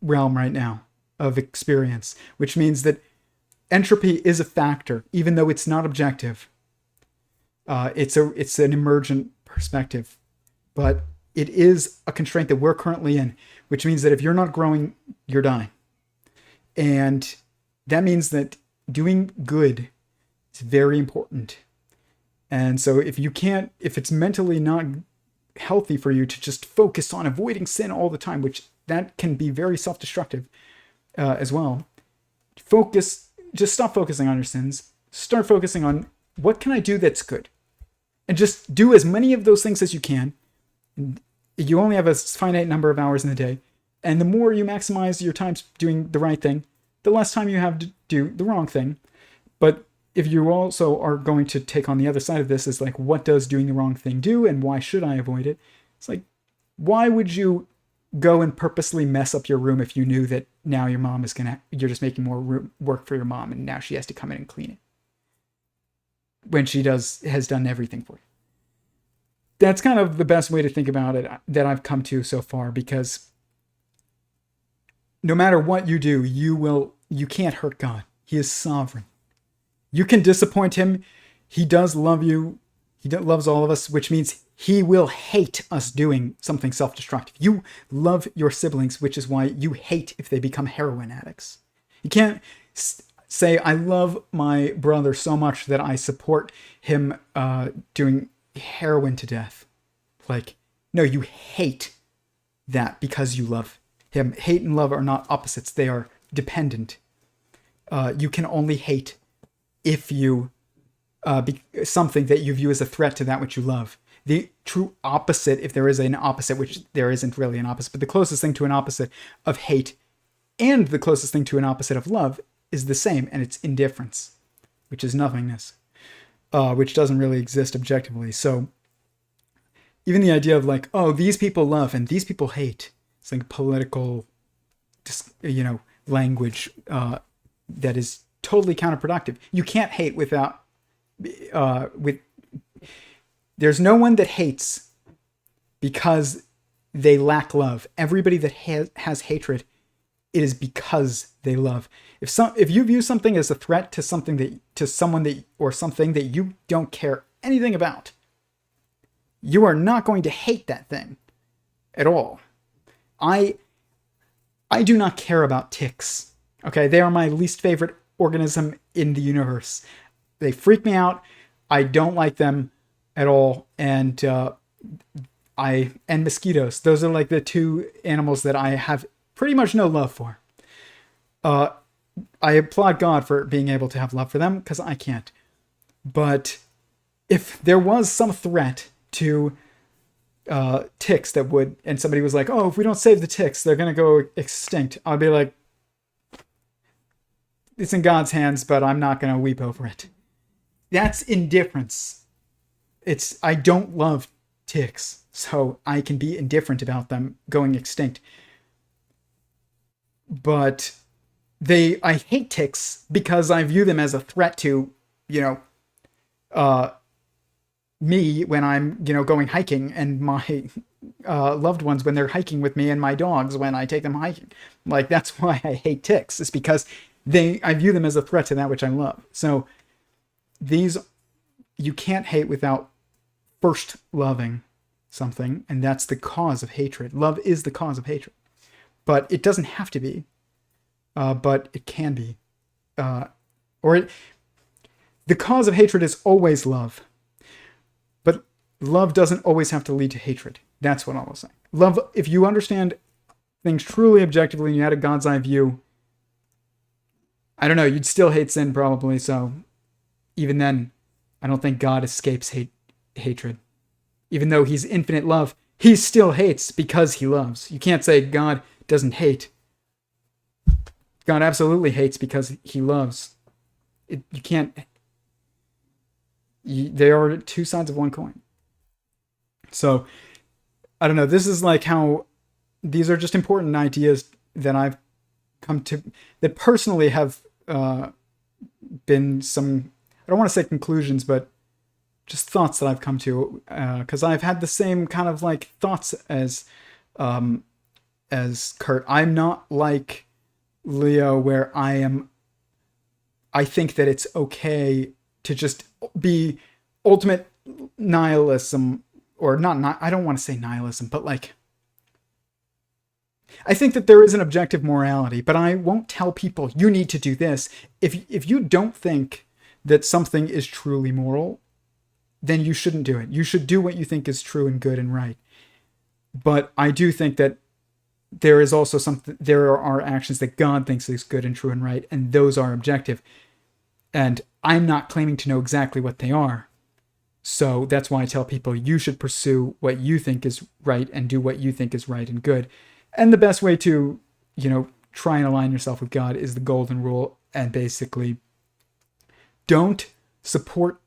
realm right now of experience, which means that entropy is a factor, even though it's not objective. It's an emergent perspective, but it is a constraint that we're currently in, which means that if you're not growing, you're dying. And that means that doing good is very important. And so if it's mentally not healthy for you to just focus on avoiding sin all the time, which that can be very self-destructive as well, just stop focusing on your sins. Start focusing on, what can I do that's good? And just do as many of those things as you can. You only have a finite number of hours in the day. And the more you maximize your time doing the right thing, the less time you have to do the wrong thing. But if you also are going to take on the other side of this, is like, what does doing the wrong thing do, and why should I avoid it? It's like, why would you go and purposely mess up your room if you knew that now your mom you're just making more work for your mom, and now she has to come in and clean it when she has done everything for you? That's kind of the best way to think about it that I've come to so far, because no matter what you do, you can't hurt God. He is sovereign. You can disappoint him. He does love you. He loves all of us, which means he will hate us doing something self-destructive. You love your siblings, which is why you hate if they become heroin addicts. You can't say, I love my brother so much that I support him doing heroin to death. Like, no, you hate that because you love him. Hate and love are not opposites. They are dependent. You can only hate if you something that you view as a threat to that which you love. The true opposite, if there is an opposite, which there isn't really an opposite, but the closest thing to an opposite of hate and the closest thing to an opposite of love is the same, and it's indifference, which is nothingness, which doesn't really exist objectively. So even the idea of like, oh, these people love and these people hate, it's like political, language that is totally counterproductive. You can't hate without, there's no one that hates because they lack love. Everybody that has hatred, it is because they love. If you view something as a threat to something or something that you don't care anything about, you are not going to hate that thing at all. I do not care about ticks. Okay, they are my least favorite organism in the universe. They freak me out. I don't like them at all. And mosquitoes. Those are like the two animals that I have pretty much no love for. I applaud God for being able to have love for them, because I can't. But if there was some threat to ticks that would, and somebody was like, oh, if we don't save the ticks, they're going to go extinct, I'd be like, it's in God's hands, but I'm not going to weep over it. That's indifference. I don't love ticks, so I can be indifferent about them going extinct. But I hate ticks because I view them as a threat to, me when I'm, going hiking, and my loved ones when they're hiking with me, and my dogs when I take them hiking. Like, that's why I hate ticks. It's because I view them as a threat to that which I love. So you can't hate without first loving something, and that's the cause of hatred. Love is the cause of hatred. But it doesn't have to be. But it can be. The cause of hatred is always love. But love doesn't always have to lead to hatred. That's what I was saying. Love, if you understand things truly objectively and you had a God's eye view, I don't know, you'd still hate sin probably. So even then, I don't think God escapes hatred. Even though he's infinite love, he still hates because he loves. You can't say God doesn't hate. God absolutely hates because he loves. You can't. They are two sides of one coin. So, I don't know. This is like how these are just important ideas that I've come to, that personally have been some, I don't want to say conclusions, but just thoughts that I've come to, because I've had the same kind of like thoughts as Curt. I'm not like Leo, where I think that it's okay to just be ultimate nihilism, or not, I don't want to say nihilism, but like, I think that there is an objective morality, but I won't tell people you need to do this. If you don't think that something is truly moral, then you shouldn't do it. You should do what you think is true and good and right. But I do think that there is also there are actions that God thinks is good and true and right, and those are objective. And I'm not claiming to know exactly what they are. So that's why I tell people you should pursue what you think is right and do what you think is right and good. And the best way to, try and align yourself with God is the golden rule. And basically, don't support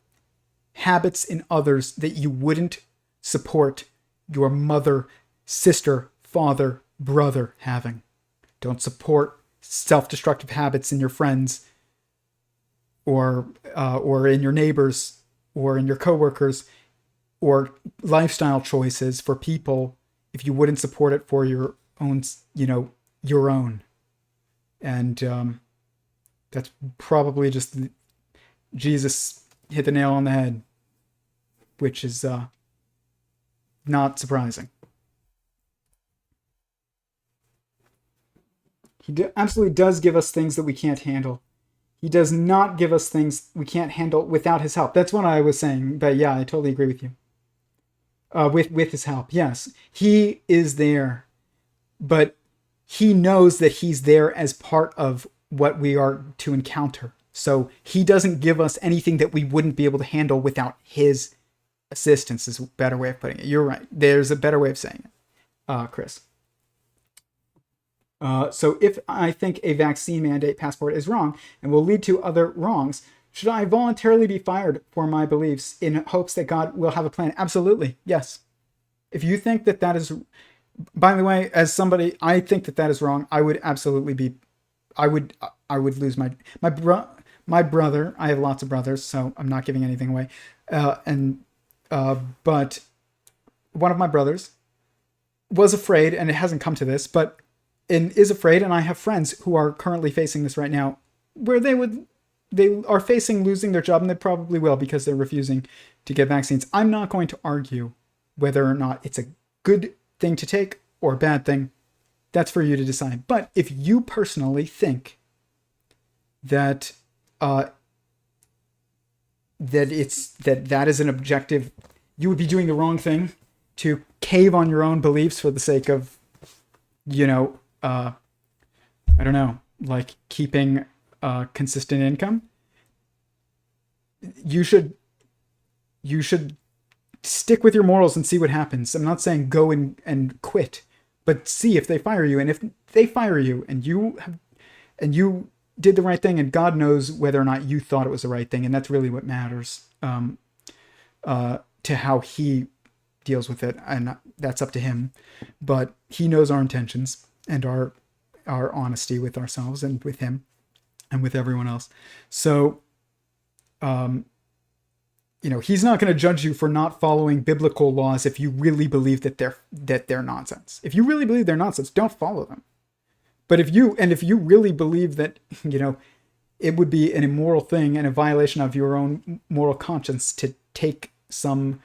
habits in others that you wouldn't support your mother, sister, father, brother having. Don't support self-destructive habits in your friends, or in your neighbors, or in your coworkers, or lifestyle choices for people if you wouldn't support it for your own, your own. And that's probably just Jesus hit the nail on the head, which is not surprising. He absolutely does give us things that we can't handle. He does not give us things we can't handle without his help. That's what I was saying. But yeah, I totally agree with you. With his help, yes. He is there. But he knows that he's there as part of what we are to encounter. So he doesn't give us anything that we wouldn't be able to handle without his assistance, is a better way of putting it. You're right. There's a better way of saying it, Chris. So if I think a vaccine mandate passport is wrong and will lead to other wrongs, should I voluntarily be fired for my beliefs in hopes that God will have a plan? Absolutely. Yes. If you think that that is, by the way, as somebody, I think that that is wrong, I would absolutely be, I would lose my brother. I have lots of brothers, so I'm not giving anything away. But one of my brothers was afraid, and it hasn't come to this, but is afraid, and I have friends who are currently facing this right now, where they are facing losing their job, and they probably will because they're refusing to get vaccines. I'm not going to argue whether or not it's a good thing to take or a bad thing. That's for you to decide. But if you personally think that that is an objective, you would be doing the wrong thing to cave on your own beliefs for the sake of, I don't know, like keeping consistent income. You should stick with your morals and see what happens. I'm not saying go and quit, but see if they fire you. And if they fire you and you did the right thing, and God knows whether or not you thought it was the right thing, and that's really what matters to how he deals with it, and that's up to him. But he knows our intentions and our honesty with ourselves and with him and with everyone else. So he's not going to judge you for not following biblical laws if you really believe that they're nonsense. If you really believe they're nonsense, don't follow them. But if you really believe that, it would be an immoral thing and a violation of your own moral conscience to take some,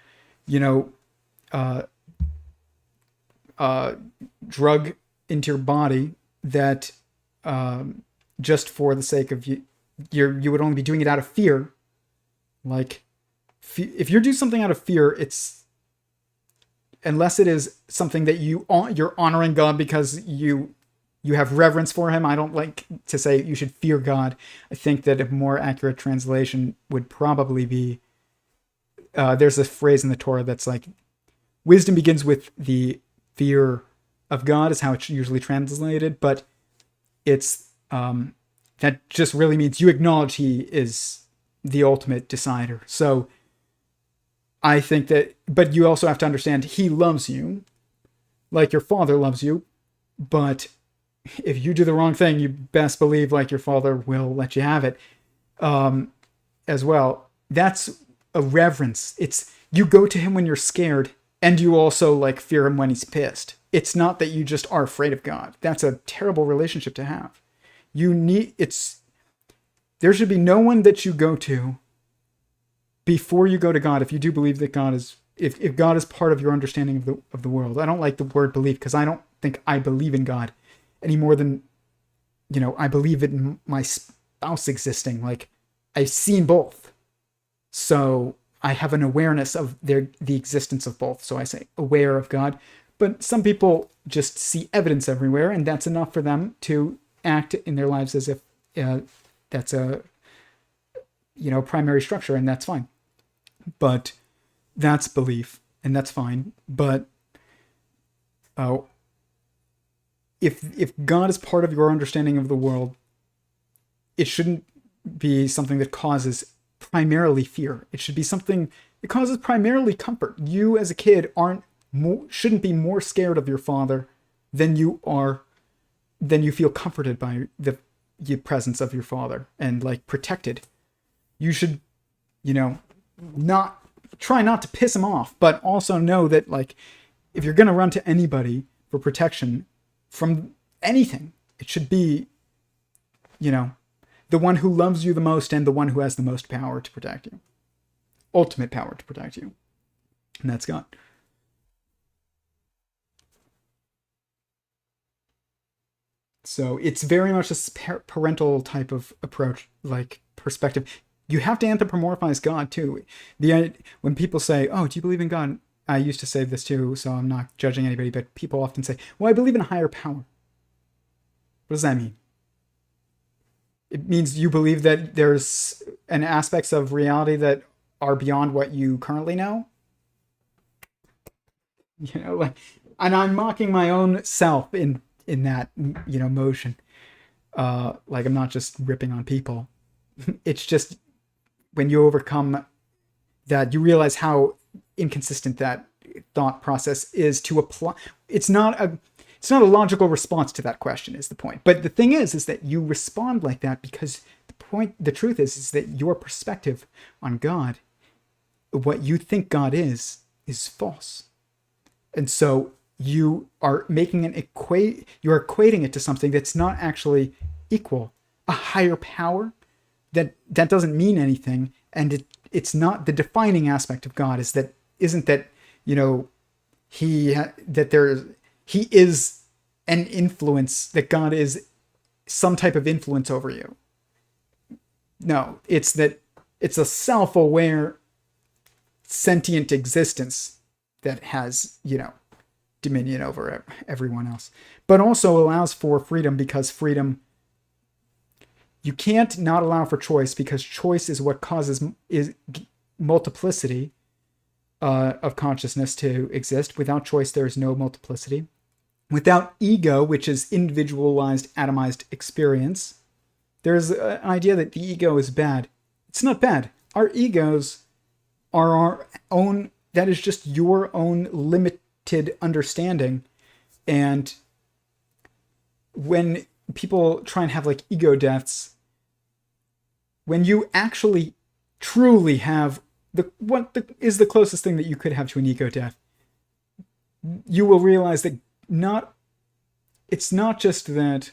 drug into your body that just for the sake of you would only be doing it out of fear. Like, if you do something out of fear, it's, unless it is something that you're honoring God because you have reverence for him. I don't like to say you should fear God. I think that a more accurate translation would probably be, there's a phrase in the Torah that's like, wisdom begins with the fear of God, is how it's usually translated, but it's, that just really means you acknowledge he is the ultimate decider. So I think that, but you also have to understand he loves you like your father loves you, but if you do the wrong thing, you best believe like your father will let you have it as well. That's a reverence. It's, you go to him when you're scared, and you also like fear him when he's pissed. It's not that you just are afraid of God. That's a terrible relationship to have. There should be no one that you go to before you go to God if you do believe that God is, if God is part of your understanding of the world. I don't like the word belief because I don't think I believe in God any more than, I believe in my spouse existing. Like, I've seen both. So I have an awareness of the existence of both. So I say aware of God. But some people just see evidence everywhere, and that's enough for them to act in their lives as if that's a primary structure, and that's fine. But that's belief, and that's fine. But if God is part of your understanding of the world, it shouldn't be something that causes primarily fear. It should be something that causes primarily comfort. You as a kid shouldn't be more scared of your father than you feel comforted by the presence of your father and like protected. You should, not try not to piss him off, but also know that like, if you're going to run to anybody for protection from anything, it should be, the one who loves you the most and the one who has the most power to protect you. Ultimate power to protect you. And that's God. So it's very much a parental type of approach, like perspective. You have to anthropomorphize God too. When people say, "Oh, do you believe in God?" I used to say this too, so I'm not judging anybody, but people often say, "Well, I believe in a higher power." What does that mean? It means you believe that there's an aspects of reality that are beyond what you currently know. Like, and I'm mocking my own self in that motion. Like, I'm not just ripping on people. It's just when you overcome that, you realize how inconsistent that thought process is to apply. It's not a logical response to that question, is the point. But the thing is that you respond like that because the truth is that your perspective on God, what you think God is false. And so you are making you're equating it to something that's not actually equal. A higher power that doesn't mean anything, and it's not the defining aspect of God. Isn't that he is an influence, that God is some type of influence over you. No, it's that it's a self-aware sentient existence that has, dominion over everyone else, but also allows for freedom, because freedom, you can't not allow for choice, because choice is what causes multiplicity of consciousness to exist. Without choice, there is no multiplicity. Without ego, which is individualized, atomized experience, there's an idea that the ego is bad. It's not bad. Our egos are our own, that is just your own limited understanding. And when people try and have like ego deaths, when you actually truly have what is the closest thing that you could have to an ego death, you will realize that it's not just that,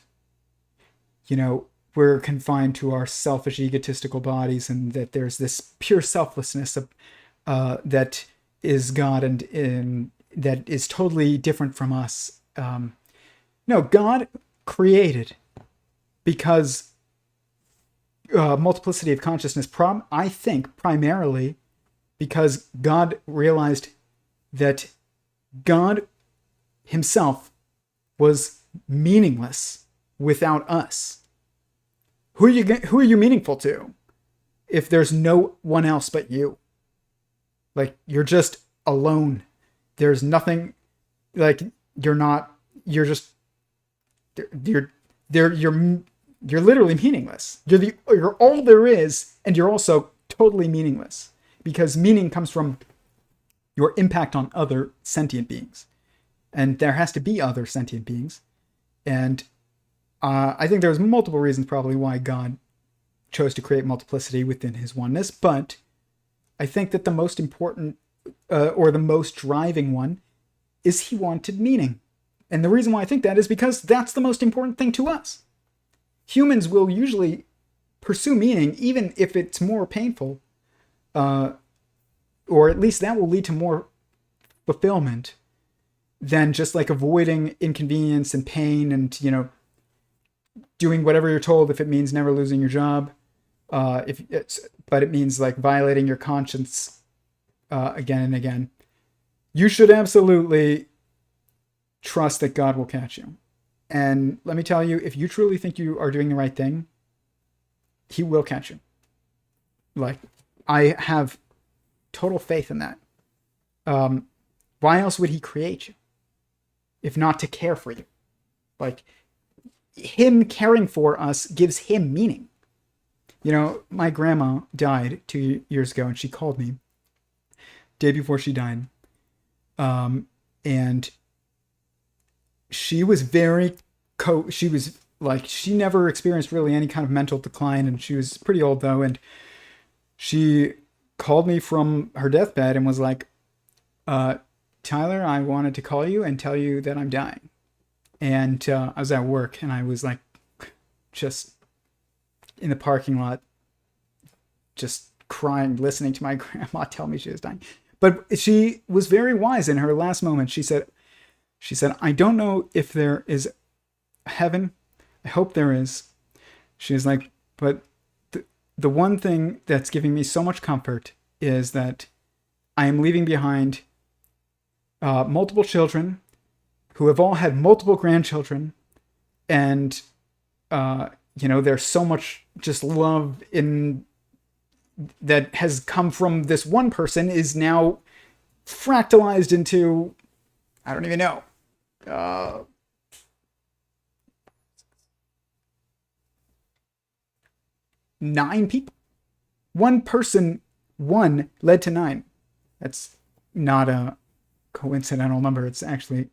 we're confined to our selfish, egotistical bodies, and that there's this pure selflessness of, that is God, and that is totally different from us. No, God created, because multiplicity of consciousness, I think primarily because God realized that God himself was meaningless without us. Who are you meaningful to if there's no one else but you? Like, you're just alone. There's nothing, like, you're literally meaningless. You're all there is, and you're also totally meaningless, because meaning comes from your impact on other sentient beings. And there has to be other sentient beings. And I think there's multiple reasons probably why God chose to create multiplicity within his oneness, but I think that the most important or the most driving one is he wanted meaning. And the reason why I think that is because that's the most important thing to us. Humans will usually pursue meaning, even if it's more painful, or at least that will lead to more fulfillment than just like avoiding inconvenience and pain and, doing whatever you're told if it means never losing your job. But it means like violating your conscience again and again. You should absolutely trust that God will catch you. And let me tell you, if you truly think you are doing the right thing, he will catch you. Like, I have total faith in that. Why else would he create you if not to care for you? Like, him caring for us gives him meaning. My grandma died 2 years ago, and she called me day before she died. And she was she never experienced really any kind of mental decline, and she was pretty old though. And she called me from her deathbed and was like, Tyler, I wanted to call you and tell you that I'm dying. And I was at work, and I was like, just in the parking lot, just crying, listening to my grandma tell me she was dying. But she was very wise in her last moment. She said, I don't know if there is heaven. I hope there is. She was like, but the one thing that's giving me so much comfort is that I am leaving behind multiple children who have all had multiple grandchildren, and there's so much just love in that has come from this one person is now fractalized into, I don't even know, 9 people. One person, 1 led to 9. That's not a coincidental number. It's actually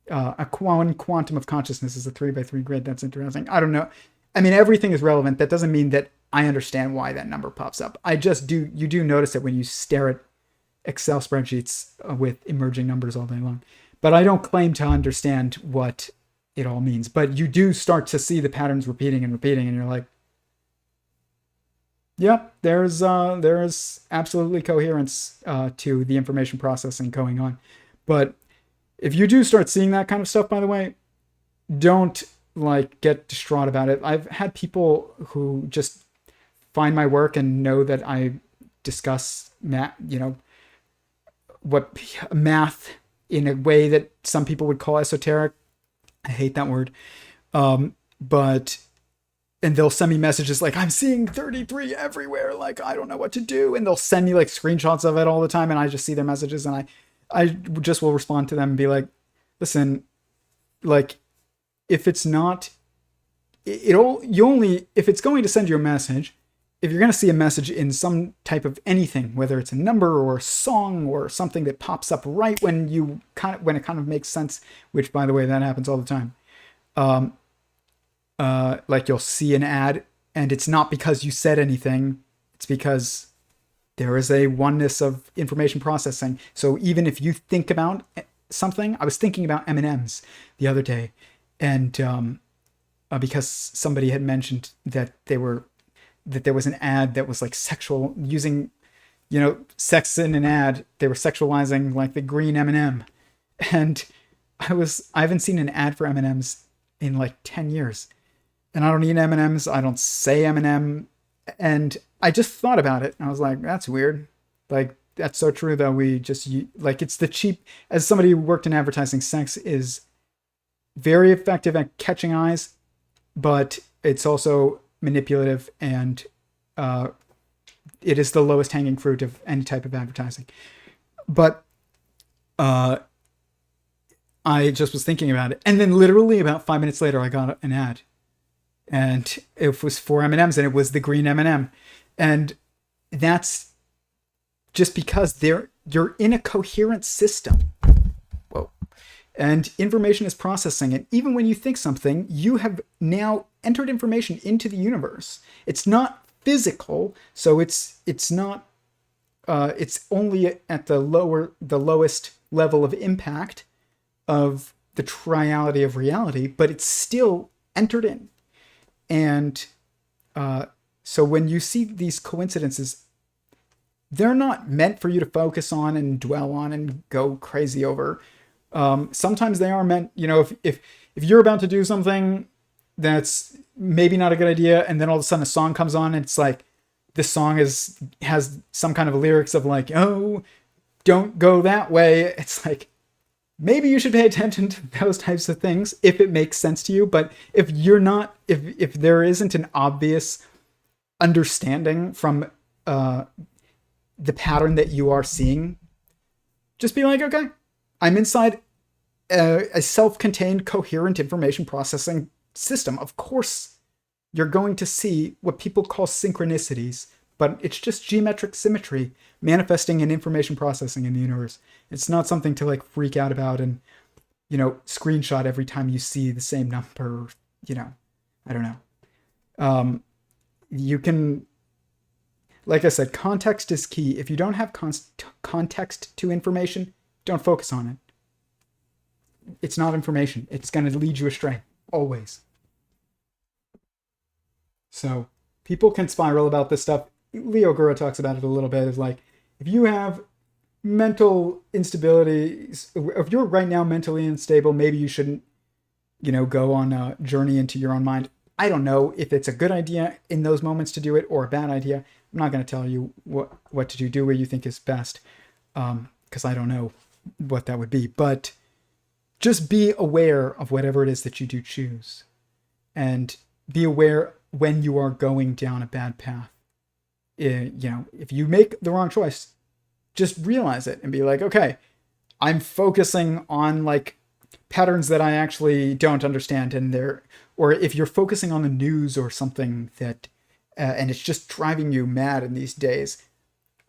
a quantum of consciousness is a 3x3 grid. That's interesting. I don't know. I mean, everything is relevant. That doesn't mean that I understand why that number pops up. You do notice it when you stare at Excel spreadsheets with emerging numbers all day long. But I don't claim to understand what it all means. But you do start to see the patterns repeating, and you're like, yep, there is absolutely coherence to the information processing going on. But if you do start seeing that kind of stuff, by the way, don't get distraught about it. I've had people who just find my work and know that I discuss math in a way that some people would call esoteric. I hate that word. And they'll send me messages like, I'm seeing 33 everywhere. I don't know what to do. And they'll send me screenshots of it all the time. And I just see their messages, and I just will respond to them and be like, listen, if it's not, if it's going to send you a message, if you're going to see a message in some type of anything, whether it's a number or a song or something that pops up right when it kind of makes sense, which by the way, that happens all the time. You'll see an ad and it's not because you said anything. It's because there is a oneness of information processing. So even if you think about something, I was thinking about M&Ms the other day, and because somebody had mentioned that there was an ad that was sexual, using, sex in an ad. They were sexualizing the green M&M. And I haven't seen an ad for M&Ms in 10 years. And I don't eat M&Ms. I don't say M&M. And I just thought about it. And I was like, that's weird. That's so true, though. We just, it's the cheap, as somebody who worked in advertising, sex is very effective at catching eyes, but it's also manipulative, and it is the lowest hanging fruit of any type of advertising. But I just was thinking about it. And then literally about 5 minutes later, I got an ad. And it was for M&Ms, and it was the green M&M. And that's just because you're in a coherent system. Whoa. And information is processing it. Even when you think something, you have now entered information into the universe. It's not physical, so it's not. It's only at the lowest level of impact of the triality of reality, but it's still entered in. And so when you see these coincidences, they're not meant for you to focus on and dwell on and go crazy over. Sometimes they are meant, if you're about to do something that's maybe not a good idea, and then all of a sudden a song comes on, and it's this song has some kind of lyrics of oh, don't go that way. It's maybe you should pay attention to those types of things if it makes sense to you. But if you're not, if there isn't an obvious understanding from the pattern that you are seeing, just be like, okay, I'm inside a self-contained, coherent information processing system. Of course, you're going to see what people call synchronicities, but it's just geometric symmetry manifesting in information processing in the universe. It's not something to freak out about and, screenshot every time you see the same number, I don't know. You can, like I said, context is key. If you don't have context to information, don't focus on it. It's not information. It's going to lead you astray, always. So people can spiral about this stuff. Leo Gura talks about it a little bit. Is if you have mental instability, if you're right now mentally unstable, maybe you shouldn't, go on a journey into your own mind. I don't know if it's a good idea in those moments to do it or a bad idea. I'm not going to tell you what to do. Do what you think is best, because I don't know what that would be. But just be aware of whatever it is that you do choose. And be aware when you are going down a bad path. If you make the wrong choice, just realize it and be like, okay, I'm focusing on like patterns that I actually don't understand, or if you're focusing on the news or something that, and it's just driving you mad in these days.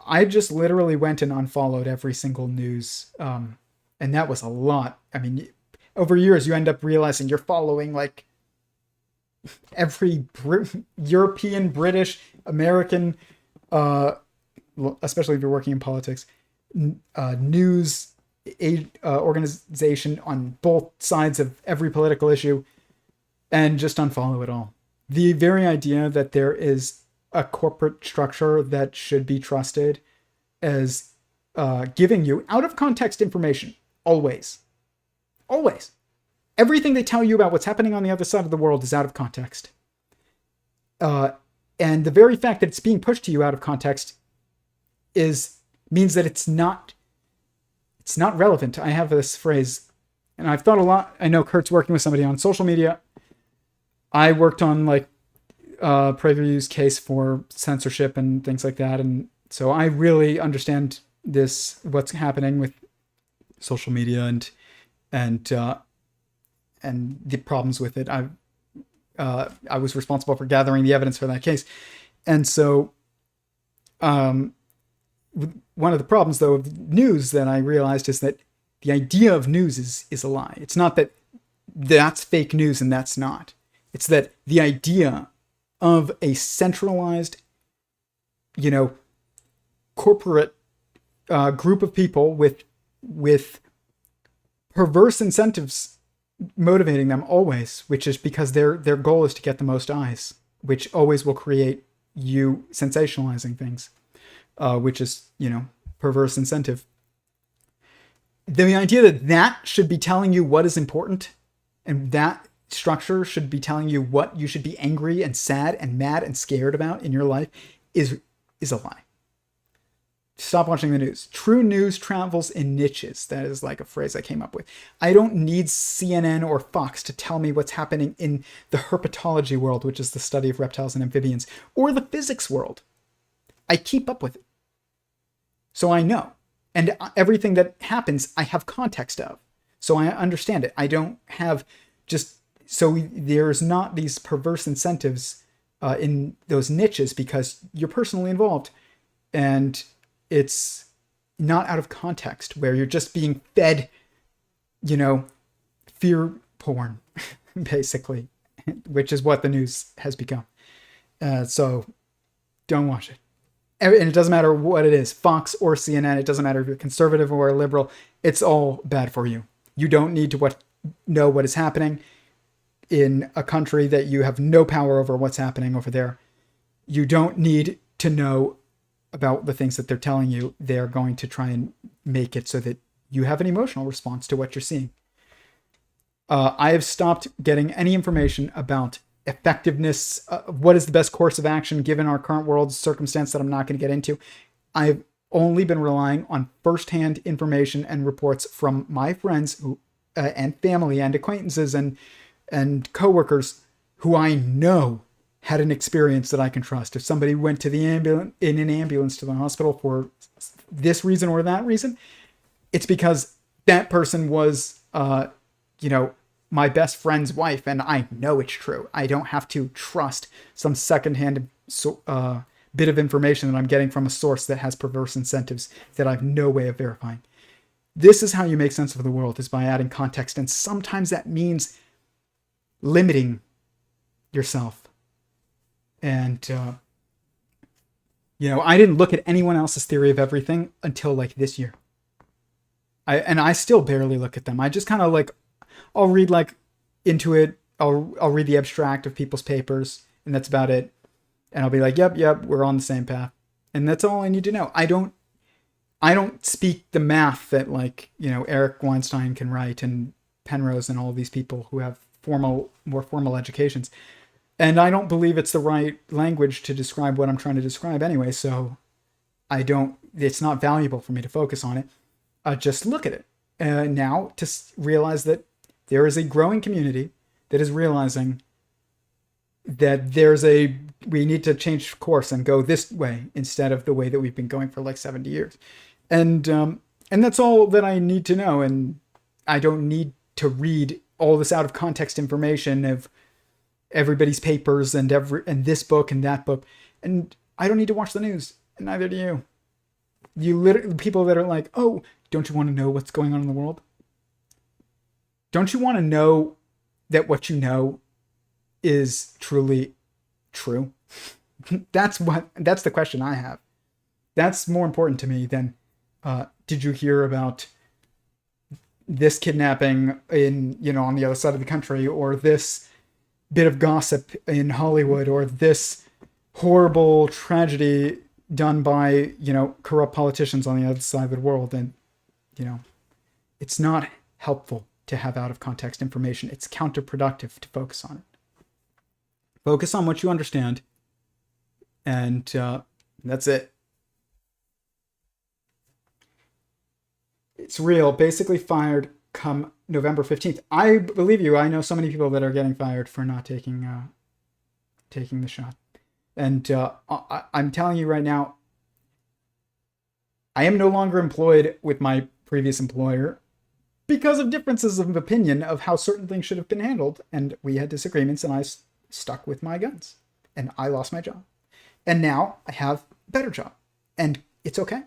I just literally went and unfollowed every single news, and that was a lot. I mean, over years, you end up realizing you're following like every European, British, American, especially if you're working in politics, news organization on both sides of every political issue, and just unfollow it all. The very idea that there is a corporate structure that should be trusted as giving you out of context information, always. Everything they tell you about what's happening on the other side of the world is out of context. And the very fact that it's being pushed to you out of context means that it's not relevant. I have this phrase, and I've thought a lot. I know Curt's working with somebody on social media. I worked on like PragerU's case for censorship and things like that, and so I really understand what's happening with social media and the problems with it. I was responsible for gathering the evidence for that case, and so one of the problems though of news that I realized is that the idea of news is a lie. It's not that that's fake news and that's not. It's that the idea of a centralized, corporate group of people with perverse incentives motivating them always, which is because their goal is to get the most eyes, which always will create you sensationalizing things, which is, perverse incentive. The idea that should be telling you what is important, and that structure should be telling you what you should be angry and sad and mad and scared about in your life is a lie. Stop watching the news. True news travels in niches. That is like a phrase I came up with. I don't need CNN or Fox to tell me what's happening in the herpetology world, which is the study of reptiles and amphibians, or the physics world. I keep up with it. So I know. And everything that happens, I have context of. So I understand it. I don't have so there's not these perverse incentives in those niches because you're personally involved. And it's not out of context where you're just being fed, fear porn, basically, which is what the news has become. So don't watch it. And it doesn't matter what it is, Fox or CNN. It doesn't matter if you're conservative or a liberal. It's all bad for you. You don't need to know what is happening in a country that you have no power over what's happening over there. You don't need to know about the things that they're telling you. They're going to try and make it so that you have an emotional response to what you're seeing. I have stopped getting any information about effectiveness. What is the best course of action given our current world circumstance that I'm not going to get into? I've only been relying on firsthand information and reports from my friends and family and acquaintances and coworkers who I know had an experience that I can trust. If somebody went to the in an ambulance to the hospital for this reason or that reason, it's because that person was, my best friend's wife, and I know it's true. I don't have to trust some secondhand bit of information that I'm getting from a source that has perverse incentives that I have no way of verifying. This is how you make sense of the world, is by adding context, and sometimes that means limiting yourself. And, I didn't look at anyone else's theory of everything until like this year. I still barely look at them. I just kind of I'll read into it. I'll read the abstract of people's papers, and that's about it. And I'll be like, yep, we're on the same path. And that's all I need to know. I don't speak the math that Eric Weinstein can write, and Penrose and all of these people who have more formal educations. And I don't believe it's the right language to describe what I'm trying to describe anyway, so it's not valuable for me to focus on it. Just look at it now to realize that there is a growing community that is realizing that we need to change course and go this way instead of the way that we've been going for like 70 years. And that's all that I need to know. And I don't need to read all this out of context information of everybody's papers and this book and that book. And I don't need to watch the news, and neither do you. You literally, people that are like, oh, don't you want to know what's going on in the world? Don't you want to know that what you know is truly true? That's the question I have. That's more important to me than, did you hear about this kidnapping on the other side of the country, or this bit of gossip in Hollywood, or this horrible tragedy done by, corrupt politicians on the other side of the world. And, it's not helpful to have out of context information. It's counterproductive to focus on it. Focus on what you understand. And that's it. It's real. Basically fired come November 15th. I believe you. I know so many people that are getting fired for not taking the shot. And I'm telling you right now, I am no longer employed with my previous employer because of differences of opinion of how certain things should have been handled. And we had disagreements, and I stuck with my guns. And I lost my job. And now I have a better job. And it's okay.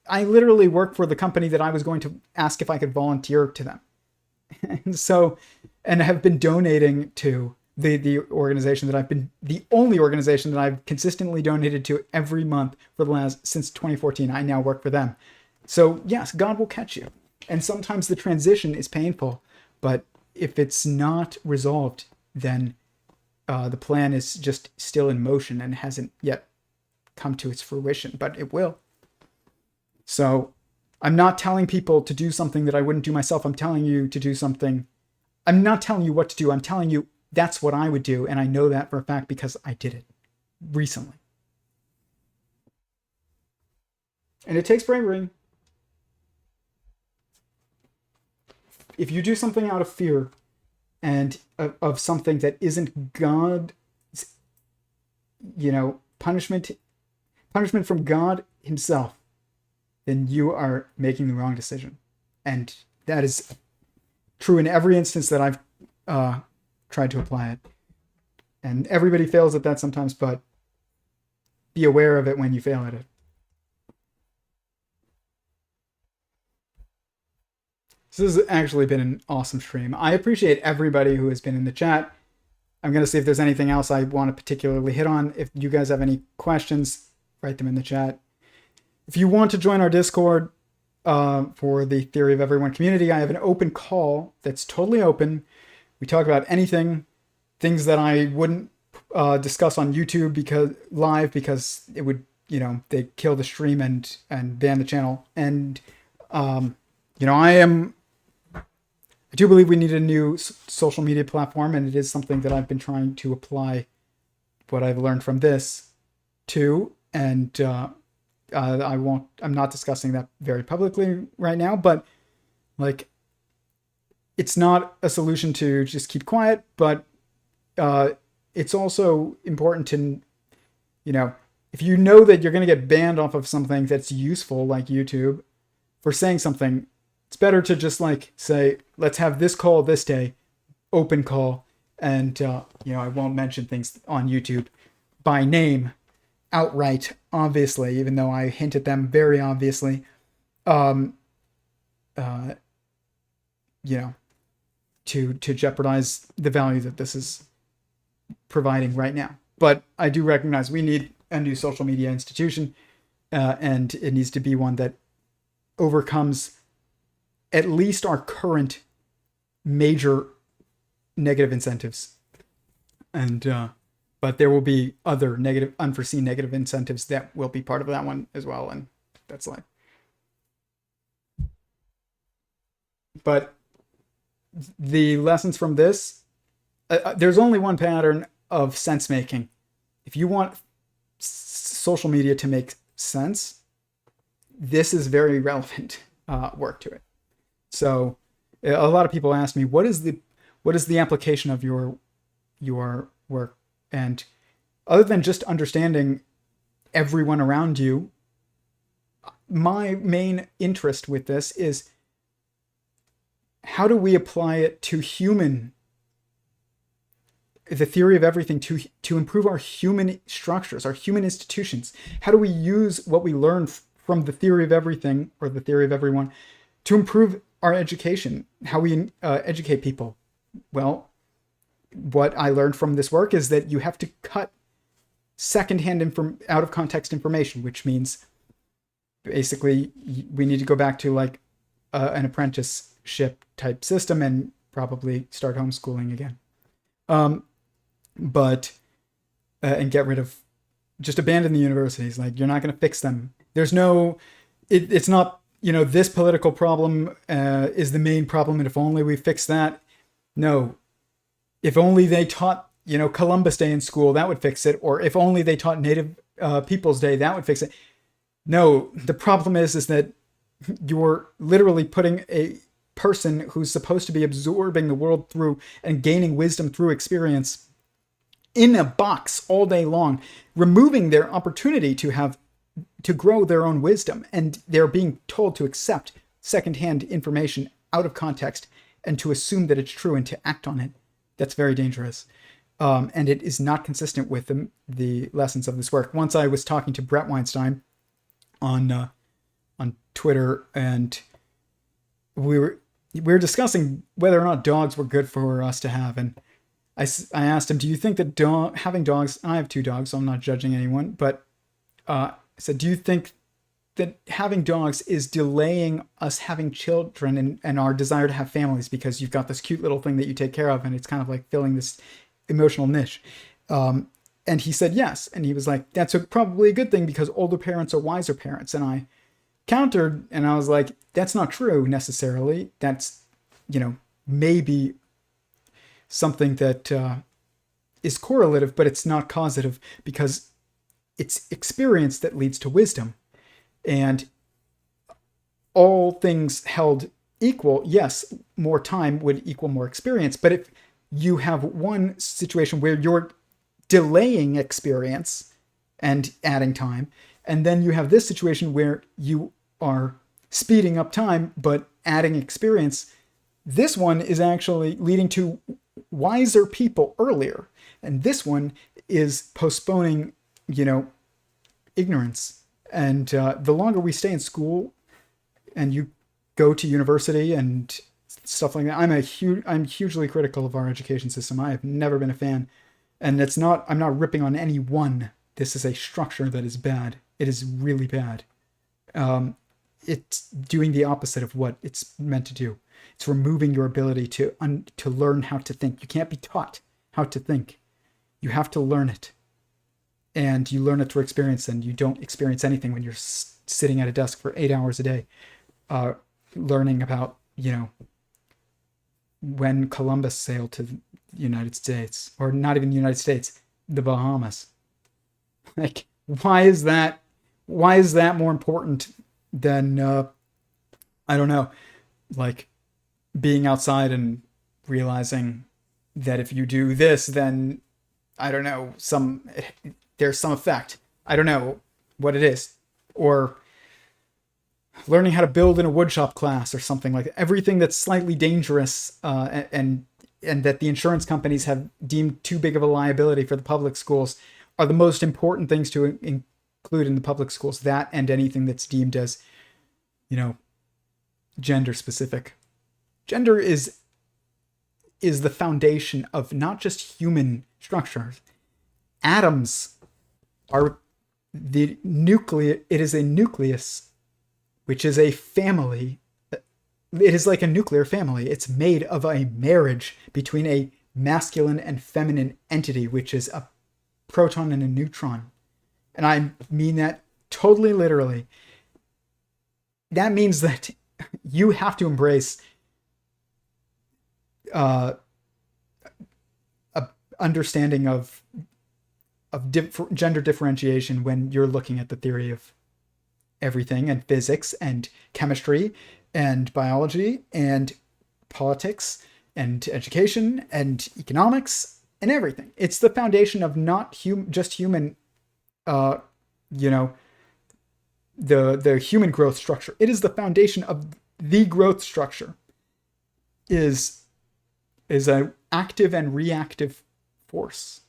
I literally work for the company that I was going to ask if I could volunteer to them. And have been donating to the organization that the only organization that I've consistently donated to every month since 2014. I now work for them. So yes, God will catch you. And sometimes the transition is painful, but if it's not resolved, then the plan is just still in motion and hasn't yet come to its fruition, but it will. So I'm not telling people to do something that I wouldn't do myself. I'm telling you to do something. I'm not telling you what to do. I'm telling you that's what I would do. And I know that for a fact because I did it recently. And it takes bravery. If you do something out of fear and of something that isn't God's, punishment from God himself, then you are making the wrong decision. And that is true in every instance that I've tried to apply it. And everybody fails at that sometimes, but be aware of it when you fail at it. This has actually been an awesome stream. I appreciate everybody who has been in the chat. I'm going to see if there's anything else I want to particularly hit on. If you guys have any questions, write them in the chat. If you want to join our Discord for the Theory of Everyone community, I have an open call that's totally open. We talk about anything, things that I wouldn't discuss on YouTube because it would, they kill the stream and ban the channel. And, I do believe we need a new social media platform, and it is something that I've been trying to apply what I've learned from this to. And I'm not discussing that very publicly right now, but it's not a solution to just keep quiet, but it's also important to, if you know that you're going to get banned off of something that's useful like YouTube for saying something, it's better to just say, let's have this call this day, open call. And, I won't mention things on YouTube by name outright, obviously, even though I hint at them very obviously, to jeopardize the value that this is providing right now. But I do recognize we need a new social media institution, and it needs to be one that overcomes at least our current major negative incentives. And, but there will be other unforeseen negative incentives that will be part of that one as well. And that's life. But the lessons from this, there's only one pattern of sense making. If you want social media to make sense, this is very relevant work to it. So a lot of people ask me, what is the application of your work And other than just understanding everyone around you, my main interest with this is how do we apply it to the theory of everything to improve our human structures, our human institutions? How do we use what we learn from the theory of everything, or the theory of everyone, to improve our education, how we educate people? Well, what I learned from this work is that you have to cut secondhand out of context information, which means basically we need to go back to like an apprenticeship type system and probably start homeschooling again. But and get rid of, just abandon the universities. Like, you're not going to fix them. There's no, it's not, this political problem is the main problem, and if only we fix that. No, if only they taught, Columbus Day in school, that would fix it. Or if only they taught Native Peoples Day, that would fix it. No, the problem is that you're literally putting a person who's supposed to be absorbing the world through and gaining wisdom through experience in a box all day long, removing their opportunity to grow their own wisdom, and they're being told to accept secondhand information out of context and to assume that it's true and to act on it. That's very dangerous. And it is not consistent with the lessons of this work. Once I was talking to Brett Weinstein on Twitter, and we were discussing whether or not dogs were good for us to have, and I asked him, do you think that having dogs, and I have 2 dogs, so I'm not judging anyone, but I said, do you think that having dogs is delaying us having children and our desire to have families, because you've got this cute little thing that you take care of, and it's kind of like filling this emotional niche? And he said yes. And he was like, that's probably a good thing, because older parents are wiser parents. And I countered, and I was like, that's not true necessarily. That's, maybe something that is correlative, but it's not causative, because it's experience that leads to wisdom. And all things held equal, yes, more time would equal more experience. But if you have one situation where you're delaying experience and adding time, and then you have this situation where you are speeding up time but adding experience, this one is actually leading to wiser people earlier, and this one is postponing, ignorance. And the longer we stay in school, and you go to university and stuff like that, I'm hugely critical of our education system. I have never been a fan, and I'm not ripping on any one. This is a structure that is bad. It is really bad. It's doing the opposite of what it's meant to do. It's removing your ability to learn how to think. You can't be taught how to think. You have to learn it. And you learn it through experience, and you don't experience anything when you're sitting at a desk for 8 hours a day, learning about, when Columbus sailed to the United States, or not even the United States, the Bahamas. Like, why is that more important than, I don't know, like being outside and realizing that if you do this, then, I don't know, there's some effect. I don't know what it is. Or learning how to build in a woodshop class or something like that. Everything that's slightly dangerous and that the insurance companies have deemed too big of a liability for the public schools are the most important things to include in the public schools. That and anything that's deemed as, gender specific. Gender is the foundation of not just human structures. Atoms are the nucleus. It is a nucleus, which is a family. It is like a nuclear family. It's made of a marriage between a masculine and feminine entity, which is a proton and a neutron. And I mean that totally literally. That means that you have to embrace a understanding of gender differentiation when you're looking at the theory of everything, and physics and chemistry and biology and politics and education and economics and everything. It's the foundation of not just human, you know, the human growth structure. It is the foundation of the growth structure. Is an active and reactive force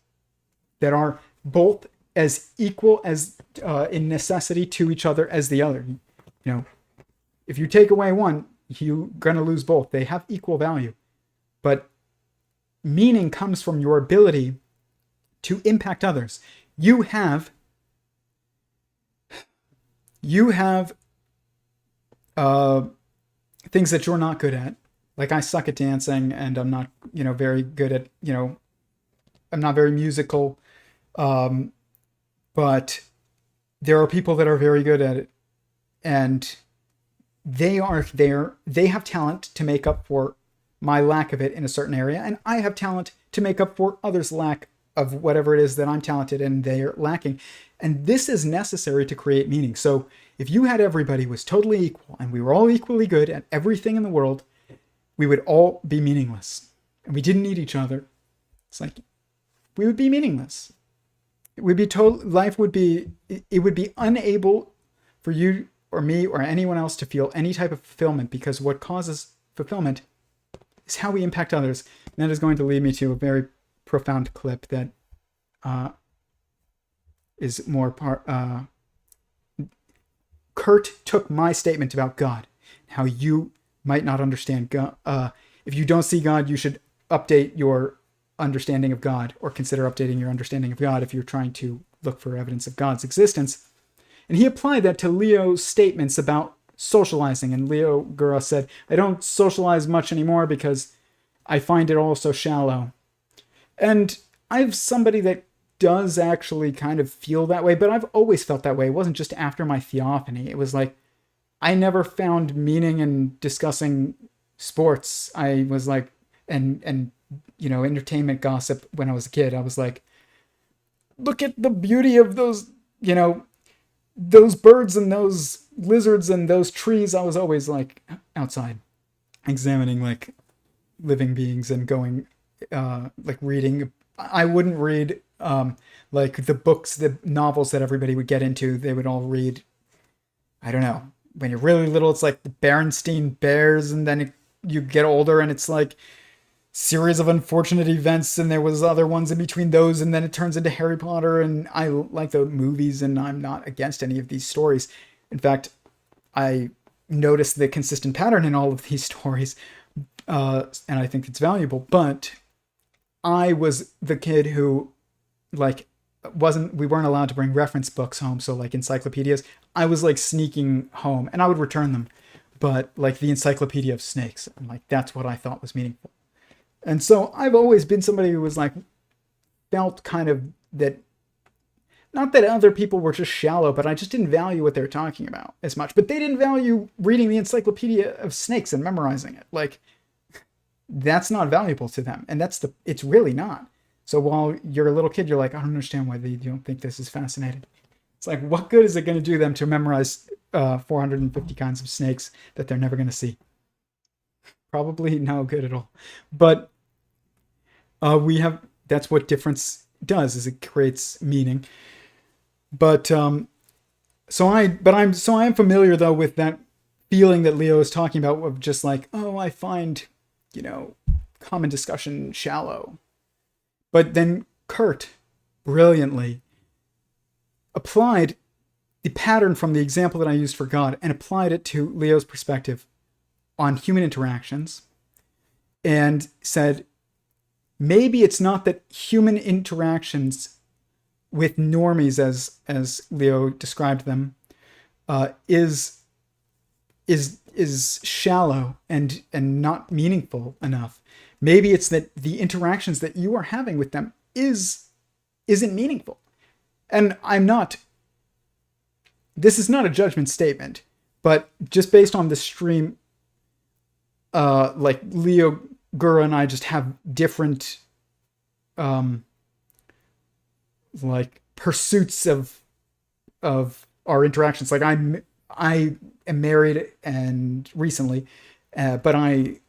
that are both as equal as in necessity to each other as the other. You know, if you take away one, you're going to lose both. They have equal value. But meaning comes from your ability to impact others. You have things that you're not good at. Like I suck at dancing, and I'm not, very good at, I'm not very musical. But there are people that are very good at it, and they have talent to make up for my lack of it in a certain area, and I have talent to make up for others' lack of whatever it is that I'm talented in and they're lacking. And this is necessary to create meaning. So if you had everybody was totally equal and we were all equally good at everything in the world, we would all be meaningless. And we didn't need each other. It's like, we would be meaningless. It would be life would be unable for you or me or anyone else to feel any type of fulfillment, because what causes fulfillment is how we impact others. And that is going to lead me to a very profound clip that is more Curt took my statement about God, how you might not understand God. If you don't see God, you should update your understanding of God, or consider updating your understanding of God if you're trying to look for evidence of God's existence. And he applied that to Leo's statements about socializing. And Leo Gura said, I don't socialize much anymore because I find it all so shallow. And I'm somebody that does actually kind of feel that way, but I've always felt that way. It wasn't just after my theophany. It was like, I never found meaning in discussing sports. I was like, and entertainment gossip when I was a kid. I was like, look at the beauty of those, those birds and those lizards and those trees. I was always like outside examining like living beings and going, like reading. I wouldn't read like the books, the novels that everybody would get into. They would all read, I don't know, when you're really little, it's like the Berenstain Bears, and then you get older and it's like series of unfortunate events, and there was other ones in between those, and then it turns into Harry Potter. And I like the movies, and I'm not against any of these stories. In fact, I noticed the consistent pattern in all of these stories, and I think it's valuable. But I was the kid who, like, we weren't allowed to bring reference books home, so like encyclopedias. I was like sneaking home, and I would return them, but like the Encyclopedia of Snakes, and like that's what I thought was meaningful. And so I've always been somebody who was like, felt kind of that, not that other people were just shallow, but I just didn't value what they were talking about as much. But they didn't value reading the Encyclopedia of Snakes and memorizing it. Like, that's not valuable to them. And it's really not. So while you're a little kid, you're like, I don't understand why they don't think this is fascinating. It's like, what good is it going to do them to memorize 450 kinds of snakes that they're never going to see? Probably no good at all. But that's what difference does, is it creates meaning. But I am familiar though with that feeling that Leo is talking about, of just like, oh, I find, common discussion shallow. But then Curt brilliantly applied the pattern from the example that I used for God and applied it to Leo's perspective on human interactions, and said, maybe it's not that human interactions with normies, as Leo described them, is shallow and not meaningful enough. Maybe it's that the interactions that you are having with them isn't meaningful. And this is not a judgment statement, but just based on the stream, like Leo Gura and I just have different like pursuits of our interactions. Like I am married and recently, but I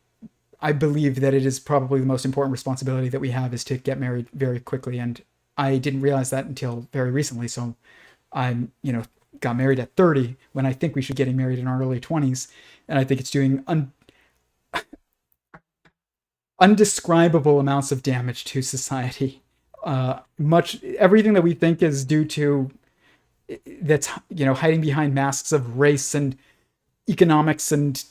I believe that it is probably the most important responsibility that we have is to get married very quickly. And I didn't realize that until very recently. So I'm, got married at 30 when I think we should getting married in our early 20s. And I think it's doing undescribable amounts of damage to society. Everything that we think is due to that's, hiding behind masks of race and economics and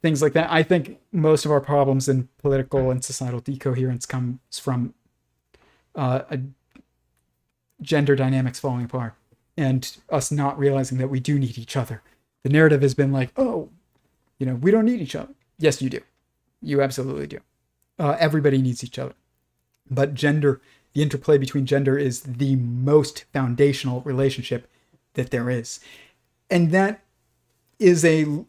things like that. I think most of our problems in political and societal decoherence comes from gender dynamics falling apart and us not realizing that we do need each other. The narrative has been like, oh, we don't need each other. Yes, you do. You absolutely do. Everybody needs each other. But gender, the interplay between gender is the most foundational relationship that there is. And that is a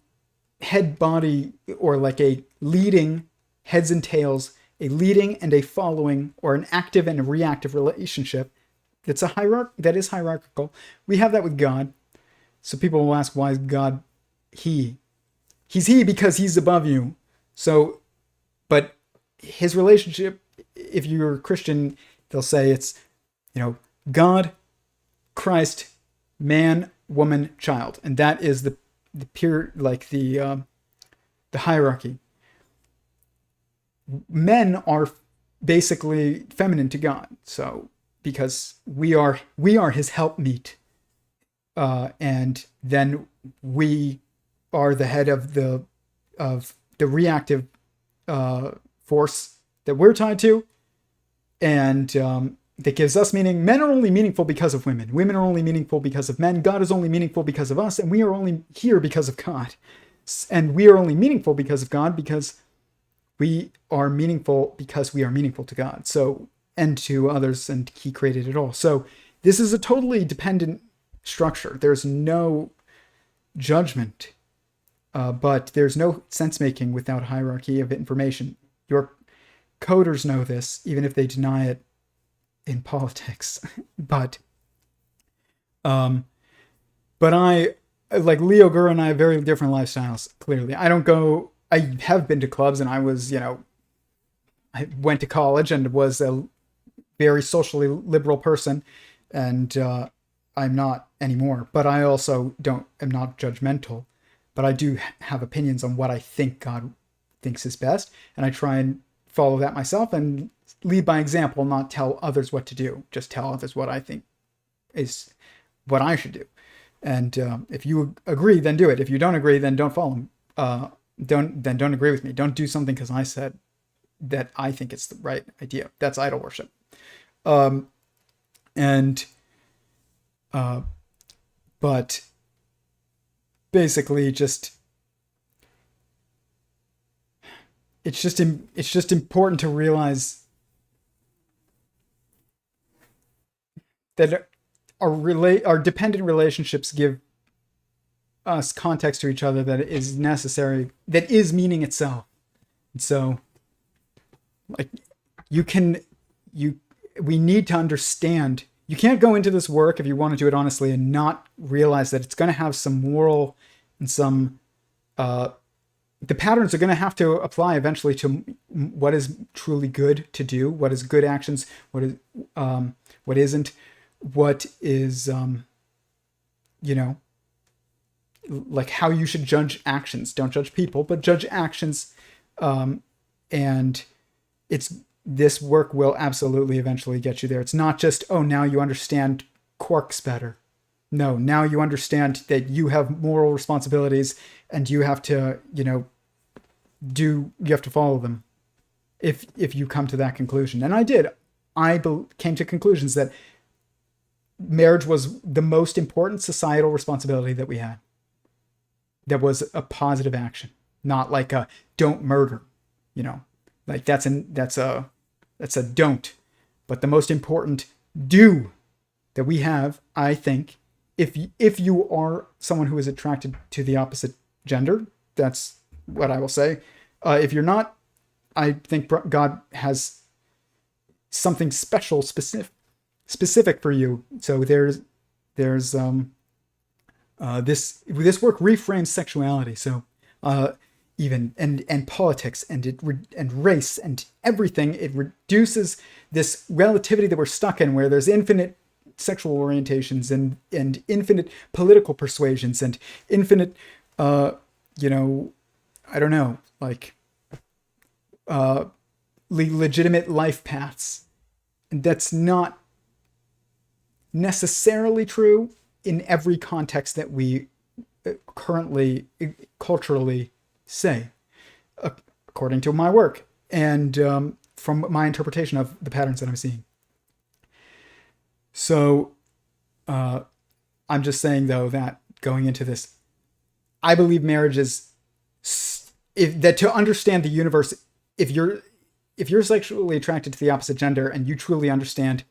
head body, or like a leading, heads and tails, a leading and a following, or an active and a reactive relationship that is hierarchical. We have that with God. So people will ask, why is God he? He's he because he's above you. So, but his relationship, if you're a Christian, they'll say it's, God, Christ, man, woman, child. And that is the pure, like the hierarchy. Men are basically feminine to God. So, because we are his helpmeet. And then we are the head of the reactive force that we're tied to, and that gives us meaning. Men are only meaningful because of women. Women are only meaningful because of men. God is only meaningful because of us, and we are only here because of God. And we are only meaningful because of God because we are meaningful because we are meaningful to God. So, and to others, and he created it all. So this is a totally dependent structure. There's no judgment, but there's no sense-making without hierarchy of information. Your coders know this, even if they deny it in politics. But I, like Leo Gura and I, have very different lifestyles, clearly. I have been to clubs, and I was, I went to college and was a very socially liberal person, and I'm not anymore. But I also am not judgmental, but I do have opinions on what I think God thinks is best, and I try and follow that myself and lead by example, not tell others what to do. Just tell others what I think is what I should do. And if you agree, then do it. If you don't agree, then don't follow him. Don't agree with me. Don't do something because I said that I think it's the right idea. That's idol worship. But basically, it's just important to realize that our dependent relationships give us context to each other that is necessary, that is meaning itself. And so, like, we need to understand. You can't go into this work, if you want to do it honestly, and not realize that it's going to have some moral and some the patterns are going to have to apply eventually to what is truly good to do, what is good actions, what isn't, what is like how you should judge actions. Don't judge people, but judge actions. And this work will absolutely eventually get you there. It's not just, oh, now you understand quarks better. No, now you understand that you have moral responsibilities and you have to, you have to follow them if you come to that conclusion. And I did. I came to conclusions that marriage was the most important societal responsibility that we had. That was a positive action, not like a don't murder, like that's a don't. But the most important do that we have, I think, if you are someone who is attracted to the opposite gender, that's what I will say. If you're not, I think God has something special, specific for you. So there's this work reframes sexuality. So even and politics and race and everything. It reduces this relativity that we're stuck in, where there's infinite sexual orientations and infinite political persuasions and infinite I don't know, like legitimate life paths. And that's not necessarily true in every context that we currently culturally say, according to my work and from my interpretation of the patterns that I'm seeing. So I'm just saying, though, that going into this, I believe marriage is that to understand the universe, if you're sexually attracted to the opposite gender and you truly understand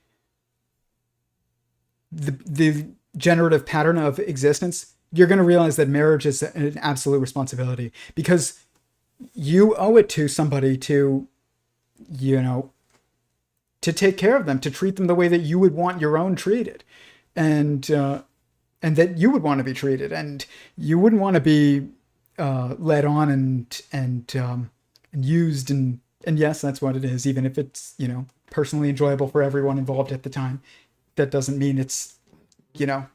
the generative pattern of existence, you're going to realize that marriage is an absolute responsibility, because you owe it to somebody to, to take care of them, to treat them the way that you would want your own treated, and that you would want to be treated, and you wouldn't want to be led on and used, and yes, that's what it is. Even if it's personally enjoyable for everyone involved at the time, that doesn't mean it's the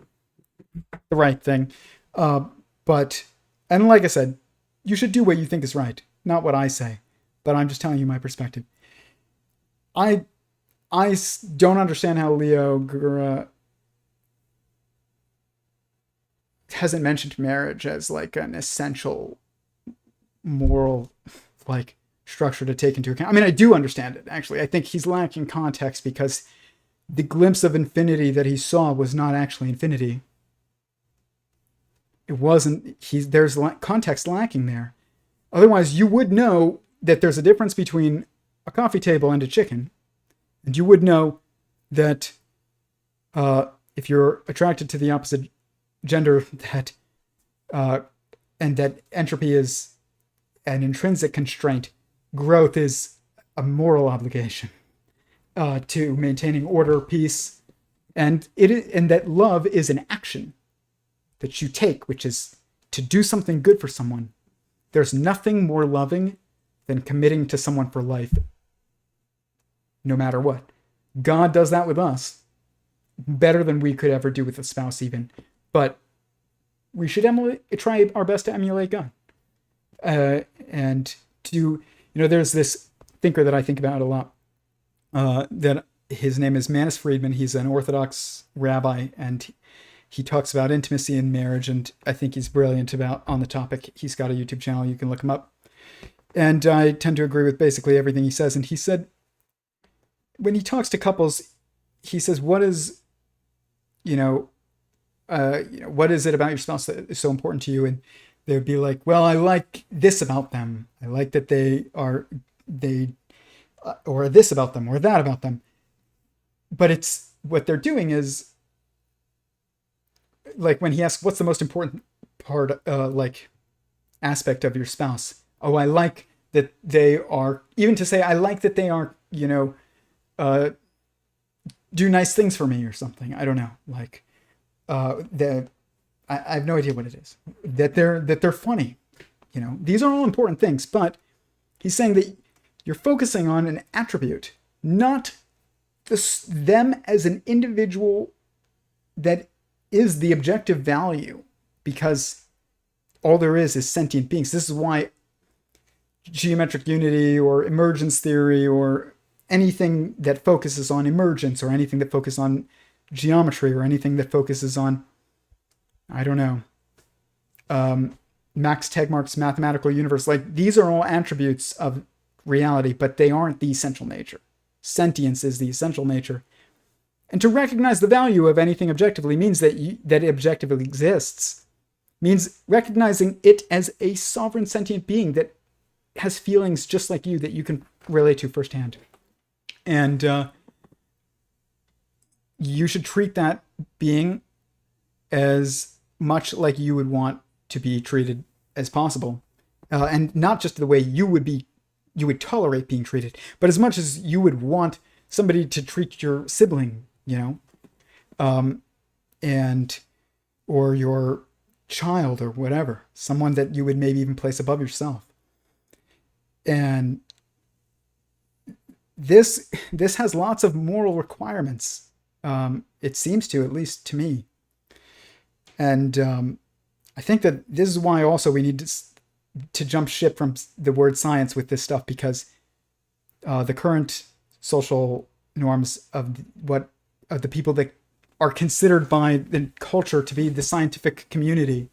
right thing. But like I said, you should do what you think is right, not what I say. But I'm just telling you my perspective. I don't understand how Leo Gura hasn't mentioned marriage as like an essential moral structure to take into account. I mean, I do understand it, actually. I think he's lacking context, because the glimpse of infinity that he saw was not actually infinity. It wasn't. There's context lacking there. Otherwise, you would know that there's a difference between a coffee table and a chicken. And you would know that if you're attracted to the opposite gender, that and that entropy is an intrinsic constraint, growth is a moral obligation to maintaining order, peace, and that love is an action that you take, which is to do something good for someone. There's nothing more loving than committing to someone for life, no matter what. God does that with us better than we could ever do with a spouse, even. But we should try our best to emulate God. And to, there's this thinker that I think about a lot, that his name is Manis Friedman. He's an Orthodox rabbi, and he talks about intimacy in marriage, and I think he's brilliant on the topic. He's got a YouTube channel. You can look him up. And I tend to agree with basically everything he says. And he said, when he talks to couples, he says, what is it about your spouse that is so important to you? And they would be like, well, I like this about them. I like that or this about them, or that about them. But it's what they're doing is, like when he asks, what's the most important part, aspect of your spouse? Oh, I like that they are, even to say, I like that they are, do nice things for me or something. I don't know. I have no idea what it is. That they're funny. These are all important things, but he's saying that you're focusing on an attribute, not them as an individual that is the objective value, because all there is sentient beings. This is why geometric unity or emergence theory or anything that focuses on emergence, or anything that focuses on geometry, or anything that focuses on, I don't know, Max Tegmark's mathematical universe, these are all attributes of reality, but they aren't the essential nature. Sentience is the essential nature. And to recognize the value of anything objectively means that it objectively exists, means recognizing it as a sovereign sentient being that has feelings just like you, that you can relate to firsthand. And you should treat that being as much like you would want to be treated as possible. And not just the way you would tolerate being treated, but as much as you would want somebody to treat your sibling, or your child, or whatever, someone that you would maybe even place above yourself. And this has lots of moral requirements. It seems to, at least to me. And I think that this is why also we need to jump ship from the word science with this stuff, because the current social norms of the people that are considered by the culture to be the scientific community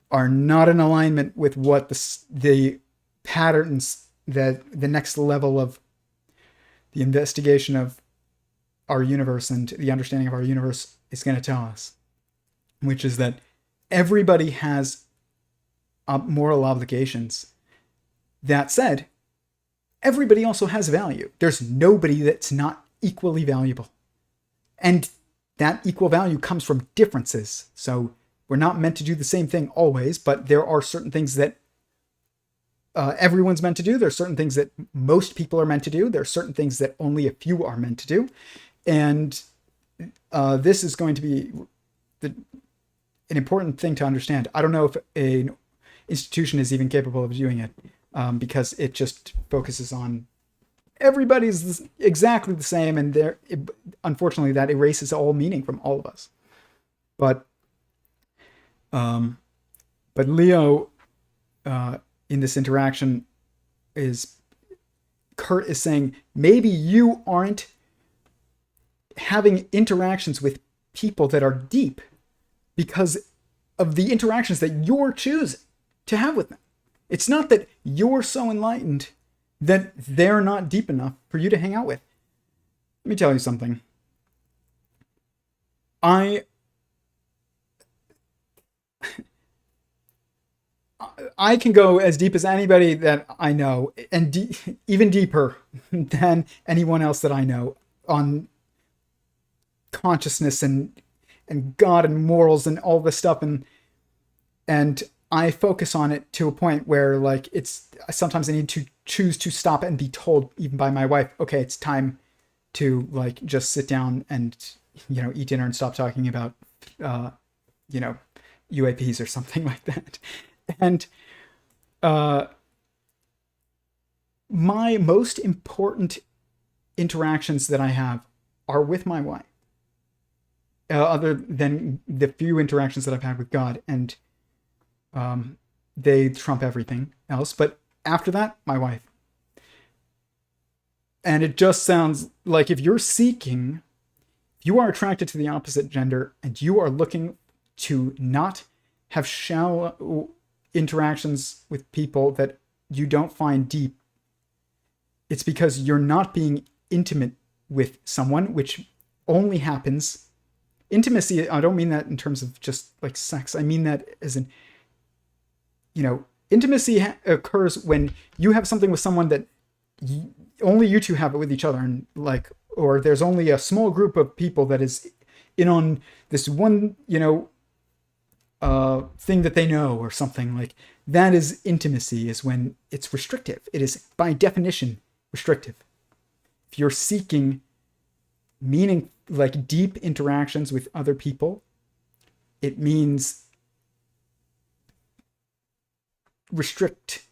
are not in alignment with what the patterns that the next level of the investigation of our universe and the understanding of our universe is going to tell us, which is that everybody has moral obligations. That said, everybody also has value. There's nobody that's not equally valuable. And that equal value comes from differences. So we're not meant to do the same thing always, but there are certain things that everyone's meant to do. There are certain things that most people are meant to do. There are certain things that only a few are meant to do. And this is going to be an important thing to understand. I don't know if an institution is even capable of doing it, because it just focuses on everybody's exactly the same, and unfortunately that erases all meaning from all of us. But Leo, in this interaction, Curt is saying, maybe you aren't having interactions with people that are deep because of the interactions that you're choosing to have with them. It's not that you're so enlightened that they're not deep enough for you to hang out with. Let me tell you something. I can go as deep as anybody that I know, and even deeper than anyone else that I know, on consciousness and God and morals and all this stuff, and I focus on it to a point where, like, sometimes I need to choose to stop and be told, even by my wife, okay, it's time to, like, just sit down and, eat dinner and stop talking about, UAPs or something like that. And my most important interactions that I have are with my wife, other than the few interactions that I've had with God, and they trump everything else. But after that, my wife. And it just sounds like if you are attracted to the opposite gender and you are looking to not have shallow interactions with people that you don't find deep, it's because you're not being intimate with someone, which only happens. Intimacy, I don't mean that in terms of just like sex. I mean that as in, intimacy occurs when you have something with someone that only you two have it with each other, and or there's only a small group of people that is in on this one, thing that they know or something. Like, that is intimacy, is when it's restrictive. It is by definition restrictive. If you're seeking meaning, like deep interactions with other people, it means restrict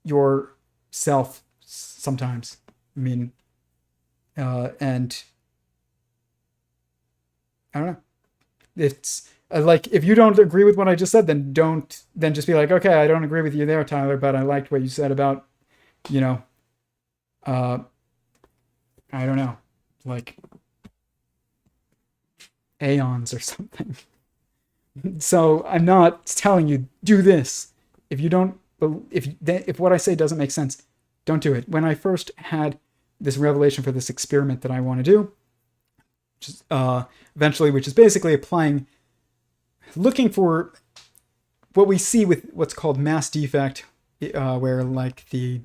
yourself sometimes. I mean, and I don't know. It's like, if you don't agree with what I just said, then just be like, okay, I don't agree with you there, Tyler, but I liked what you said about, I don't know, like aeons or something. So I'm not telling you do this. If you don't, if what I say doesn't make sense, don't do it. When I first had this revelation for this experiment that I want to do, which is, eventually, which is basically looking for what we see with what's called mass defect, where when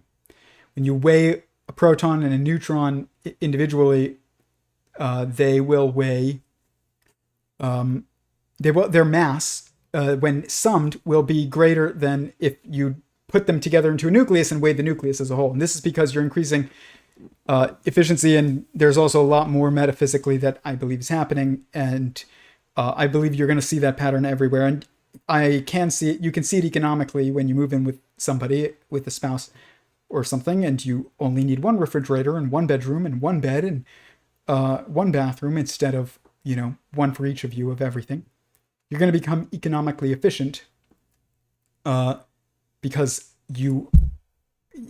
you weigh a proton and a neutron individually, they will weigh, their mass, when summed, will be greater than if you put them together into a nucleus and weigh the nucleus as a whole. And this is because you're increasing efficiency, and there's also a lot more metaphysically that I believe is happening, and I believe you're going to see that pattern everywhere. And I can see it. You can see it economically when you move in with somebody, with a spouse or something, and you only need one refrigerator and one bedroom and one bed and one bathroom instead of, one for each of you of everything. You're going to become economically efficient because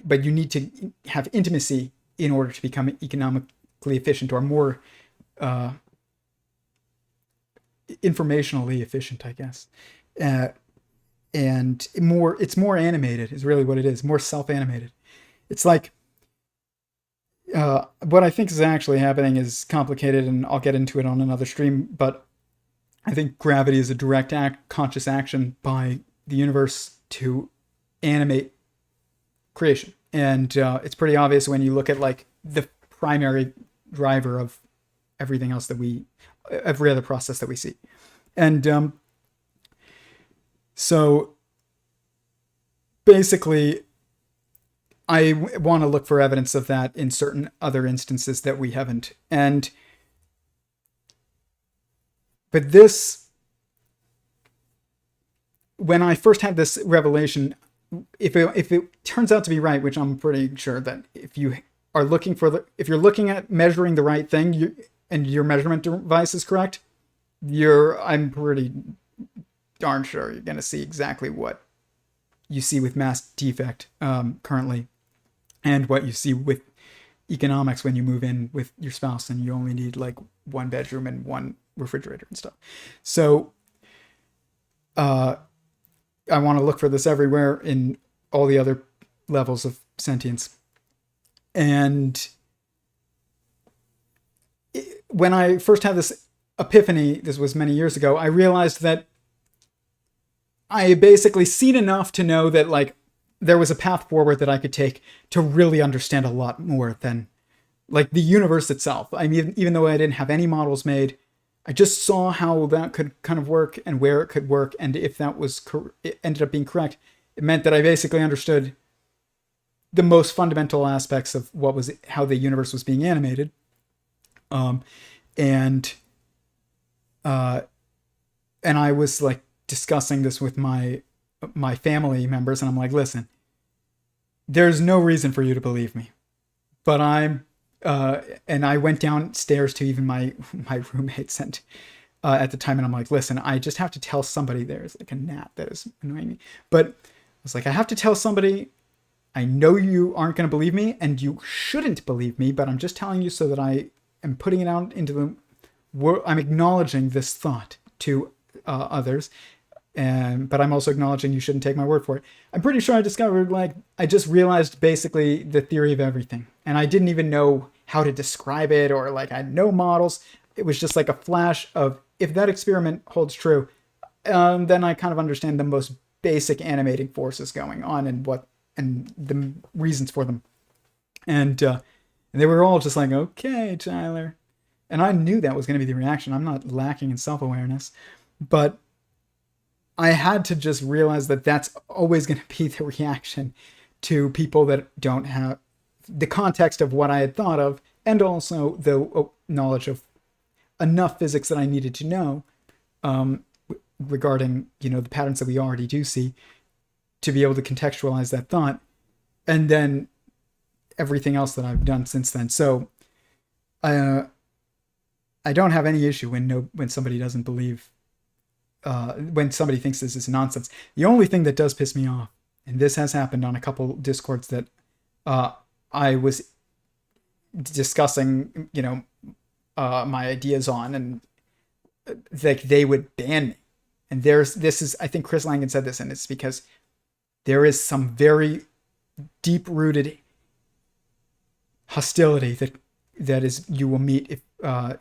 but you need to have intimacy in order to become economically efficient, or more informationally efficient, I guess. And it's more animated is really what it is, more self-animated. It's like, what I think is actually happening is complicated, and I'll get into it on another stream, but I think gravity is a direct conscious action by the universe to animate creation. And it's pretty obvious when you look at like the primary driver of everything else every other process that we see. And so basically, I want to look for evidence of that in certain other instances that we haven't. But when I first had this revelation, if it turns out to be right, which I'm pretty sure that if you are looking if you're looking at measuring the right thing, and your measurement device is correct, I'm pretty darn sure you're going to see exactly what you see with mass defect currently, and what you see with economics when you move in with your spouse and you only need like one bedroom and one refrigerator and stuff. So I want to look for this everywhere in all the other levels of sentience. And when I first had this epiphany, this was many years ago, I realized that I basically seen enough to know that like there was a path forward that I could take to really understand a lot more than like the universe itself. I mean, even though I didn't have any models made, I just saw how that could kind of work and where it could work. And if that was it ended up being correct, it meant that I basically understood the most fundamental aspects of how the universe was being animated. And I was like discussing this with my family members, and I'm like, listen, there's no reason for you to believe me, but and I went downstairs to even my roommates and at the time, and I'm like, listen, I just have to tell somebody. There's like a gnat that is annoying me, but I was like, I have to tell somebody. I know you aren't going to believe me, and you shouldn't believe me, but I'm just telling you so that I am putting it out into the world. I'm acknowledging this thought to others, but I'm also acknowledging you shouldn't take my word for it. I'm pretty sure I discovered, like, I just realized basically the theory of everything, and I didn't even know how to describe it, or like I had no models. It was just like a flash of, if that experiment holds true, then I kind of understand the most basic animating forces going on and the reasons for them. And they were all just like, okay, Tyler. And I knew that was going to be the reaction. I'm not lacking in self-awareness, but I had to just realize that that's always going to be the reaction to people that don't have the context of what I had thought of, and also the knowledge of enough physics that I needed to know regarding, the patterns that we already do see, to be able to contextualize that thought, and then everything else that I've done since then. So I don't have any issue when somebody doesn't believe, when somebody thinks this is nonsense. The only thing that does piss me off, and this has happened on a couple Discords that I was discussing, my ideas on, and like they would ban me. And I think Chris Langan said this, and it's because there is some very deep-rooted hostility that is you will meet if,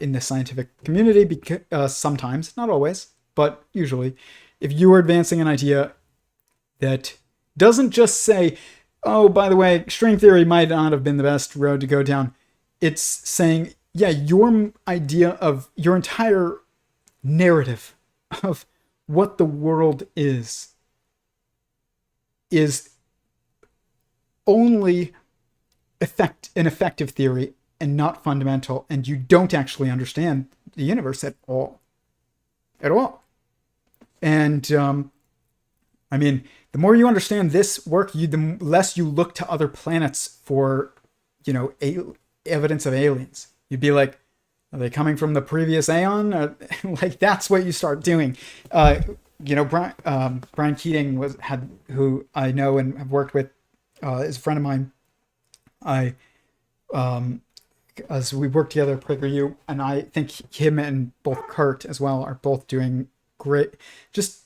in the scientific community, because sometimes, not always, but usually, if you are advancing an idea that doesn't just say, oh, by the way, string theory might not have been the best road to go down. It's saying, yeah, your idea of your entire narrative of what the world is only an effective theory and not fundamental, and you don't actually understand the universe at all. And I mean, the more you understand this work, the less you look to other planets for, evidence of aliens. You'd be like, are they coming from the previous aeon? Like, that's what you start doing. Brian Keating who I know and have worked with, is a friend of mine. As we work together at PragerU, and I think him and both Curt as well are both doing great. Just,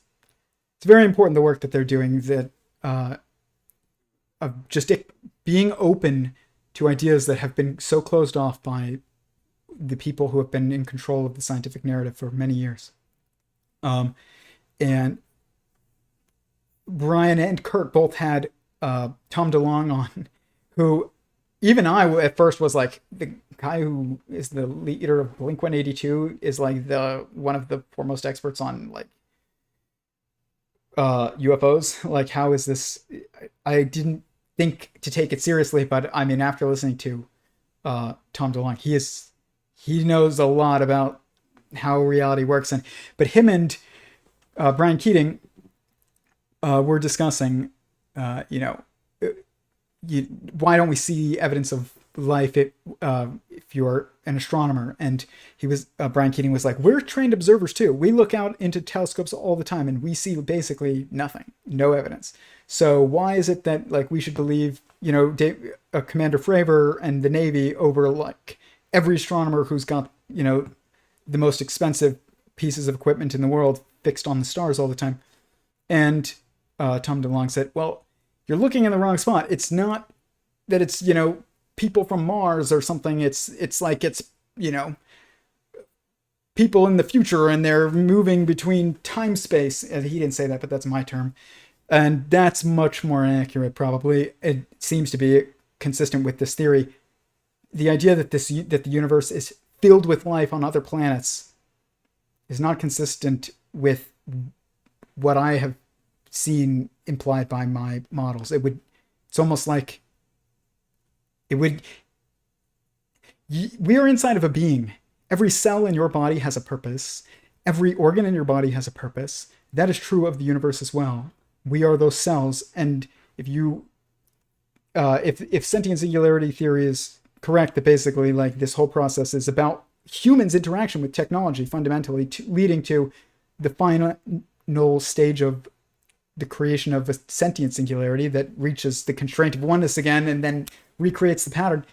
it's very important the work that they're doing, that of just being open to ideas that have been so closed off by the people who have been in control of the scientific narrative for many years. And Brian and Curt both had Tom DeLonge on, who even I at first was like, the guy who is the leader of Blink-182 is like one of the foremost experts on like UFOs. Like, how is this? I didn't think to take it seriously, but I mean, after listening to Tom DeLonge, he knows a lot about how reality works. But him and Brian Keating were discussing, why don't we see evidence of life if you're an astronomer? And Brian Keating was like, we're trained observers too. We look out into telescopes all the time and we see basically nothing, no evidence. So why is it that like we should believe, Commander Fravor and the Navy over like every astronomer who's got, the most expensive pieces of equipment in the world fixed on the stars all the time? And Tom DeLonge said, well, you're looking in the wrong spot. It's not that it's, people from Mars or something. It's like it's, people in the future and they're moving between time space. And he didn't say that, but that's my term. And that's much more accurate, probably. It seems to be consistent with this theory. The idea that that the universe is filled with life on other planets is not consistent with what I have seen implied by my models. It's almost like we are inside of a being. Every cell in your body has a purpose. Every organ in your body has a purpose. That is true of the universe as well. We are those cells. And if Sentient Singularity Theory is correct, that basically like this whole process is about humans' interaction with technology, fundamentally leading to the final stage of the creation of a sentient singularity that reaches the constraint of oneness again and then recreates the pattern.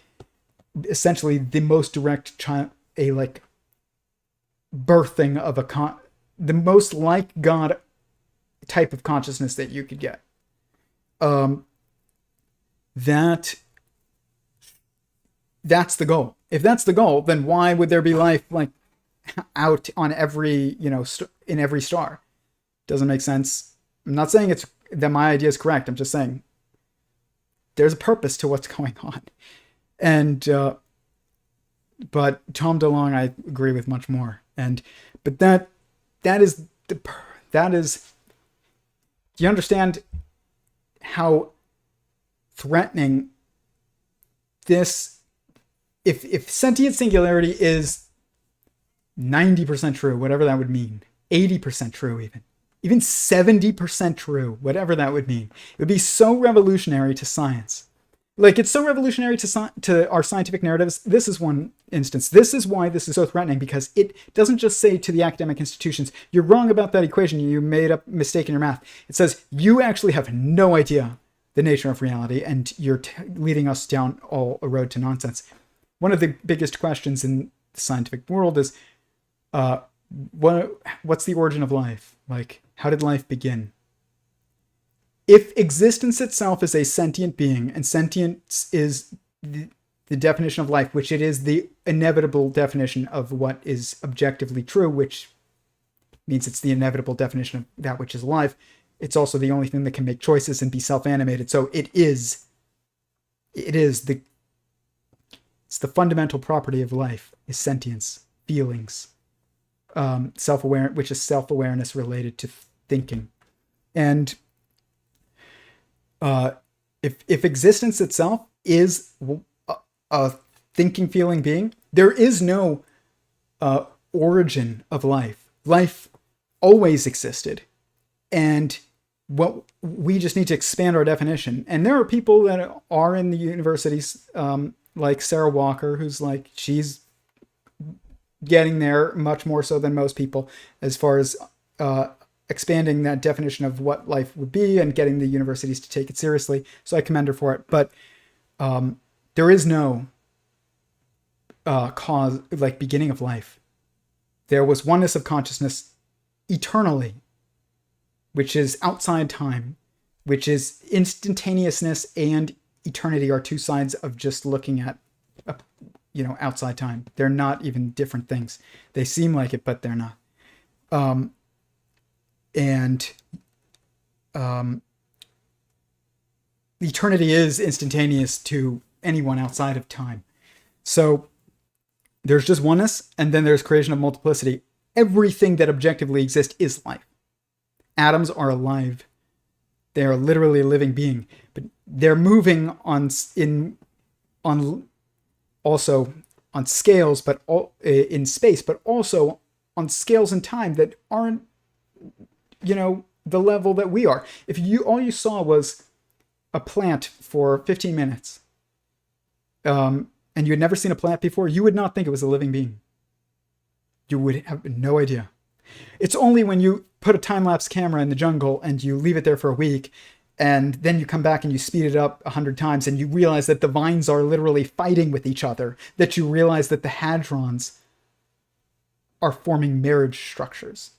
Essentially, the most direct birthing of the most like God type of consciousness that you could get. That's the goal. If that's the goal, then why would there be life like out on every, in every star? Doesn't make sense. I'm not saying that my idea is correct. I'm just saying there's a purpose to what's going on. And, but Tom DeLonge, I agree with much more. But that is, do you understand how threatening this, if sentient singularity is 90% true, whatever that would mean, 80% true even 70% true, whatever that would mean, it would be so revolutionary to science. Like, it's so revolutionary to our scientific narratives. This is one instance. This is why this is so threatening, because it doesn't just say to the academic institutions, you're wrong about that equation, you made a mistake in your math. It says, you actually have no idea the nature of reality, and you're leading us down a road to nonsense. One of the biggest questions in the scientific world is, what's the origin of life? Like, how did life begin? If existence itself is a sentient being, and sentience is the definition of life, which it is the inevitable definition of what is objectively true, which means it's the inevitable definition of that which is alive, it's also the only thing that can make choices and be self-animated. So it's the fundamental property of life is sentience, feelings, which is self-awareness related to thinking. And if existence itself is a thinking, feeling being, there is no origin of life. Life always existed, and what we just need to expand our definition. And there are people that are in the universities, like Sarah Walker, who's like, she's getting there much more so than most people as far as expanding that definition of what life would be and getting the universities to take it seriously. So I commend her for it. But there is no cause, like beginning of life. There was oneness of consciousness eternally, which is outside time, which is instantaneousness and eternity are two sides of just looking at, outside time. They're not even different things. They seem like it, but they're not. Eternity is instantaneous to anyone outside of time. So there's just oneness, and then there's creation of multiplicity. Everything that objectively exists is life. Atoms are alive. They are literally a living being, but they're moving also on scales, but in space, but also on scales in time that aren't, the level that we are. If all you saw was a plant for 15 minutes, and you had never seen a plant before, you would not think it was a living being. You would have no idea. It's only when you put a time-lapse camera in the jungle and you leave it there for a week, and then you come back and you speed it up 100 times and you realize that the vines are literally fighting with each other, that you realize that the hadrons are forming marriage structures.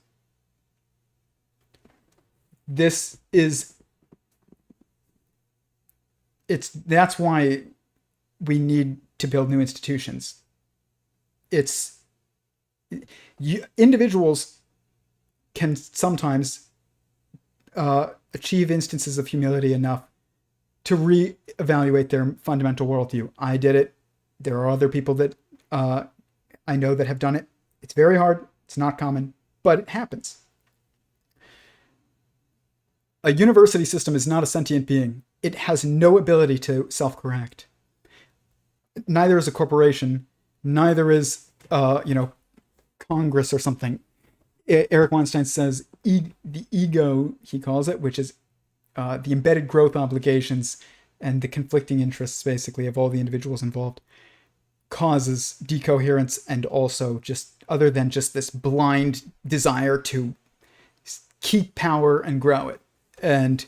That's why we need to build new institutions. Individuals can sometimes achieve instances of humility enough to reevaluate their fundamental worldview. I did it. There are other people that I know that have done it. It's very hard. It's not common, but it happens. A university system is not a sentient being. It has no ability to self-correct. Neither is a corporation. Neither is, Congress or something. Eric Weinstein says the ego, he calls it, which is the embedded growth obligations and the conflicting interests, basically, of all the individuals involved, causes decoherence and also other than just this blind desire to keep power and grow it. And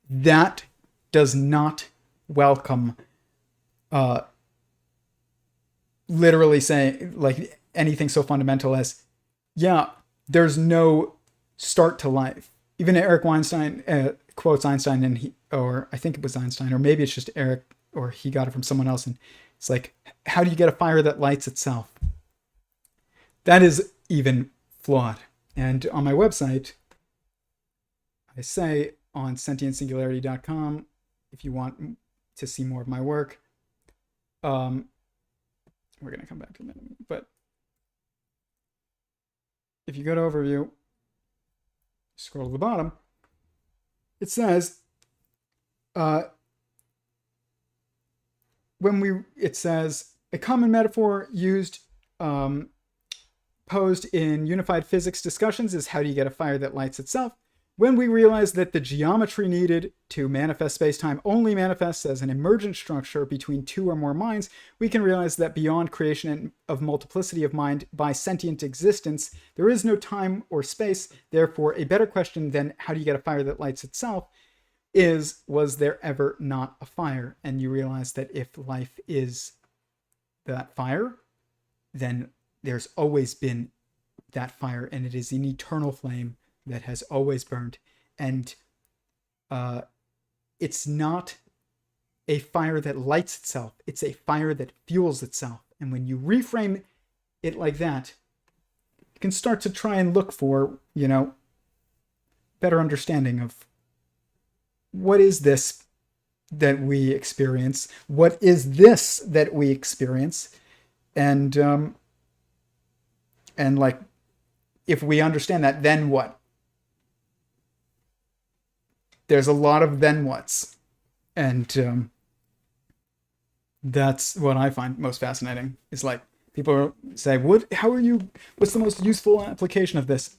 that does not welcome literally saying like anything so fundamental as, there's no start to life. Even Eric Weinstein quotes Einstein, and I think it was Einstein, or maybe it's just Eric, or he got it from someone else. And it's like, how do you get a fire that lights itself? That is even flawed. And on my website, I say on sentientsingularity.com, if you want to see more of my work, we're going to come back to that in a minute, but if you go to overview, scroll to the bottom, it says, a common metaphor used, posed in unified physics discussions is how do you get a fire that lights itself? When we realize that the geometry needed to manifest space-time only manifests as an emergent structure between two or more minds, we can realize that beyond creation of multiplicity of mind by sentient existence, there is no time or space. Therefore, a better question than how do you get a fire that lights itself is, was there ever not a fire? And you realize that if life is that fire, then there's always been that fire, and it is an eternal flame that has always burned. And it's not a fire that lights itself. It's a fire that fuels itself. And when you reframe it like that, you can start to try and look for, better understanding of what is this that we experience? What is this that we experience? And like, if we understand that, then what? There's a lot of then whats. And that's what I find most fascinating. Is like, people say, what's the most useful application of this?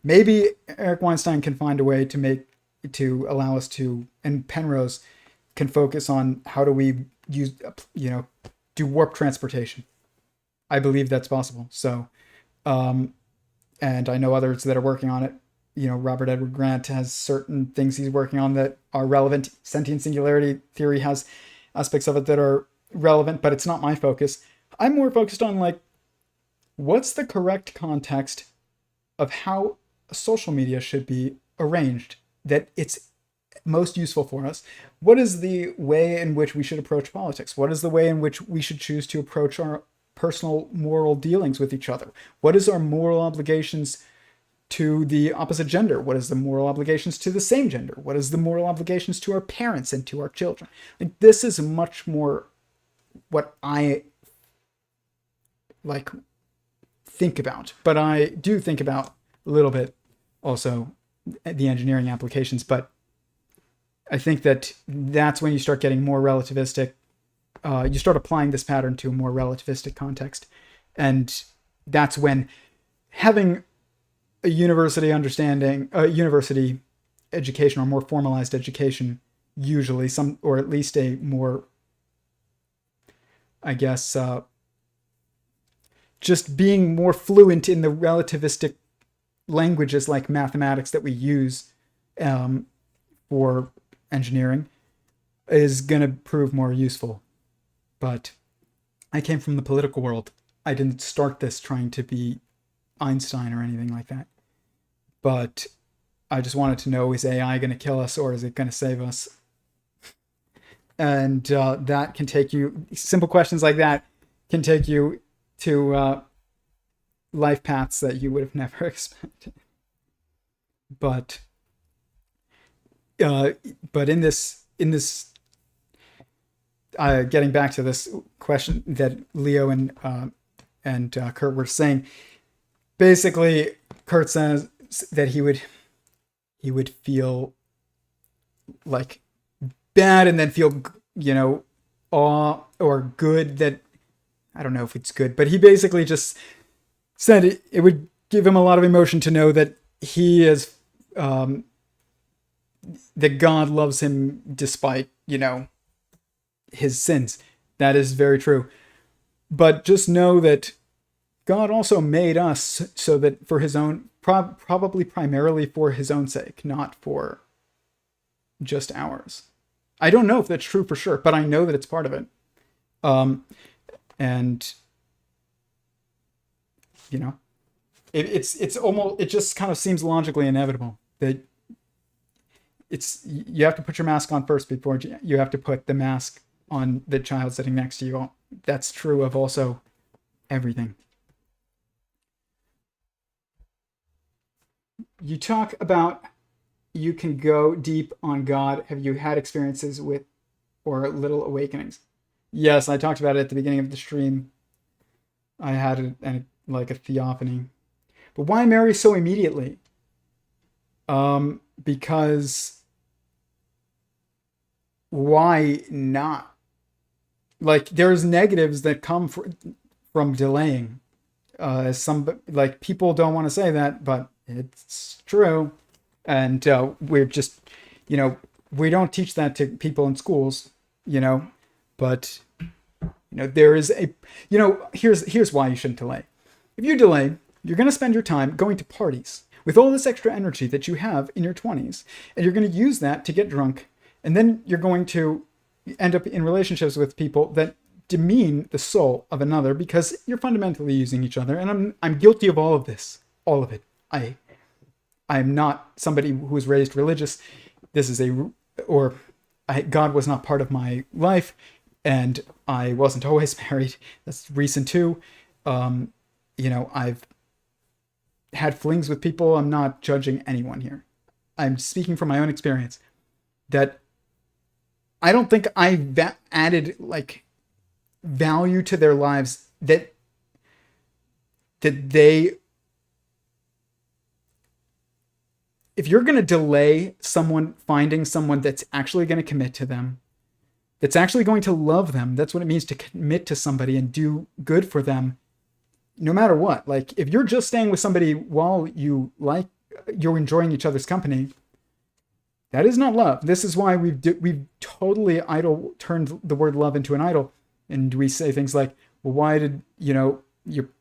Maybe Eric Weinstein can find a way to make, to allow us to, and Penrose can focus on how do we use, do warp transportation. I believe that's possible. So, and I know others that are working on it. Robert Edward Grant has certain things he's working on that are relevant. Sentient Singularity Theory has aspects of it that are relevant, but it's not my focus. I'm more focused on like, what's the correct context of how social media should be arranged that it's most useful for us? What is the way in which we should approach politics? What is the way in which we should choose to approach our personal moral dealings with each other? What is our moral obligations to the opposite gender? What is the moral obligations to the same gender? What is the moral obligations to our parents and to our children? Like, this is much more what I like think about, but I do think about a little bit also the engineering applications. But I think that's when you start getting more relativistic. You start applying this pattern to a more relativistic context, and that's when having a university education, or more formalized education, usually or at least a more, I guess, just being more fluent in the relativistic languages like mathematics that we use for engineering is going to prove more useful. But I came from the political world. I didn't start this trying to be Einstein or anything like that. But I just wanted to know, is AI going to kill us or is it going to save us? And that can take you, simple questions like that can take you to life paths that you would have never expected. But in this getting back to this question that Leo and Curt were saying, basically Curt says that he would feel like bad and then feel, awe or good. That, I don't know if it's good, but he basically just said it would give him a lot of emotion to know that he is, that God loves him despite, his sins. That is very true. But just know that God also made us so that for his own, probably primarily for his own sake, not for just ours. I don't know if that's true for sure, but I know that it's part of it. And it's almost, it just kind of seems logically inevitable that you have to put your mask on first before you have to put the mask on the child sitting next to you. That's true of also everything. You talk about you can go deep on God. Have you had experiences with or little awakenings? Yes, I talked about it at the beginning of the stream. I had like a theophany. But why marry so immediately? Because why not? Like, there's negatives that come from delaying. Like, people don't want to say that, but it's true. And we're just, we don't teach that to people in schools, but there is a, here's why you shouldn't delay. If you delay, you're going to spend your time going to parties with all this extra energy that you have in your 20s, and you're going to use that to get drunk, and then you're going to end up in relationships with people that demean the soul of another because you're fundamentally using each other. And I'm guilty of all of this, all of it. I'm not somebody who was raised religious. This is God was not part of my life, and I wasn't always married. That's recent too. I've had flings with people. I'm not judging anyone here. I'm speaking from my own experience that I don't think I added like value to their lives that they, if you're going to delay someone finding someone that's actually going to commit to them, that's actually going to love them, that's what it means to commit to somebody and do good for them, no matter what. Like, if you're just staying with somebody while you're enjoying each other's company, That is not love. This is why we've totally turned the word love into an idol, and we say things like, well, why did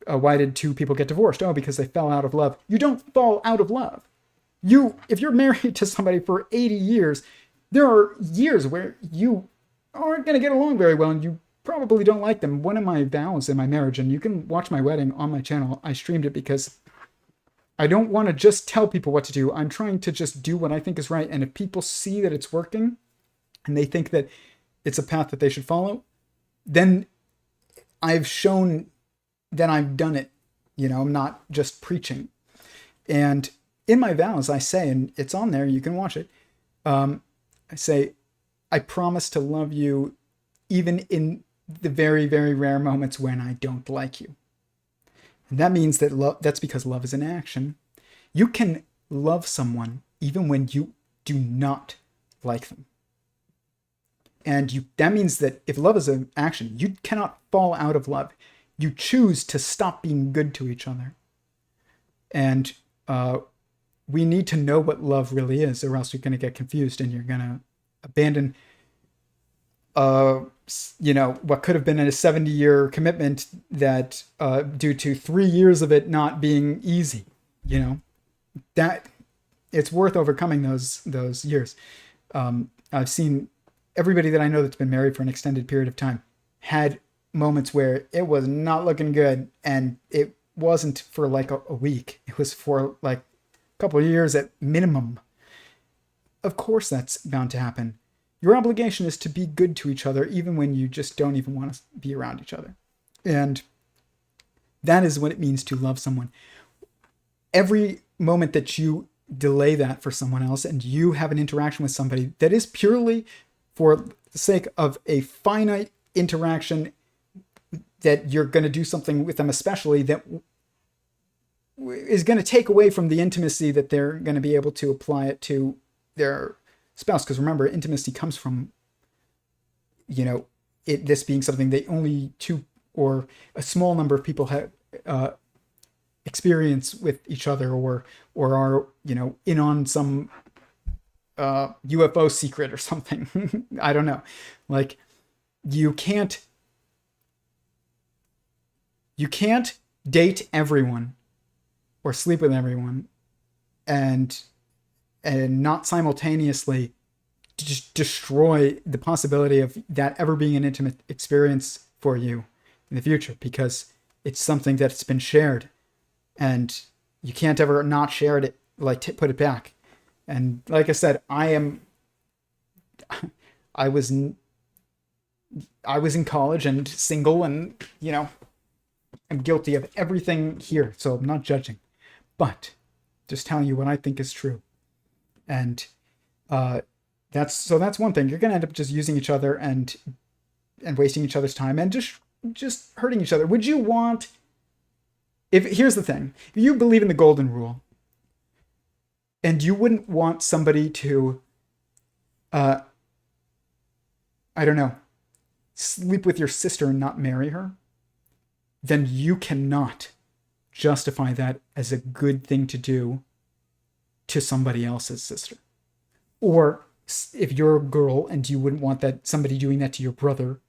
why did two people get divorced? Oh, because they fell out of love. You don't fall out of love. If you're married to somebody for 80 years, there are years where you aren't going to get along very well, and you probably don't like them. One of my vows in my marriage, and you can watch my wedding on my channel, I streamed it because I don't want to just tell people what to do. I'm trying to just do what I think is right. And if people see that it's working and they think that it's a path that they should follow, then I've shown that I've done it. I'm not just preaching. And in my vows, I say, and it's on there, you can watch it. I say, I promise to love you even in the very, very rare moments when I don't like you. And that means that that's because love is an action. You can love someone even when you do not like them. And that means that if love is an action, you cannot fall out of love. You choose to stop being good to each other. And we need to know what love really is, or else you're going to get confused and you're going to abandon what could have been a 70-year commitment that due to 3 years of it not being easy, that it's worth overcoming those years. I've seen everybody that I know that's been married for an extended period of time had moments where it was not looking good, and it wasn't for like a week. It was for like a couple of years at minimum. Of course that's bound to happen. Your obligation is to be good to each other, even when you just don't even want to be around each other. And that is what it means to love someone. Every moment that you delay that for someone else and you have an interaction with somebody that is purely for the sake of a finite interaction, that you're going to do something with them especially that is going to take away from the intimacy that they're going to be able to apply it to their spouse. Because remember, intimacy comes from, this being something that only two or a small number of people have experience with each other, or are, in on some UFO secret or something. I don't know. Like, you can't date everyone or sleep with everyone and not simultaneously just destroy the possibility of that ever being an intimate experience for you in the future, because it's something that's been shared and you can't ever not share it, put it back. And like I said, I was in college and single, and I'm guilty of everything here, so I'm not judging, but just telling you what I think is true. And that's one thing. You're gonna end up just using each other and wasting each other's time and just hurting each other. Would you want? Here's the thing: if you believe in the golden rule, and you wouldn't want somebody to, I don't know, sleep with your sister and not marry her, then you cannot justify that as a good thing to do to somebody else's sister. Or if you're a girl and you wouldn't want that somebody doing that to your brother,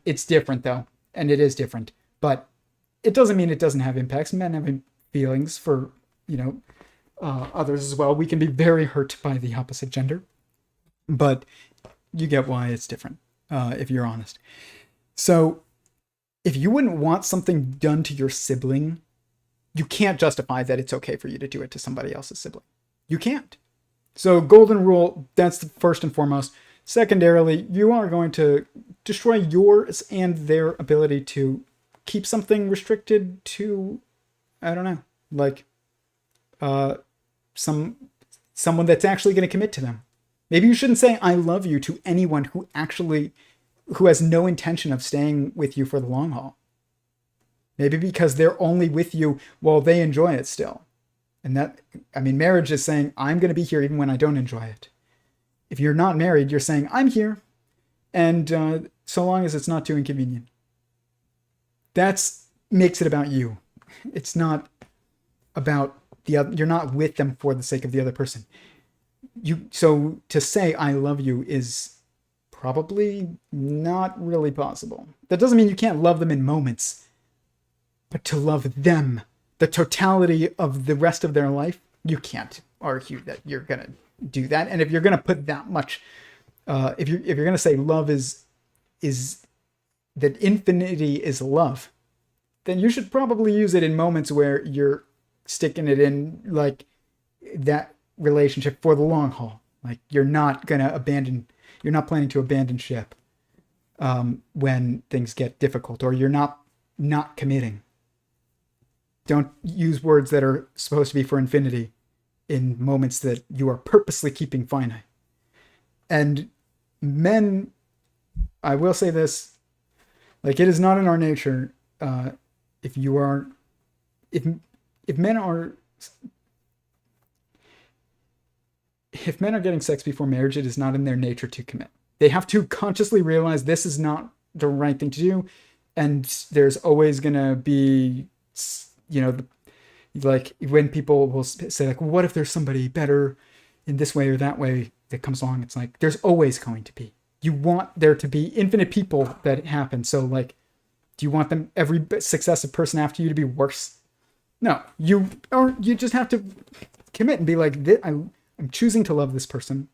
it's different though, and it is different, but it doesn't mean it doesn't have impacts. Men have feelings for, others as well. We can be very hurt by the opposite gender, but you get why it's different, if you're honest. So if you wouldn't want something done to your sibling, you can't justify that it's okay for you to do it to somebody else's sibling. You can't. So golden rule, that's the first and foremost. Secondarily, you are going to destroy yours and their ability to keep something restricted to, I don't know, like someone that's actually going to commit to them. Maybe you shouldn't say I love you to anyone who has no intention of staying with you for the long haul. Maybe because they're only with you while they enjoy it still. And marriage is saying, I'm going to be here even when I don't enjoy it. If you're not married, you're saying, I'm here, and so long as it's not too inconvenient. That makes it about you. It's not about the other. You're not with them for the sake of the other person. so to say I love you is probably not really possible. That doesn't mean you can't love them in moments, but to love them, the totality of the rest of their life, you can't argue that you're gonna do that. And if you're gonna put that much, if you're gonna say love is that infinity is love, then you should probably use it in moments where you're sticking it in like that relationship for the long haul. Like you're not planning to abandon ship when things get difficult, or you're not committing. Don't use words that are supposed to be for infinity in moments that you are purposely keeping finite. And men, I will say this, like it is not in our nature. If men are getting sex before marriage, it is not in their nature to commit. They have to consciously realize this is not the right thing to do, and there's always gonna be, like when people will say like, what if there's somebody better in this way or that way that comes along? It's like there's always going to be. You want there to be infinite people that happen. So like, do you want them, every successive person after you, to be worse? No, you just have to commit and be like, I'm choosing to love this person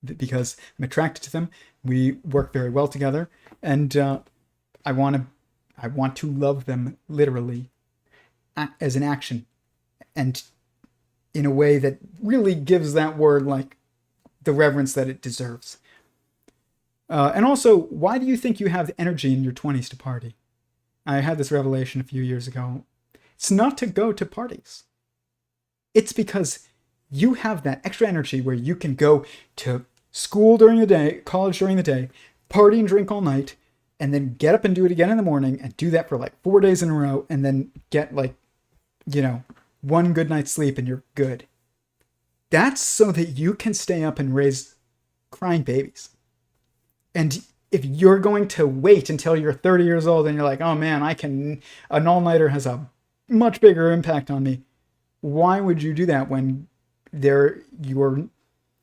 because I'm attracted to them. We work very well together, and I want to love them literally as an action, and in a way that really gives that word like the reverence that it deserves. And also, why do you think you have energy in your 20s to party? I had this revelation a few years ago. It's not to go to parties. It's because you have that extra energy where you can go to school during the day, college during the day, party and drink all night, and then get up and do it again in the morning, and do that for like 4 days in a row, and then get like, one good night's sleep and you're good. That's so that you can stay up and raise crying babies. And if you're going to wait until you're 30 years old and you're like, oh man, an all-nighter has a much bigger impact on me. Why would you do that when your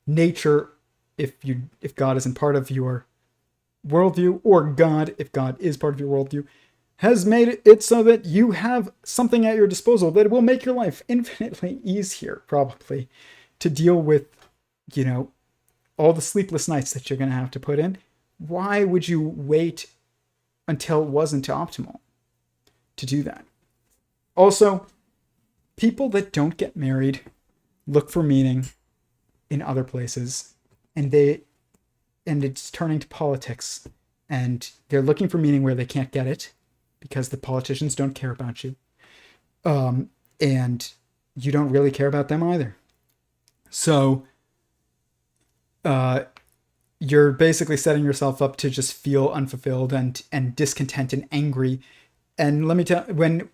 nature, if God isn't part of your worldview, or God, if God is part of your worldview, has made it so that you have something at your disposal that will make your life infinitely easier, probably, to deal with, all the sleepless nights that you're going to have to put in. Why would you wait until it wasn't optimal to do that? Also, people that don't get married look for meaning in other places, and it's turning to politics, and they're looking for meaning where they can't get it because the politicians don't care about you, and you don't really care about them either. So you're basically setting yourself up to just feel unfulfilled and discontent and angry. And let me tell,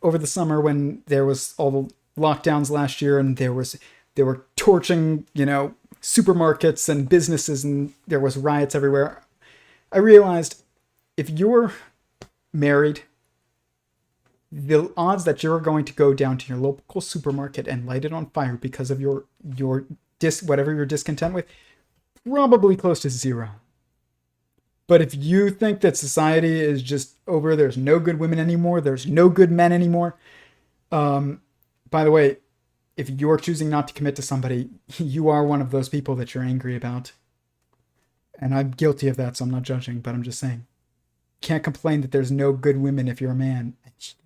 over the summer, when there was all the lockdowns last year, and they were torching, supermarkets and businesses, and there was riots everywhere, I realized if you're married, the odds that you're going to go down to your local supermarket and light it on fire because of your whatever you're discontent with, probably close to zero. But if you think that society is just over, there's no good women anymore, there's no good men anymore. By the way, if you're choosing not to commit to somebody, you are one of those people that you're angry about. And I'm guilty of that, so I'm not judging, but I'm just saying. Can't complain that there's no good women if you're a man.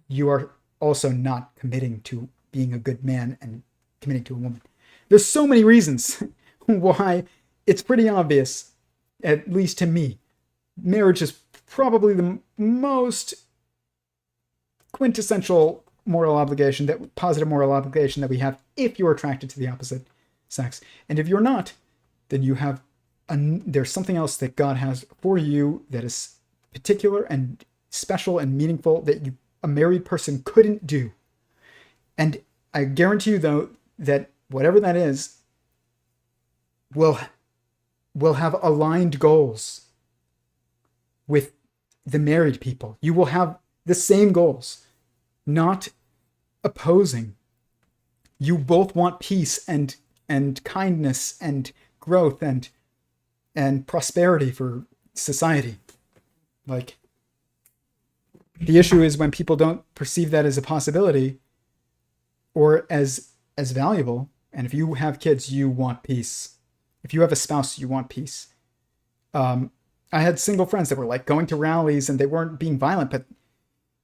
You are also not committing to being a good man and committing to a woman. There's so many reasons why it's pretty obvious, at least to me, marriage is probably the most quintessential positive moral obligation that we have if you're attracted to the opposite sex. And if you're not, then there's something else that God has for you that is particular and special and meaningful that a married person couldn't do. And I guarantee you, though, that whatever that is will have aligned goals with the married people. You will have the same goals, not opposing. You both want peace and kindness and growth and prosperity for society. Like, the issue is when people don't perceive that as a possibility or as valuable. And if you have kids, you want peace. If you have a spouse, you want peace. I had single friends that were like going to rallies and they weren't being violent, but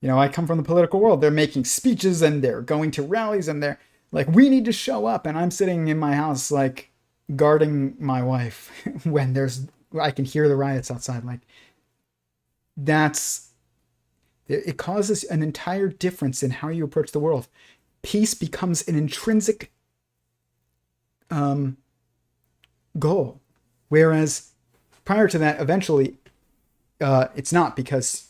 I come from the political world. They're making speeches and they're going to rallies and they're like, we need to show up. And I'm sitting in my house, like, guarding my wife when I can hear the riots outside. Like, it causes an entire difference in how you approach the world. Peace becomes an intrinsic goal. Whereas prior to that, eventually, it's not, because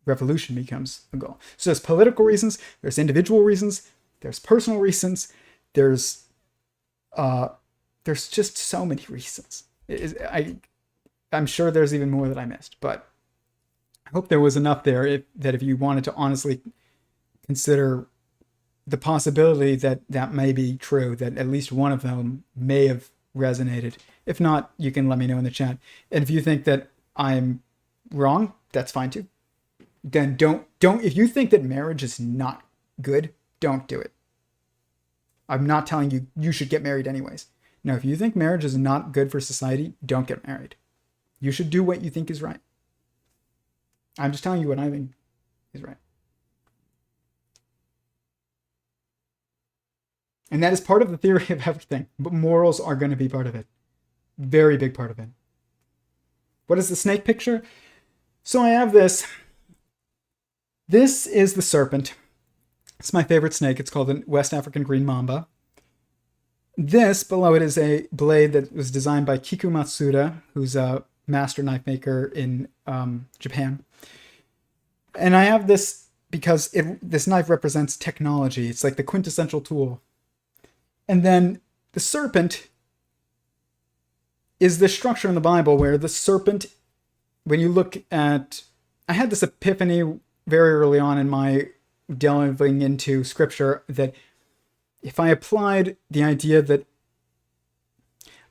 revolution becomes a goal. So there's political reasons, there's individual reasons, there's personal reasons, there's just so many reasons. I'm sure there's even more that I missed, but I hope there was enough there that if you wanted to honestly consider the possibility that may be true, that at least one of them may have resonated. If not, you can let me know in the chat. And if you think that I'm wrong, that's fine too. Then don't, if you think that marriage is not good, don't do it. I'm not telling you should get married anyways. No, if you think marriage is not good for society, don't get married. You should do what you think is right. I'm just telling you what I think is right. And that is part of the theory of everything. But morals are going to be part of it. Very big part of it. What is the snake picture? So I have this. This is the serpent. It's my favorite snake. It's called the West African green mamba. This, below it, is a blade that was designed by Kiku Matsuda, who's a master knife maker in Japan. And I have this because this knife represents technology. It's like the quintessential tool. And then the serpent is this structure in the Bible where the serpent, when you look at... I had this epiphany very early on in my delving into scripture, that if I applied the idea that...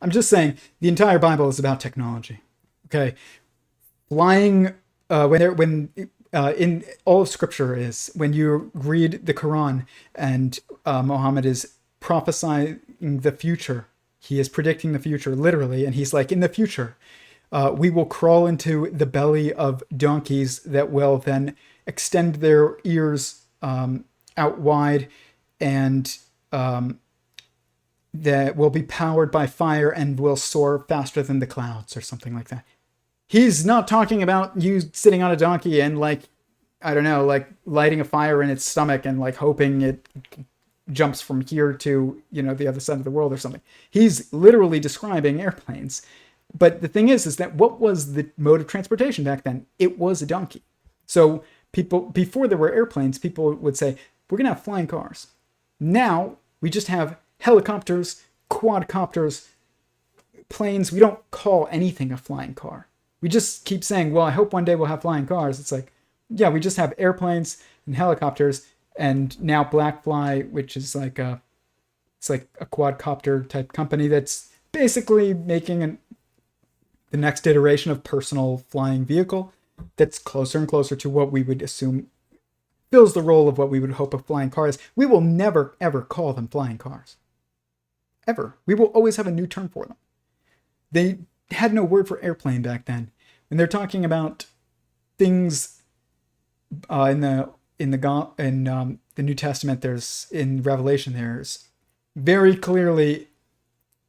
I'm just saying, the entire Bible is about technology. Okay? Flying... in all of scripture is, when you read the Quran and Muhammad is prophesying the future, he is predicting the future literally, and he's like, in the future we will crawl into the belly of donkeys that will then extend their ears out wide, and that will be powered by fire and will soar faster than the clouds, or something like that. He's not talking about you sitting on a donkey and, like, I don't know, like lighting a fire in its stomach and like hoping it jumps from here to, the other side of the world or something. He's literally describing airplanes. But the thing is that what was the mode of transportation back then? It was a donkey. So people, before there were airplanes, people would say, we're going to have flying cars. Now we just have helicopters, quadcopters, planes. We don't call anything a flying car. We just keep saying, well, I hope one day we'll have flying cars. It's like, yeah, we just have airplanes and helicopters, and now Blackfly, which is like it's like a quadcopter type company that's basically making the next iteration of personal flying vehicle that's closer and closer to what we would assume fills the role of what we would hope a flying car is. We will never, ever call them flying cars. Ever. We will always have a new term for them. They had no word for airplane back then. When they're talking about things in the New Testament, there's in Revelation, there's very clearly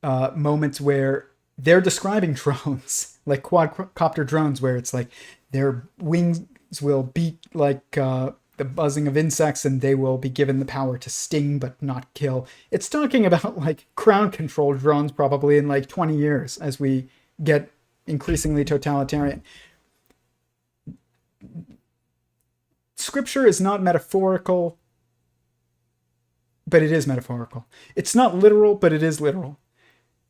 moments where they're describing drones, like quadcopter drones, where it's like their wings will beat like the buzzing of insects, and they will be given the power to sting but not kill. It's talking about like ground control drones probably in like 20 years as we get increasingly totalitarian. Scripture is not metaphorical, but it is metaphorical. It's not literal, but it is literal.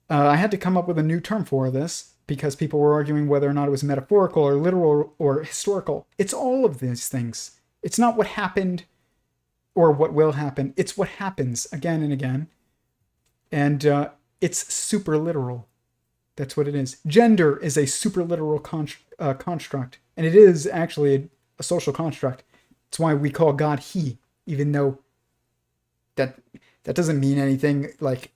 I had to come up with a new term for this because people were arguing whether or not it was metaphorical or literal or historical. It's all of these things. It's not what happened or what will happen. It's what happens again and again. And it's super literal. That's what it is. Gender is a superliteral construct, and it is actually a social construct. It's why we call God he, even though that doesn't mean anything like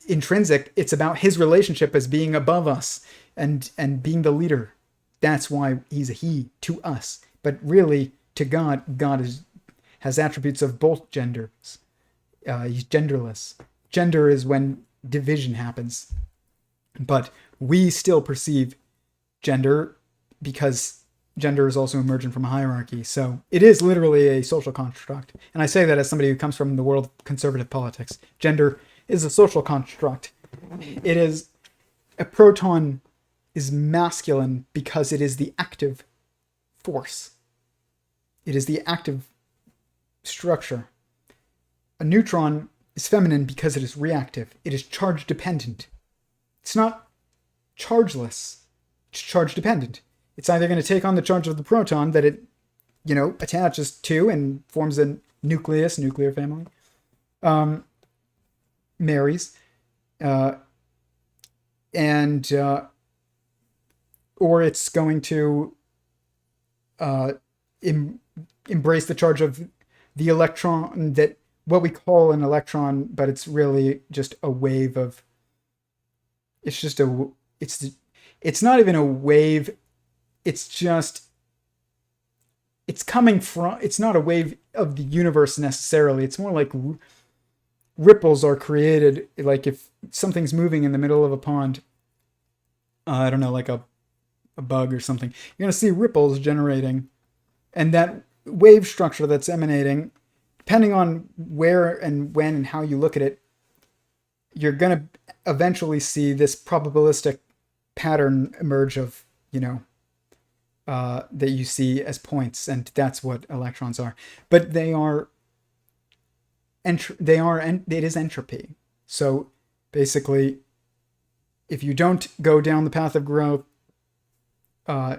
intrinsic. It's about his relationship as being above us and being the leader. That's why he's a he to us. But really, to God has attributes of both genders. He's genderless. Gender is when division happens. But we still perceive gender because gender is also emergent from a hierarchy. So it is literally a social construct. And I say that as somebody who comes from the world of conservative politics. Gender is a social construct. It is, a proton is masculine because it is the active force. It is the active structure. A neutron is feminine because it is reactive. It is charge dependent. It's not chargeless. It's charge dependent. It's either going to take on the charge of the proton that it, attaches to and forms a nuclear family, marries, or it's going to embrace the charge of the electron, that what we call an electron, but it's really just a wave of. It's not even a wave. It's coming from. It's not a wave of the universe necessarily. It's more like ripples are created. Like if something's moving in the middle of a pond, I don't know, like a bug or something, you're going to see ripples generating. And that wave structure that's emanating, depending on where and when and how you look at it, you're going to eventually see this probabilistic pattern emerge of, that you see as points. And that's what electrons are. But it is entropy. So basically, if you don't go down the path of growth,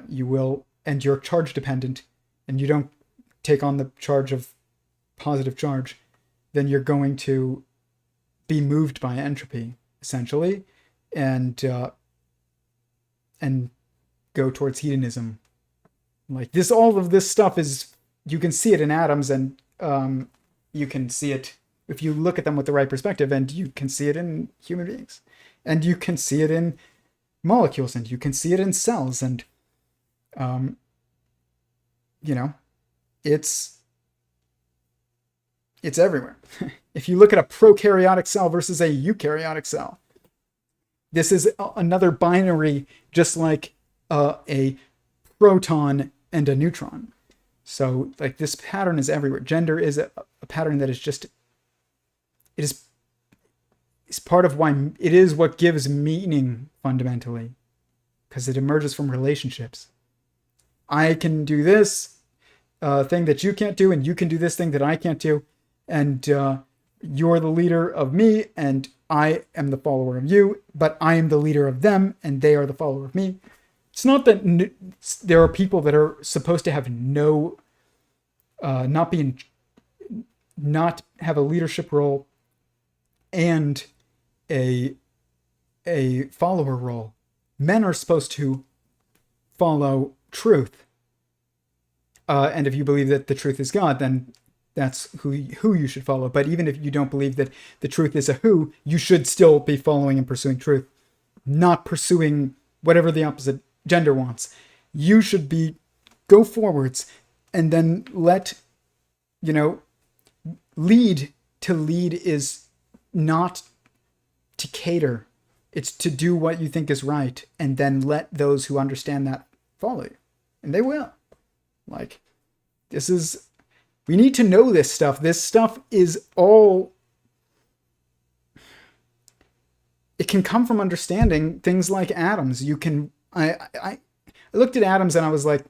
you will, and you're charge dependent, and you don't take on the charge of positive charge, then you're going to be moved by entropy, essentially, and go towards hedonism. Like this, all of this stuff is, you can see it in atoms, and you can see it if you look at them with the right perspective, and you can see it in human beings, and you can see it in molecules, and you can see it in cells, and it's everywhere. If you look at a prokaryotic cell versus a eukaryotic cell, this is another binary, just like a proton and a neutron. So like this pattern is everywhere. Gender is a pattern that is just, it's part of why it is what gives meaning fundamentally, because it emerges from relationships. I can do this thing that you can't do, and you can do this thing that I can't do, and you're the leader of me, and I am the follower of you, but I am the leader of them, and they are the follower of me. It's not that there are people that are supposed to have not have a leadership role and a follower role. Men are supposed to follow truth. And if you believe that the truth is God, then that's who you should follow. But even if you don't believe that the truth is a who, you should still be following and pursuing truth, not pursuing whatever the opposite gender wants. You should go forwards and then lead. To lead is not to cater. It's to do what you think is right, and then let those who understand that follow you. And they will. Like, we need to know this stuff. This stuff is all, it can come from understanding things like atoms. I looked at atoms and I was like,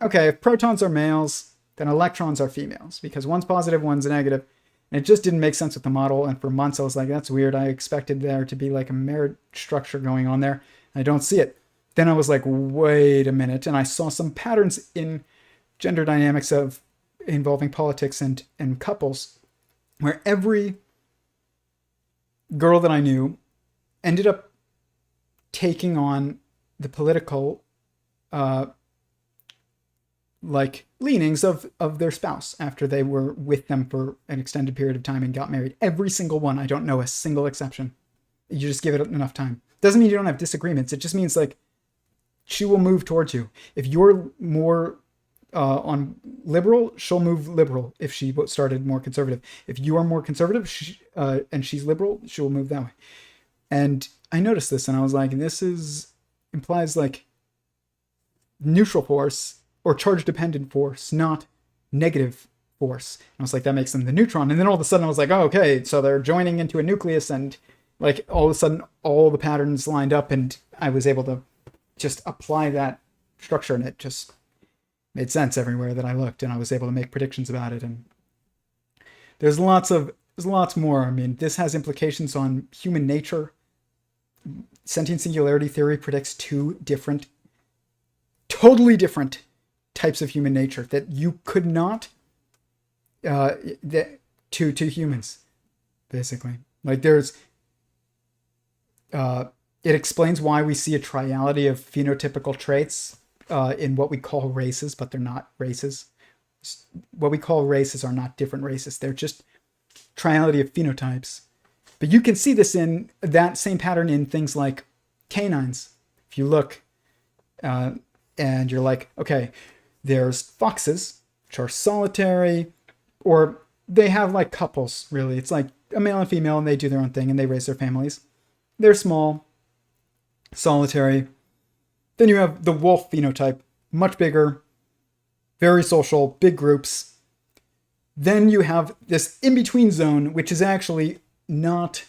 okay, if protons are males, then electrons are females, because one's positive, one's negative. And it just didn't make sense with the model. And for months I was like, that's weird. I expected there to be like a merit structure going on there. I don't see it. Then I was like, wait a minute. And I saw some patterns in gender dynamics involving politics and couples, where every girl that I knew ended up taking on the political like leanings of their spouse after they were with them for an extended period of time and got married. Every single one. I don't know a single exception. You just give it enough time. Doesn't mean you don't have disagreements. It just means like she will move towards you. If you're more on liberal, she'll move liberal. If she started more conservative, if you are more conservative and she's liberal, she will move that way. And I noticed this, and I was like, this implies like neutral force or charge dependent force, not negative force. And I was like, that makes them the neutron. And then all of a sudden I was like, oh, okay, so they're joining into a nucleus, and like all of a sudden all the patterns lined up, and I was able to just apply that structure, and it just made sense everywhere that I looked, and I was able to make predictions about it. And there's lots more. I mean, this has implications on human nature. Sentient Singularity Theory predicts two different, totally different types of human nature that you could not to humans, basically. Like there's it explains why we see a triality of phenotypical traits in what we call races, but they're not races. What we call races are not different races. They're just triality of phenotypes. But you can see this in that same pattern in things like canines. If you look and you're like, okay, there's foxes, which are solitary, or they have like couples, really. It's like a male and female, and they do their own thing, and they raise their families. They're small, solitary. Then you have the wolf phenotype, much bigger, very social, big groups. Then you have this in-between zone, which is actually not...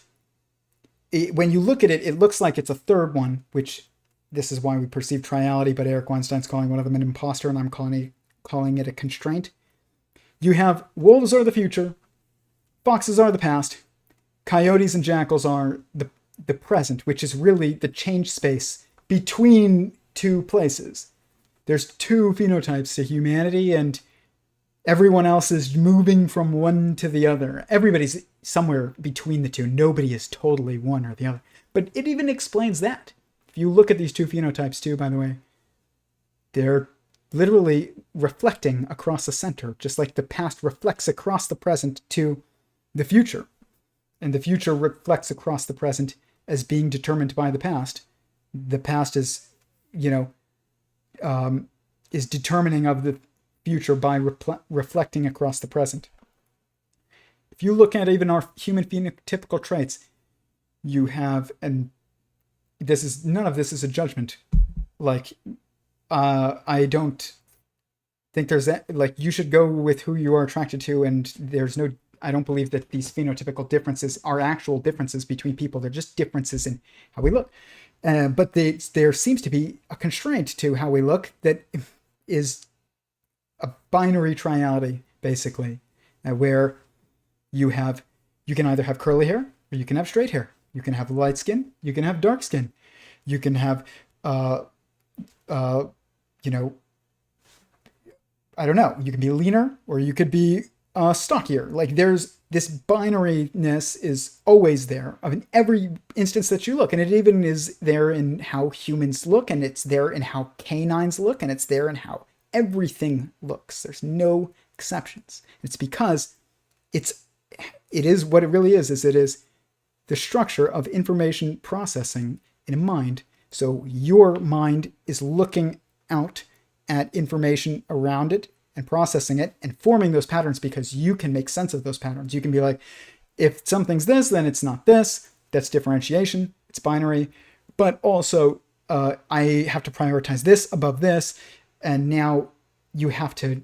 when you look at it, it looks like it's a third one, which this is why we perceive triality, but Eric Weinstein's calling one of them an imposter, and I'm calling it a constraint. You have wolves are the future, foxes are the past, coyotes and jackals are the present, which is really the change space between two places. There's two phenotypes to humanity, and everyone else is moving from one to the other. Everybody's somewhere between the two. Nobody is totally one or the other. But it even explains that. If you look at these two phenotypes too, by the way, they're literally reflecting across the center, just like the past reflects across the present to the future. And the future reflects across the present as being determined by the past. The past is, is determining of the future by reflecting across the present. If you look at even our human phenotypical traits, you have, and none of this is a judgment. Like, I don't think there's like, you should go with who you are attracted to, and I don't believe that these phenotypical differences are actual differences between people. They're just differences in how we look. But there seems to be a constraint to how we look that is a binary triality, basically, where you can either have curly hair or you can have straight hair. You can have light skin. You can have dark skin. You can have, I don't know. You can be leaner or you could be stockier. Like there's this binariness is always there in every instance that you look. And it even is there in how humans look, and it's there in how canines look, and it's there in how everything looks. There's no exceptions. It's because it is what it really is it is the structure of information processing in a mind. So your mind is looking out at information around it and processing it and forming those patterns because you can make sense of those patterns. You can be like, if something's this, then it's not this. That's differentiation. It's binary. But also, I have to prioritize this above this. And now you have to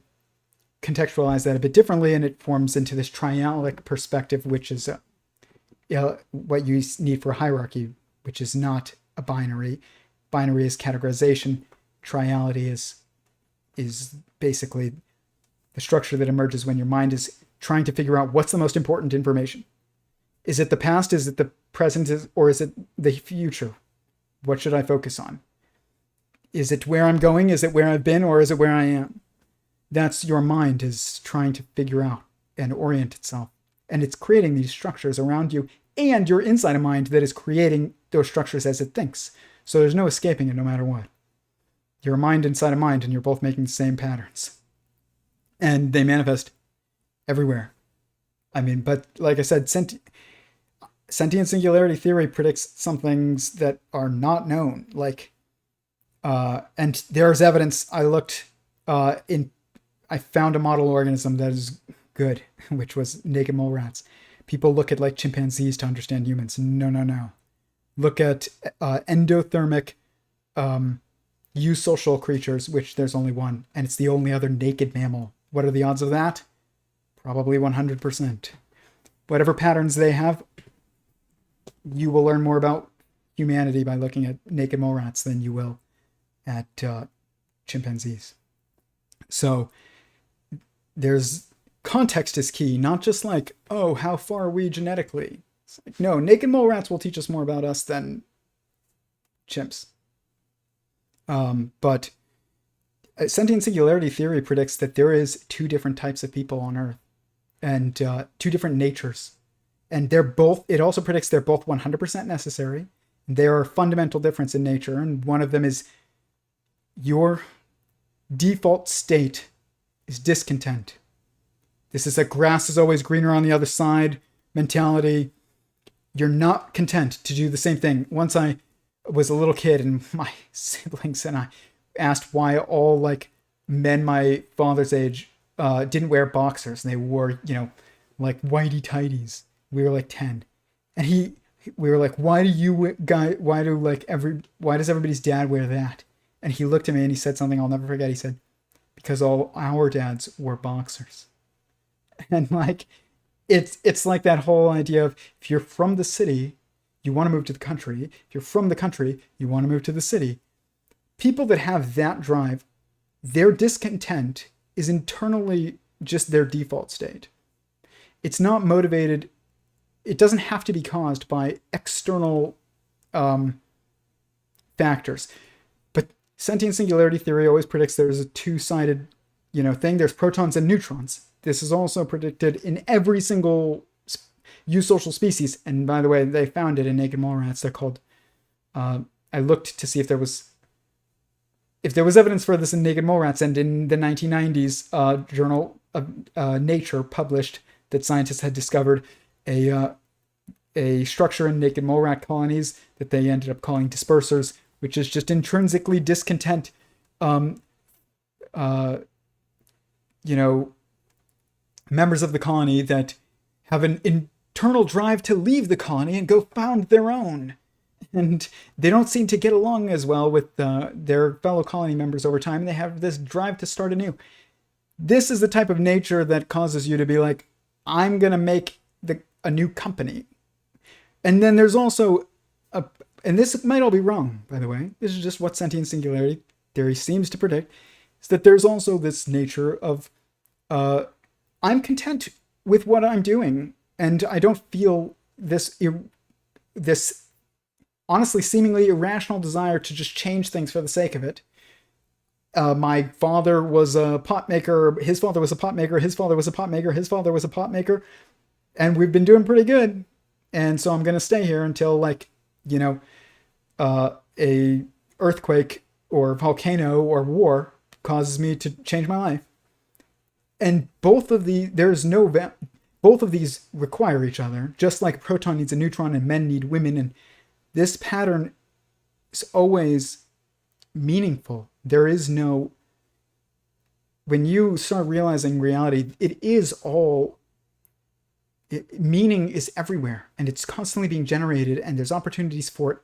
contextualize that a bit differently, and it forms into this triadic perspective, which is what you need for a hierarchy, which is not a binary. Binary is categorization. Triality is basically the structure that emerges when your mind is trying to figure out what's the most important information. Is it the past? Is it the present? Or is it the future? What should I focus on? Is it where I'm going? Is it where I've been? Or is it where I am? That's your mind is trying to figure out and orient itself. And it's creating these structures around you and your inside a mind that is creating those structures as it thinks. So there's no escaping it no matter what. You're a mind inside a mind, and you're both making the same patterns. And they manifest everywhere. I mean, but like I said, Sentient Singularity Theory predicts some things that are not known. Like, and there's evidence. I looked I found a model organism that is good, which was naked mole rats. People look at like chimpanzees to understand humans. No. Look at endothermic eusocial creatures, which there's only one, and it's the only other naked mammal. What are the odds of that? Probably 100%. Whatever patterns they have, you will learn more about humanity by looking at naked mole rats than you will at chimpanzees. So there's context is key, not just like, oh, how far are we genetically? It's like, no, naked mole rats will teach us more about us than chimps. But Sentient Singularity Theory predicts that there is 2 different types of people on Earth and 2 different natures. And it also predicts they're both 100% necessary. There are fundamental difference in nature, and one of them is your default state is discontent. This is a grass is always greener on the other side mentality. You're not content to do the same thing. Once I was a little kid and my siblings and I asked why all like men my father's age didn't wear boxers, and they wore, like whitey tighties. We were like 10. And we were like, why does everybody's dad wear that? And he looked at me and he said something I'll never forget. He said, because all our dads wore boxers. And like, it's like that whole idea of, if you're from the city, you want to move to the country. If you're from the country, you want to move to the city. People that have that drive, their discontent is internally just their default state. It's not motivated. It doesn't have to be caused by external factors. But Sentient Singularity Theory always predicts there's a 2-sided, thing. There's protons and neutrons. This is also predicted in every single eusocial species. And by the way, they found it in naked mole rats. They're called. I looked to see if there was evidence for this in naked mole rats, and in the 1990s, journal of Nature published that scientists had discovered a structure in naked mole rat colonies that they ended up calling dispersers, which is just intrinsically discontent, members of the colony that have an internal drive to leave the colony and go found their own. And they don't seem to get along as well with their fellow colony members over time. They have this drive to start anew. This is the type of nature that causes you to be like, I'm going to make a new company. And then there's also, and this might all be wrong, by the way, this is just what Sentient Singularity Theory seems to predict, is that there's also this nature of, I'm content with what I'm doing, and I don't feel this honestly seemingly irrational desire to just change things for the sake of it. My father was a pot maker, his father was a pot maker, his father was a pot maker, his father was a pot maker, and we've been doing pretty good. And so I'm going to stay here until a earthquake or volcano or war causes me to change my life. And both of these require each other, just like a proton needs a neutron and men need women. And this pattern is always meaningful. There is no, when you start realizing reality, meaning is everywhere, and it's constantly being generated, and there's opportunities for it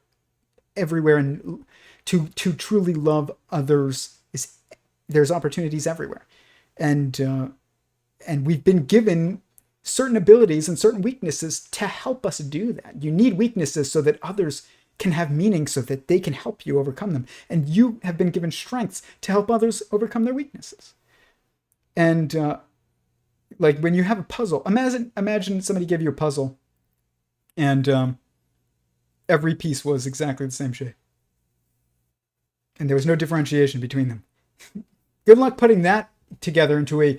everywhere. And to truly love others, there's opportunities everywhere. And we've been given certain abilities and certain weaknesses to help us do that. You need weaknesses so that others can have meaning, so that they can help you overcome them. And you have been given strengths to help others overcome their weaknesses. And like when you have a puzzle, imagine somebody gave you a puzzle and every piece was exactly the same shape. And there was no differentiation between them. Good luck putting that together into a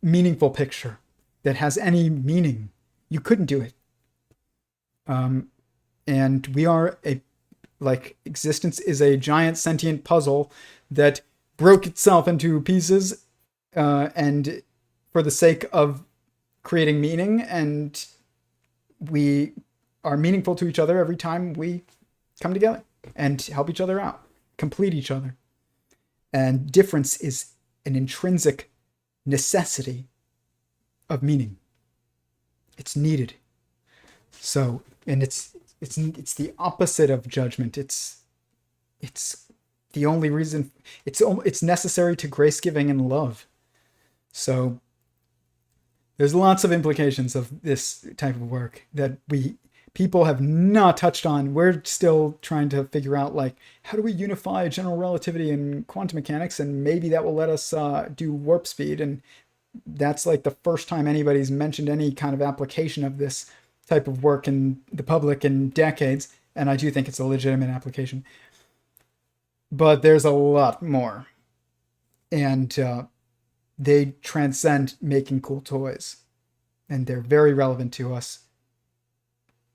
meaningful picture that has any meaning. You couldn't do it. And we are like existence is a giant sentient puzzle that broke itself into pieces, and for the sake of creating meaning, and we are meaningful to each other every time we come together and help each other out, complete each other. And difference is an intrinsic necessity of meaning. It's needed. So, and it's the opposite of judgment. It's the only reason. It's necessary to grace giving and love. So there's lots of implications of this type of work that people have not touched on. We're still trying to figure out, like, how do we unify general relativity and quantum mechanics, and maybe that will let us do warp speed. And that's like the first time anybody's mentioned any kind of application of this type of work in the public in decades. And I do think it's a legitimate application. But there's a lot more. And they transcend making cool toys. And they're very relevant to us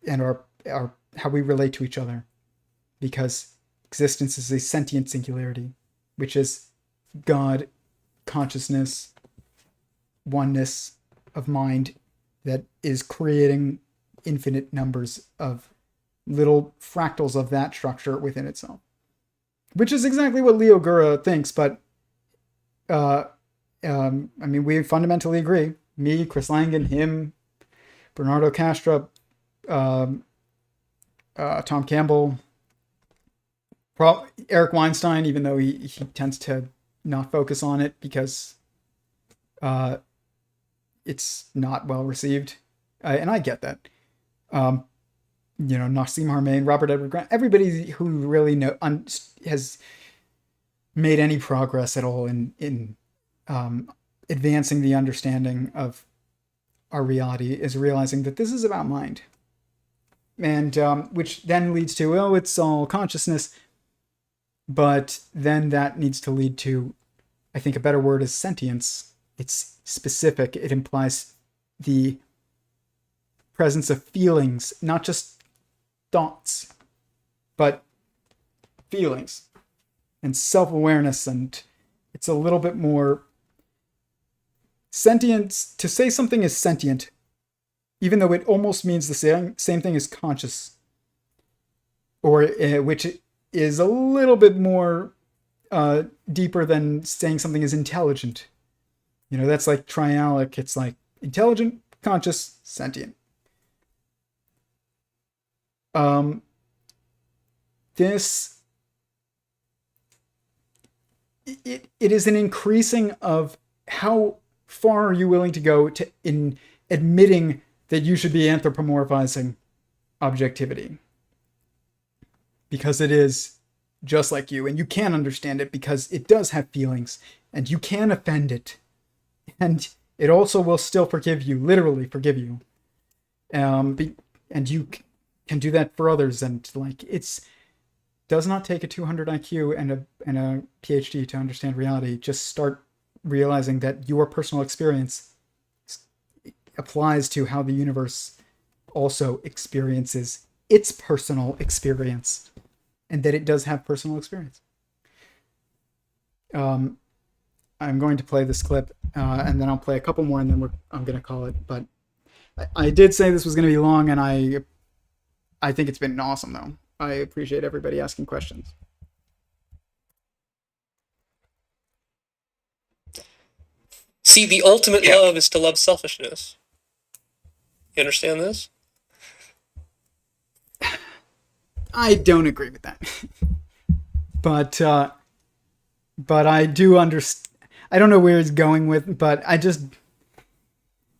and our how we relate to each other. Because existence is a sentient singularity, which is God, consciousness, oneness of mind that is creating infinite numbers of little fractals of that structure within itself, which is exactly what Leo Gura thinks. But I mean, we fundamentally agree. Me, Chris Langan, him, Bernardo Castro, Tom Campbell, Eric Weinstein, even though he tends to not focus on it because it's not well received. And I get that. Nassim Haramein, Robert Edward Grant, everybody who really has made any progress at all in advancing the understanding of our reality is realizing that this is about mind. And which then leads to, it's all consciousness. But then that needs to lead to, I think a better word is sentience. It's specific. It implies the presence of feelings, not just thoughts, but feelings and self-awareness. And it's a little bit more sentience. To say something is sentient, even though it almost means the same thing as conscious, or which is a little bit more deeper than saying something is intelligent. That's like triadic. It's like intelligent, conscious, sentient. It is an increasing of how far are you willing to go in admitting that you should be anthropomorphizing objectivity, because it is just like you, and you can understand it because it does have feelings, and you can offend it, and it also will still forgive you, literally forgive you, and you can do that for others. And like, does not take a 200 IQ and a PhD to understand reality. Just start realizing that your personal experience applies to how the universe also experiences its personal experience, and that it does have personal experience. I'm going to play this clip, and then I'll play a couple more, and then I'm going to call it. But I did say this was going to be long, and I think it's been awesome, though. I appreciate everybody asking questions. See, the ultimate love is to love selfishness. You understand this? I don't agree with that. But I do understand. I don't know where he's going with, but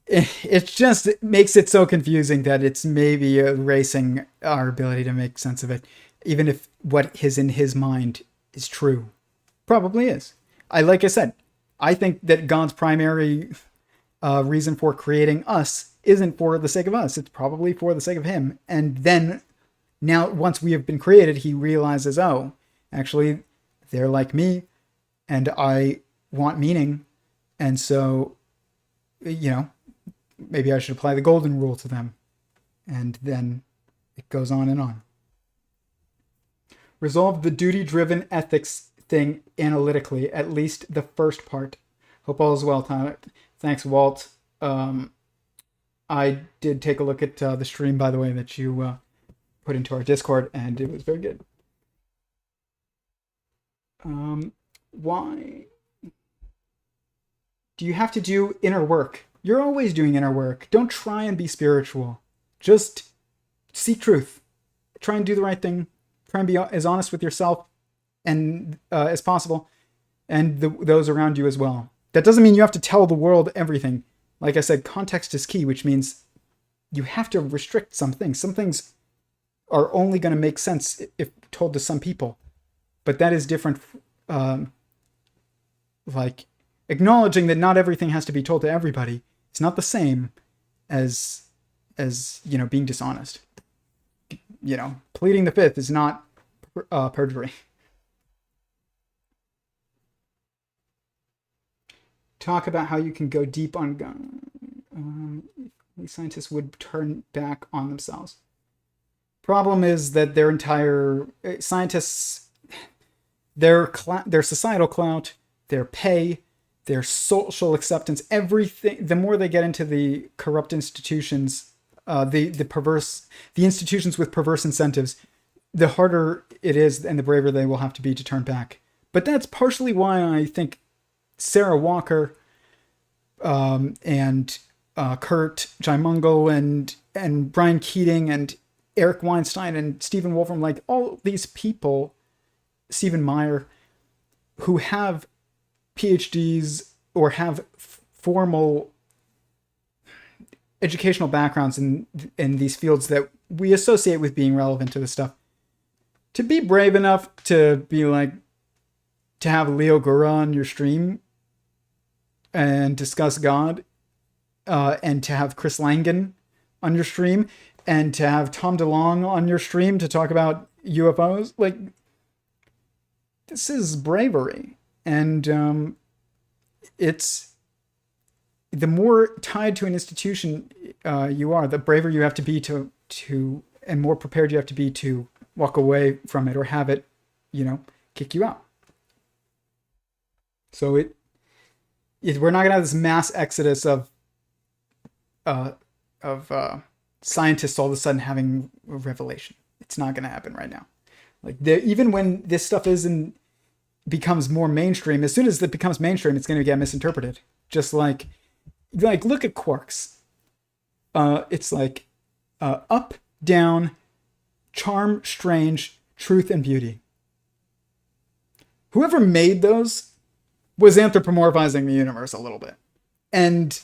it makes it so confusing that it's maybe erasing our ability to make sense of it, even if what is in his mind is true. Probably is. Like I said, I think that God's primary reason for creating us isn't for the sake of us. It's probably for the sake of him. And then now, once we have been created, he realizes, oh, actually, they're like me, and I want meaning. And so, maybe I should apply the golden rule to them. And then it goes on and on. Resolve the duty-driven ethics thing analytically, at least the first part. Hope all is well, Tyler. Thanks, Walt. I did take a look at the stream, by the way, that you put into our Discord, and it was very good. Why do you have to do inner work? You're always doing inner work. Don't try and be spiritual. Just seek truth. Try and do the right thing. Try and be as honest with yourself and as possible, and those around you as well. That doesn't mean you have to tell the world everything. Like I said, context is key, which means you have to restrict some things. Some things are only going to make sense if told to some people. But that is different. Like acknowledging that not everything has to be told to everybody. It's not the same as being dishonest. Pleading the fifth is not perjury. Talk about how you can go deep on these scientists would turn back on themselves. Problem is that their entire scientists, their societal clout, their pay, their social acceptance, everything. The more they get into the corrupt institutions, the institutions with perverse incentives, the harder it is, and the braver they will have to be to turn back. But that's partially why I think Sarah Walker, and Curt Jaimungal and Brian Keating and Eric Weinstein and Stephen Wolfram, like all these people, Stephen Meyer, who have PhDs or have formal educational backgrounds in these fields that we associate with being relevant to this stuff, to be brave enough to be like, to have Leo Gura on your stream and discuss God, and to have Chris Langan on your stream, and to have Tom DeLonge on your stream to talk about UFOs, like, this is bravery. And it's, the more tied to an institution you are, the braver you have to be to and more prepared you have to be to walk away from it or have it, kick you out. So we're not gonna have this mass exodus of scientists all of a sudden having a revelation. It's not gonna happen right now. Like, even when this stuff becomes more mainstream, as soon as it becomes mainstream, it's gonna get misinterpreted. Just like look at quarks. It's like up, down, charm, strange, truth, and beauty. Whoever made those was anthropomorphizing the universe a little bit. And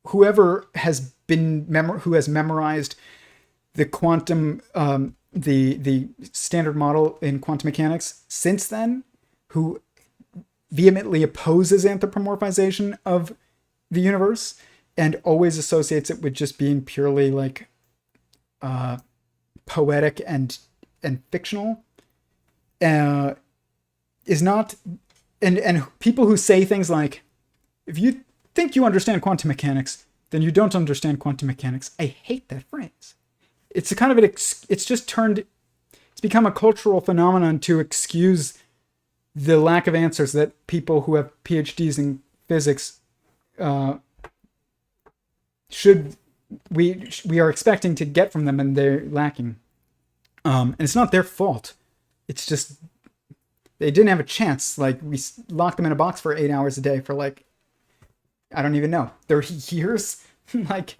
whoever has who has memorized the quantum, the standard model in quantum mechanics since then, who vehemently opposes anthropomorphization of the universe and always associates it with just being purely like poetic and fictional, is not. And people who say things like, if you think you understand quantum mechanics, then you don't understand quantum mechanics. I hate that phrase. It's a kind of it's become a cultural phenomenon to excuse the lack of answers that people who have PhDs in physics we are expecting to get from them, and they're lacking. And it's not their fault. It's just they didn't have a chance. Like, we locked them in a box for 8 hours a day for like, I don't even know, 30 years. Like,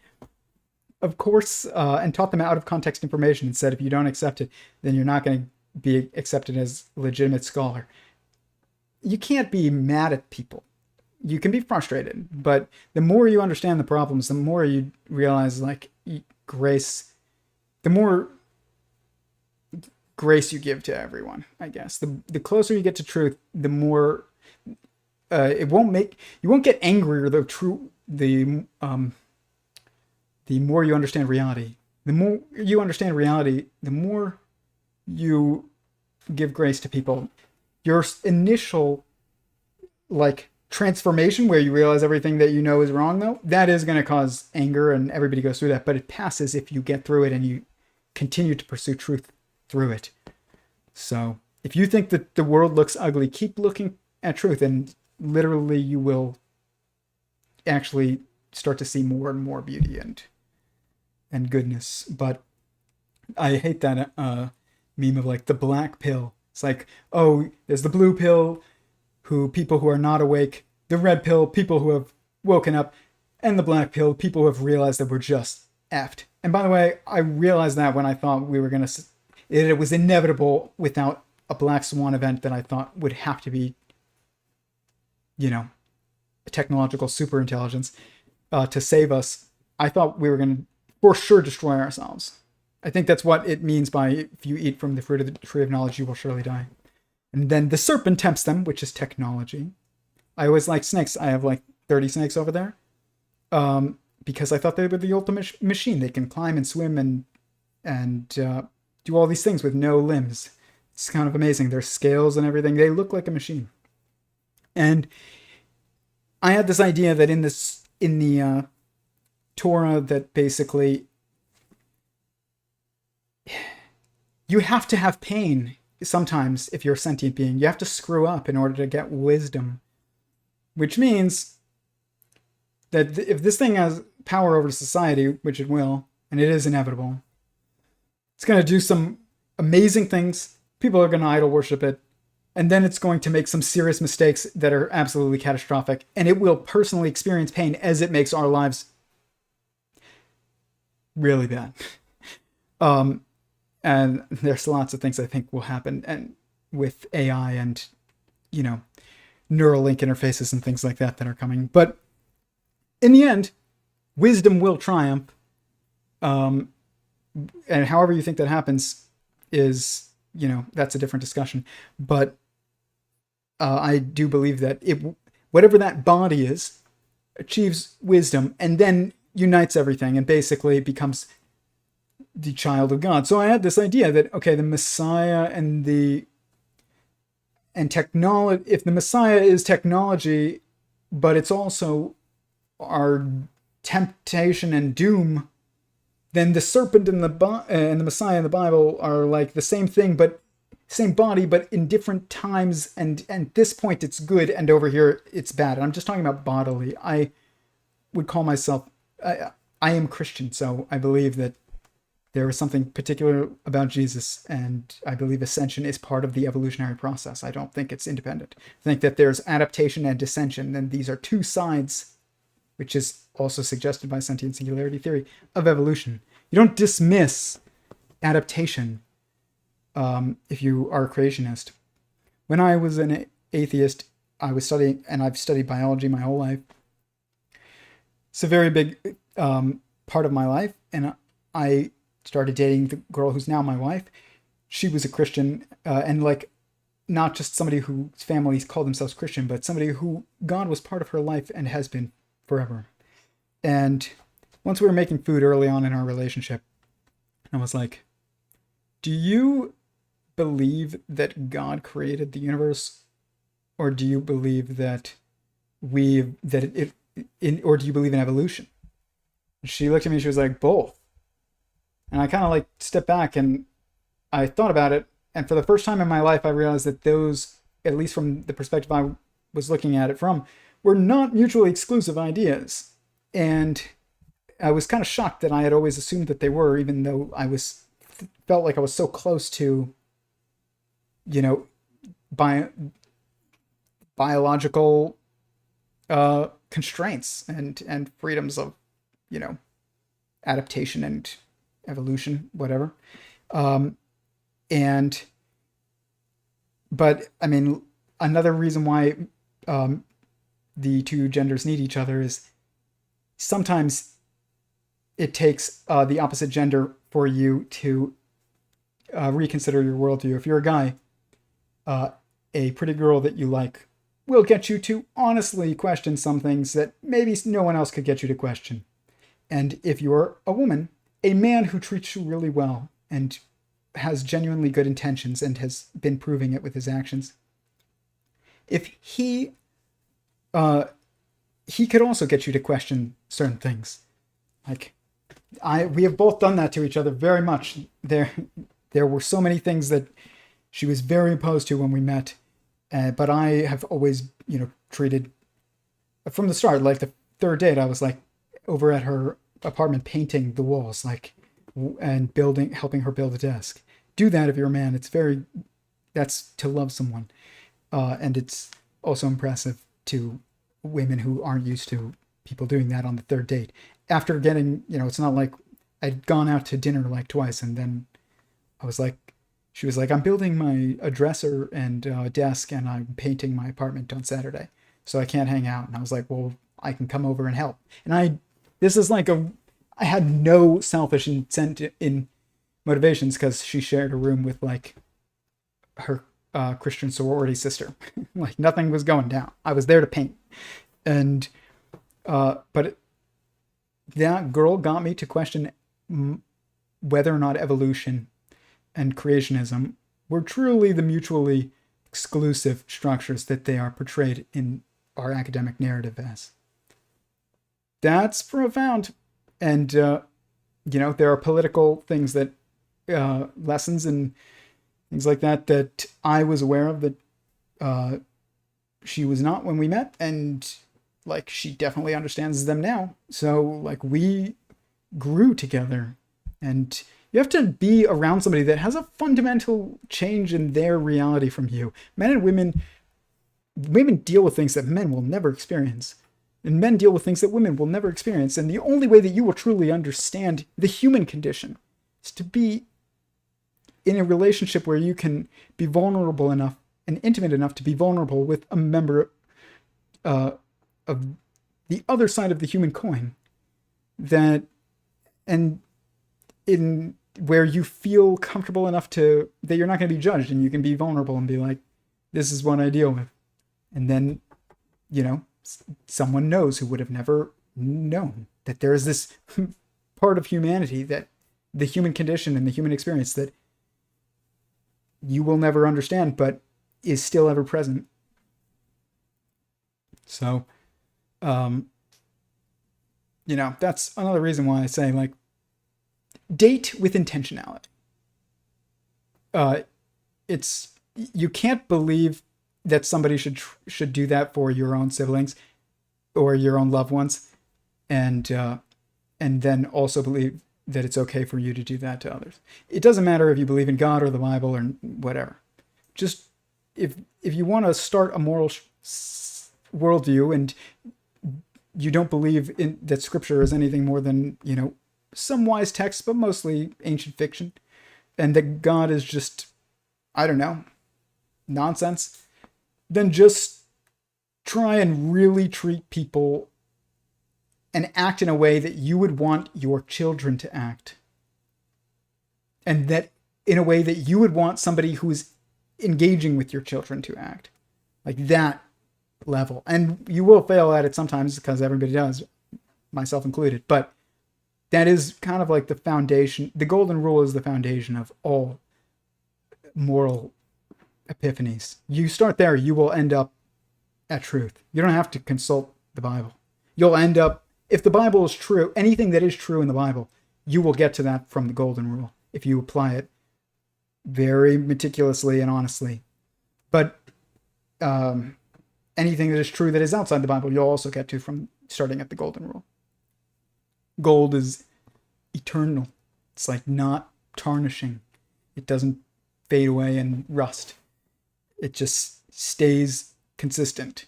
of course, and taught them out of context information and said, if you don't accept it, then you're not going to be accepted as a legitimate scholar. You can't be mad at people. You can be frustrated, but the more you understand the problems, the more you realize, like, grace, the more grace you give to everyone, I guess. The closer you get to truth, the more you won't get angrier, the more you understand reality. The more you understand reality, the more you give grace to people. Your initial, like, transformation where you realize everything that you know is wrong, though, that is going to cause anger, and everybody goes through that, but it passes if you get through it and you continue to pursue truth through it. So if you think that the world looks ugly, keep looking at truth, and literally you will actually start to see more and more beauty and goodness. But I hate that meme of like the black pill. It's like, oh, there's the blue pill, people who are not awake, the red pill, people who have woken up, and the black pill, people who have realized that we're just effed. And by the way, I realized that when I thought we were it was inevitable without a black swan event that I thought would have to be, a technological superintelligence to save us. I thought we were going to for sure destroy ourselves. I think that's what it means by if you eat from the fruit of the tree of knowledge, you will surely die. And then the serpent tempts them, which is technology. I always like snakes. I have like 30 snakes over there. Because I thought they were the ultimate machine. They can climb and swim and do all these things with no limbs. It's kind of amazing. Their scales and everything, they look like a machine. And I had this idea that in the Torah, that basically you have to have pain sometimes if you're a sentient being. You have to screw up in order to get wisdom, which means that if this thing has power over society, which it will, and it is inevitable, it's going to do some amazing things. People are going to idol worship it. And then it's going to make some serious mistakes that are absolutely catastrophic. And it will personally experience pain as it makes our lives really bad. And there's lots of things I think will happen and with AI and, neural link interfaces and things like that are coming. But in the end, wisdom will triumph. And however you think that happens is, that's a different discussion. But I do believe that whatever that body is, achieves wisdom and then unites everything and basically becomes the child of God. So I had this idea that, okay, the Messiah and technology, if the Messiah is technology, but it's also our temptation and doom, then the serpent and the Messiah in the Bible are like the same thing, but same body, but in different times. And at this point, it's good, and over here, it's bad. And I'm just talking about bodily. I would call myself, I am Christian, so I believe that there is something particular about Jesus, and I believe ascension is part of the evolutionary process. I don't think it's independent. I think that there's adaptation and dissension, and these are two sides, which is also suggested by Sentient Singularity Theory, of evolution. You don't dismiss adaptation if you are a creationist. When I was an atheist, I was studying, and I've studied biology my whole life. It's a very big part of my life, and I started dating the girl who's now my wife. She was a Christian, and like not just somebody whose families called themselves Christian, but somebody who God was part of her life and has been forever. And once we were making food early on in our relationship, I was like, do you believe that God created the universe, or do you believe that or do you believe in evolution? She looked at me and she was like, both. And I kind of like stepped back and I thought about it. And for the first time in my life, I realized that those, at least from the perspective I was looking at it from, were not mutually exclusive ideas. And I was kind of shocked that I had always assumed that they were, even though felt like I was so close to, biological constraints and freedoms of, adaptation and evolution, whatever. But I mean, another reason why the two genders need each other is sometimes it takes the opposite gender for you to reconsider your worldview. If you're a guy, a pretty girl that you like will get you to honestly question some things that maybe no one else could get you to question. And if you're a woman, a man who treats you really well and has genuinely good intentions and has been proving it with his actions, if he could also get you to question certain things. Like we have both done that to each other very much. There were so many things that she was very opposed to when we met. But I have always, treated from the start, like the third date, I was like over at her apartment painting the walls, like, and helping her build a desk. Do that if you're a man. That's to love someone. And it's also impressive to women who aren't used to people doing that on the third date. After getting, it's not like I'd gone out to dinner like twice, and then she was like, I'm building a dresser and desk, and I'm painting my apartment on Saturday, so I can't hang out. And I was like, well, I can come over and help. And this is like I had no selfish intent in motivations, because she shared a room with like her Christian sorority sister. Like nothing was going down. I was there to paint. And but that girl got me to question whether or not evolution and creationism were truly the mutually exclusive structures that they are portrayed in our academic narrative as. That's profound. And there are political things that lessons and things like that I was aware of that she was not when we met, and like she definitely understands them now. So like we grew together, and you have to be around somebody that has a fundamental change in their reality from you. Men and women deal with things that men will never experience. And men deal with things that women will never experience. And the only way that you will truly understand the human condition is to be in a relationship where you can be vulnerable enough and intimate enough to be vulnerable with a member of the other side of the human coin, where you feel comfortable enough that you're not going to be judged, and you can be vulnerable and be like, this is what I deal with. And then, someone knows who would have never known that there is this part of humanity, that the human condition and the human experience that you will never understand, but is still ever present. So, that's another reason why I say, like, date with intentionality. You can't believe that somebody should do that for your own siblings or your own loved ones, and then also believe that it's okay for you to do that to others. It doesn't matter if you believe in God or the Bible or whatever. Just if you want to start a moral worldview, and you don't believe that Scripture is anything more than some wise texts, but mostly ancient fiction, and that God is just, I don't know, nonsense, then just try and really treat people and act in a way that you would want your children to act. And that in a way that you would want somebody who's engaging with your children to act. Like that level. And you will fail at it sometimes, because everybody does, myself included. But that is kind of like the foundation. The golden rule is the foundation of all moral epiphanies. You start there, you will end up at truth. You don't have to consult the Bible. You'll end up, if the Bible is true, anything that is true in the Bible, you will get to that from the golden rule if you apply it very meticulously and honestly. But anything that is true that is outside the Bible, you'll also get to from starting at the golden rule. Gold is eternal. It's like not tarnishing. It doesn't fade away and rust. It just stays consistent.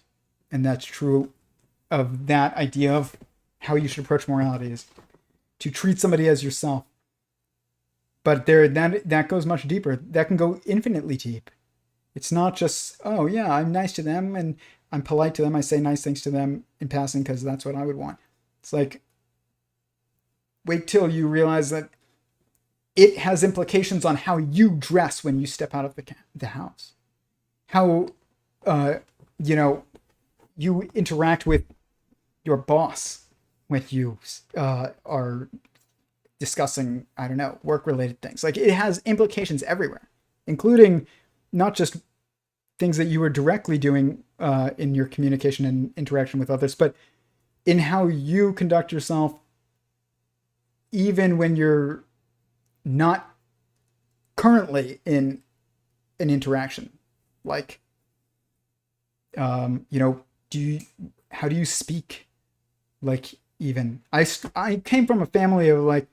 And that's true of that idea of how you should approach morality, is to treat somebody as yourself. But that goes much deeper. That can go infinitely deep. It's not just, oh yeah, I'm nice to them and I'm polite to them. I say nice things to them in passing because that's what I would want. It's like, wait till you realize that it has implications on how you dress when you step out of the house. How, you interact with your boss when you are discussing, I don't know, work-related things. Like, it has implications everywhere, including not just things that you are directly doing in your communication and interaction with others, but in how you conduct yourself even when you're not currently in an interaction. Like, you know, how do you speak? Like, even I came from a family of like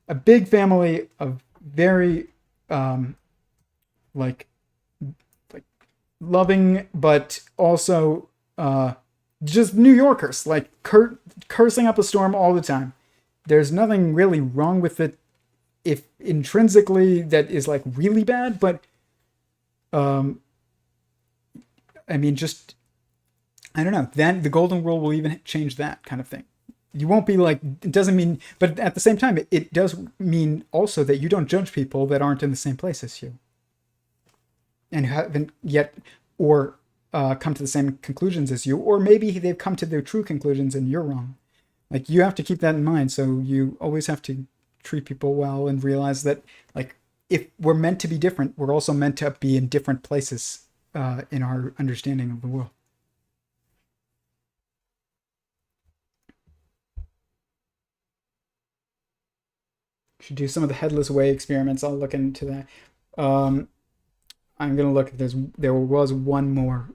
a big family of very like loving, but also just New Yorkers, like cursing up a storm all the time. There's nothing really wrong with it, if intrinsically that is like really bad, but I mean, just I don't know. Then the golden rule will even change that kind of thing. You won't be like, it doesn't mean, but at the same time, it does mean also that you don't judge people that aren't in the same place as you and haven't yet, or come to the same conclusions as you, or maybe they've come to their true conclusions and you're wrong. Like, you have to keep that in mind. So you always have to treat people well and realize that, like, if we're meant to be different, we're also meant to be in different places in our understanding of the world. Should do some of the headless way experiments. I'll look into that. I'm gonna look. There was one more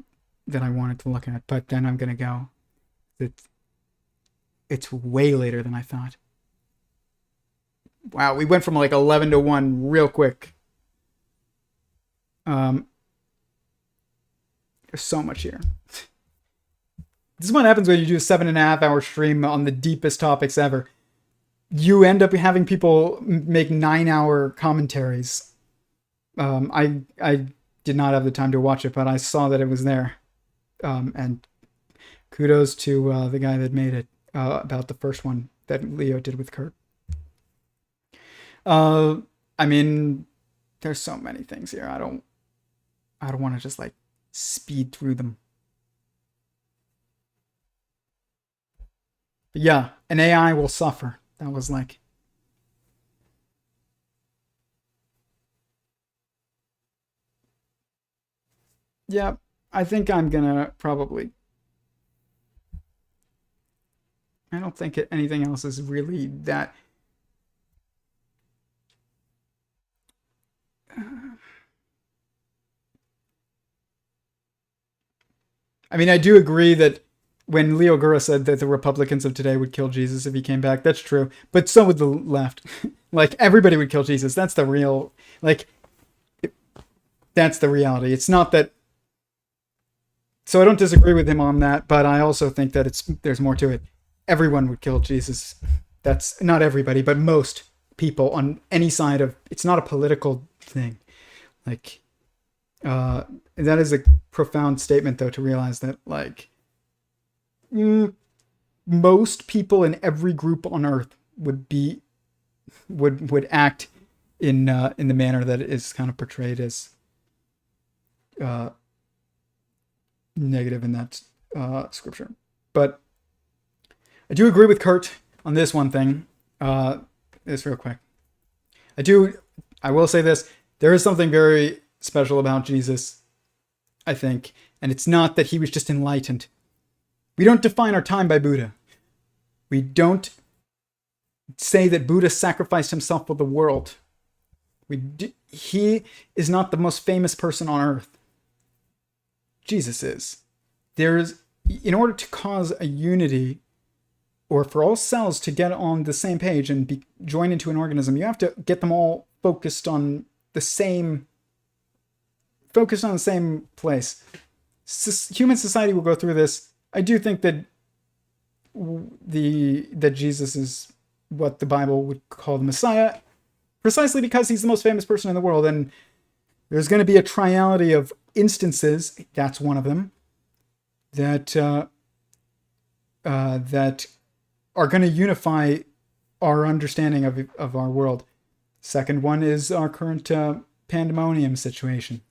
that I wanted to look at, but then I'm gonna go. It's way later than I thought. Wow, we went from like 11 to 1 real quick. There's so much here. This is what happens when you do a 7.5-hour stream on the deepest topics ever. You end up having people make 9-hour commentaries. I did not have the time to watch it, but I saw that it was there. And kudos to the guy that made it about the first one that Leo did with Curt. I mean, there's so many things here. I don't want to just like speed through them. But yeah, an AI will suffer. That was like, yeah, I think I'm gonna probably, I don't think anything else is really that. I mean, I do agree that when Leo Gura said that the Republicans of today would kill Jesus if he came back, that's true. But so would the left. Like, everybody would kill Jesus. That's the real, like, that's the reality. It's not that. So I don't disagree with him on that, but I also think that there's more to it. Everyone would kill Jesus. That's not everybody, but most people on any side of, it's not a political thing. Like, that is a profound statement, though, to realize that, like, most people in every group on Earth would act in the manner that is kind of portrayed as negative in that scripture. But I do agree with Curt on this one thing. This real quick. I will say this. There is something very special about Jesus, I think, and it's not that he was just enlightened. We don't define our time by Buddha. We don't say that Buddha sacrificed himself for the world. He is not the most famous person on earth. Jesus is. In order to cause a unity, or for all cells to get on the same page and join into an organism, you have to get them all focused on the same place. Human society will go through this. I do think that that Jesus is what the Bible would call the Messiah, precisely because he's the most famous person in the world, and there's going to be a triality of instances. That's one of them that that are going to unify our understanding of our world. Second one is our current pandemonium situation,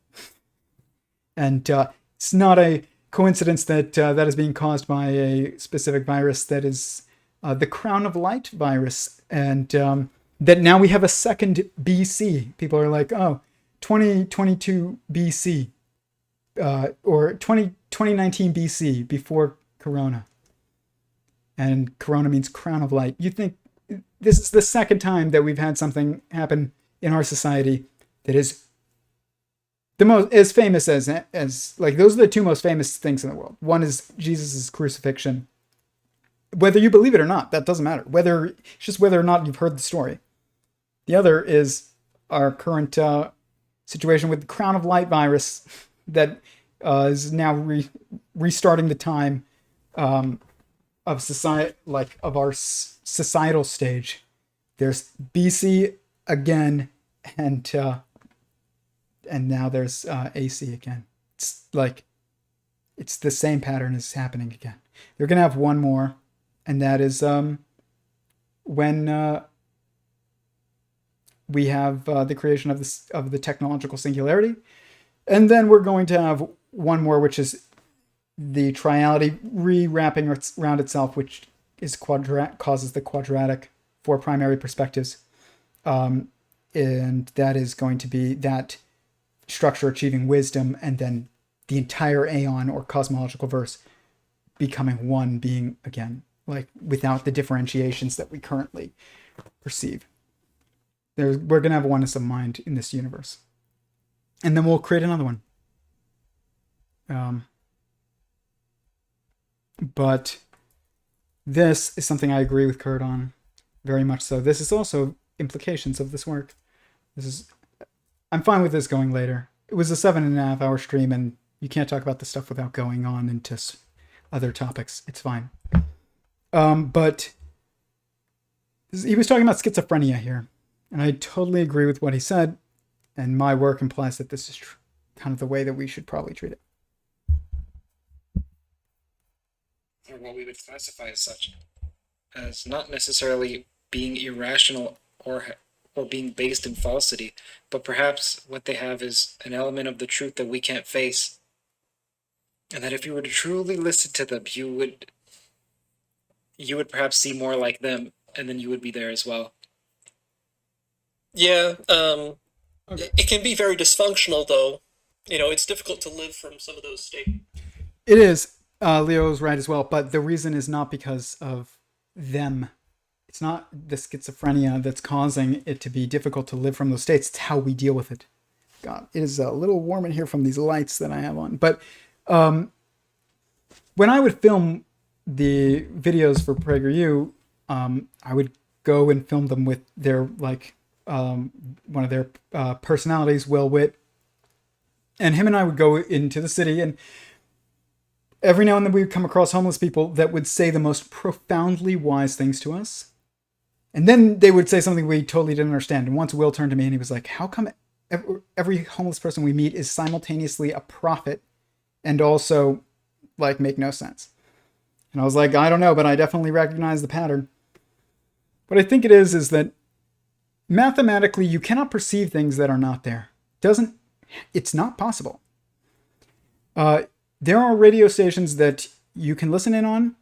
and it's not a coincidence that that is being caused by a specific virus that is the Crown of Light virus, and that now we have a second BC. People are like, oh, 2022 BC, or 2019 BC, before Corona. And Corona means Crown of Light. You think this is the second time that we've had something happen in our society that is the most as famous as like those are the two most famous things in the world. One is Jesus' crucifixion. Whether you believe it or not, that doesn't matter. It's just whether or not you've heard the story. The other is our current situation with the Crown of Light virus that is now restarting the time of society, like of our societal stage. There's BC again, and now there's AC again. It's like it's the same pattern is happening again. They're gonna have one more, and that is when we have the creation of the technological singularity, and then we're going to have one more, which is the triality re-wrapping around itself, which is causes the quadratic four primary perspectives, and that is going to be that structure achieving wisdom, and then the entire aeon or cosmological verse becoming one being again, like without the differentiations that we currently perceive. We're going to have oneness of mind in this universe. And then we'll create another one. But this is something I agree with Curt on, very much so. This is also implications of this work. I'm fine with this going later. It was a 7.5 hour stream, and you can't talk about this stuff without going on into other topics. It's fine. But he was talking about schizophrenia here, and I totally agree with what he said, and my work implies that this is kind of the way that we should probably treat it. Or what we would classify as such, as not necessarily being irrational or being based in falsity, but perhaps what they have is an element of the truth that we can't face, and that if you were to truly listen to them, you would perhaps see more like them, and then you would be there as well. Yeah, it can be very dysfunctional, though. You know, it's difficult to live from some of those states. It is. Leo's right as well, but the reason is not because of them. It's not the schizophrenia that's causing it to be difficult to live from those states. It's how we deal with it. God, it is a little warm in here from these lights that I have on. But when I would film the videos for PragerU, I would go and film them with their one of their personalities, Will Witt, and him and I would go into the city, and every now and then we would come across homeless people that would say the most profoundly wise things to us. And then they would say something we totally didn't understand. And once Will turned to me and he was like, how come every homeless person we meet is simultaneously a prophet and also like make no sense? And I was like, I don't know, but I definitely recognize the pattern. What I think it is that mathematically you cannot perceive things that are not there. It's not possible. There are radio stations that you can listen in on.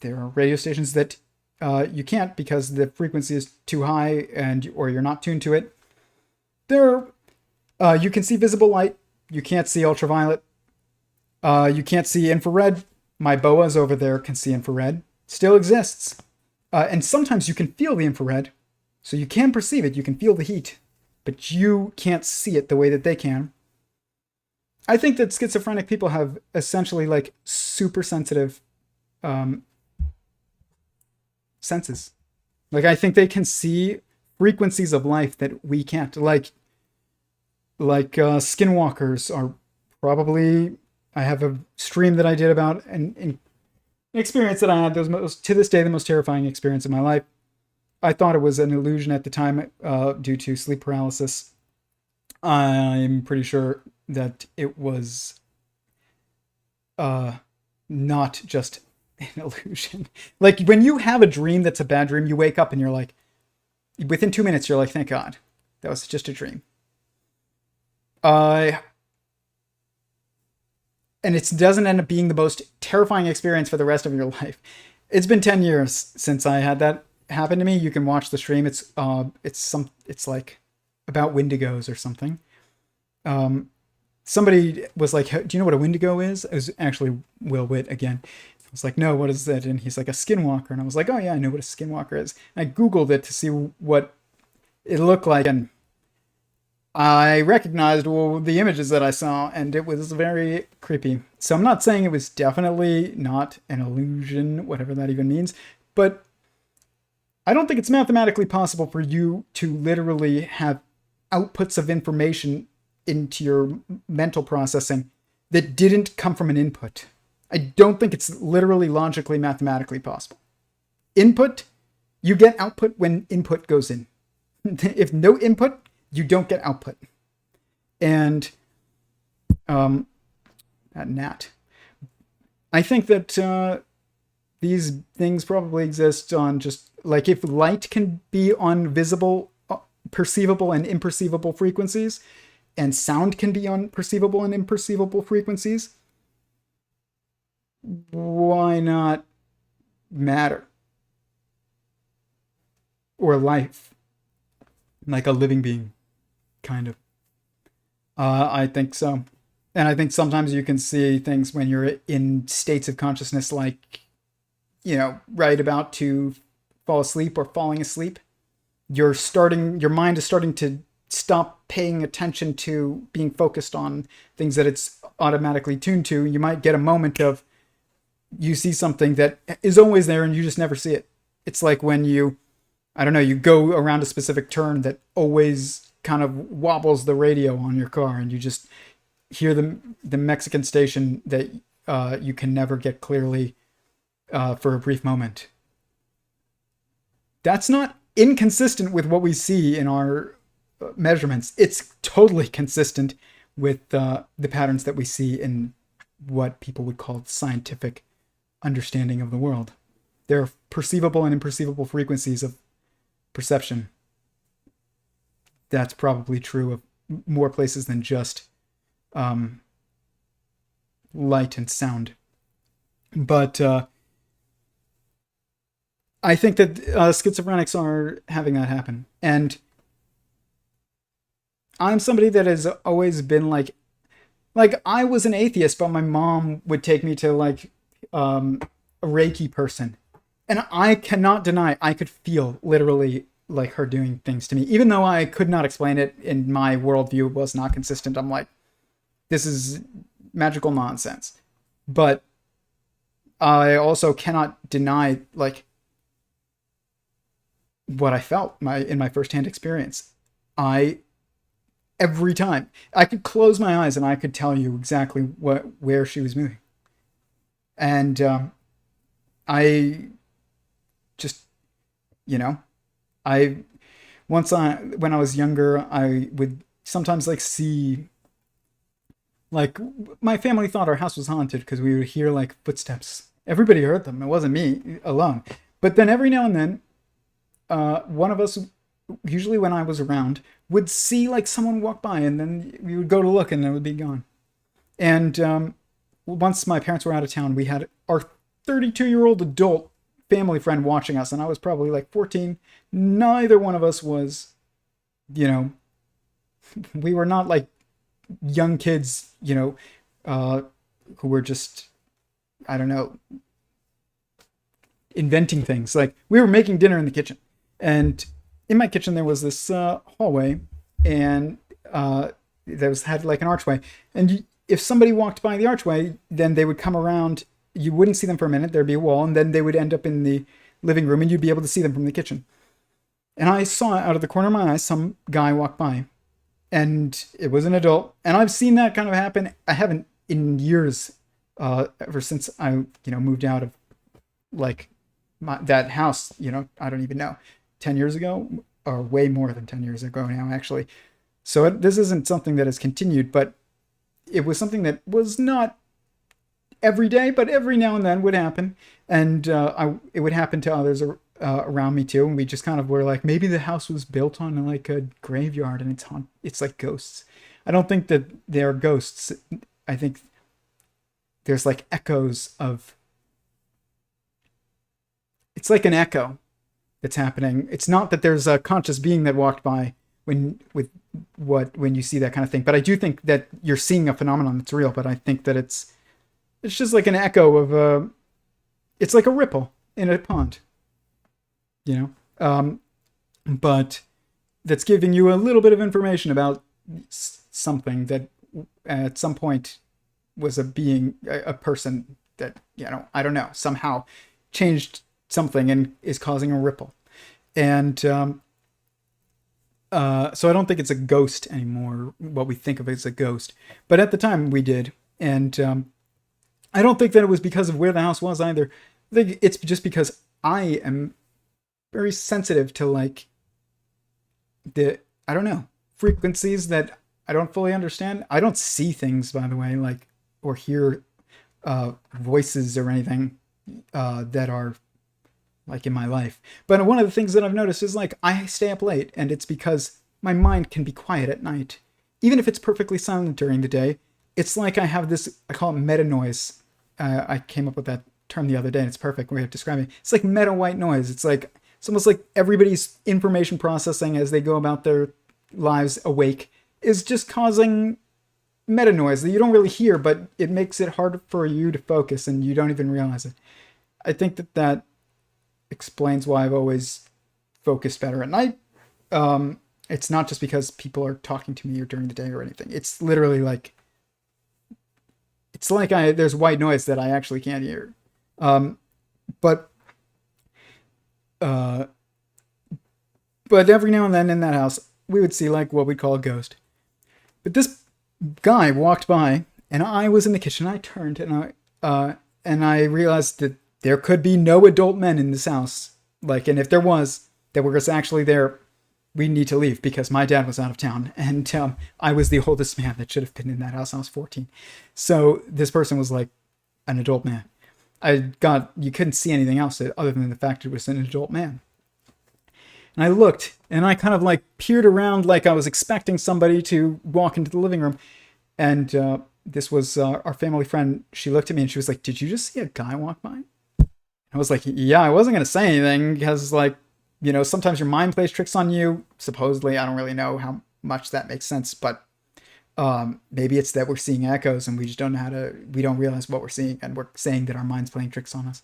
There are radio stations that you can't because the frequency is too high or you're not tuned to it. You can see visible light. You can't see ultraviolet. You can't see infrared. My boas over there can see infrared. Still exists. And sometimes you can feel the infrared. So you can perceive it. You can feel the heat. But you can't see it the way that they can. I think that schizophrenic people have essentially like super sensitive senses. Like I think they can see frequencies of life that we can't. Like skinwalkers are probably. I have a stream that I did about an experience that I had. That was to this day the most terrifying experience of my life. I thought it was an illusion at the time due to sleep paralysis. I'm pretty sure that it was not just an illusion. Like when you have a dream that's a bad dream, you wake up and you're like, within 2 minutes, you're like, thank God, that was just a dream. And it doesn't end up being the most terrifying experience for the rest of your life. It's been 10 years since I had that happen to me. You can watch the stream. It's like about Wendigos or something. Somebody was like, do you know what a Wendigo is? It was actually Will Witt again. I was like, no, what is that? And he's like, a skinwalker. And I was like, oh yeah, I know what a skinwalker is. And I Googled it to see what it looked like. And I recognized the images that I saw, and it was very creepy. So I'm not saying it was definitely not an illusion, whatever that even means, but I don't think it's mathematically possible for you to literally have outputs of information into your mental processing that didn't come from an input. I don't think it's literally logically mathematically possible. Input, you get output when input goes in. If no input, you don't get output. And that gnat. I think that these things probably exist on just like if light can be on visible, perceivable and imperceivable frequencies, and sound can be on perceivable and imperceivable frequencies, why not matter? Or life, like a living being, kind of. I think so. And I think sometimes you can see things when you're in states of consciousness like, right about to fall asleep or falling asleep. Your mind is starting to stop paying attention to being focused on things that it's automatically tuned to. You might get a moment of, you see something that is always there and you just never see it. It's like when you go around a specific turn that always kind of wobbles the radio on your car, and you just hear the Mexican station that you can never get clearly for a brief moment. That's not inconsistent with what we see in our measurements. It's totally consistent with the patterns that we see in what people would call scientific understanding of the world. There are perceivable and imperceivable frequencies of perception. That's probably true of more places than just light and sound. But I think that schizophrenics are having that happen. And I'm somebody that has always been like I was an atheist, but my mom would take me to a Reiki person. And I cannot deny I could feel literally like her doing things to me. Even though I could not explain it, in my worldview it was not consistent. I'm like, this is magical nonsense. But I also cannot deny what I felt in my firsthand experience. Every time I could close my eyes and I could tell you exactly where she was moving. And I just, when I was younger, I would sometimes see, my family thought our house was haunted because we would hear footsteps. Everybody heard them. It wasn't me alone. But then every now and then, one of us, usually when I was around, would see someone walk by, and then we would go to look and it would be gone. And once my parents were out of town, we had our 32-year-old adult family friend watching us, and I was probably 14. Neither one of us was, we were not young kids, who were just, I don't know, inventing things. We were making dinner in the kitchen, and in my kitchen there was this hallway, and had an archway, and if somebody walked by the archway, then they would come around. You wouldn't see them for a minute. There'd be a wall, and then they would end up in the living room, and you'd be able to see them from the kitchen. And I saw out of the corner of my eye some guy walk by, and it was an adult. And I've seen that kind of happen. I haven't in years, ever since I moved out of that house. I don't even know, 10 years ago, or way more than 10 years ago now, actually. So this isn't something that has continued, but it was something that was not every day, but every now and then would happen. And it would happen to others around me too. And we just kind of were maybe the house was built on a graveyard, and it's like ghosts. I don't think that they are ghosts. I think there's echoes of, it's like an echo that's happening. It's not that there's a conscious being that walked by when you see that kind of thing. But I do think that you're seeing a phenomenon that's real. But I think that it's just like an echo of it's like a ripple in a pond, but that's giving you a little bit of information about something that at some point was a being, a person that, I don't know, somehow changed something and is causing a ripple. And so I don't think it's a ghost anymore, what we think of as a ghost. But at the time we did. And I don't think that it was because of where the house was either. I think it's just because I am very sensitive to like I don't know, frequencies that I don't fully understand. I don't see things, by the way, like, or hear voices or anything that are like in my life. But one of the things that I've noticed is like I stay up late, and it's because my mind can be quiet at night. Even if it's perfectly silent during the day, it's like I have this, I call it meta noise. I came up with that term the other day, and it's perfect way of describing it. It's like meta white noise. It's almost like everybody's information processing as they go about their lives awake is just causing meta noise that you don't really hear, but it makes it hard for you to focus, and you don't even realize it. I think that explains why I've always focused better at night. It's not just because people are talking to me or during the day or anything. It's literally like, there's white noise that I actually can't hear. But every now and then in that house, we would see like what we'd call a ghost. But this guy walked by, and I was in the kitchen. I turned, and I realized that there could be no adult men in this house. Like, and if there was, that were actually there, we need to leave because my dad was out of town, and I was the oldest man that should have been in that house. I was 14. So this person was like an adult man. You couldn't see anything else other than the fact it was an adult man. And I looked, and I kind of like peered around like I was expecting somebody to walk into the living room. And this was our family friend. She looked at me and she was like, "Did you just see a guy walk by?" I was like, "Yeah, I wasn't going to say anything because like, sometimes your mind plays tricks on you. Supposedly, I don't really know how much that makes sense, but maybe it's that we're seeing echoes and we just don't know we don't realize what we're seeing, and we're saying that our mind's playing tricks on us."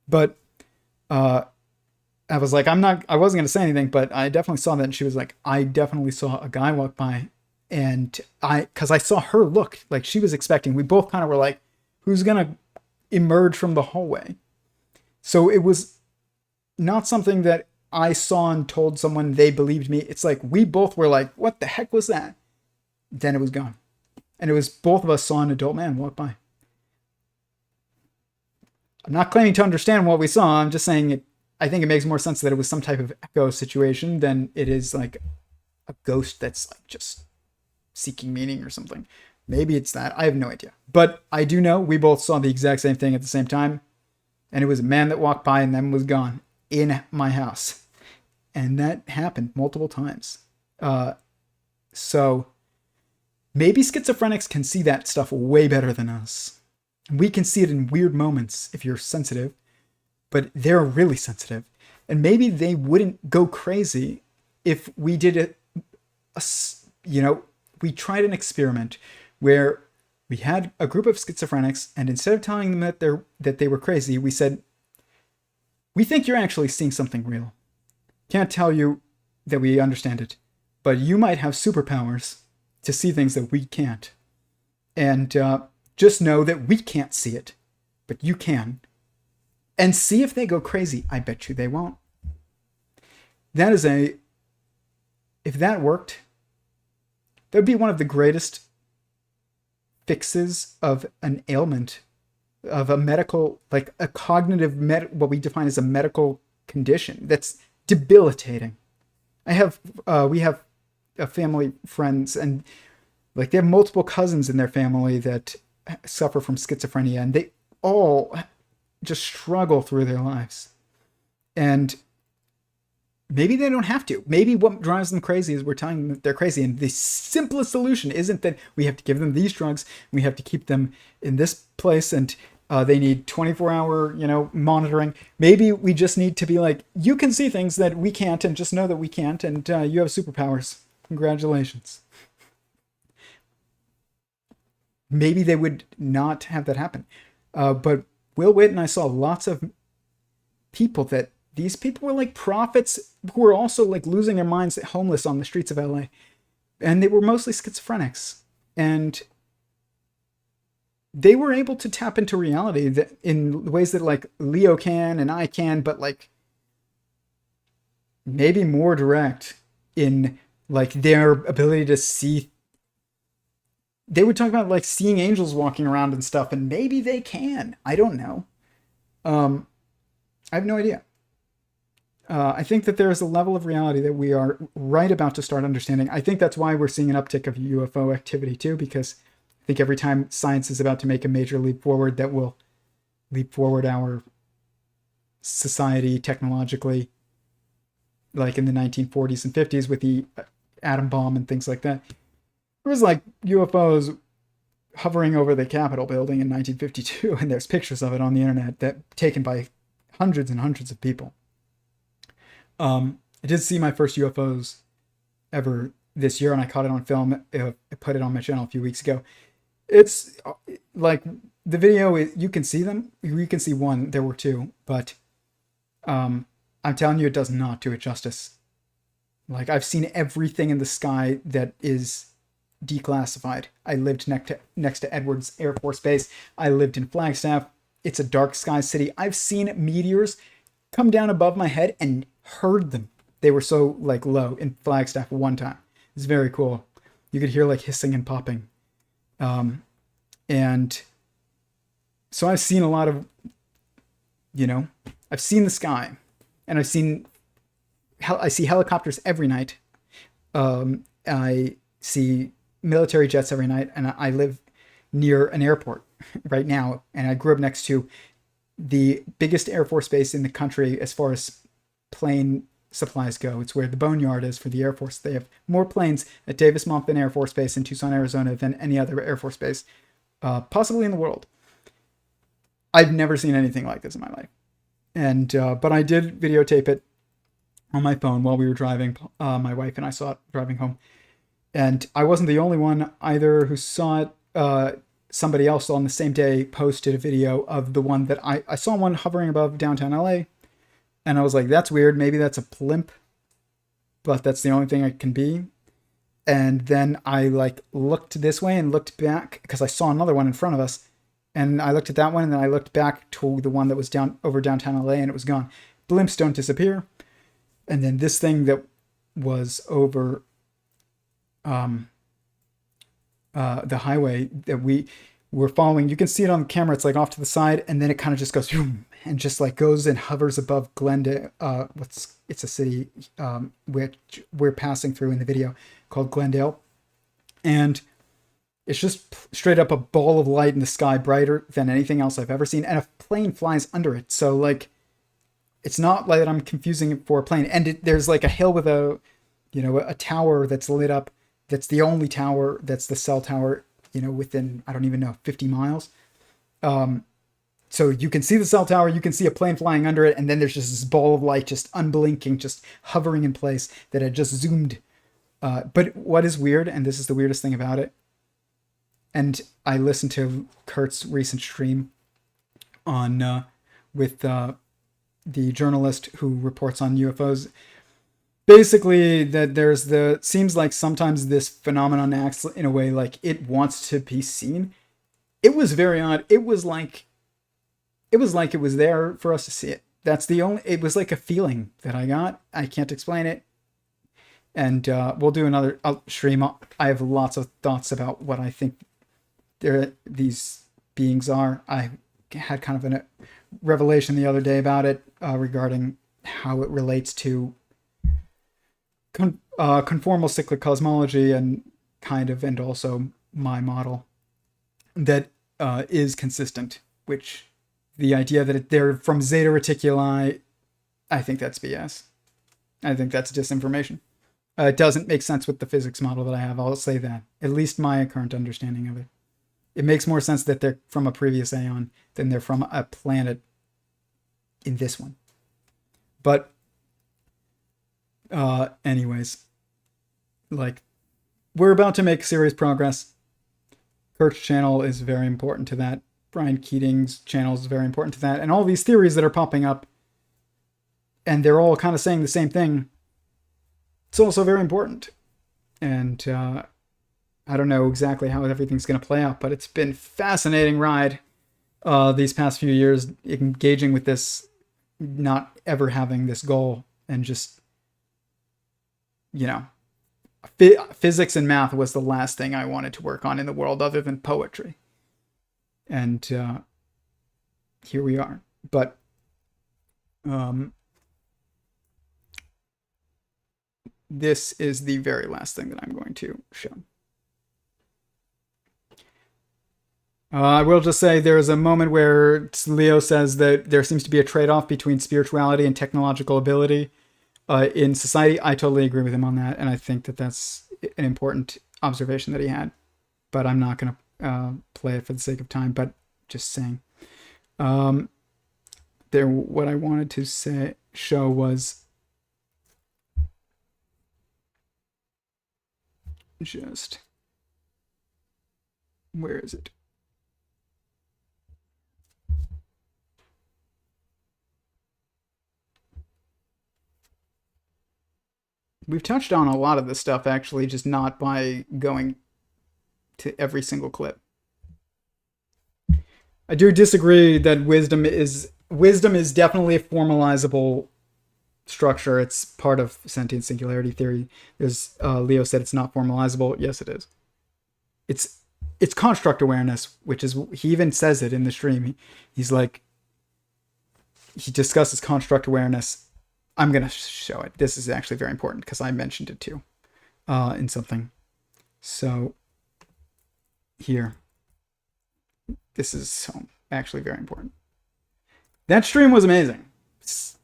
But I was like, I wasn't going to say anything, but I definitely saw that. And she was like, "I definitely saw a guy walk by." And because I saw her look like she was expecting, we both kind of were like, who's going to emerge from the hallway? So it was not something that I saw and told someone they believed me. It's like we both were like, what the heck was that? Then it was gone. And it was both of us saw an adult man walk by. I'm not claiming to understand what we saw. I'm just saying I think it makes more sense that it was some type of echo situation than it is like a ghost that's like just seeking meaning or something. Maybe it's that. I have no idea. But I do know we both saw the exact same thing at the same time. And it was a man that walked by and then was gone in my house. And that happened multiple times. So maybe schizophrenics can see that stuff way better than us. We can see it in weird moments if you're sensitive, but they're really sensitive. And maybe they wouldn't go crazy if we did we tried an experiment where we had a group of schizophrenics, and instead of telling them that they were crazy, we said, "We think you're actually seeing something real. Can't tell you that we understand it, but you might have superpowers to see things that we can't. And just know that we can't see it, but you can. And see if they go crazy. I bet you they won't." If that worked, that would be one of the greatest fixes of an ailment, of a medical, like a cognitive, what we define as a medical condition that's debilitating. We have a family friends, and like they have multiple cousins in their family that suffer from schizophrenia, and they all just struggle through their lives. And maybe they don't have to. Maybe what drives them crazy is we're telling them that they're crazy. And the simplest solution isn't that we have to give them these drugs, we have to keep them in this place, and they need 24-hour, monitoring. Maybe we just need to be like, you can see things that we can't, and just know that we can't, and you have superpowers. Congratulations. Maybe they would not have that happen. But Will Witt and I saw lots of people that these people were like prophets who were also like losing their minds homeless on the streets of LA. and they were mostly schizophrenics, and they were able to tap into reality that in ways that like Leo can and I can, but like maybe more direct in like their ability to see. They would talk about like seeing angels walking around and stuff, and maybe they can. I don't know. I have no idea. I think that there is a level of reality that we are right about to start understanding. I think that's why we're seeing an uptick of UFO activity too, because I think every time science is about to make a major leap forward, that will leap forward our society technologically, like in the 1940s and 50s with the atom bomb and things like that. It was like UFOs hovering over the Capitol building in 1952, and there's pictures of it on the internet that taken by hundreds and hundreds of people. I did see my first UFOs ever this year, and I caught it on film. I put it on my channel a few weeks ago. It's like the video, you can see them. You can see one. There were two, but I'm telling you, it does not do it justice. Like, I've seen everything in the sky that is declassified. I lived next to Edwards Air Force Base. I lived in Flagstaff. It's a dark sky city. I've seen meteors come down above my head and heard them. They were so like low in Flagstaff one time. It's very cool. You could hear like hissing and popping. And so I've seen a lot of, I've seen the sky, and I see helicopters every night. I see military jets every night, and I live near an airport right now, and I grew up next to the biggest Air Force base in the country as far as plane supplies go. It's where the boneyard is for the Air Force. They have more planes at Davis-Monthan Air Force Base in Tucson, Arizona than any other Air Force base, possibly in the world. I've never seen anything like this in my life. And but I did videotape it on my phone while we were driving. My wife and I saw it driving home. And I wasn't the only one either who saw it. Somebody else on the same day posted a video of the one that I saw one hovering above downtown LA. And I was like, that's weird. Maybe that's a blimp, but that's the only thing it can be. And then I like looked this way and looked back because I saw another one in front of us. And I looked at that one, and then I looked back to the one that was down over downtown LA, and it was gone. Blimps don't disappear. And then this thing that was over the highway that we were following, you can see it on the camera. It's like off to the side, and then it kind of just goes and just like goes and hovers above Glendale. It's a city which we're passing through in the video called Glendale, and it's just straight up a ball of light in the sky, brighter than anything else I've ever seen, and a plane flies under it. So like, it's not like that I'm confusing it for a plane. And there's like a hill with a tower that's lit up. That's the only tower. That's the cell tower. Within, I don't even know, 50 miles. So you can see the cell tower, you can see a plane flying under it, and then there's just this ball of light just unblinking, just hovering in place that had just zoomed. But what is weird, and this is the weirdest thing about it, and I listened to Curt's recent stream on with the journalist who reports on UFOs. Basically, that seems like sometimes this phenomenon acts in a way like it wants to be seen. It was very odd. It was like it was there for us to see it. It was like a feeling that I got. I can't explain it. And we'll do another stream. I have lots of thoughts about what I think these beings are. I had kind of a revelation the other day about it regarding how it relates to conformal cyclic cosmology and also my model that is consistent, which the idea that they're from Zeta Reticuli, I think that's BS. I think that's disinformation. It doesn't make sense with the physics model that I have. I'll say that. At least my current understanding of it. It makes more sense that they're from a previous aeon than they're from a planet in this one. But anyways, like, we're about to make serious progress. Curt's channel is very important to that. Brian Keating's channel is very important to that. And all these theories that are popping up, and they're all kind of saying the same thing, it's also very important. And I don't know exactly how everything's going to play out, but it's been a fascinating ride these past few years, engaging with this, not ever having this goal, and just, you know, physics and math was the last thing I wanted to work on in the world other than poetry. And here we are. But this is the very last thing that I'm going to show. I will just say there is a moment where Leo says that there seems to be a trade-off between spirituality and technological ability in society. I totally agree with him on that, and I think that that's an important observation that he had. But I'm not going to play it for the sake of time, but just saying. What I wanted to show was just, where is it? We've touched on a lot of this stuff, actually, just not by going to every single clip. I do disagree that wisdom is definitely a formalizable structure. It's part of Sentient Singularity Theory. There's Leo said it's not formalizable. Yes, it is. It's construct awareness, which is, he even says it in the stream. He's like, he discusses construct awareness. I'm going to show it. This is actually very important because I mentioned it too in something. So here, this is so actually very important. That stream was amazing.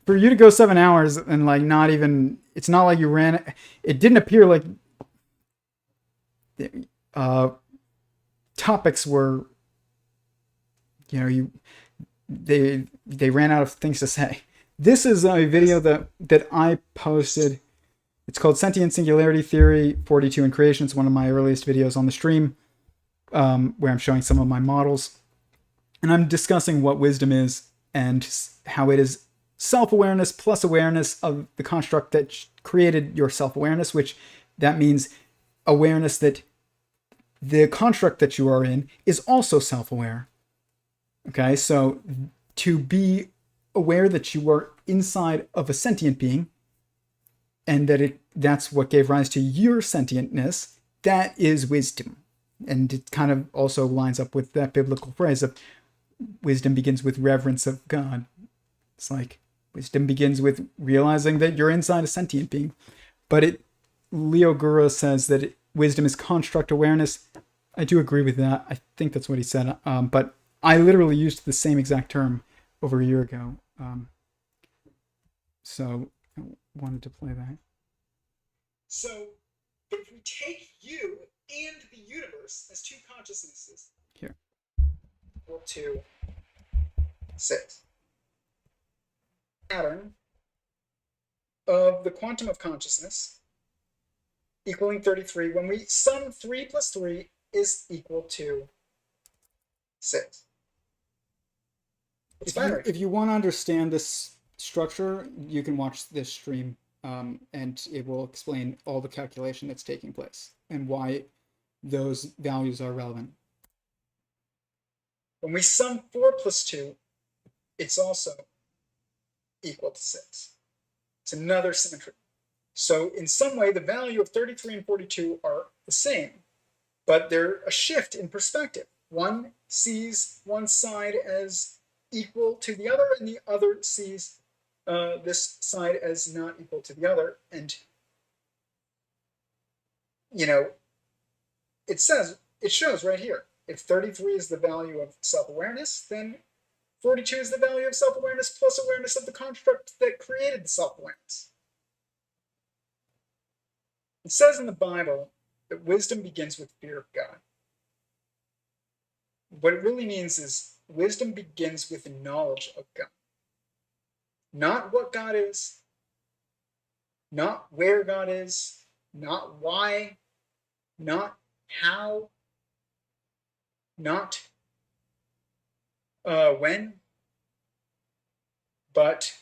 For you to go 7 hours and like not even, it's not like you ran, it didn't appear like topics were, you know, they ran out of things to say. This is a video that I posted. It's called Sentient Singularity Theory 42 in Creation. It's one of my earliest videos on the stream where I'm showing some of my models. And I'm discussing what wisdom is and how it is self-awareness plus awareness of the construct that created your self-awareness, which that means awareness that the construct that you are in is also self-aware. Okay, so to be aware that you are inside of a sentient being and that that's what gave rise to your sentientness, that is wisdom. And it kind of also lines up with that biblical phrase of wisdom begins with reverence of God. It's like wisdom begins with realizing that you're inside a sentient being. But Leo Gura says that wisdom is construct awareness. I do agree with that. I think that's what he said. But I literally used the same exact term over a year ago. So I wanted to play that. So, but if we take you and the universe as two consciousnesses, Here. equal to 6. Pattern of the quantum of consciousness equaling 33. When we sum 3 plus 3 is equal to 6. It's binary. If you want to understand this structure, you can watch this stream, and it will explain all the calculation that's taking place and why those values are relevant. When we sum 4 plus 2, it's also equal to 6. It's another symmetry. So in some way, the value of 33 and 42 are the same, but they're a shift in perspective. One sees one side as equal to the other, and the other sees this side as not equal to the other. And, you know, it shows right here, if 33 is the value of self-awareness, then 42 is the value of self-awareness plus awareness of the construct that created the self-awareness. It says in the Bible that wisdom begins with fear of God. What it really means is wisdom begins with knowledge of God. Not what God is, not where God is, not why, not how, not when, but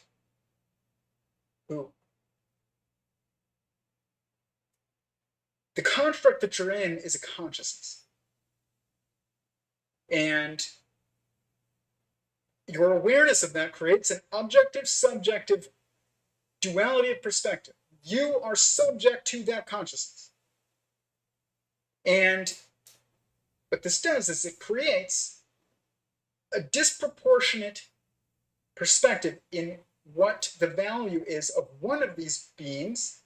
who. The construct that you're in is a consciousness. And your awareness of that creates an objective subjective duality of perspective. You are subject to that consciousness. And what this does is it creates a disproportionate perspective in what the value is of one of these beings,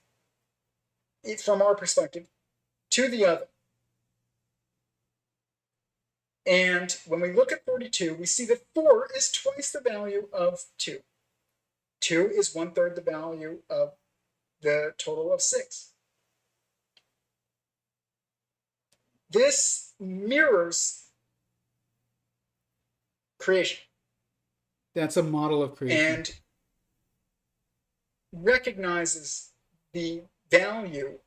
from our perspective, to the other. And when we look at 42, we see that 4 is twice the value of 2. 2 is 1/3 the value of the total of 6. This mirrors creation. That's a model of creation. And recognizes the value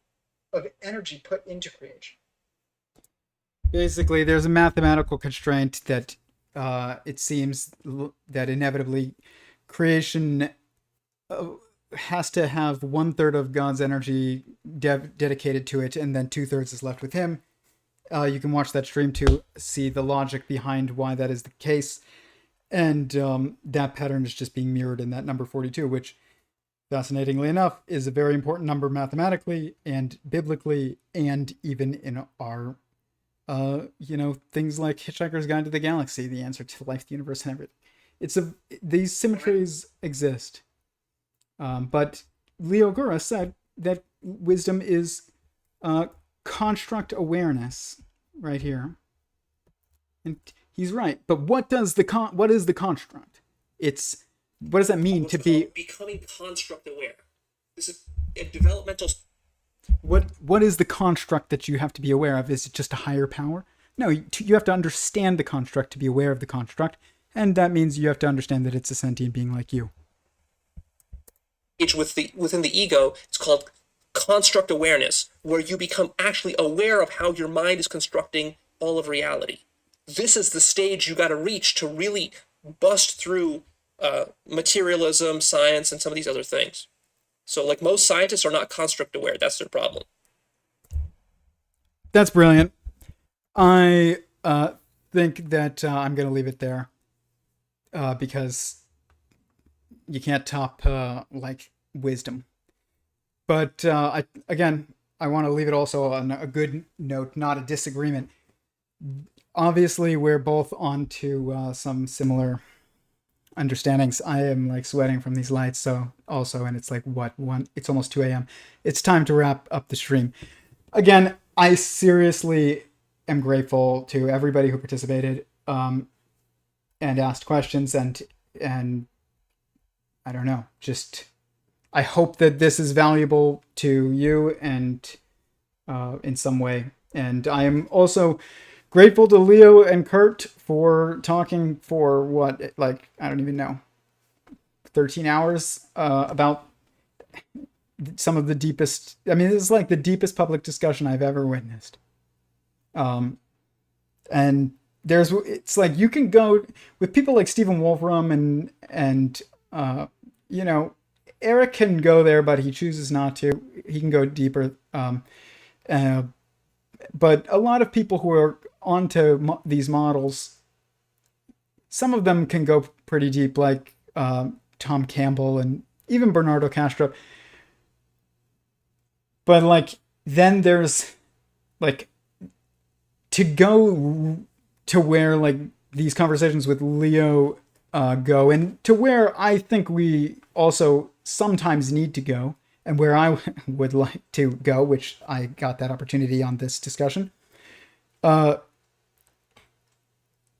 of energy put into creation. Basically, there's a mathematical constraint that it seems that inevitably creation has to have 1/3 of God's energy dedicated to it, and then 2/3 is left with him. You can watch that stream to see the logic behind why that is the case. And that pattern is just being mirrored in that number 42, which, fascinatingly enough, is a very important number mathematically and biblically, and even in our, things like Hitchhiker's Guide to the Galaxy, the answer to life, the universe, and everything. These symmetries exist. But Leo Gura said that wisdom is construct awareness right here. And he's right. But what is the construct? What does that mean to be becoming construct aware? This is a developmental. What is the construct that you have to be aware of? Is it just a higher power? No, you have to understand the construct to be aware of the construct, and that means you have to understand that it's a sentient being like you. Within the ego, it's called construct awareness, where you become actually aware of how your mind is constructing all of reality. This is the stage you got to reach to really bust through materialism, science, and some of these other things. So, like, most scientists are not construct aware. That's their problem. That's brilliant. I think that I'm going to leave it there because you can't top wisdom. But I want to leave it also on a good note, not a disagreement. Obviously, we're both onto some similar understandings. I am sweating from these lights, so also, and it's it's almost 2 a.m. It's time to wrap up the stream. Again, I seriously am grateful to everybody who participated and asked questions, and I don't know, just I hope that this is valuable to you and in some way. And I am also grateful to Leo and Curt for talking for I don't even know, 13 hours about some of the deepest, this is the deepest public discussion I've ever witnessed. And it's you can go with people like Stephen Wolfram and Eric can go there, but he chooses not to. He can go deeper. But a lot of people who are onto these models, some of them can go pretty deep, like Tom Campbell and even Bernardo Castro. But then there's to go to where these conversations with Leo go, and to where I think we also sometimes need to go, and where I would like to go, which I got that opportunity on this discussion,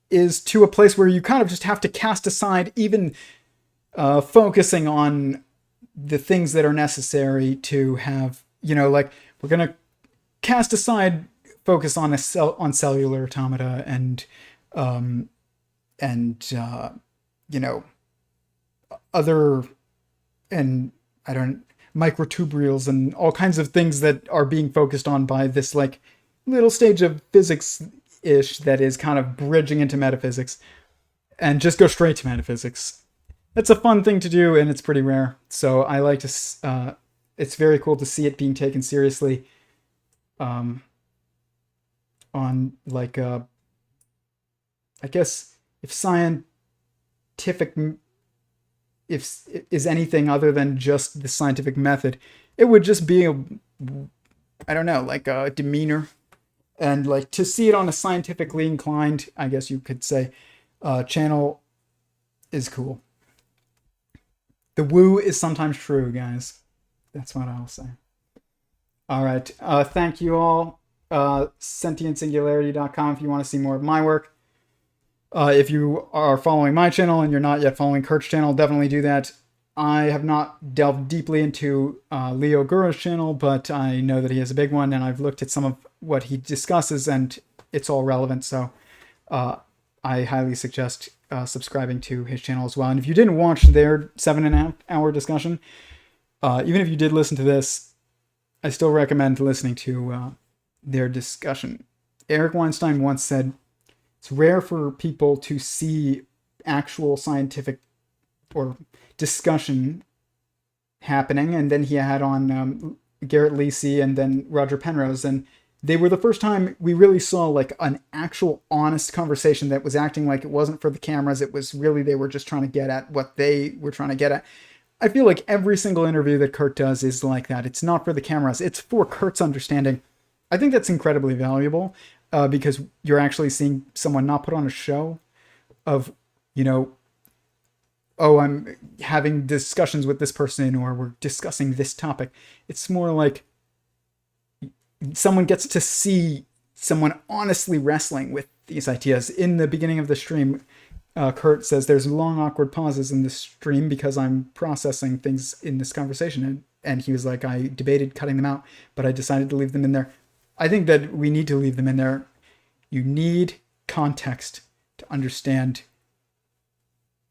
is to a place where you kind of just have to cast aside even focusing on the things that are necessary to have, we're going to cast aside focus on on cellular automata and other, and microtubules and all kinds of things that are being focused on by this little stage of physics-ish that is kind of bridging into metaphysics, and just go straight to metaphysics. That's a fun thing to do, and it's pretty rare. So I like to, it's very cool to see it being taken seriously. on like I guess if scientific if is anything other than just the scientific method, it would just be I don't know, like a demeanor. And like to see it on a scientifically inclined, I guess you could say, channel is cool. The woo is sometimes true, guys. That's what I'll say. All right. Thank you all. SentientSingularity.com if you want to see more of my work. If you are following my channel and you're not yet following Curt's channel, definitely do that. I have not delved deeply into Leo Gura's channel, but I know that he has a big one, and I've looked at some of what he discusses, and it's all relevant. So I highly suggest subscribing to his channel as well. And if you didn't watch their 7.5 hour discussion, even if you did listen to this, I still recommend listening to their discussion. Eric Weinstein once said, it's rare for people to see actual scientific or discussion happening. And then he had on Garrett Lacey and then Roger Penrose, and they were the first time we really saw like an actual honest conversation that was acting like it wasn't for the cameras. It was really, they were just trying to get at what they were trying to get at. I feel like every single interview that Curt does is like that. It's not for the cameras. It's for Curt's understanding. I think that's incredibly valuable because you're actually seeing someone not put on a show of, you know, oh, I'm having discussions with this person or we're discussing this topic. It's more like someone gets to see someone honestly wrestling with these ideas. In the beginning of the stream, Curt says there's long awkward pauses in the stream because I'm processing things in this conversation. And he was like, I debated cutting them out, but I decided to leave them in there. I think that we need to leave them in there. You need context to understand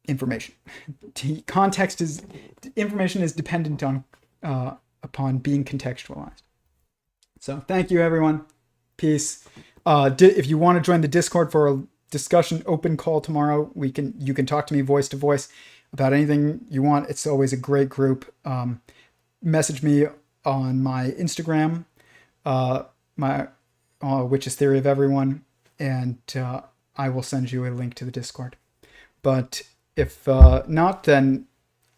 information. Information is dependent on upon being contextualized. So thank you, everyone. Peace. If you want to join the Discord for a discussion open call tomorrow, you can talk to me voice to voice about anything you want. It's always a great group. Message me on my Instagram, which is Theory of Everyone, and I will send you a link to the Discord. But if not, then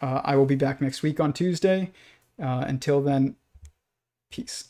I will be back next week on Tuesday. Until then, peace.